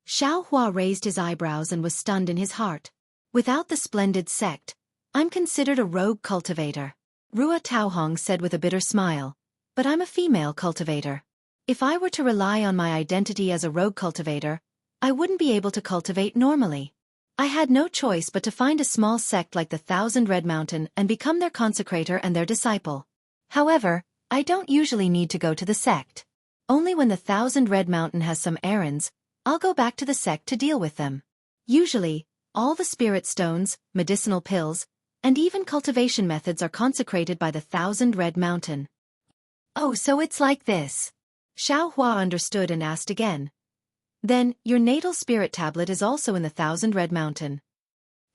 Xiao Hua raised his eyebrows and was stunned in his heart. "Without the Splendid sect, I'm considered a rogue cultivator." Ruo Taohong said with a bitter smile. "But I'm a female cultivator. If I were to rely on my identity as a rogue cultivator, I wouldn't be able to cultivate normally. I had no choice but to find a small sect like the Thousand Red Mountain and become their consecrator and their disciple. However, I don't usually need to go to the sect. Only when the Thousand Red Mountain has some errands, I'll go back to the sect to deal with them. Usually, all the spirit stones, medicinal pills, and even cultivation methods are consecrated by the Thousand Red Mountain." "Oh, so it's like this." Xiao Hua understood and asked again. "Then, your natal spirit tablet is also in the Thousand Red Mountain?"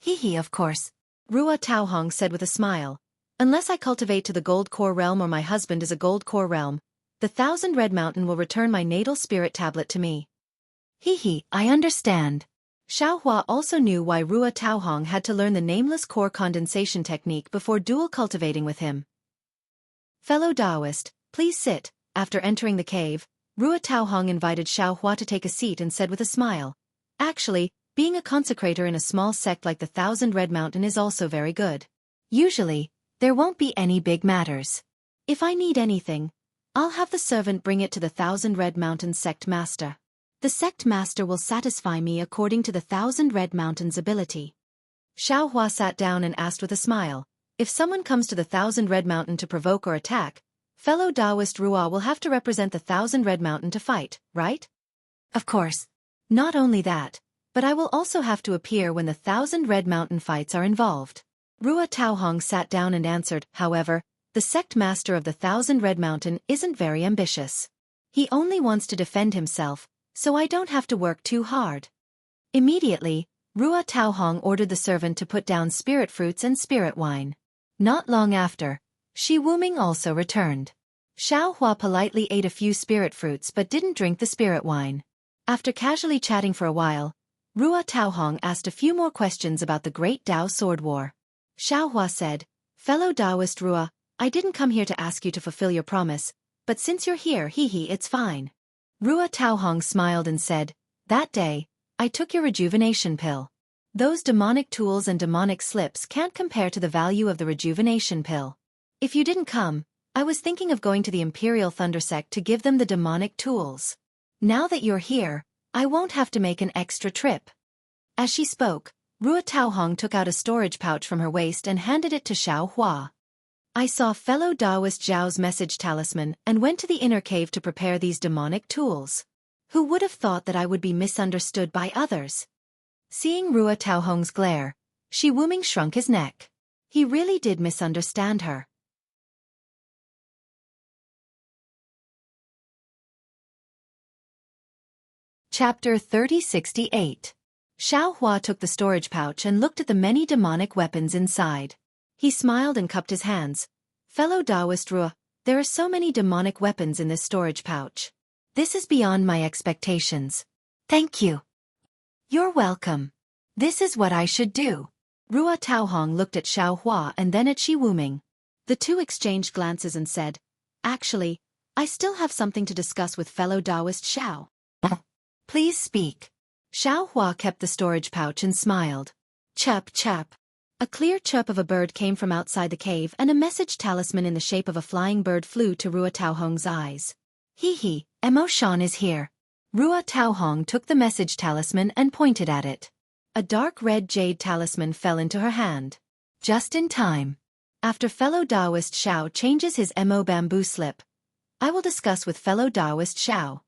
Of course. Ruo Taohong said with a smile. "Unless I cultivate to the Gold Core Realm or my husband is a Gold Core Realm, the Thousand Red Mountain will return my natal spirit tablet to me." I understand. Xiao Hua also knew why Ruo Taohong had to learn the nameless core condensation technique before dual cultivating with him. "Fellow Taoist, please sit." After entering the cave, Ruo Taohong invited Xiao Hua to take a seat and said with a smile, "Actually, being a consecrator in a small sect like the Thousand Red Mountain is also very good. Usually, there won't be any big matters. If I need anything, I'll have the servant bring it to the Thousand Red Mountain sect master. The sect master will satisfy me according to the Thousand Red Mountain's ability." Xiao Hua sat down and asked with a smile, "If someone comes to the Thousand Red Mountain to provoke or attack, fellow Taoist Ruo will have to represent the Thousand Red Mountain to fight, right?" Of course. "Not only that, but I will also have to appear when the Thousand Red Mountain fights are involved. Rua Taohong sat down and answered, however, the sect master of the Thousand Red Mountain isn't very ambitious. He only wants to defend himself, so I don't have to work too hard. Immediately, Rua Taohong ordered the servant to put down spirit fruits and spirit wine. Not long after, Shi Wuming also returned. Xiao Hua politely ate a few spirit fruits but didn't drink the spirit wine. After casually chatting for a while, Rua Taohong asked a few more questions about the Great Dao Sword War. Xiao Hua said, "Fellow Taoist Rua, I didn't come here to ask you to fulfill your promise, but since you're here, it's fine." Rua Taohong smiled and said, "That day, I took your rejuvenation pill. Those demonic tools and demonic slips can't compare to the value of the rejuvenation pill. If you didn't come, I was thinking of going to the Imperial Thunder Sect to give them the demonic tools. Now that you're here, I won't have to make an extra trip." As she spoke, Rua Taohong took out a storage pouch from her waist and handed it to Xiao Hua. "I saw fellow Taoist Zhao's message talisman and went to the inner cave to prepare these demonic tools. Who would have thought that I would be misunderstood by others?" Seeing Rua Taohong's glare, Shi Wuming shrunk his neck. He really did misunderstand her. Chapter 3068. Xiao Hua took the storage pouch and looked at the many demonic weapons inside. He smiled and cupped his hands. "Fellow Taoist Rua, there are so many demonic weapons in this storage pouch. This is beyond my expectations." "Thank you." "You're welcome. This is what I should do." Rua Taohong looked at Xiao Hua and then at Shi Wuming. The two exchanged glances and said, "Actually, I still have something to discuss with fellow Taoist Xiao." "Please speak." Xiao Hua kept the storage pouch and smiled. Chirp, chirp. A clear chirp of a bird came from outside the cave and a message talisman in the shape of a flying bird flew to Rua Taohong's eyes. Emo Shan is here." Rua Taohong took the message talisman and pointed at it. A dark red jade talisman fell into her hand. "Just in time. After fellow Taoist Xiao changes his Mo bamboo slip, I will discuss with fellow Taoist Xiao."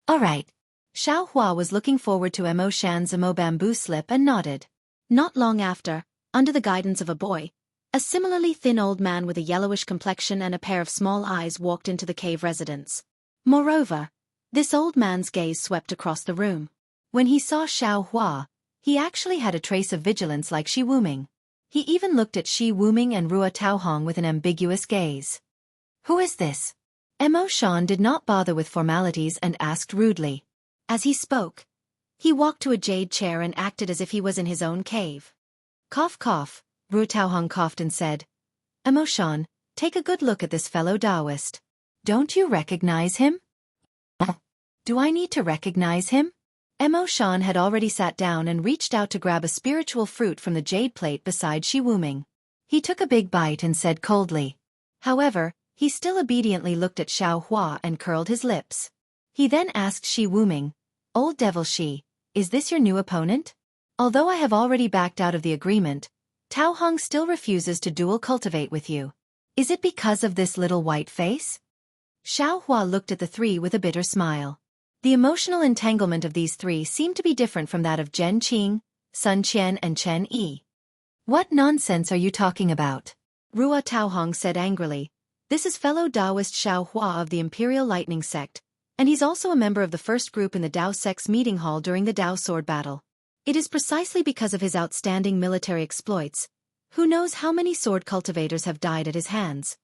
"All right." Xiao Hua was looking forward to Mo Shan's Mo bamboo slip and nodded. Not long after, under the guidance of a boy, a similarly thin old man with a yellowish complexion and a pair of small eyes walked into the cave residence. Moreover, this old man's gaze swept across the room. When he saw Xiao Hua, he actually had a trace of vigilance like Shi Wuming. He even looked at Shi Wuming and Rua Taohong with an ambiguous gaze. "Who is this?" Mo Shan did not bother with formalities and asked rudely. As he spoke, he walked to a jade chair and acted as if he was in his own cave. Cough cough, Rua Taohong coughed and said, "Mo Shan, take a good look at this fellow Taoist. Don't you recognize him?" "Do I need to recognize him?" Mo Shan had already sat down and reached out to grab a spiritual fruit from the jade plate beside Shi Wuming. He took a big bite and said coldly. However, he still obediently looked at Xiao Hua and curled his lips. He then asked Shi Wuming, "Old Devil Shi, is this your new opponent? Although I have already backed out of the agreement, Taohong still refuses to dual cultivate with you. Is it because of this little white face?" Xiao Hua looked at the three with a bitter smile. The emotional entanglement of these three seemed to be different from that of Zhen Qing, Sun Qian and Chen Yi. "What nonsense are you talking about?" Rua Taohong said angrily. "This is fellow Taoist Xiao Hua of the Imperial Lightning Sect, and he's also a member of the first group in the Dao Sect's meeting hall during the Dao Sword Battle. It is precisely because of his outstanding military exploits. Who knows how many sword cultivators have died at his hands?"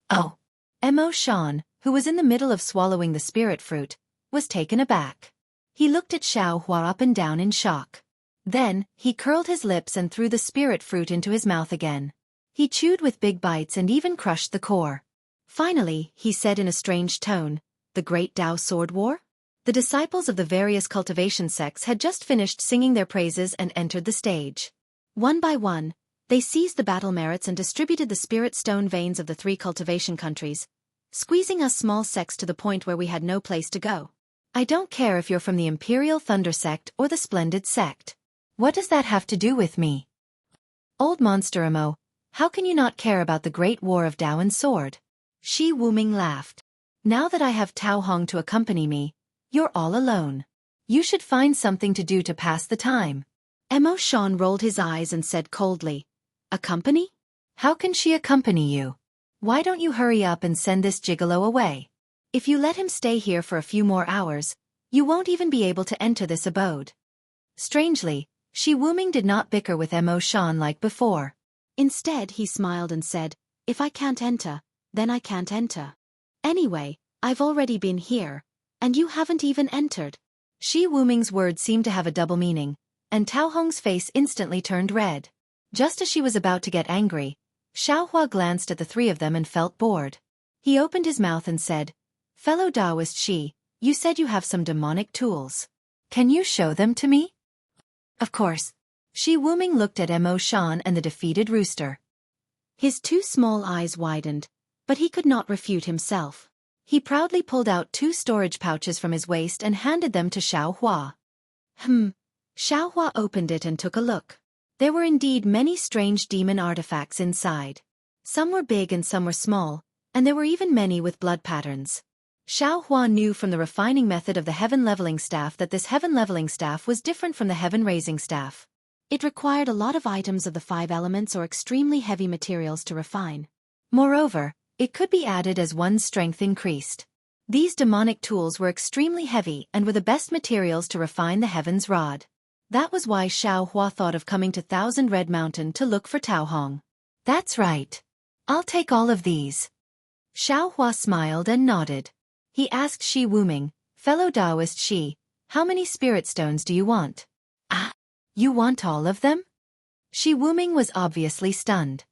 "Oh." Mo Shan, who was in the middle of swallowing the spirit fruit, was taken aback. He looked at Xiao Hua up and down in shock. Then, he curled his lips and threw the spirit fruit into his mouth again. He chewed with big bites and even crushed the core. Finally, he said in a strange tone, "The Great Dao Sword War?" The disciples of the various cultivation sects had just finished singing their praises and entered the stage. One by one, they seized the battle merits and distributed the spirit stone veins of the three cultivation countries, squeezing us small sects to the point where we had no place to go. "I don't care if you're from the Imperial Thunder Sect or the Splendid Sect. What does that have to do with me?" "Old monster Mo, how can you not care about the Great War of Dao and Sword?" Shi Wuming laughed. "Now that I have Taohong to accompany me, you're all alone. You should find something to do to pass the time." Mo Shan rolled his eyes and said coldly, Accompany? How can she accompany you? Why don't you hurry up and send this gigolo away? If you let him stay here for a few more hours, you won't even be able to enter this abode. Strangely, Xueqi did not bicker with Mo Shan like before. Instead, he smiled and said, "If I can't enter, then I can't enter. Anyway, I've already been here, and you haven't even entered." Xueqi's words seemed to have a double meaning, and Tao Hong's face instantly turned red. Just as she was about to get angry, Xiaohua glanced at the three of them and felt bored. He opened his mouth and said, "Fellow Taoist Shi, you said you have some demonic tools. Can you show them to me?" "Of course." Xueqi looked at Mo Shan and the defeated rooster. His two small eyes widened, but he could not refute himself. He proudly pulled out 2 storage pouches from his waist and handed them to Xiaohua. Xiaohua opened it and took a look. There were indeed many strange demon artifacts inside. Some were big and some were small, and there were even many with blood patterns. Xiaohua knew from the refining method of the heaven leveling staff that this heaven leveling staff was different from the heaven raising staff. It required a lot of items of the 5 elements or extremely heavy materials to refine. Moreover, it could be added as one's strength increased. These demonic tools were extremely heavy and were the best materials to refine the heaven's rod. That was why Xiaohua thought of coming to Thousand Red Mountain to look for Tao Hong. "That's right. I'll take all of these." Xiaohua smiled and nodded. He asked Xueqi, "Fellow Taoist Shi, how many spirit stones do you want?" "Ah, you want all of them?" Xueqi was obviously stunned.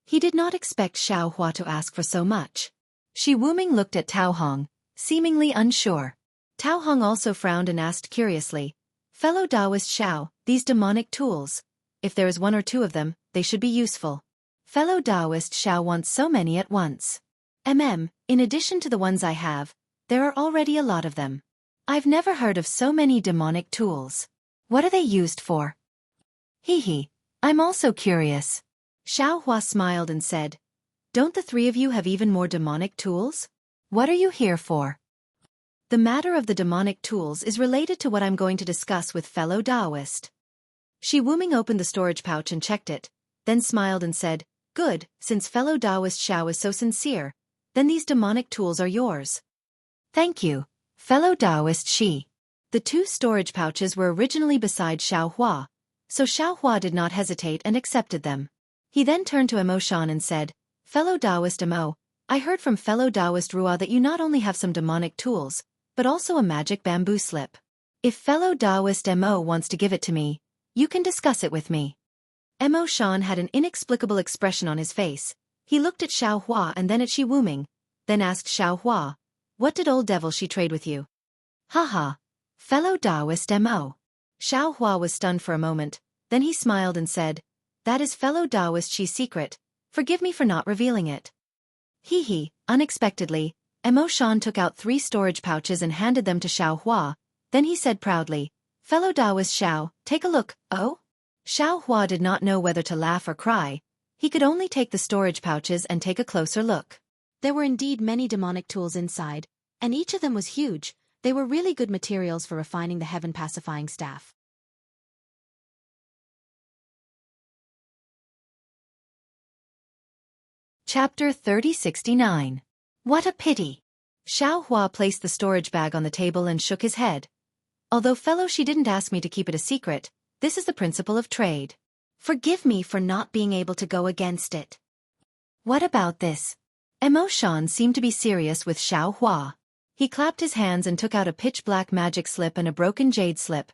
He did not expect Xiaohua to ask for so much. Xueqi looked at Tao Hong, seemingly unsure. Tao Hong also frowned and asked curiously, "Fellow Taoist Xiao, these demonic tools, if there is 1 or 2 of them, they should be useful. Fellow Taoist Xiao wants so many at once." In addition to the ones I have, there are already a lot of them. I've never heard of so many demonic tools. What are they used for?" I'm also curious." Xiaohua smiled and said, "Don't the 3 of you have even more demonic tools? What are you here for?" "The matter of the demonic tools is related to what I'm going to discuss with fellow Taoist." Xueqi opened the storage pouch and checked it, then smiled and said, "Good, since fellow Taoist Xiao is so sincere, then these demonic tools are yours." "Thank you, fellow Taoist Shi." The 2 storage pouches were originally beside Xiaohua, so Xiaohua did not hesitate and accepted them. He then turned to Mo Shan and said, "Fellow Taoist Mo, I heard from fellow Taoist Rua that you not only have some demonic tools, but also a magic bamboo slip. If fellow Taoist Mo wants to give it to me, you can discuss it with me." Mo Shan had an inexplicable expression on his face. He looked at Xiaohua and then at Xueqi, then asked Xiaohua, "What did old devil she trade with you?" "Haha, fellow Taoist Mo." Xiaohua was stunned for a moment, then he smiled and said, "That is fellow Taoist Shi's secret. Forgive me for not revealing it." Unexpectedly, Mo Shan took out 3 storage pouches and handed them to Xiaohua, then he said proudly, "Fellow Taoist Xiao, take a look, oh?" Xiaohua did not know whether to laugh or cry. He could only take the storage pouches and take a closer look. There were indeed many demonic tools inside, and each of them was huge. They were really good materials for refining the heaven pacifying staff. Chapter 3069. What a pity. Xiaohua placed the storage bag on the table and shook his head. "Although fellow she didn't ask me to keep it a secret, this is the principle of trade. Forgive me for not being able to go against it." "What about this?" Mo Shan seemed to be serious with Xiaohua. He clapped his hands and took out a pitch-black magic slip and a broken jade slip.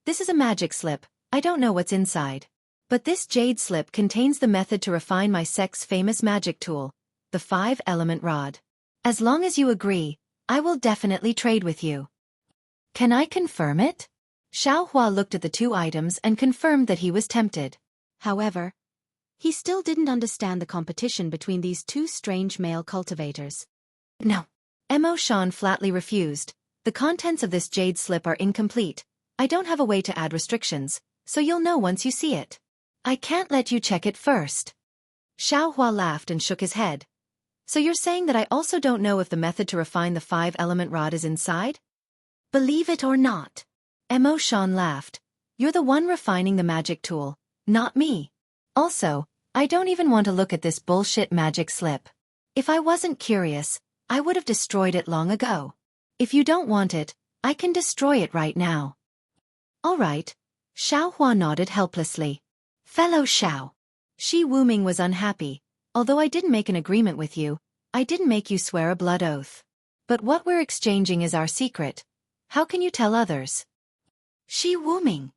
"This is a magic slip, I don't know what's inside. But this jade slip contains the method to refine my sect's famous magic tool, the 5-element rod. As long as you agree, I will definitely trade with you." "Can I confirm it?" Xiaohua looked at the 2 items and confirmed that he was tempted. However, he still didn't understand the competition between these 2 strange male cultivators. "No." Mo Shan flatly refused. "The contents of this jade slip are incomplete. I don't have a way to add restrictions, so you'll know once you see it. I can't let you check it first." Xiaohua laughed and shook his head. "So you're saying that I also don't know if the method to refine the 5-element rod is inside?" "Believe it or not." Mo Shan laughed. "You're the one refining the magic tool, not me. Also, I don't even want to look at this bullshit magic slip. If I wasn't curious, I would have destroyed it long ago. If you don't want it, I can destroy it right now. All right. Xiaohua nodded helplessly. Fellow Xiao. Shi Wuming was unhappy. Although I didn't make an agreement with you, I didn't make you swear a blood oath. But what we're exchanging is our secret. How can you tell others? Shi Wuming.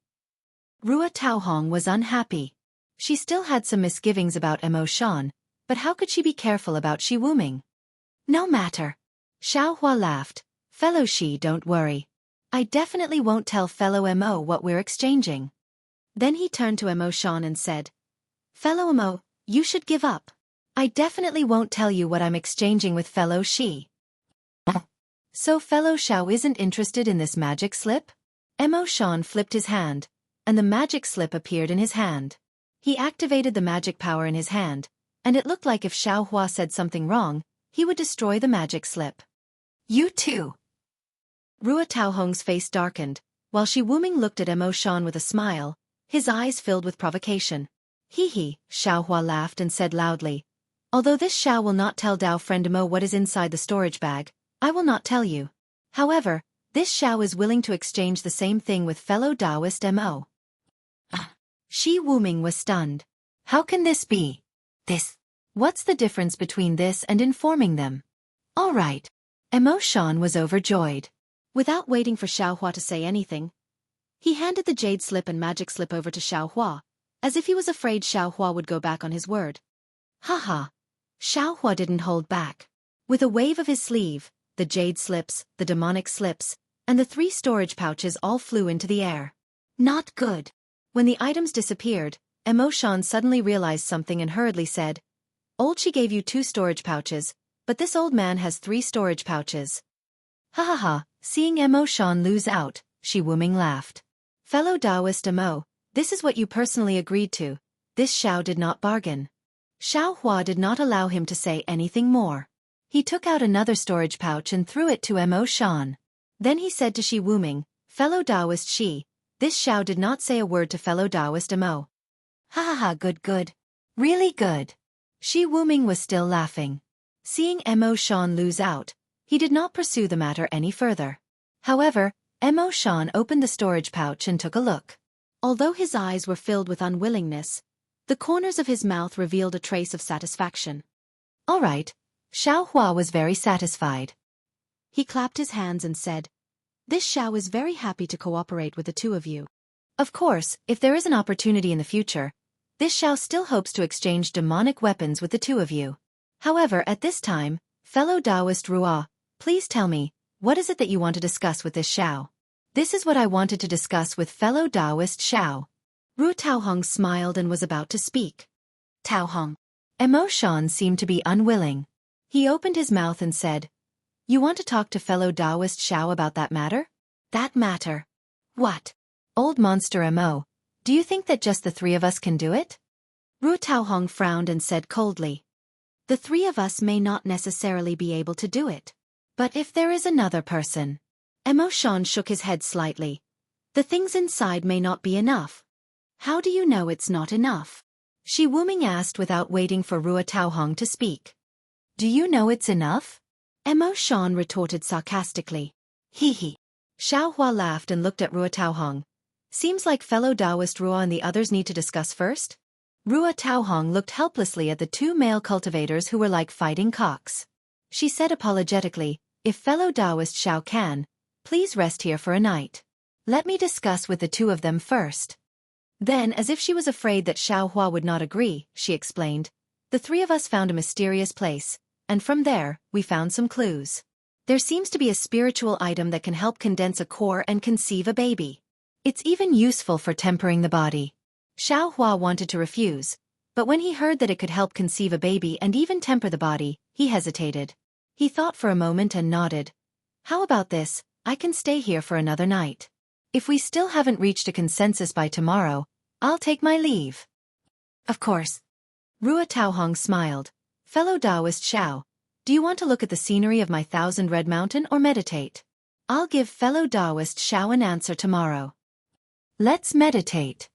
Rua Taohong was unhappy. She still had some misgivings about Mo Shan, but how could she be careful about Shi Wuming? No matter. Xiaohua laughed. Fellow Shi, don't worry. I definitely won't tell fellow Mo what we're exchanging. Then he turned to Mo Shan and said, Fellow Mo, you should give up. I definitely won't tell you what I'm exchanging with fellow Shi. So fellow Xiao isn't interested in this magic slip? Mo Shan flipped his hand, and the magic slip appeared in his hand. He activated the magic power in his hand, and it looked like if Xiaohua said something wrong, he would destroy the magic slip. You too. Rua Taohong's face darkened, while Shi Wuming looked at Mo Shan with a smile, his eyes filled with provocation. Hee, Xiaohua laughed and said loudly. Although this Xiao will not tell Dao friend Mo what is inside the storage bag, I will not tell you. However, this Xiao is willing to exchange the same thing with fellow Taoist Mo. Shi Wuming was stunned. How can this be? This. What's the difference between this and informing them? All right. Mo Shan was overjoyed. Without waiting for Xiaohua to say anything, he handed the jade slip and magic slip over to Xiaohua, as if he was afraid Xiaohua would go back on his word. Haha. Xiaohua didn't hold back. With a wave of his sleeve, the jade slips, the demonic slips, and the 3 storage pouches all flew into the air. Not good. When the items disappeared, Mo Shan suddenly realized something and hurriedly said, Old She gave you 2 storage pouches, but this old man has 3 storage pouches. Ha ha ha, seeing Mo Shan lose out, Shi Wuming laughed. Fellow Taoist Mo, this is what you personally agreed to. This Xiao did not bargain. Xiaohua did not allow him to say anything more. He took out another storage pouch and threw it to Mo Shan. Then he said to Shi Wuming, Fellow Taoist Shi, this Xiao did not say a word to fellow Taoist Mo. Ha ha ha, good. Really good. Shi Wuming was still laughing. Seeing Mo Shan lose out, he did not pursue the matter any further. However, Mo Shan opened the storage pouch and took a look. Although his eyes were filled with unwillingness, the corners of his mouth revealed a trace of satisfaction. All right. Xiaohua was very satisfied. He clapped his hands and said, This Xiao is very happy to cooperate with the 2 of you. Of course, if there is an opportunity in the future, this Xiao still hopes to exchange demonic weapons with the 2 of you. However, at this time, fellow Taoist Rua, please tell me, what is it that you want to discuss with this Xiao? This is what I wanted to discuss with fellow Taoist Xiao. Rua Taohong smiled and was about to speak. Taohong. Mo Shan seemed to be unwilling. He opened his mouth and said, You want to talk to fellow Taoist Xiao about that matter? That matter? What? Old monster Mo, do you think that just the 3 of us can do it? Rua Taohong frowned and said coldly. The 3 of us may not necessarily be able to do it. But if there is another person? Mo Shan shook his head slightly. The things inside may not be enough. How do you know it's not enough? Shi Wuming asked without waiting for Rua Taohong to speak. Do you know it's enough? Mo Shan retorted sarcastically. Hee. Xiaohua laughed and looked at Rua Taohong. Seems like fellow Taoist Rua and the others need to discuss first? Rua Taohong looked helplessly at the 2 male cultivators who were like fighting cocks. She said apologetically, If fellow Taoist Xiao can, please rest here for a night. Let me discuss with the 2 of them first. Then, as if she was afraid that Xiaohua would not agree, she explained, The 3 of us found a mysterious place, and from there, we found some clues. There seems to be a spiritual item that can help condense a core and conceive a baby. It's even useful for tempering the body. Xiaohua wanted to refuse, but when he heard that it could help conceive a baby and even temper the body, he hesitated. He thought for a moment and nodded. How about this? I can stay here for another night. If we still haven't reached a consensus by tomorrow, I'll take my leave. Of course. Rua Taohong smiled. Fellow Taoist Xiao, do you want to look at the scenery of my 1,000 Red Mountain or meditate? I'll give fellow Taoist Xiao an answer tomorrow. Let's meditate.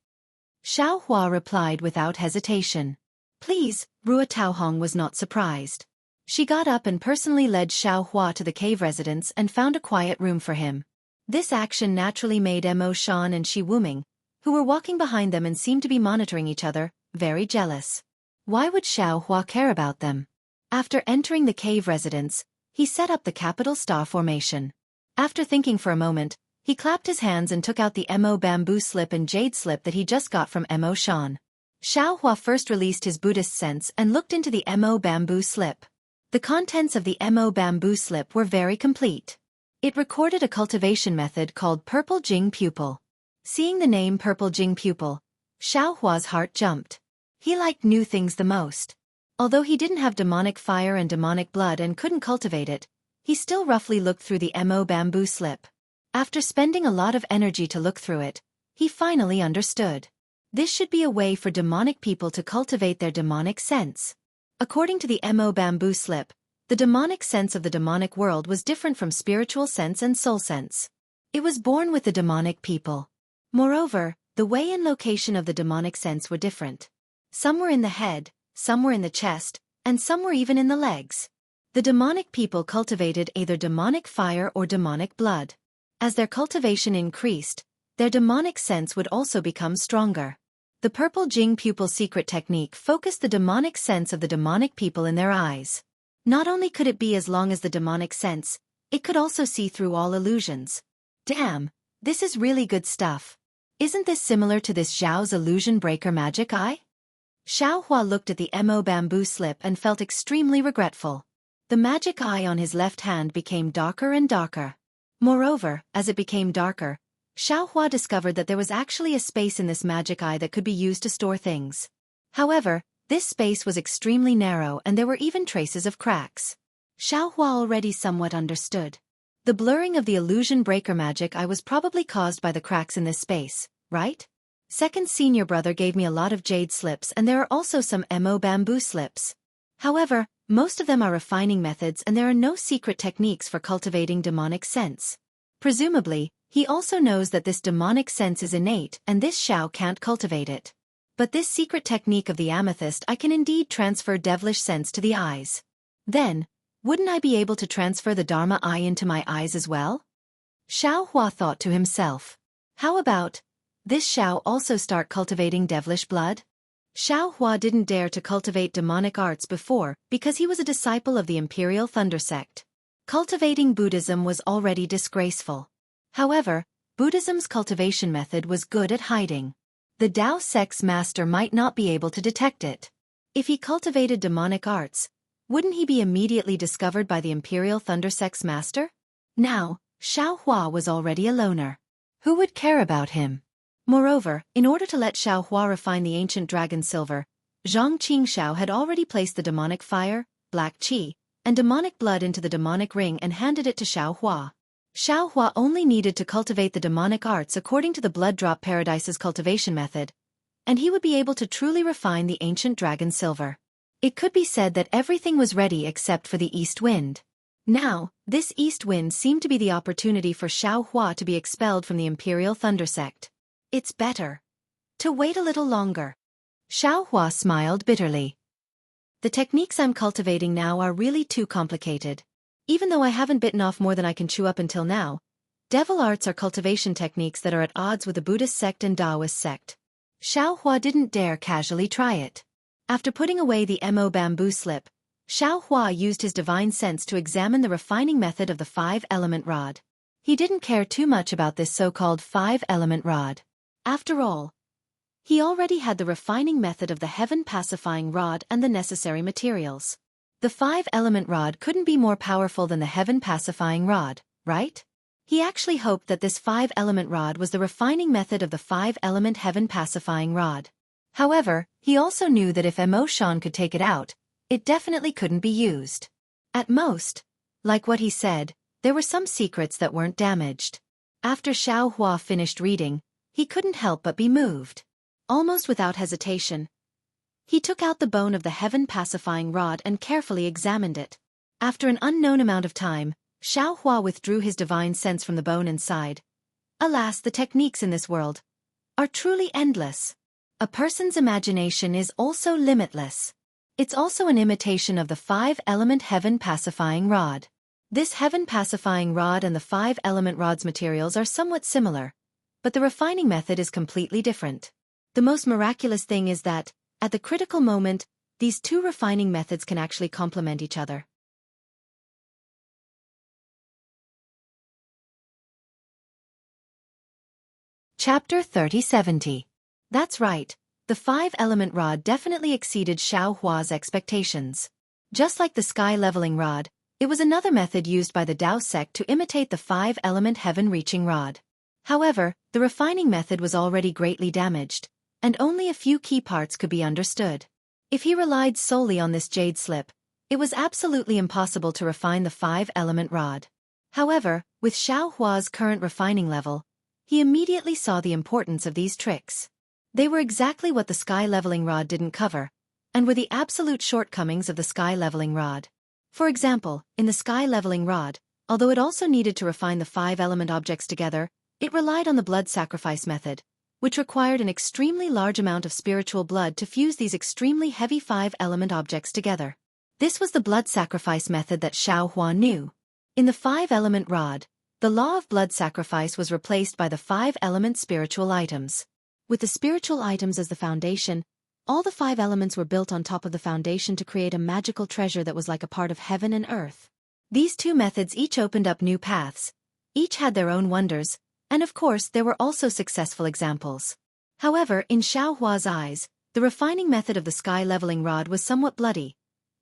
Xiaohua replied without hesitation. Please, Rua Taohong was not surprised. She got up and personally led Xiao Hua to the cave residence and found a quiet room for him. This action naturally made Mo Shan and Shi Wuming, who were walking behind them and seemed to be monitoring each other, very jealous. Why would Xiao Hua care about them? After entering the cave residence, he set up the capital star formation. After thinking for a moment, he clapped his hands and took out the Mo bamboo slip and jade slip that he just got from Mo Shan. Xiao Hua first released his Buddhist sense and looked into the Mo bamboo slip. The contents of the Mo bamboo slip were very complete. It recorded a cultivation method called Purple Jing Pupil. Seeing the name Purple Jing Pupil, Xiao Hua's heart jumped. He liked new things the most. Although he didn't have demonic fire and demonic blood and couldn't cultivate it, he still roughly looked through the Mo bamboo slip. After spending a lot of energy to look through it, he finally understood. This should be a way for demonic people to cultivate their demonic sense. According to the Mo bamboo slip, the demonic sense of the demonic world was different from spiritual sense and soul sense. It was born with the demonic people. Moreover, the way and location of the demonic sense were different. Some were in the head, some were in the chest, and some were even in the legs. The demonic people cultivated either demonic fire or demonic blood. As their cultivation increased, their demonic sense would also become stronger. The Purple Jing Pupil secret technique focused the demonic sense of the demonic people in their eyes. Not only could it be as long as the demonic sense, it could also see through all illusions. Damn, this is really good stuff. Isn't this similar to this Zhao's illusion breaker magic eye? Xiao Hua looked at the Mo bamboo slip and felt extremely regretful. The magic eye on his left hand became darker and darker. Moreover, as it became darker, Xiao Hua discovered that there was actually a space in this magic eye that could be used to store things. However, this space was extremely narrow and there were even traces of cracks. Xiao Hua already somewhat understood. The blurring of the illusion breaker magic eye was probably caused by the cracks in this space, right? Second senior brother gave me a lot of jade slips and there are also some Mo bamboo slips. However, most of them are refining methods and there are no secret techniques for cultivating demonic sense. Presumably, he also knows that this demonic sense is innate and this Xiao can't cultivate it. But this secret technique of the amethyst I can indeed transfer devilish sense to the eyes. Then, wouldn't I be able to transfer the Dharma eye into my eyes as well? Xiao Hua thought to himself. How about this Xiao also start cultivating devilish blood? Xiao Hua didn't dare to cultivate demonic arts before because he was a disciple of the Imperial Thunder sect. Cultivating Buddhism was already disgraceful. However, Buddhism's cultivation method was good at hiding. The Tao sect's master might not be able to detect it. If he cultivated demonic arts, wouldn't he be immediately discovered by the Imperial Thunder sect's master? Now, Xiao Hua was already a loner. Who would care about him? Moreover, in order to let Xiao Hua refine the ancient dragon silver, Zhang Qingxiao had already placed the demonic fire, black qi, and demonic blood into the demonic ring and handed it to Xiao Hua. Xiao Hua only needed to cultivate the demonic arts according to the Blood Drop Paradise's cultivation method, and he would be able to truly refine the ancient dragon silver. It could be said that everything was ready except for the east wind. Now, this east wind seemed to be the opportunity for Xiao Hua to be expelled from the Imperial Thunder sect. It's better to wait a little longer. Xiao Hua smiled bitterly. The techniques I'm cultivating now are really too complicated. Even though I haven't bitten off more than I can chew up until now, devil arts are cultivation techniques that are at odds with the Buddhist sect and Taoist sect. Xiao Hua didn't dare casually try it. After putting away the Mo bamboo slip, Xiao Hua used his divine sense to examine the refining method of the 5-element rod. He didn't care too much about this so-called 5-element rod. After all, he already had the refining method of the heaven-pacifying rod and the necessary materials. The 5-element rod couldn't be more powerful than the heaven-pacifying rod, right? He actually hoped that this 5-element rod was the refining method of the 5-element heaven-pacifying rod. However, he also knew that if Mo Shan could take it out, it definitely couldn't be used. At most, like what he said, there were some secrets that weren't damaged. After Xiao Hua finished reading, he couldn't help but be moved. Almost without hesitation, he took out the bone of the heaven-pacifying rod and carefully examined it. After an unknown amount of time, Xiao Hua withdrew his divine sense from the bone and sighed. Alas, the techniques in this world are truly endless. A person's imagination is also limitless. It's also an imitation of the 5-element heaven pacifying rod. This heaven pacifying rod and the 5-element rod's materials are somewhat similar, but the refining method is completely different. The most miraculous thing is that, at the critical moment, these two refining methods can actually complement each other. Chapter 3070. That's right, the 5-element rod definitely exceeded Xueqi's expectations. Just like the sky-leveling rod, it was another method used by the Tao sect to imitate the 5-element heaven-reaching rod. However, the refining method was already greatly damaged, and only a few key parts could be understood. If he relied solely on this jade slip, it was absolutely impossible to refine the 5-element rod. However, with Xueqi's current refining level, he immediately saw the importance of these tricks. They were exactly what the sky-leveling rod didn't cover, and were the absolute shortcomings of the sky-leveling rod. For example, in the sky-leveling rod, although it also needed to refine the 5-element objects together, it relied on the blood sacrifice method, which required an extremely large amount of spiritual blood to fuse these extremely heavy 5-element objects together. This was the blood sacrifice method that Xueqi knew. In the 5-element rod, the law of blood sacrifice was replaced by the 5-element spiritual items. With the spiritual items as the foundation, all the 5 elements were built on top of the foundation to create a magical treasure that was like a part of heaven and earth. These two methods each opened up new paths. Each had their own wonders, and of course there were also successful examples. However, in Xueqi's eyes, the refining method of the sky-leveling rod was somewhat bloody,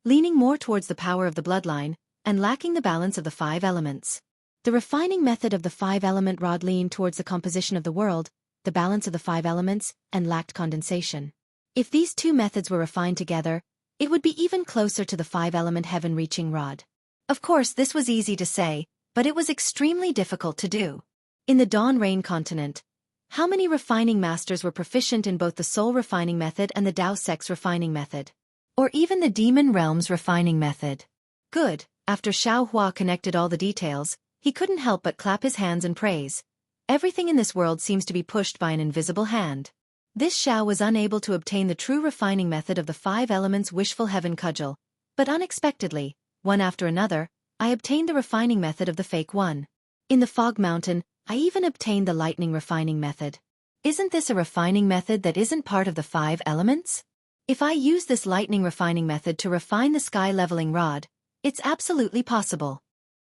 leaning more towards the power of the bloodline, and lacking the balance of the 5 elements. The refining method of the 5-element rod leaned towards the composition of the world, the balance of the 5 elements, and lacked condensation. If these two methods were refined together, it would be even closer to the 5-element heaven-reaching rod. Of course, this was easy to say, but it was extremely difficult to do. In the Dawn Rain continent, how many refining masters were proficient in both the Soul refining method and the Tao Sect's refining method? Or even the Demon Realm's refining method? Good. After Xueqi connected all the details, he couldn't help but clap his hands and praise. Everything in this world seems to be pushed by an invisible hand. This Xiao was unable to obtain the true refining method of the 5 elements wishful heaven cudgel, but unexpectedly, one after another, I obtained the refining method of the fake one. In the Fog Mountain, I even obtained the lightning refining method. Isn't this a refining method that isn't part of the 5 elements? If I use this lightning refining method to refine the sky-leveling rod, it's absolutely possible.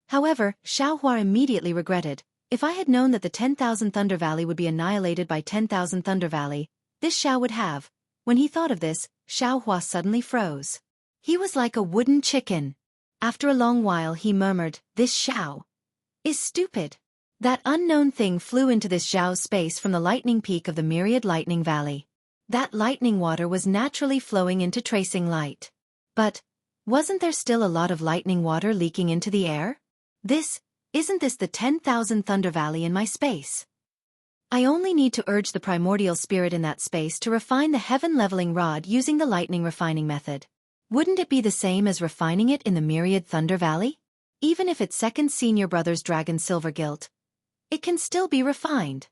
However, Xueqi immediately regretted. If I had known that the 10,000 Thunder Valley would be annihilated by 10,000 Thunder Valley, this Xiao would have. When he thought of this, Xueqi suddenly froze. He was like a wooden chicken. After a long while he murmured, "This Xiao is stupid." That unknown thing flew into this Xiao's space from the lightning peak of the myriad lightning valley. That lightning water was naturally flowing into tracing light. But, wasn't there still a lot of lightning water leaking into the air? Isn't this the 10,000 Thunder Valley in my space? I only need to urge the primordial spirit in that space to refine the heaven-leveling rod using the lightning refining method. Wouldn't it be the same as refining it in the myriad Thunder Valley? Even if its second senior brother's dragon silver gilt, it can still be refined.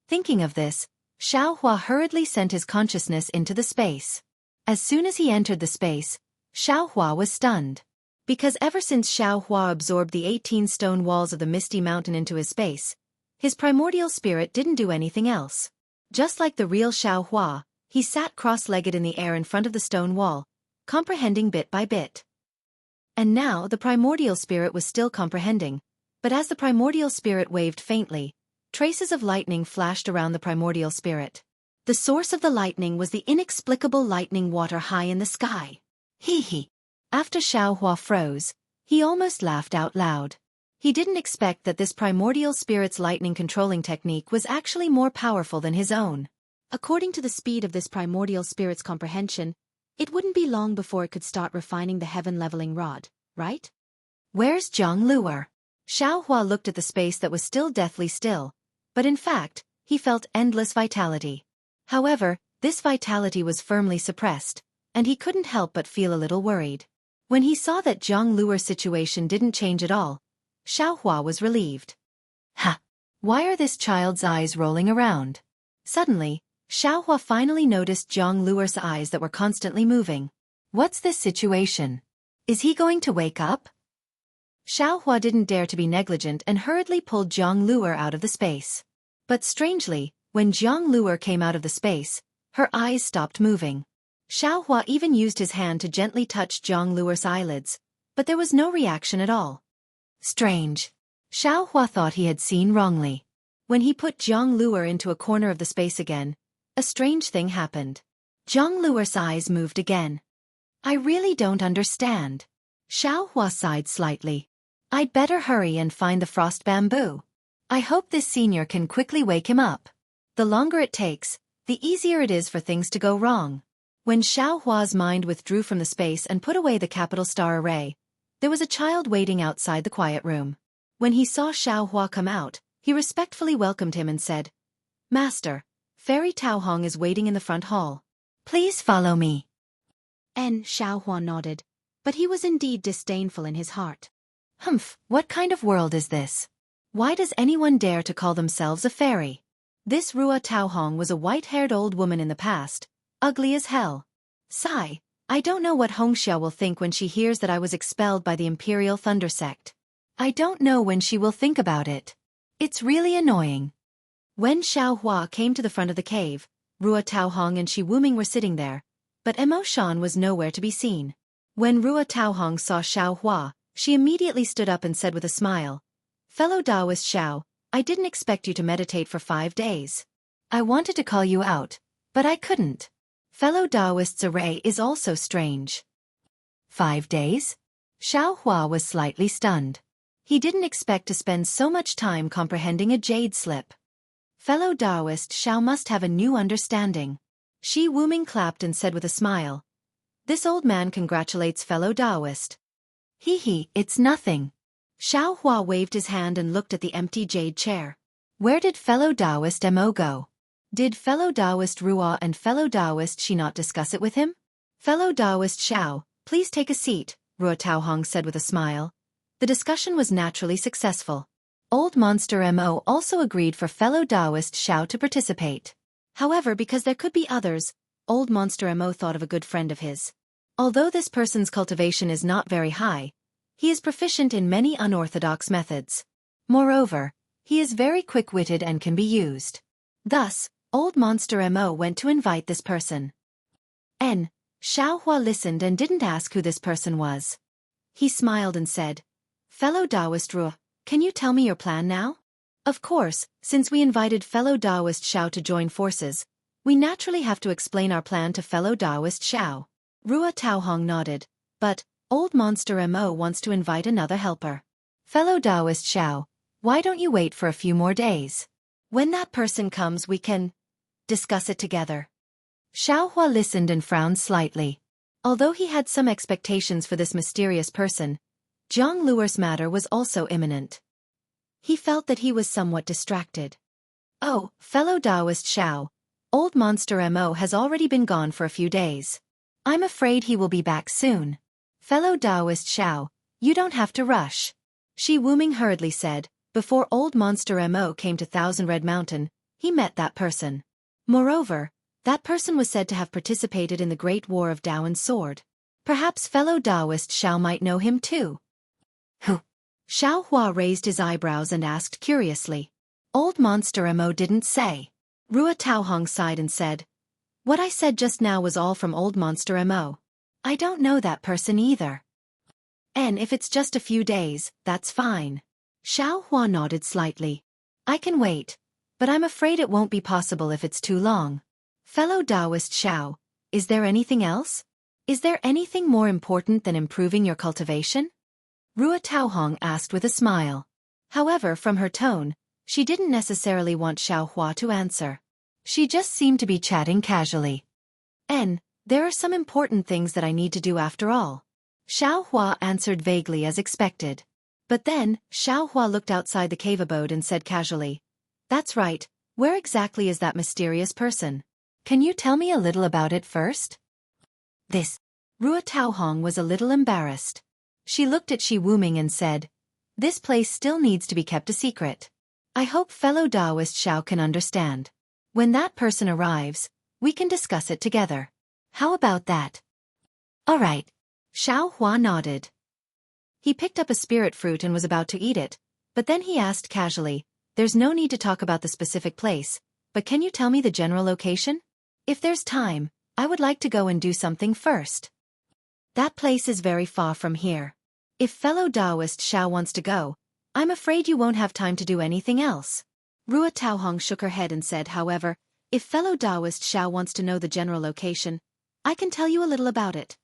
Thinking of this, Xueqi hurriedly sent his consciousness into the space. As soon as he entered the space, Xueqi was stunned. Because ever since Xueqi absorbed the 18 stone walls of the Misty Mountain into his space, his primordial spirit didn't do anything else. Just like the real Xueqi, he sat cross-legged in the air in front of the stone wall, comprehending bit by bit. And now the primordial spirit was still comprehending, but as the primordial spirit waved faintly, traces of lightning flashed around the primordial spirit. The source of the lightning was the inexplicable lightning water high in the sky. Hee. After Xueqi froze, he almost laughed out loud. He didn't expect that this primordial spirit's lightning controlling technique was actually more powerful than his own. According to the speed of this primordial spirit's comprehension, it wouldn't be long before it could start refining the heaven-leveling rod, right? Where's Zhang Luer? Xueqi looked at the space that was still deathly still, but in fact, he felt endless vitality. However, this vitality was firmly suppressed, and he couldn't help but feel a little worried. When he saw that Zhang Luer's situation didn't change at all, Xueqi was relieved. Ha! Why are this child's eyes rolling around? Suddenly, Xiaohua finally noticed Zhang Luer's eyes that were constantly moving. What's this situation? Is he going to wake up? Xiaohua didn't dare to be negligent and hurriedly pulled Zhang Luer out of the space. But strangely, when Zhang Luer came out of the space, her eyes stopped moving. Xiaohua even used his hand to gently touch Zhang Luer's eyelids, but there was no reaction at all. Strange. Xiaohua thought he had seen wrongly. When he put Zhang Luer into a corner of the space again, a strange thing happened. Zhang Luer's eyes moved again. I really don't understand. Xiaohua sighed slightly. I'd better hurry and find the frost bamboo. I hope this senior can quickly wake him up. The longer it takes, the easier it is for things to go wrong. When Xiaohua's mind withdrew from the space and put away the capital star array, there was a child waiting outside the quiet room. When he saw Xiaohua come out, he respectfully welcomed him and said, Master, Fairy Taohong is waiting in the front hall. Please follow me. Xiaohua nodded, but he was indeed disdainful in his heart. Humph, what kind of world is this? Why does anyone dare to call themselves a fairy? This Rua Taohong was a white-haired old woman in the past, ugly as hell. Sigh, I don't know what Hongxia will think when she hears that I was expelled by the Imperial Thunder Sect. I don't know when she will think about it. It's really annoying. When Xiaohua came to the front of the cave, Rua Taohong and Shi Wuming were sitting there, but Emo Shan was nowhere to be seen. When Rua Taohong saw Xiaohua, she immediately stood up and said with a smile, Fellow Taoist Xiao, I didn't expect you to meditate for 5 days. I wanted to call you out, but I couldn't. Fellow Taoist's array is also strange. 5 days? Xiaohua was slightly stunned. He didn't expect to spend so much time comprehending a jade slip. Fellow Taoist Xiao must have a new understanding. Shi Wuming clapped and said with a smile, This old man congratulates fellow Taoist. Hee, it's nothing. Xiaohua waved his hand and looked at the empty jade chair. Where did fellow Taoist Mo go? Did fellow Taoist Rua and fellow Taoist Shi not discuss it with him? Fellow Taoist Xiao, please take a seat, Rua Taohong said with a smile. The discussion was naturally successful. Old Monster Mo also agreed for fellow Taoist Xiao to participate. However, because there could be others, Old Monster Mo thought of a good friend of his. Although this person's cultivation is not very high, he is proficient in many unorthodox methods. Moreover, he is very quick-witted and can be used. Thus, Old Monster Mo went to invite this person. Xiaohua listened and didn't ask who this person was. He smiled and said, Fellow Taoist Rua, can you tell me your plan now? Of course, since we invited fellow Taoist Xiao to join forces, we naturally have to explain our plan to fellow Taoist Xiao. Rua Taohong nodded, but Old Monster Mo wants to invite another helper. Fellow Taoist Xiao, why don't you wait for a few more days? When that person comes we can discuss it together. Xiaohua listened and frowned slightly. Although he had some expectations for this mysterious person, Zhang Luer's matter was also imminent. He felt that he was somewhat distracted. Oh, fellow Taoist Xiao, Old Monster Mo has already been gone for a few days. I'm afraid he will be back soon. Fellow Taoist Xiao, you don't have to rush. Shi Wuming hurriedly said, before Old Monster Mo came to Thousand Red Mountain, he met that person. Moreover, that person was said to have participated in the Great War of Daowen's Sword. Perhaps fellow Taoist Xiao might know him too. Who? Xiaohua raised his eyebrows and asked curiously. Old Monster Mo didn't say. Rua Taohong sighed and said, What I said just now was all from Old Monster Mo. I don't know that person either. If it's just a few days, that's fine. Xiaohua nodded slightly. I can wait, but I'm afraid it won't be possible if it's too long. Fellow Taoist Xiao, is there anything else? Is there anything more important than improving your cultivation? Rua Taohong asked with a smile. However, from her tone, she didn't necessarily want Xiaohua to answer. She just seemed to be chatting casually. There are some important things that I need to do after all. Xiaohua answered vaguely as expected. But then, Xiaohua looked outside the cave abode and said casually, That's right, where exactly is that mysterious person? Can you tell me a little about it first? Rua Taohong was a little embarrassed. She looked at Shi Wuming and said, This place still needs to be kept a secret. I hope fellow Taoist Xiao can understand. When that person arrives, we can discuss it together. How about that? All right. Xiaohua nodded. He picked up a spirit fruit and was about to eat it, but then he asked casually, "There's no need to talk about the specific place, but can you tell me the general location? If there's time, I would like to go and do something first." "That place is very far from here. If fellow Taoist Xiao wants to go, I'm afraid you won't have time to do anything else." Rua Taohong shook her head and said, "However, if fellow Taoist Xiao wants to know the general location, I can tell you a little about it."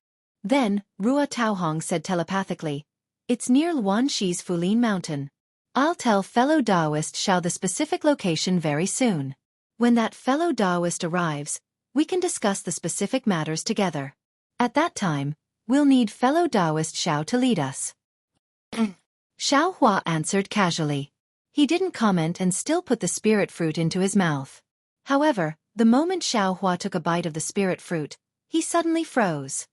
Then, Rua Taohong said telepathically, "It's near Luanshi's Fulin Mountain. I'll tell fellow Taoist Xiao the specific location very soon. When that fellow Taoist arrives, we can discuss the specific matters together. At that time, we'll need fellow Taoist Xiao to lead us." Xiaohua answered casually. He didn't comment and still put the spirit fruit into his mouth. However, the moment Xiaohua took a bite of the spirit fruit, he suddenly froze.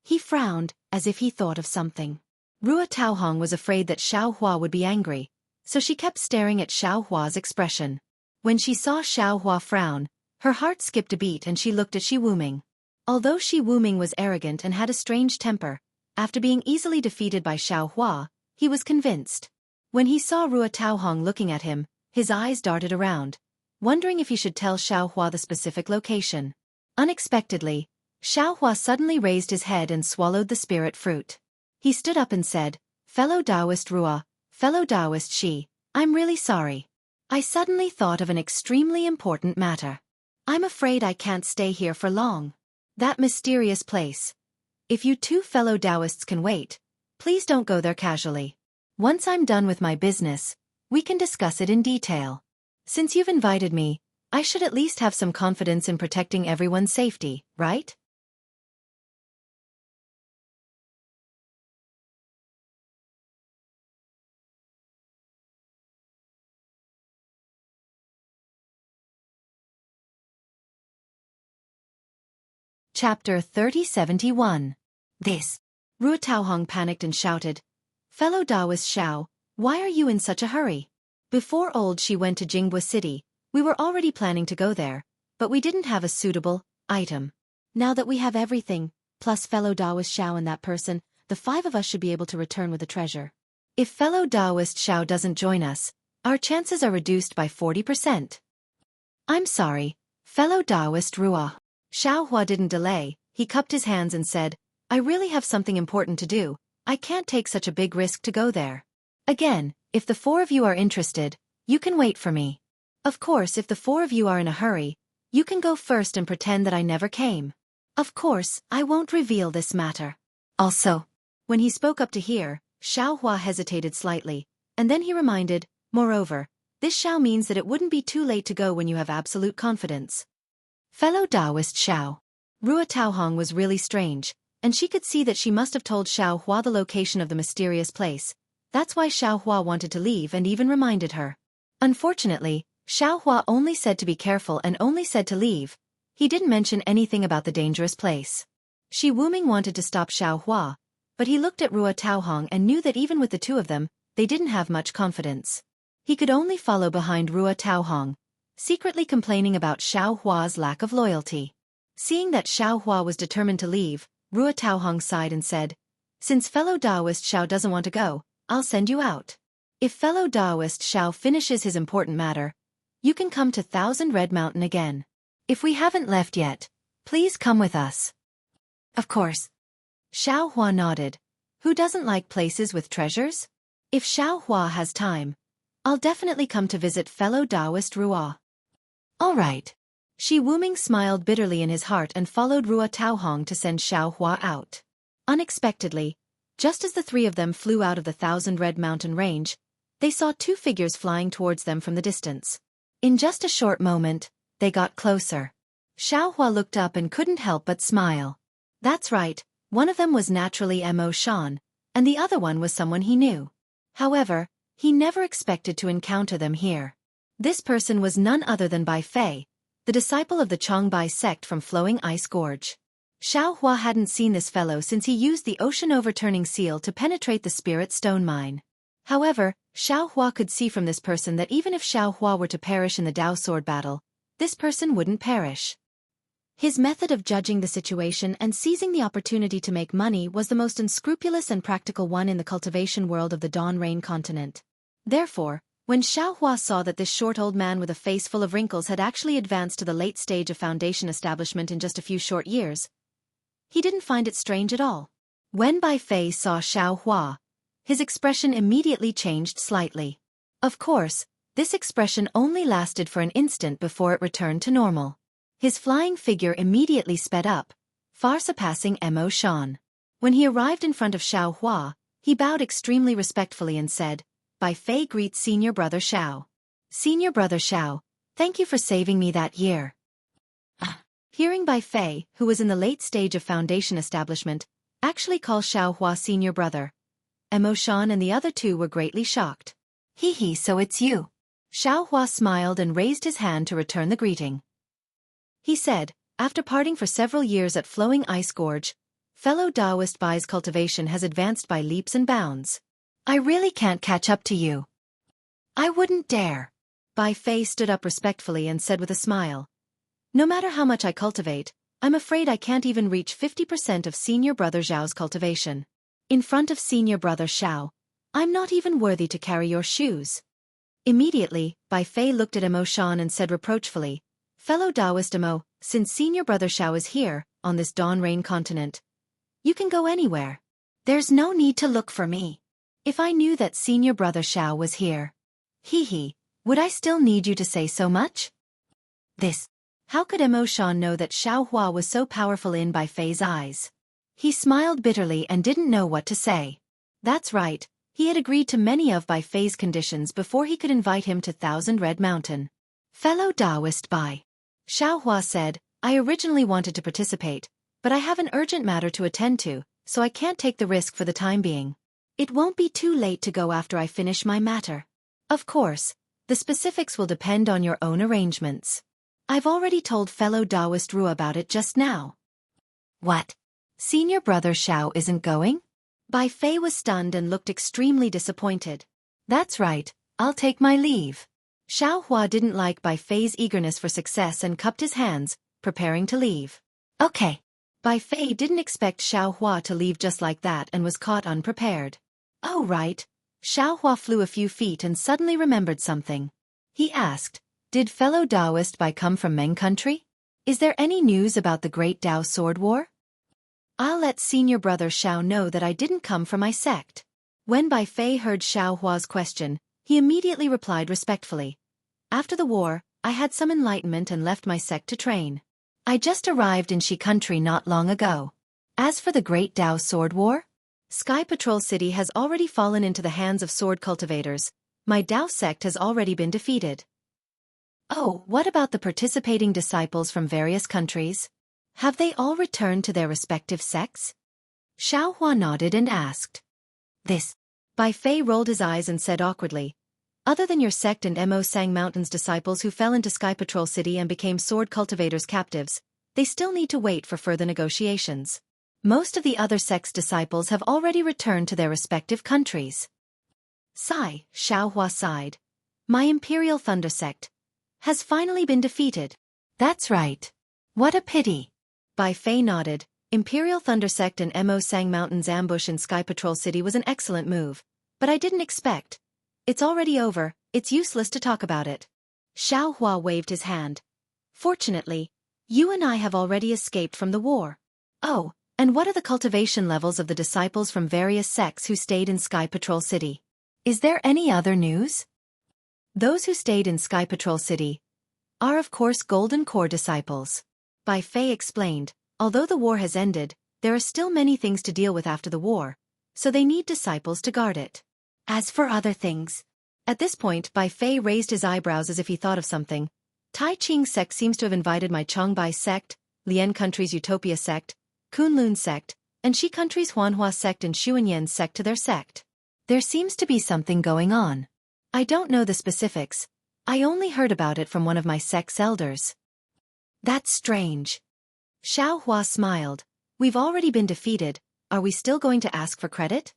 He frowned, as if he thought of something. Rua Taohong was afraid that Xiaohua would be angry, so she kept staring at Xiaohua's expression. When she saw Xiaohua frown, her heart skipped a beat and she looked at Shi Wuming. Although Shi Wuming was arrogant and had a strange temper, after being easily defeated by Xiaohua, he was convinced. When he saw Rua Taohong looking at him, his eyes darted around, wondering if he should tell Xiaohua the specific location. Unexpectedly, Xiaohua suddenly raised his head and swallowed the spirit fruit. He stood up and said, "Fellow Taoist Rua, fellow Taoist Shi, I'm really sorry. I suddenly thought of an extremely important matter. I'm afraid I can't stay here for long. That mysterious place. If you two fellow Taoists can wait, please don't go there casually. Once I'm done with my business, we can discuss it in detail. Since you've invited me, I should at least have some confidence in protecting everyone's safety, right?" Chapter 3071. This. Rua Taohong panicked and shouted, "Fellow Taoist Xiao, why are you in such a hurry? Before old Shi went to Jingbua City, we were already planning to go there, but we didn't have a suitable item. Now that we have everything, plus fellow Taoist Xiao and that person, the 5 of us should be able to return with the treasure. If fellow Taoist Xiao doesn't join us, our chances are reduced by 40%. I'm sorry, fellow Taoist Rua." Xiaohua didn't delay, he cupped his hands and said, "I really have something important to do, I can't take such a big risk to go there. Again, if the 4 of you are interested, you can wait for me. Of course, if the 4 of you are in a hurry, you can go first and pretend that I never came. Of course, I won't reveal this matter. Also." When he spoke up to hear, Xiaohua hesitated slightly, and then he reminded, "Moreover, this Xiao means that it wouldn't be too late to go when you have absolute confidence." Fellow Taoist Xiao. Rua Taohong was really strange, and she could see that she must have told Xiaohua the location of the mysterious place. That's why Xiaohua wanted to leave and even reminded her. Unfortunately, Xiaohua only said to be careful and only said to leave. He didn't mention anything about the dangerous place. Shi Wuming wanted to stop Xiaohua, but he looked at Rua Taohong and knew that even with the 2 of them, they didn't have much confidence. He could only follow behind Rua Taohong, secretly complaining about Xiaohua's lack of loyalty. Seeing that Xiaohua was determined to leave, Rua Taohong sighed and said, "Since fellow Taoist Xiao doesn't want to go, I'll send you out. If fellow Taoist Xiao finishes his important matter, you can come to 1000 Red Mountain again. If we haven't left yet, please come with us." "Of course." Xiaohua nodded. Who doesn't like places with treasures? If Xiaohua has time, I'll definitely come to visit fellow Taoist Rua. All right. Shi Wuming smiled bitterly in his heart and followed Rua Taohong to send Xiaohua out. Unexpectedly, just as the 3 of them flew out of the 1000 Red Mountain range, they saw 2 figures flying towards them from the distance. In just a short moment, they got closer. Xiaohua looked up and couldn't help but smile. That's right, one of them was naturally Mo Shan, and the other one was someone he knew. However, he never expected to encounter them here. This person was none other than Bai Fei, the disciple of the Chongbai sect from Flowing Ice Gorge. Xiaohua hadn't seen this fellow since he used the ocean-overturning seal to penetrate the spirit stone mine. However, Xiaohua could see from this person that even if Xiaohua were to perish in the Dao sword battle, this person wouldn't perish. His method of judging the situation and seizing the opportunity to make money was the most unscrupulous and practical one in the cultivation world of the Dawn Rain continent. Therefore, when Xiaohua saw that this short old man with a face full of wrinkles had actually advanced to the late stage of foundation establishment in just a few short years, he didn't find it strange at all. When Bai Fei saw Xiaohua, his expression immediately changed slightly. Of course, this expression only lasted for an instant before it returned to normal. His flying figure immediately sped up, far surpassing Mo Shan. When he arrived in front of Xiaohua, he bowed extremely respectfully and said, "Bai Fei greets Senior Brother Xiao. Senior Brother Xiao, thank you for saving me that year." Hearing Bai Fei, who was in the late stage of foundation establishment, actually call Xiaohua Senior Brother, Mo Shan and the other two were greatly shocked. "Hee, so it's you." Xiaohua smiled and raised his hand to return the greeting. He said, "After parting for several years at Flowing Ice Gorge, fellow Taoist Bai's cultivation has advanced by leaps and bounds. I really can't catch up to you." "I wouldn't dare." Bai Fei stood up respectfully and said with a smile, "No matter how much I cultivate, I'm afraid I can't even reach 50% of Senior Brother Zhao's cultivation. In front of Senior Brother Xiao, I'm not even worthy to carry your shoes." Immediately, Bai Fei looked at Mo Shan and said reproachfully, "Fellow Taoist Mo, since Senior Brother Xiao is here, on this Dawn Rain continent, you can go anywhere. There's no need to look for me. If I knew that Senior Brother Xiao was here, would I still need you to say so much?" How could Mo Shan know that Xiaohua was so powerful in Bai Fei's eyes? He smiled bitterly and didn't know what to say. That's right, he had agreed to many of Bai Fei's conditions before he could invite him to Thousand Red Mountain. "Fellow Taoist Bai," Xiaohua said, "I originally wanted to participate, but I have an urgent matter to attend to, so I can't take the risk for the time being. It won't be too late to go after I finish my matter. Of course, the specifics will depend on your own arrangements. I've already told fellow Taoist Ru about it just now." "What? Senior Brother Xiao isn't going?" Bai Fei was stunned and looked extremely disappointed. "That's right, I'll take my leave." Xiaohua didn't like Bai Fei's eagerness for success and cupped his hands, preparing to leave. "Okay." Bai Fei didn't expect Xiaohua to leave just like that and was caught unprepared. "Oh right." Xiaohua flew a few feet and suddenly remembered something. He asked, "Did fellow Taoist Bai come from Meng country? Is there any news about the Great Tao Sword War?" "I'll let Senior Brother Xiao know that I didn't come from my sect." When Bai Fei heard Xiaohua's question, he immediately replied respectfully, "After the war, I had some enlightenment and left my sect to train. I just arrived in Xi country not long ago. As for the Great Tao Sword War, Sky Patrol City has already fallen into the hands of sword cultivators. My Tao sect has already been defeated." "Oh, what about the participating disciples from various countries? Have they all returned to their respective sects?" Xiaohua nodded and asked. Bai Fei rolled his eyes and said awkwardly, "Other than your sect and Mo Sang Mountain's disciples who fell into Sky Patrol City and became sword cultivators' captives, they still need to wait for further negotiations. Most of the other sect's disciples have already returned to their respective countries." Xiaohua sighed. "My Imperial Thunder sect has finally been defeated." "That's right. What a pity." Bai Fei nodded. Imperial Thunder sect and Mo Sang Mountain's ambush in Sky Patrol City was an excellent move, but I didn't expect. It's already over, it's useless to talk about it. Xiaohua waved his hand. "Fortunately, you and I have already escaped from the war." "Oh, and what are the cultivation levels of the disciples from various sects who stayed in Sky Patrol City? Is there any other news?" "Those who stayed in Sky Patrol City are of course Golden Core disciples," Bai Fei explained. "Although the war has ended, there are still many things to deal with after the war, so they need disciples to guard it. As for other things..." At this point Bai Fei raised his eyebrows as if he thought of something. "Tai Ching sect seems to have invited my Changbai sect, Lian country's Utopia sect, Kunlun sect, and Shi country's Huanhua sect and Xuanyan sect to their sect. There seems to be something going on. I don't know the specifics. I only heard about it from one of my sect's elders." "That's strange." Xiaohua smiled. "We've already been defeated, are we still going to ask for credit?"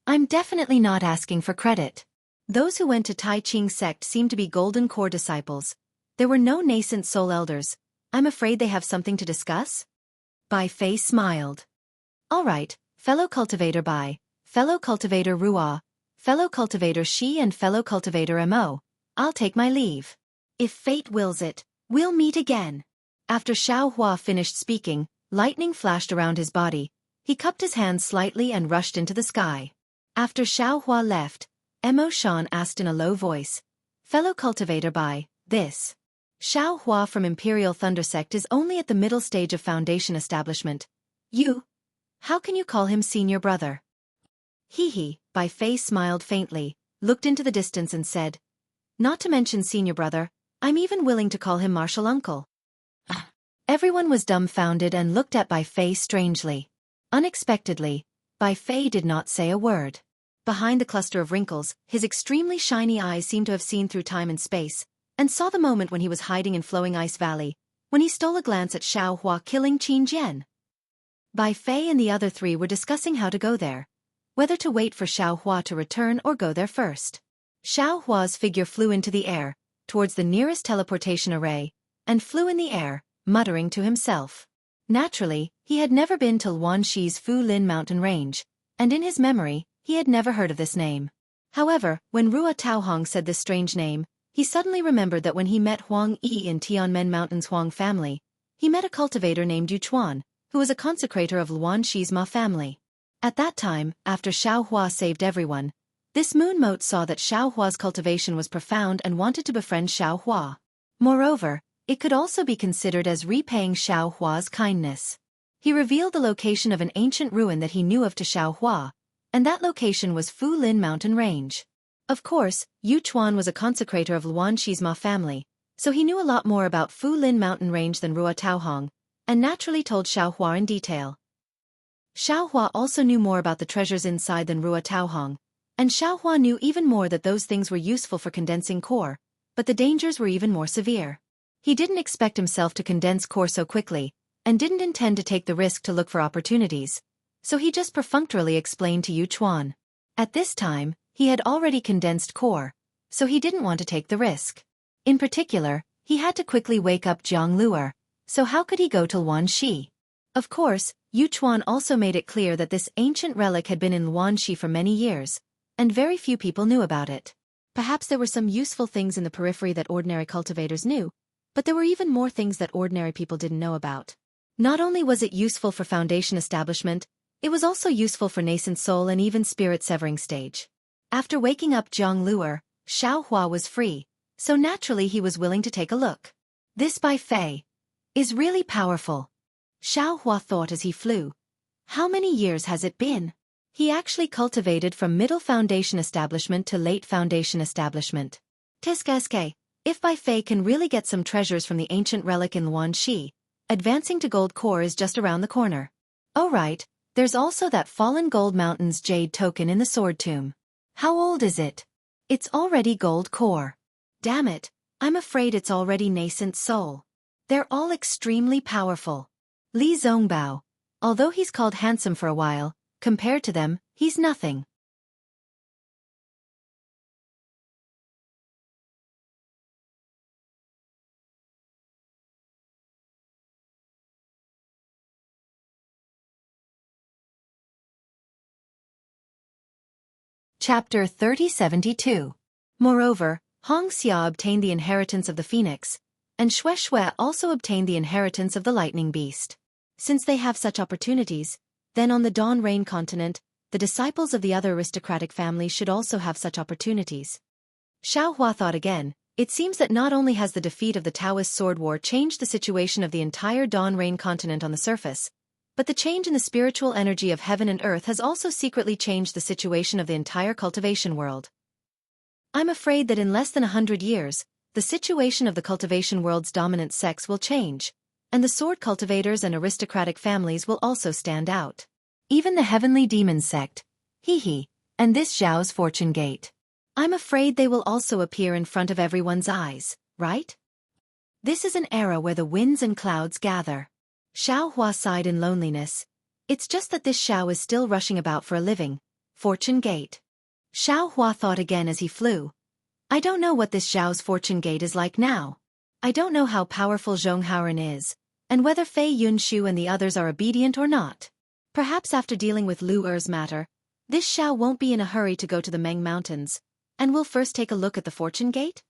I'm definitely not asking for credit. Those who went to Tai Ching sect seem to be Golden Core disciples. There were no nascent soul elders. I'm afraid they have something to discuss? Bai Fei smiled. All right, fellow cultivator Bai, fellow cultivator Ruo, fellow cultivator Shi and fellow cultivator Mo, I'll take my leave. If fate wills it, we'll meet again. After Xiaohua finished speaking, lightning flashed around his body. He cupped his hands slightly and rushed into the sky. After Xiaohua left, Mo Shan asked in a low voice, fellow cultivator Bai, this Xiaohua from Imperial Thunder Sect is only at the middle stage of Foundation establishment. How can you call him senior brother? Hee, Bai Fei smiled faintly, looked into the distance and said, not to mention senior brother, I'm even willing to call him martial uncle. Everyone was dumbfounded and looked at Bai Fei strangely. Unexpectedly, Bai Fei did not say a word. Behind the cluster of wrinkles, his extremely shiny eyes seemed to have seen through time and space, and saw the moment when he was hiding in Flowing Ice Valley, when he stole a glance at Xiaohua killing Qin Jian. Bai Fei and the other three were discussing how to go there, whether to wait for Xiaohua to return or go there first. Xiaohua's figure flew into the air, towards the nearest teleportation array, and flew in the air, muttering to himself. Naturally, he had never been to Luanshi's Fu Lin mountain range, and in his memory, he had never heard of this name. However, when Ruo Taohong said this strange name, he suddenly remembered that when he met Huang Yi in Tianmen Mountain's Huang family, he met a cultivator named Yu Chuan, who was a consecrator of Luanshi's Ma family. At that time, after Xiaohua saved everyone, this moon mote saw that Xiaohua's cultivation was profound and wanted to befriend Xiaohua. Moreover, it could also be considered as repaying Xiaohua's kindness. He revealed the location of an ancient ruin that he knew of to Xiaohua, and that location was Fu Lin Mountain Range. Of course, Yu Chuan was a consecrator of Luanshi's Ma family, so he knew a lot more about Fu Lin Mountain Range than Ruo Taohong, and naturally told Xiaohua in detail. Xiaohua also knew more about the treasures inside than Ruo Taohong, and Xiaohua knew even more that those things were useful for condensing core, but the dangers were even more severe. He didn't expect himself to condense core so quickly, and didn't intend to take the risk to look for opportunities, so he just perfunctorily explained to Yu Chuan. At this time, he had already condensed core, so he didn't want to take the risk. In particular, he had to quickly wake up Jiang Luer, so how could he go to Luanxi? Of course, Yu Chuan also made it clear that this ancient relic had been in Luanxi for many years, and very few people knew about it. Perhaps there were some useful things in the periphery that ordinary cultivators knew, but there were even more things that ordinary people didn't know about. Not only was it useful for Foundation establishment, it was also useful for nascent soul and even spirit severing stage. After waking up Jiang Luer, Xiaohua was free, so naturally he was willing to take a look. This Bai Fei is really powerful. Xiaohua thought as he flew. How many years has it been? He actually cultivated from middle Foundation establishment to late Foundation establishment. Tiskaske, if Bai Fei can really get some treasures from the ancient relic in Luanxi, advancing to gold core is just around the corner. Oh right, there's also that fallen gold mountains jade token in the sword tomb. How old is it? It's already gold core. Damn it, I'm afraid it's already nascent soul. They're all extremely powerful. Li Zongbao, although he's called handsome for a while, compared to them, he's nothing. Chapter 3072. Moreover, Hong Xia obtained the inheritance of the phoenix, and Xueqi also obtained the inheritance of the lightning beast. Since they have such opportunities, then on the Dawn Rain continent, the disciples of the other aristocratic families should also have such opportunities. Xiaohua thought again. It seems that not only has the defeat of the Taoist sword war changed the situation of the entire Dawn Rain continent on the surface, but the change in the spiritual energy of heaven and earth has also secretly changed the situation of the entire cultivation world. I'm afraid that in less than 100 years, the situation of the cultivation world's dominant sex will change, and the sword cultivators and aristocratic families will also stand out. Even the heavenly demon sect, and this Zhao's fortune gate. I'm afraid they will also appear in front of everyone's eyes, right? This is an era where the winds and clouds gather. Xiaohua sighed in loneliness. It's just that this Xiao is still rushing about for a living. Fortune gate. Xiaohua thought again as he flew. I don't know what this Zhao's fortune gate is like now. I don't know how powerful Zhonghauren is, and whether Fei Yunshu and the others are obedient or not. Perhaps after dealing with Lu Er's matter, this Xiao won't be in a hurry to go to the Meng Mountains, and will first take a look at the Fortune Gate?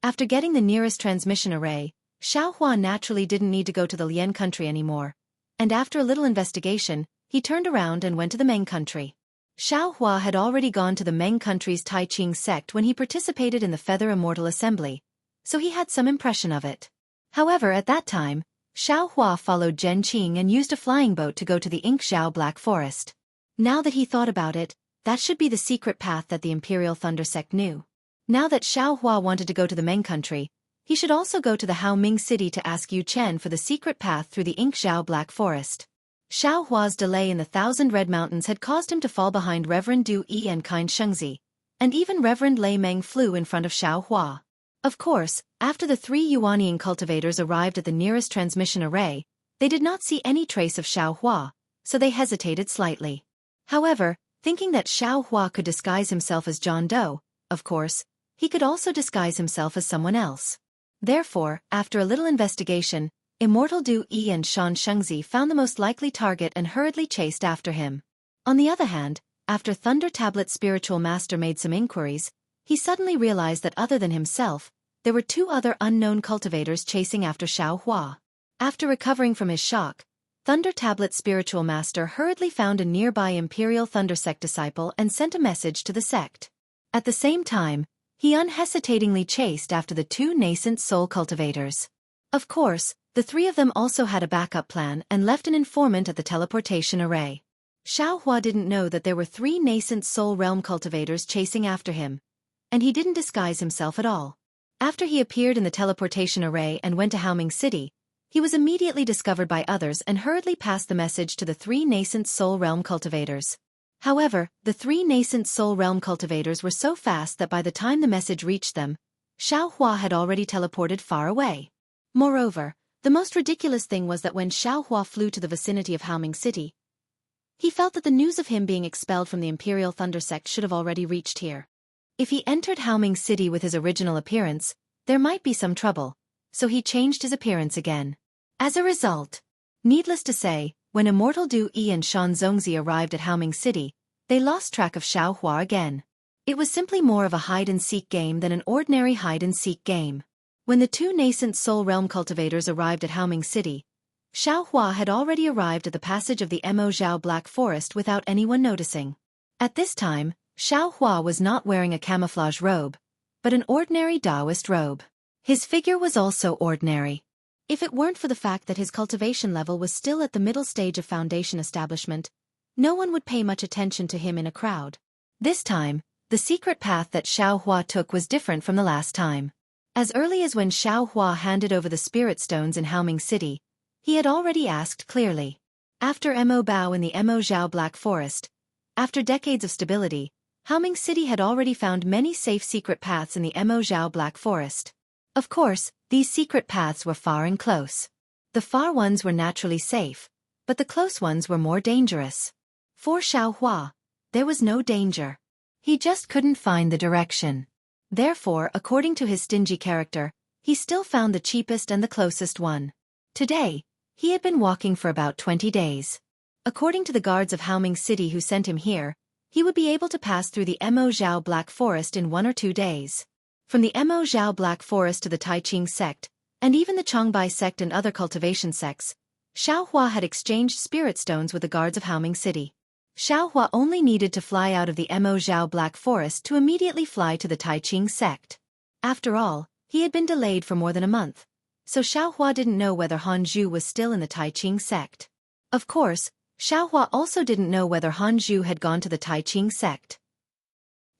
After getting the nearest transmission array, Xiao Hua naturally didn't need to go to the Lian country anymore, and after a little investigation, he turned around and went to the Meng country. Xiao Hua had already gone to the Meng country's Tai Ching sect when he participated in the Feather Immortal Assembly, so he had some impression of it. However, at that time, Xiao Hua followed Zhen Qing and used a flying boat to go to the Inkzhao Black Forest. Now that he thought about it, that should be the secret path that the Imperial Thunder Sect knew. Now that Xiao Hua wanted to go to the Meng country, he should also go to the Hao Ming city to ask Yu Chen for the secret path through the Inkzhao Black Forest. Xiao Hua's delay in the Thousand Red Mountains had caused him to fall behind Reverend Du Yi and kind Shengzi, and even Reverend Lei Meng flew in front of Xiao Hua. Of course, after the 3 Yuanian cultivators arrived at the nearest transmission array, they did not see any trace of Xiao Hua, so they hesitated slightly. However, thinking that Xiao Hua could disguise himself as John Doe, of course, he could also disguise himself as someone else. Therefore, after a little investigation, Immortal Du Yi and Shan Shengzi found the most likely target and hurriedly chased after him. On the other hand, after Thunder Tablet's spiritual master made some inquiries, he suddenly realized that other than himself, there were 2 other unknown cultivators chasing after Xiao Hua. After recovering from his shock, Thunder Tablet's spiritual master hurriedly found a nearby Imperial Thunder Sect disciple and sent a message to the sect. At the same time, he unhesitatingly chased after the 2 nascent soul cultivators. Of course, the 3 of them also had a backup plan and left an informant at the teleportation array. Xiao Hua didn't know that there were 3 nascent soul realm cultivators chasing after him, and he didn't disguise himself at all. After he appeared in the teleportation array and went to Haoming City, he was immediately discovered by others and hurriedly passed the message to the 3 nascent soul realm cultivators. However, the 3 nascent soul realm cultivators were so fast that by the time the message reached them, Xiao Hua had already teleported far away. Moreover, the most ridiculous thing was that when Xiao Hua flew to the vicinity of Haoming City, he felt that the news of him being expelled from the Imperial Thunder Sect should have already reached here. If he entered Haoming City with his original appearance, there might be some trouble, so he changed his appearance again. As a result, needless to say, when Immortal Du Yi and Shan Zongzi arrived at Haoming City, they lost track of Xiao Hua again. It was simply more of a hide-and-seek game than an ordinary hide-and-seek game. When the 2 nascent soul realm cultivators arrived at Haoming City, Xiao Hua had already arrived at the passage of the Mo Zhao Black Forest without anyone noticing. At this time, Xiao Hua was not wearing a camouflage robe, but an ordinary Taoist robe. His figure was also ordinary. If it weren't for the fact that his cultivation level was still at the middle stage of foundation establishment, no one would pay much attention to him in a crowd. This time, the secret path that Xiao Hua took was different from the last time. As early as when Xiao Hua handed over the spirit stones in Haoming City, he had already asked clearly. After Mo Bao in the Mo Zhao Black Forest, after decades of stability, Haoming City had already found many safe secret paths in the Mo Zhao Black Forest. Of course, these secret paths were far and close. The far ones were naturally safe, but the close ones were more dangerous. For Xiao Hua, there was no danger. He just couldn't find the direction. Therefore, according to his stingy character, he still found the cheapest and the closest one. Today, he had been walking for about 20 days. According to the guards of Haoming City who sent him here, he would be able to pass through the Mo Zhao Black Forest in 1 or 2 days. From the Mo Zhao Black Forest to the Tai Ching sect, and even the Changbai sect and other cultivation sects, Xiao Hua had exchanged spirit stones with the guards of Haoming City. Xiao Hua only needed to fly out of the Mo Zhao Black Forest to immediately fly to the Tai Ching sect. After all, he had been delayed for more than a month, so Xiao Hua didn't know whether Han Zhu was still in the Tai Ching sect. Of course, Xiao Hua also didn't know whether Han Zhu had gone to the Tai Ching sect.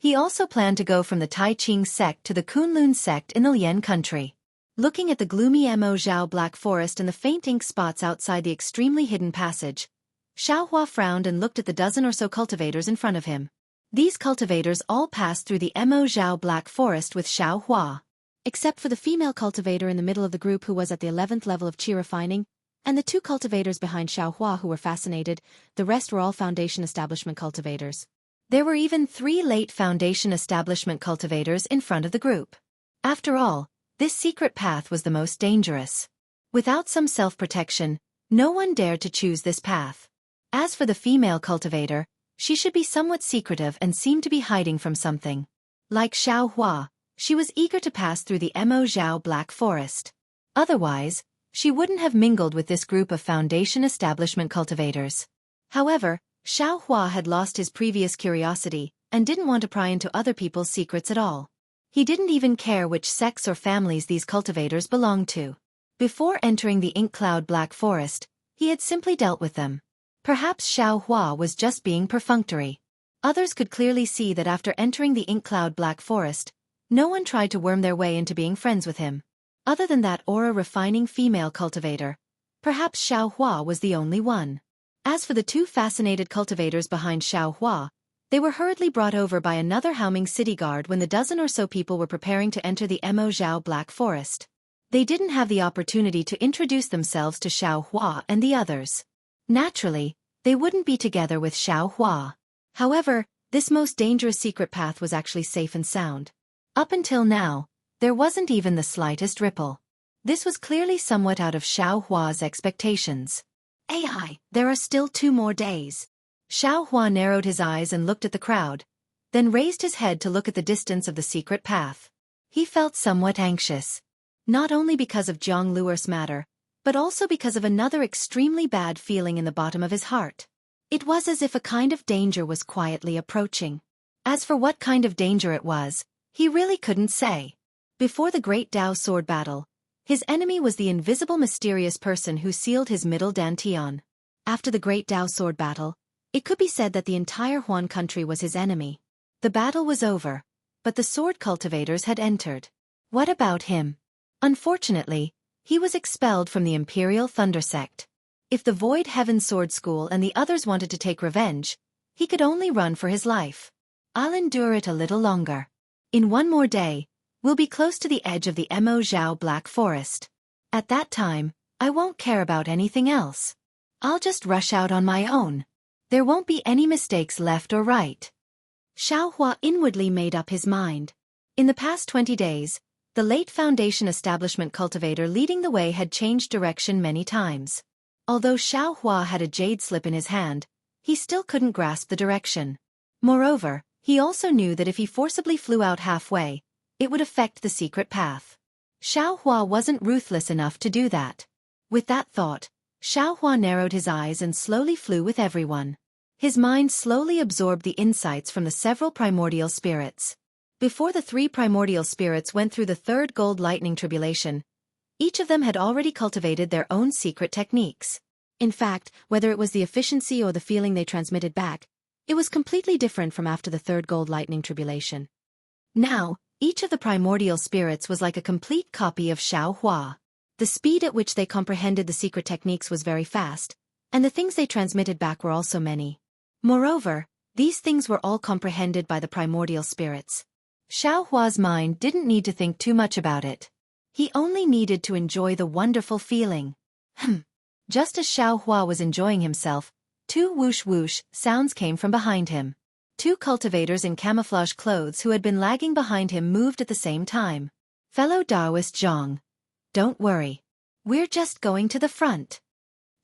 He also planned to go from the Tai Ching sect to the Kunlun sect in the Lian country. Looking at the gloomy Mo Zhao Black Forest and the faint ink spots outside the extremely hidden passage, Xiao Hua frowned and looked at the dozen or so cultivators in front of him. These cultivators all passed through the Mo Zhao Black Forest with Xiao Hua. Except for the female cultivator in the middle of the group who was at the 11th level of Qi refining, and the 2 cultivators behind Xiao Hua who were fascinated, the rest were all Foundation Establishment cultivators. There were even 3 late Foundation Establishment cultivators in front of the group. After all, This secret path was the most dangerous. Without some self-protection, no one dared to choose this path. As for the female cultivator, she should be somewhat secretive and seem to be hiding from something. Like Xuehua, she was eager to pass through the Mo Zhao Black Forest. Otherwise, she wouldn't have mingled with this group of Foundation establishment cultivators. However, Xuehua had lost his previous curiosity and didn't want to pry into other people's secrets at all. He didn't even care which sects or families these cultivators belonged to. Before entering the Ink Cloud Black Forest, he had simply dealt with them. Perhaps Xuehua was just being perfunctory. Others could clearly see that after entering the Ink Cloud Black Forest, no one tried to worm their way into being friends with him. Other than that aura-refining female cultivator, perhaps Xuehua was the only one. As for the two fascinated cultivators behind Xuehua, they were hurriedly brought over by another Haoming city guard when the dozen or so people were preparing to enter the Mo Zhao Black Forest. They didn't have the opportunity to introduce themselves to Xuehua and the others. Naturally, they wouldn't be together with Xuehua. However, this most dangerous secret path was actually safe and sound. Up until now, there wasn't even the slightest ripple. This was clearly somewhat out of Xuehua's expectations. AI, there are still 2 more days. Xuehua narrowed his eyes and looked at the crowd, then raised his head to look at the distance of the secret path. He felt somewhat anxious. Not only because of Zhang Luer's matter, but also because of another extremely bad feeling in the bottom of his heart. It was as if a kind of danger was quietly approaching. As for what kind of danger it was, he really couldn't say. Before the Great Dao Sword battle, his enemy was the invisible mysterious person who sealed his middle dantian. After the Great Dao Sword battle, it could be said that the entire Huan country was his enemy. The battle was over, but the sword cultivators had entered. What about him? Unfortunately, he was expelled from the Imperial Thunder Sect. If the Void Heaven Sword School and the others wanted to take revenge, he could only run for his life. I'll endure it a little longer. In 1 more day, we'll be close to the edge of the Mo Zhao Black Forest. At that time, I won't care about anything else. I'll just rush out on my own. There won't be any mistakes left or right. Xuehua inwardly made up his mind. In the past 20 days, the late Foundation establishment cultivator leading the way had changed direction many times. Although Xuehua had a jade slip in his hand, he still couldn't grasp the direction. Moreover, he also knew that if he forcibly flew out halfway, it would affect the secret path. Xuehua wasn't ruthless enough to do that. With that thought, Xuehua narrowed his eyes and slowly flew with everyone. His mind slowly absorbed the insights from the several primordial spirits. Before the 3 primordial spirits went through the 3rd Gold Lightning Tribulation, each of them had already cultivated their own secret techniques. In fact, whether it was the efficiency or the feeling they transmitted back, it was completely different from after the 3rd Gold Lightning Tribulation. Now, each of the primordial spirits was like a complete copy of Xuehua. The speed at which they comprehended the secret techniques was very fast, and the things they transmitted back were also many. Moreover, these things were all comprehended by the primordial spirits. Xuehua's mind didn't need to think too much about it. He only needed to enjoy the wonderful feeling. Just as Xuehua was enjoying himself, 2 whoosh-whoosh sounds came from behind him. 2 cultivators in camouflage clothes who had been lagging behind him moved at the same time. Fellow Taoist Zhang, don't worry. We're just going to the front.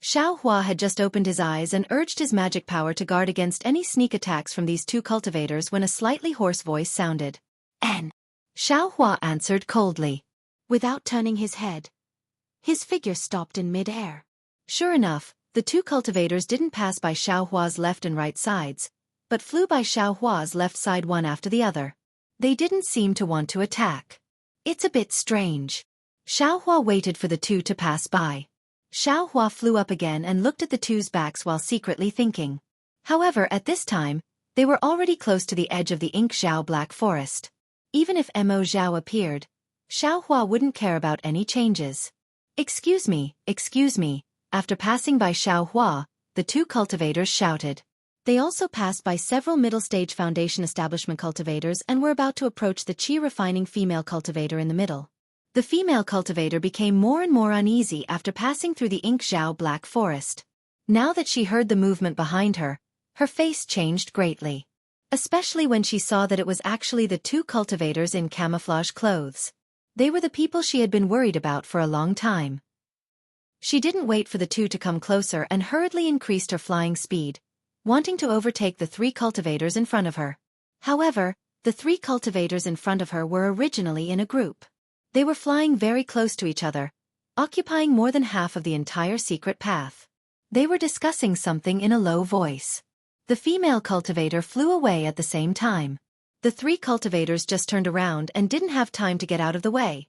Xuehua had just opened his eyes and urged his magic power to guard against any sneak attacks from these 2 cultivators when a slightly hoarse voice sounded. N. Xuehua answered coldly. Without turning his head, his figure stopped in mid-air. Sure enough, the 2 cultivators didn't pass by Xuehua's left and right sides, but flew by Xuehua's left side one after the other. They didn't seem to want to attack. It's a bit strange. Xuehua waited for the 2 to pass by. Xuehua flew up again and looked at the 2's backs while secretly thinking. However, at this time, they were already close to the edge of the Ink Zhao Black Forest. Even if Mo Zhao appeared, Xuehua wouldn't care about any changes. Excuse me, after passing by Xuehua, the 2 cultivators shouted. They also passed by several middle-stage Foundation establishment cultivators and were about to approach the chi-refining female cultivator in the middle. The female cultivator became more and more uneasy after passing through the Ink Zhao Black Forest. Now that she heard the movement behind her, her face changed greatly. Especially when she saw that it was actually the 2 cultivators in camouflage clothes. They were the people she had been worried about for a long time. She didn't wait for the two to come closer and hurriedly increased her flying speed, wanting to overtake the three cultivators in front of her. However, the three cultivators in front of her were originally in a group. They were flying very close to each other, occupying more than half of the entire secret path. They were discussing something in a low voice. The female cultivator flew away at the same time. The three cultivators just turned around and didn't have time to get out of the way.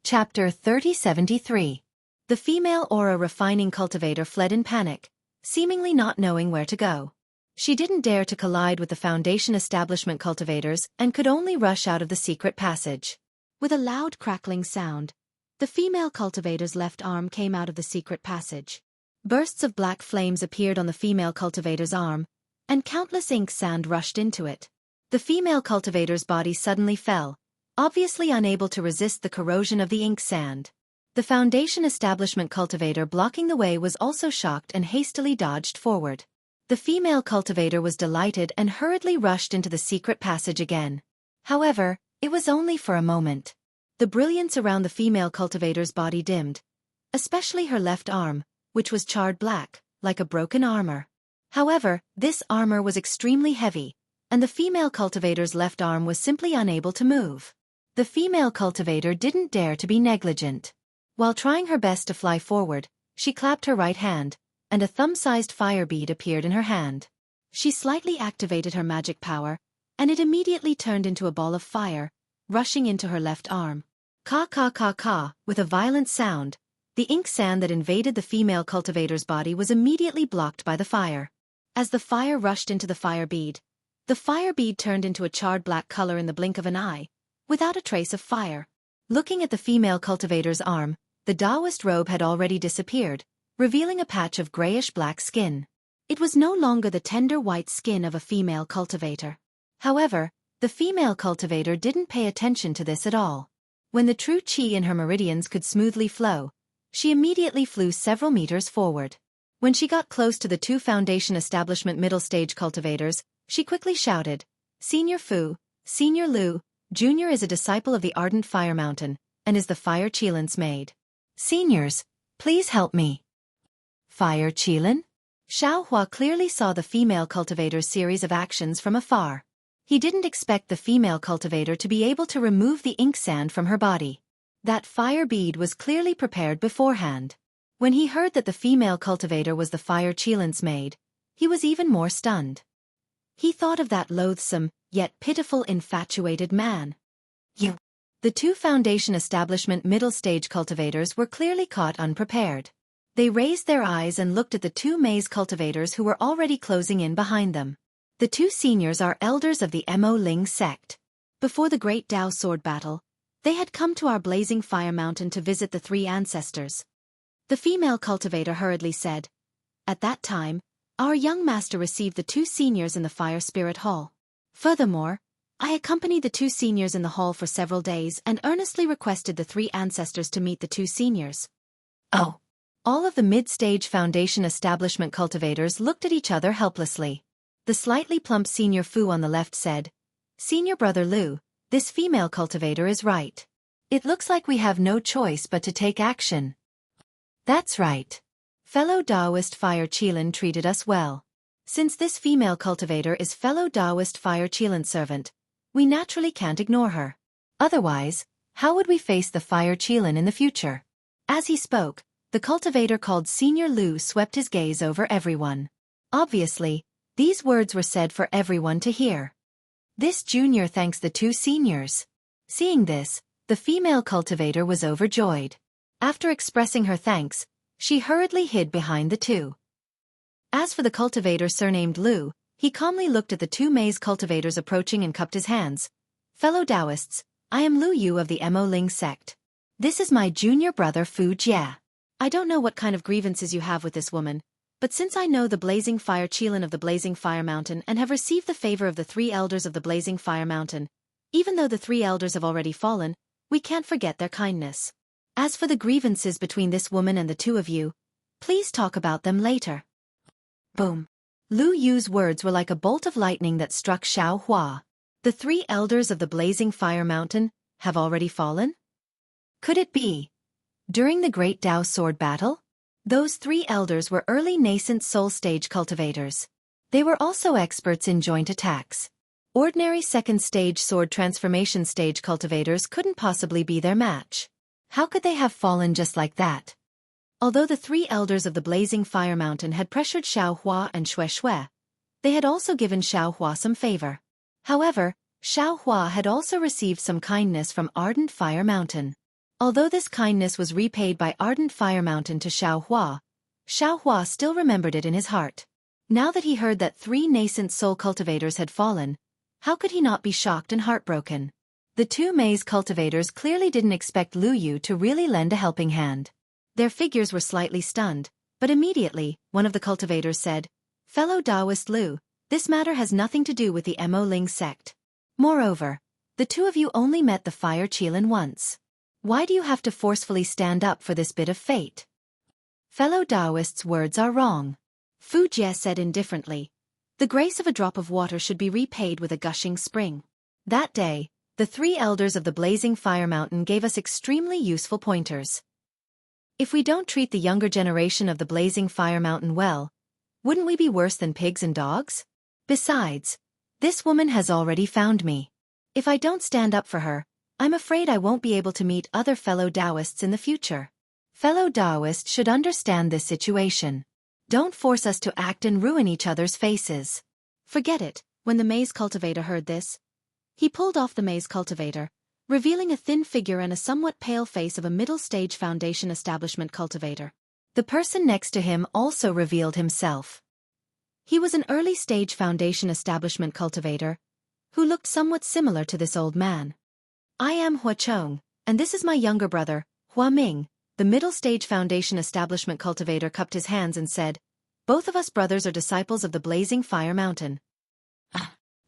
Chapter 3073. The female aura refining cultivator fled in panic, seemingly not knowing where to go. She didn't dare to collide with the Foundation establishment cultivators and could only rush out of the secret passage. With a loud crackling sound, the female cultivator's left arm came out of the secret passage. Bursts of black flames appeared on the female cultivator's arm, and countless ink sand rushed into it. The female cultivator's body suddenly fell, obviously unable to resist the corrosion of the ink sand. The Foundation establishment cultivator blocking the way was also shocked and hastily dodged forward. The female cultivator was delighted and hurriedly rushed into the secret passage again. However, it was only for a moment. The brilliance around the female cultivator's body dimmed, especially her left arm, which was charred black, like a broken armor. However, this armor was extremely heavy, and the female cultivator's left arm was simply unable to move. The female cultivator didn't dare to be negligent. While trying her best to fly forward, she clapped her right hand, and a thumb-sized fire bead appeared in her hand. She slightly activated her magic power, and it immediately turned into a ball of fire, rushing into her left arm. Ka ka ka ka, with a violent sound, the ink sand that invaded the female cultivator's body was immediately blocked by the fire. As the fire rushed into the fire bead turned into a charred black color in the blink of an eye, without a trace of fire. Looking at the female cultivator's arm, the Taoist robe had already disappeared, revealing a patch of grayish-black skin. It was no longer the tender white skin of a female cultivator. However, the female cultivator didn't pay attention to this at all. When the true qi in her meridians could smoothly flow, she immediately flew several meters forward. When she got close to the two Foundation establishment middle-stage cultivators, she quickly shouted, "Senior Fu, Senior Lu, Junior is a disciple of the Ardent Fire Mountain, and is the Fire Qilin's maid. Seniors, please help me." Fire Qilin? Xueqi clearly saw the female cultivator's series of actions from afar. He didn't expect the female cultivator to be able to remove the ink sand from her body. That fire bead was clearly prepared beforehand. When he heard that the female cultivator was the Fire Qilin's maid, he was even more stunned. He thought of that loathsome, yet pitiful infatuated man. You. The two Foundation establishment middle-stage cultivators were clearly caught unprepared. They raised their eyes and looked at the two maize cultivators who were already closing in behind them. The two seniors are elders of the Mo Ling sect. Before the Great Tao sword battle, they had come to our blazing fire mountain to visit the three ancestors. The female cultivator hurriedly said. At that time, our young master received the two seniors in the Fire Spirit Hall. Furthermore, I accompanied the two seniors in the hall for several days and earnestly requested the three ancestors to meet the two seniors. Oh. All of the mid-stage Foundation establishment cultivators looked at each other helplessly. The slightly plump Senior Fu on the left said, "Senior Brother Lu, this female cultivator is right. It looks like we have no choice but to take action." That's right. Fellow Taoist Fire Qilin treated us well. Since this female cultivator is fellow Taoist Fire Qilin's servant, we naturally can't ignore her. Otherwise, how would we face the Fire Qilin in the future? As he spoke, the cultivator called Senior Lu swept his gaze over everyone. Obviously, these words were said for everyone to hear. This junior thanks the two seniors. Seeing this, the female cultivator was overjoyed. After expressing her thanks, she hurriedly hid behind the two. As for the cultivator surnamed Lu, he calmly looked at the two maize cultivators approaching and cupped his hands. Fellow Taoists, I am Lu Yu of the Mo Ling sect. This is my junior brother Fu Jie. I don't know what kind of grievances you have with this woman, but since I know the Blazing Fire Qilin of the Blazing Fire Mountain and have received the favor of the three elders of the Blazing Fire Mountain, Even though the 3 elders have already fallen, we can't forget their kindness. As for the grievances between this woman and the 2 of you, please talk about them later. Boom. Lu Yu's words were like a bolt of lightning that struck Xueqi. The 3 elders of the blazing fire mountain have already fallen? Could it be during the Great Dao sword battle? Those 3 elders were early nascent soul stage cultivators. They were also experts in joint attacks. Ordinary second stage sword transformation stage cultivators couldn't possibly be their match. How could they have fallen just like that? Although the 3 elders of the blazing fire mountain had pressured Xueqi and Xueqi, they had also given Xueqi some favor. However, Xueqi had also received some kindness from Ardent Fire Mountain. Although this kindness was repaid by Ardent Fire Mountain to Xueqi, Xueqi still remembered it in his heart. Now that he heard that 3 nascent soul cultivators had fallen, how could he not be shocked and heartbroken? The 2 maze cultivators clearly didn't expect Lu Yu to really lend a helping hand. Their figures were slightly stunned, but immediately, one of the cultivators said, "Fellow Taoist Lu, this matter has nothing to do with the Mo Ling sect. Moreover, the 2 of you only met the Fire Qilin once. Why do you have to forcefully stand up for this bit of fate?" Fellow Taoists' words are wrong. Fu Jie said indifferently, "The grace of a drop of water should be repaid with a gushing spring." That day, the 3 elders of the blazing fire mountain gave us extremely useful pointers. If we don't treat the younger generation of the blazing fire mountain well, wouldn't we be worse than pigs and dogs? Besides, this woman has already found me. If I don't stand up for her, I'm afraid I won't be able to meet other fellow Taoists in the future. Fellow Taoists should understand this situation. Don't force us to act and ruin each other's faces. Forget it. When the maze cultivator heard this, he pulled off the maze cultivator, revealing a thin figure and a somewhat pale face of a middle-stage foundation establishment cultivator. The person next to him also revealed himself. He was an early-stage foundation establishment cultivator, who looked somewhat similar to this old man. "I am Huachong, and this is my younger brother, Hua Ming." The middle-stage foundation establishment cultivator cupped his hands and said, "Both of us brothers are disciples of the blazing fire mountain."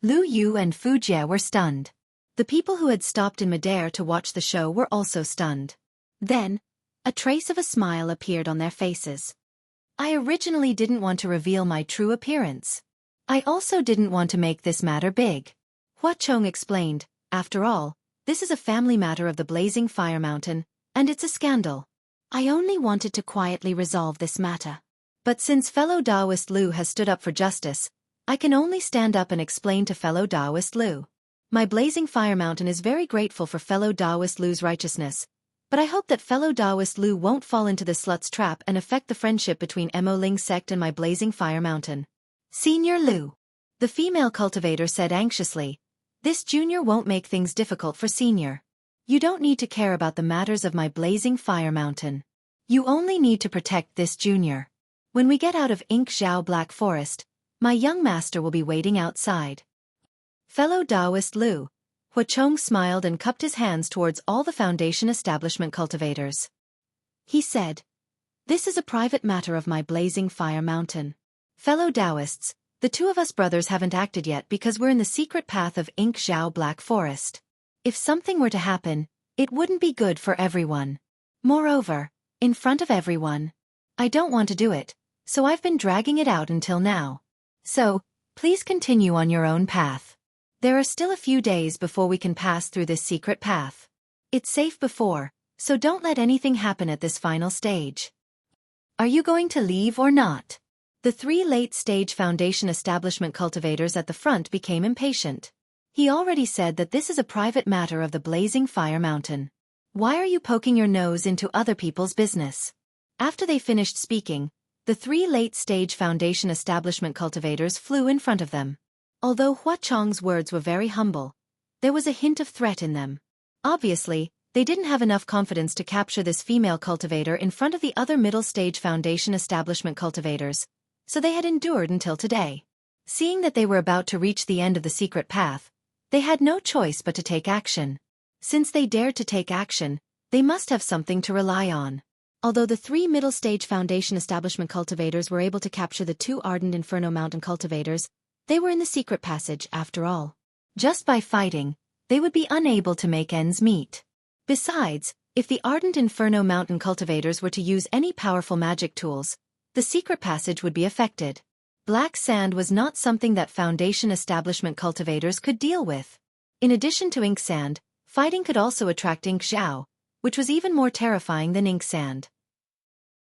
Lu Yu and Fu Jie were stunned. The people who had stopped in midair to watch the show were also stunned. Then, a trace of a smile appeared on their faces. "I originally didn't want to reveal my true appearance. I also didn't want to make this matter big." Huachong explained, "After all, this is a family matter of the blazing fire mountain, and it's a scandal. I only wanted to quietly resolve this matter. But since fellow Taoist Lu has stood up for justice, I can only stand up and explain to fellow Taoist Lu. My blazing fire mountain is very grateful for fellow Taoist Lu's righteousness, but I hope that fellow Taoist Lu won't fall into the slut's trap and affect the friendship between Mo Ling sect and my blazing fire mountain." "Senior Lu," the female cultivator said anxiously, "this junior won't make things difficult for senior. You don't need to care about the matters of my blazing fire mountain. You only need to protect this junior. When we get out of Ink Zhao Black Forest, my young master will be waiting outside." Fellow Taoist Lu, Huachong smiled and cupped his hands towards all the foundation establishment cultivators. He said, "This is a private matter of my blazing fire mountain. Fellow Taoists, the 2 of us brothers haven't acted yet because we're in the secret path of Ink Zhao Black Forest. If something were to happen, it wouldn't be good for everyone. Moreover, in front of everyone, I don't want to do it, so I've been dragging it out until now. So, please continue on your own path. There are still a few days before we can pass through this secret path. It's safe before, so don't let anything happen at this final stage. Are you going to leave or not?" The 3 late-stage foundation establishment cultivators at the front became impatient. He already said that this is a private matter of the blazing fire mountain. Why are you poking your nose into other people's business? After they finished speaking, the 3 late-stage foundation establishment cultivators flew in front of them. Although Huachong's words were very humble, there was a hint of threat in them. Obviously, they didn't have enough confidence to capture this female cultivator in front of the other middle-stage foundation establishment cultivators, so they had endured until today. Seeing that they were about to reach the end of the secret path, they had no choice but to take action. Since they dared to take action, they must have something to rely on. Although the 3 middle-stage foundation establishment cultivators were able to capture the 2 ardent Inferno Mountain cultivators, they were in the secret passage after all. Just by fighting, they would be unable to make ends meet. Besides, if the Ardent Inferno Mountain cultivators were to use any powerful magic tools, the secret passage would be affected. Black sand was not something that Foundation establishment cultivators could deal with. In addition to ink sand, fighting could also attract ink xiao, which was even more terrifying than ink sand.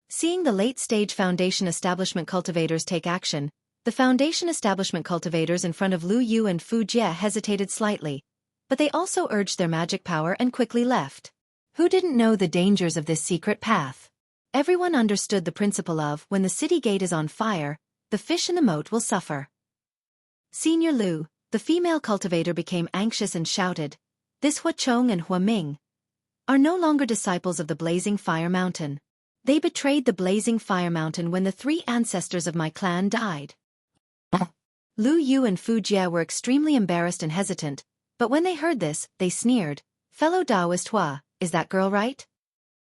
Seeing the late-stage Foundation establishment cultivators take action, the Foundation establishment cultivators in front of Lu Yu and Fu Jie hesitated slightly, but they also urged their magic power and quickly left. Who didn't know the dangers of this secret path? Everyone understood the principle of when the city gate is on fire, the fish in the moat will suffer. Senior Lu, the female cultivator, became anxious and shouted, "This Huachong and Huaming are no longer disciples of the Blazing Fire Mountain. They betrayed the Blazing Fire Mountain when the 3 ancestors of my clan died." Lu Yu and Fu Jie were extremely embarrassed and hesitant, but when they heard this, they sneered, "Fellow Taoist Hua, is that girl right?"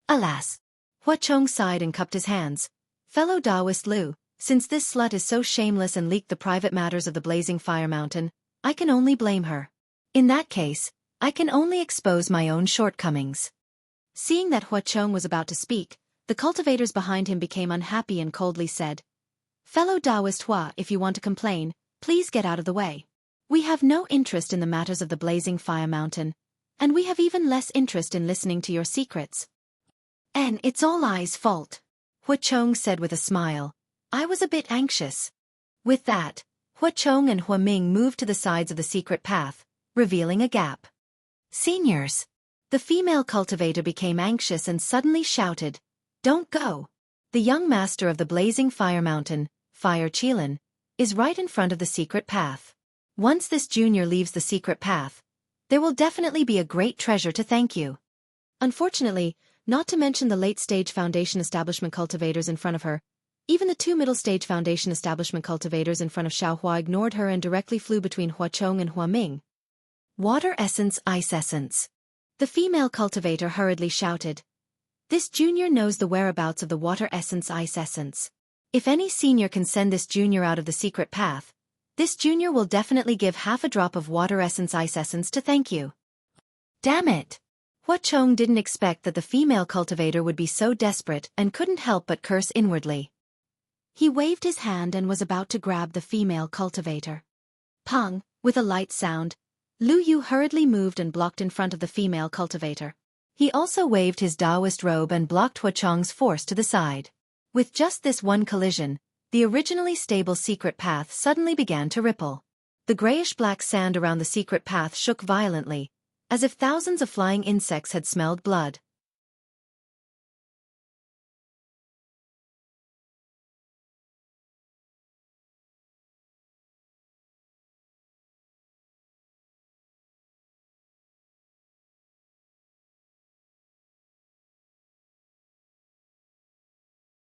Alas! Huachong sighed and cupped his hands. "Fellow Taoist Lu, since this slut is so shameless and leaked the private matters of the Blazing Fire Mountain, I can only blame her. In that case, I can only expose my own shortcomings." Seeing that Huachong was about to speak, the cultivators behind him became unhappy and coldly said, "Fellow Taoist Hua, if you want to complain, please get out of the way. We have no interest in the matters of the Blazing Fire Mountain, and we have even less interest in listening to your secrets." "And it's all I's fault," Huachong said with a smile. "I was a bit anxious." With that, Huachong and Huaming moved to the sides of the secret path, revealing a gap. "Seniors!" The female cultivator became anxious and suddenly shouted, "Don't go! The young master of the Blazing Fire Mountain, Fire Qilin, is right in front of the secret path. Once this junior leaves the secret path, there will definitely be a great treasure to thank you." Unfortunately, not to mention the late-stage Foundation establishment cultivators in front of her, even the 2 middle-stage Foundation establishment cultivators in front of Xiaohua ignored her and directly flew between Huachong and Huaming. "Water essence, ice essence!" The female cultivator hurriedly shouted. "This junior knows the whereabouts of the water essence, ice essence. If any senior can send this junior out of the secret path, this junior will definitely give half a drop of water essence, ice essence to thank you." Damn it! Huachong didn't expect that the female cultivator would be so desperate and couldn't help but curse inwardly. He waved his hand and was about to grab the female cultivator. Pong, with a light sound, Lu Yu hurriedly moved and blocked in front of the female cultivator. He also waved his Taoist robe and blocked Huachong's force to the side. With just this one collision, the originally stable secret path suddenly began to ripple. The grayish-black sand around the secret path shook violently, as if thousands of flying insects had smelled blood.